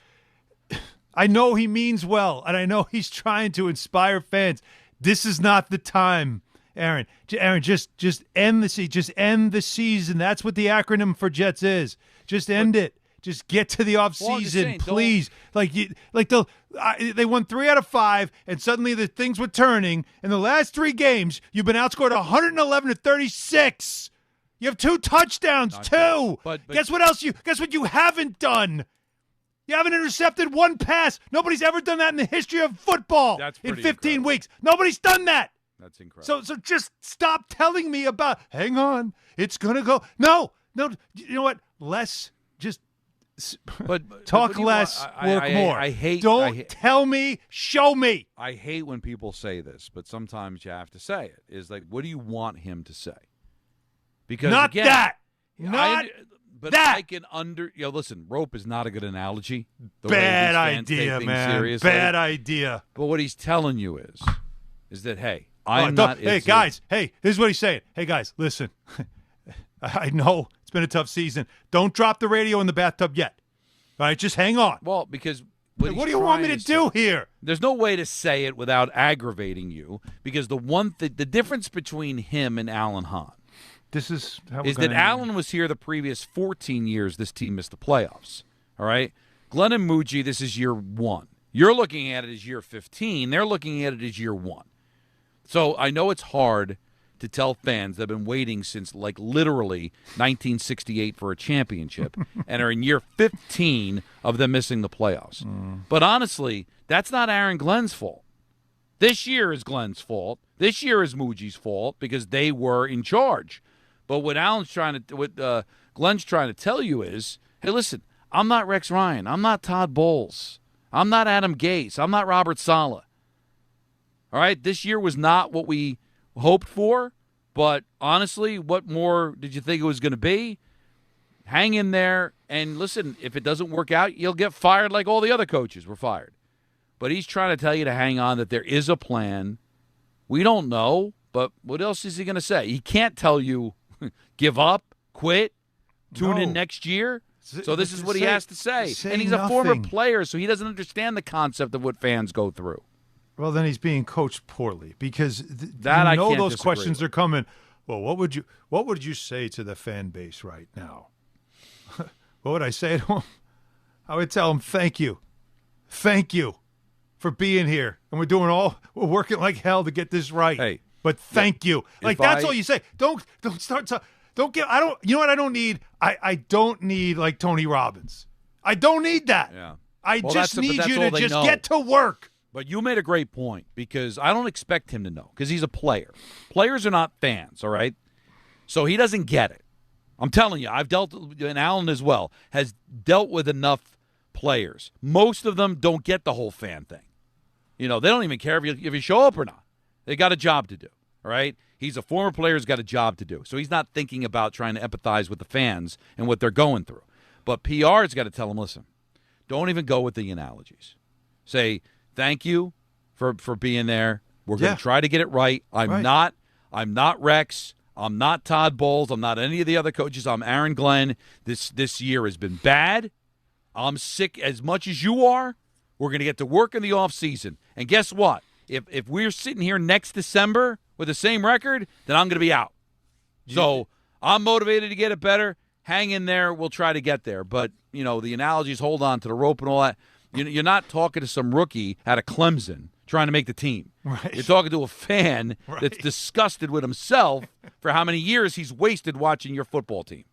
I know he means well, and I know he's trying to inspire fans. This is not the time, Aaron. Aaron, just end the season. Just end the season. That's what the acronym for Jets is. Just end it. Just get to the off season, please. They won 3 out of 5, and suddenly the things were turning. In the last 3 games, you've been outscored 111-36. You have 2 touchdowns, but guess what else? Guess what you haven't done? You haven't intercepted one pass. Nobody's ever done that in the history of football. That's in pretty 15 weeks. Nobody's done that. That's incredible. So just stop telling me about, hang on, it's going to go. No, you know what? Less, just talk less, work more. I hate. Don't tell me, show me. I hate when people say this, but sometimes you have to say it. Is like, what do you want him to say? Because Not again, that. But that. I can listen, rope is not a good analogy. The Bad way these fans take idea, things man. seriously. Bad idea. But what he's telling you is that, hey, I'm not. Hey, guys. Hey, this is what he's saying. Hey, guys, listen. I know it's been a tough season. Don't drop the radio in the bathtub yet. All right, just hang on. Well, because what do you want me to do here? There's no way to say it without aggravating you, because the difference between him and Alan Hahn is that Allen was here the previous 14 years this team missed the playoffs. All right? Glenn and Muji, this is year 1. You're looking at it as year 15. They're looking at it as year 1. So I know it's hard to tell fans that have been waiting since literally 1968 for a championship and are in year 15 of them missing the playoffs. But honestly, that's not Aaron Glenn's fault. This year is Glenn's fault. This year is Muji's fault because they were in charge. But what Glenn's trying to tell you is, hey, listen, I'm not Rex Ryan. I'm not Todd Bowles. I'm not Adam Gase. I'm not Robert Saleh. All right? This year was not what we hoped for, but honestly, what more did you think it was going to be? Hang in there, and listen, if it doesn't work out, you'll get fired like all the other coaches were fired. But he's trying to tell you to hang on, that there is a plan. We don't know, but what else is he going to say? He can't tell you, give up, quit, tune in next year. So this is what he has to say. And he's a former player, so he doesn't understand the concept of what fans go through. Well, then he's being coached poorly, because that I can't those disagree questions with. are coming. Well, what would you say to the fan base right now? What would I say to him? I would tell him, thank you for being here, and we're working like hell to get this right. Hey, but thank you. That's all you say. Don't start to. Don't get. I don't. You know what? I don't need. I don't need like Tony Robbins. I don't need that. Yeah. I just need you to just get to work. But you made a great point, because I don't expect him to know, because he's a player. Players are not fans, all right? So he doesn't get it. I'm telling you, I've dealt, and Allen as well, has dealt with enough players. Most of them don't get the whole fan thing. They don't even care if you show up or not. They got a job to do, all right? He's a former player who's got a job to do. So he's not thinking about trying to empathize with the fans and what they're going through. But PR's got to tell him, listen, don't even go with the analogies. Say, thank you for being there. We're going to try to get it right. I'm not Rex. I'm not Todd Bowles. I'm not any of the other coaches. I'm Aaron Glenn. This year has been bad. I'm sick as much as you are. We're going to get to work in the offseason. And guess what? If we're sitting here next December with the same record, then I'm going to be out. So I'm motivated to get it better. Hang in there. We'll try to get there. But, the analogies, hold on to the rope and all that. You're not talking to some rookie out of Clemson trying to make the team. Right. You're talking to a fan that's disgusted with himself for how many years he's wasted watching your football team.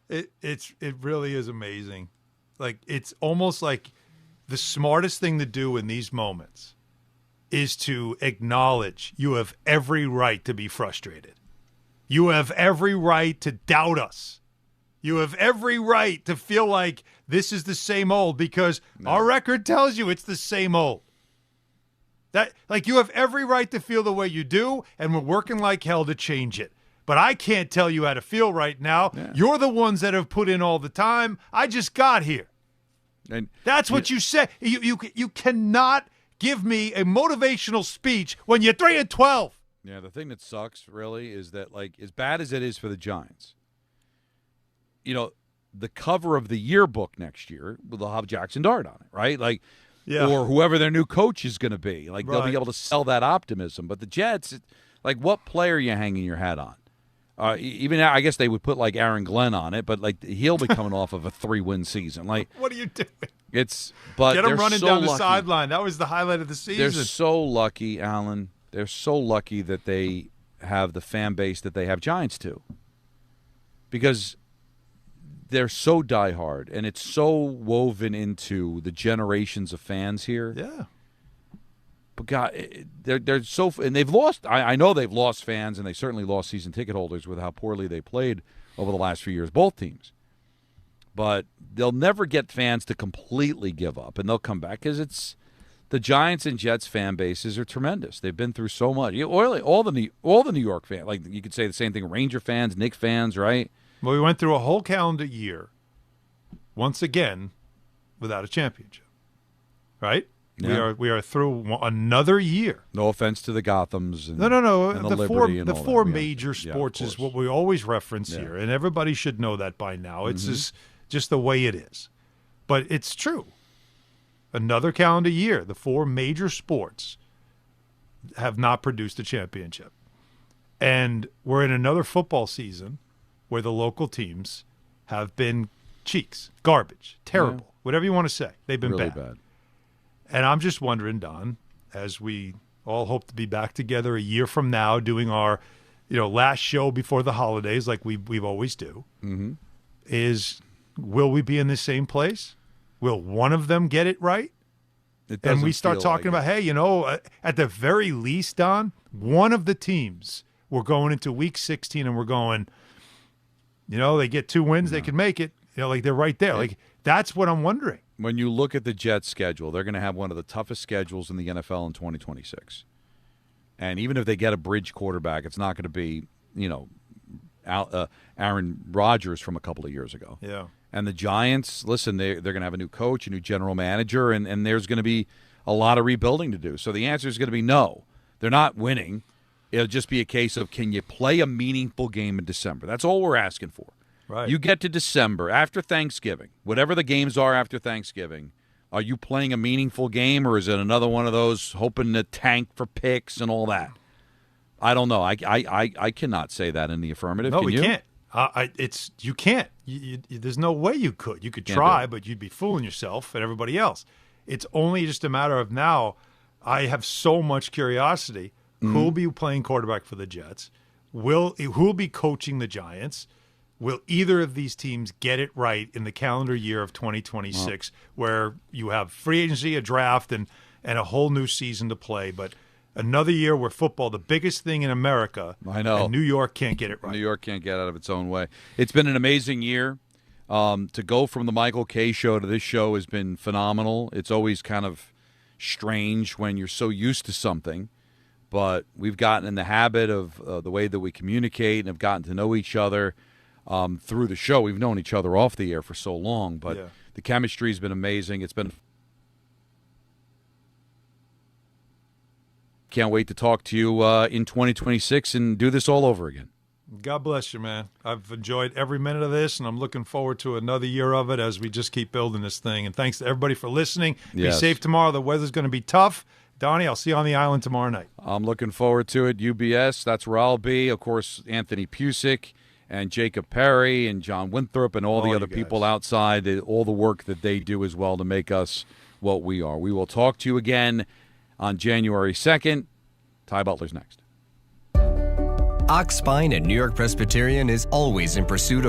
It really is amazing. It's almost like the smartest thing to do in these moments is to acknowledge you have every right to be frustrated. You have every right to doubt us. You have every right to feel like this is the same old, because our record tells you it's the same old. You have every right to feel the way you do, and we're working like hell to change it. But I can't tell you how to feel right now. Yeah. You're the ones that have put in all the time. I just got here. And that's what you say. You cannot give me a motivational speech when you're 3-12. Yeah, the thing that sucks really is that, as bad as it is for the Giants, the cover of the yearbook next year will have Jackson Dart on it, right? Or whoever their new coach is going to be. They'll be able to sell that optimism. But the Jets, what player are you hanging your hat on? Even I guess they would put Aaron Glenn on it, but he'll be coming off of a 3-win season. What are you doing? Get him running down the sideline. That was the highlight of the season. They're so lucky, Alan. They're so lucky that they have the fan base that they have Giants to. Because they're so diehard, and it's so woven into the generations of fans here. Yeah. But God, they're so, and they've lost. I know they've lost fans, and they certainly lost season ticket holders with how poorly they played over the last few years, both teams. But they'll never get fans to completely give up, and they'll come back because it's the Giants and Jets fan bases are tremendous. They've been through so much. All the New York fans, like you could say the same thing. Ranger fans, Knicks fans, right? Well, we went through a whole calendar year, once again, without a championship, right? Yeah. We are through another year. No offense to the Gothams. And, No. And The four major Yeah, sports is what we always reference here, and everybody should know that by now. It's just the way it is. But it's true. Another calendar year, the four major sports have not produced a championship. And we're in another football season where the local teams have been cheeks, garbage, terrible, whatever you want to say. They've been really bad. And I'm just wondering, Don, as we all hope to be back together a year from now doing our, last show before the holidays like we always do, is will we be in the same place? Will one of them get it right? And we start talking about, hey, at the very least, Don, one of the teams, we're going into week 16 and we're going, they get 2 wins, they can make it. Like they're right there. Like that's what I'm wondering. When you look at the Jets' schedule, they're going to have one of the toughest schedules in the NFL in 2026. And even if they get a bridge quarterback, it's not going to be, Aaron Rodgers from a couple of years ago. Yeah. And the Giants, listen, they're going to have a new coach, a new general manager, and there's going to be a lot of rebuilding to do. So the answer is going to be no. They're not winning. It'll just be a case of, can you play a meaningful game in December? That's all we're asking for. Right. You get to December, after Thanksgiving, whatever the games are after Thanksgiving, are you playing a meaningful game, or is it another one of those hoping to tank for picks and all that? I don't know. I cannot say that in the affirmative. No, Can we you? can't. You can't. There's no way you could. You could try, but you'd be fooling yourself and everybody else. It's only just a matter of now. I have so much curiosity. Who'll be playing quarterback for the Jets? Who'll be coaching the Giants? Will either of these teams get it right in the calendar year of 2026, where you have free agency, a draft, and a whole new season to play? But another year where football, the biggest thing in America, I know, and New York can't get it right. New York can't get out of its own way. It's been an amazing year. To go from the Michael Kay show to this show has been phenomenal. It's always kind of strange when you're so used to something. But we've gotten in the habit of the way that we communicate and have gotten to know each other through the show. We've known each other off the air for so long, but the chemistry has been amazing. It's been. Can't wait to talk to you in 2026 and do this all over again. God bless you, man. I've enjoyed every minute of this, and I'm looking forward to another year of it as we just keep building this thing. And thanks to everybody for listening. Be safe tomorrow. The weather's going to be tough. Donnie, I'll see you on the island tomorrow night. I'm looking forward to it. UBS, that's where I'll be. Of course, Anthony Pusick and Jacob Perry and John Winthrop and all the other people outside, all the work that they do as well to make us what we are. We will talk to you again on January 2nd. Ty Butler's next. Ox Spine at New York Presbyterian is always in pursuit of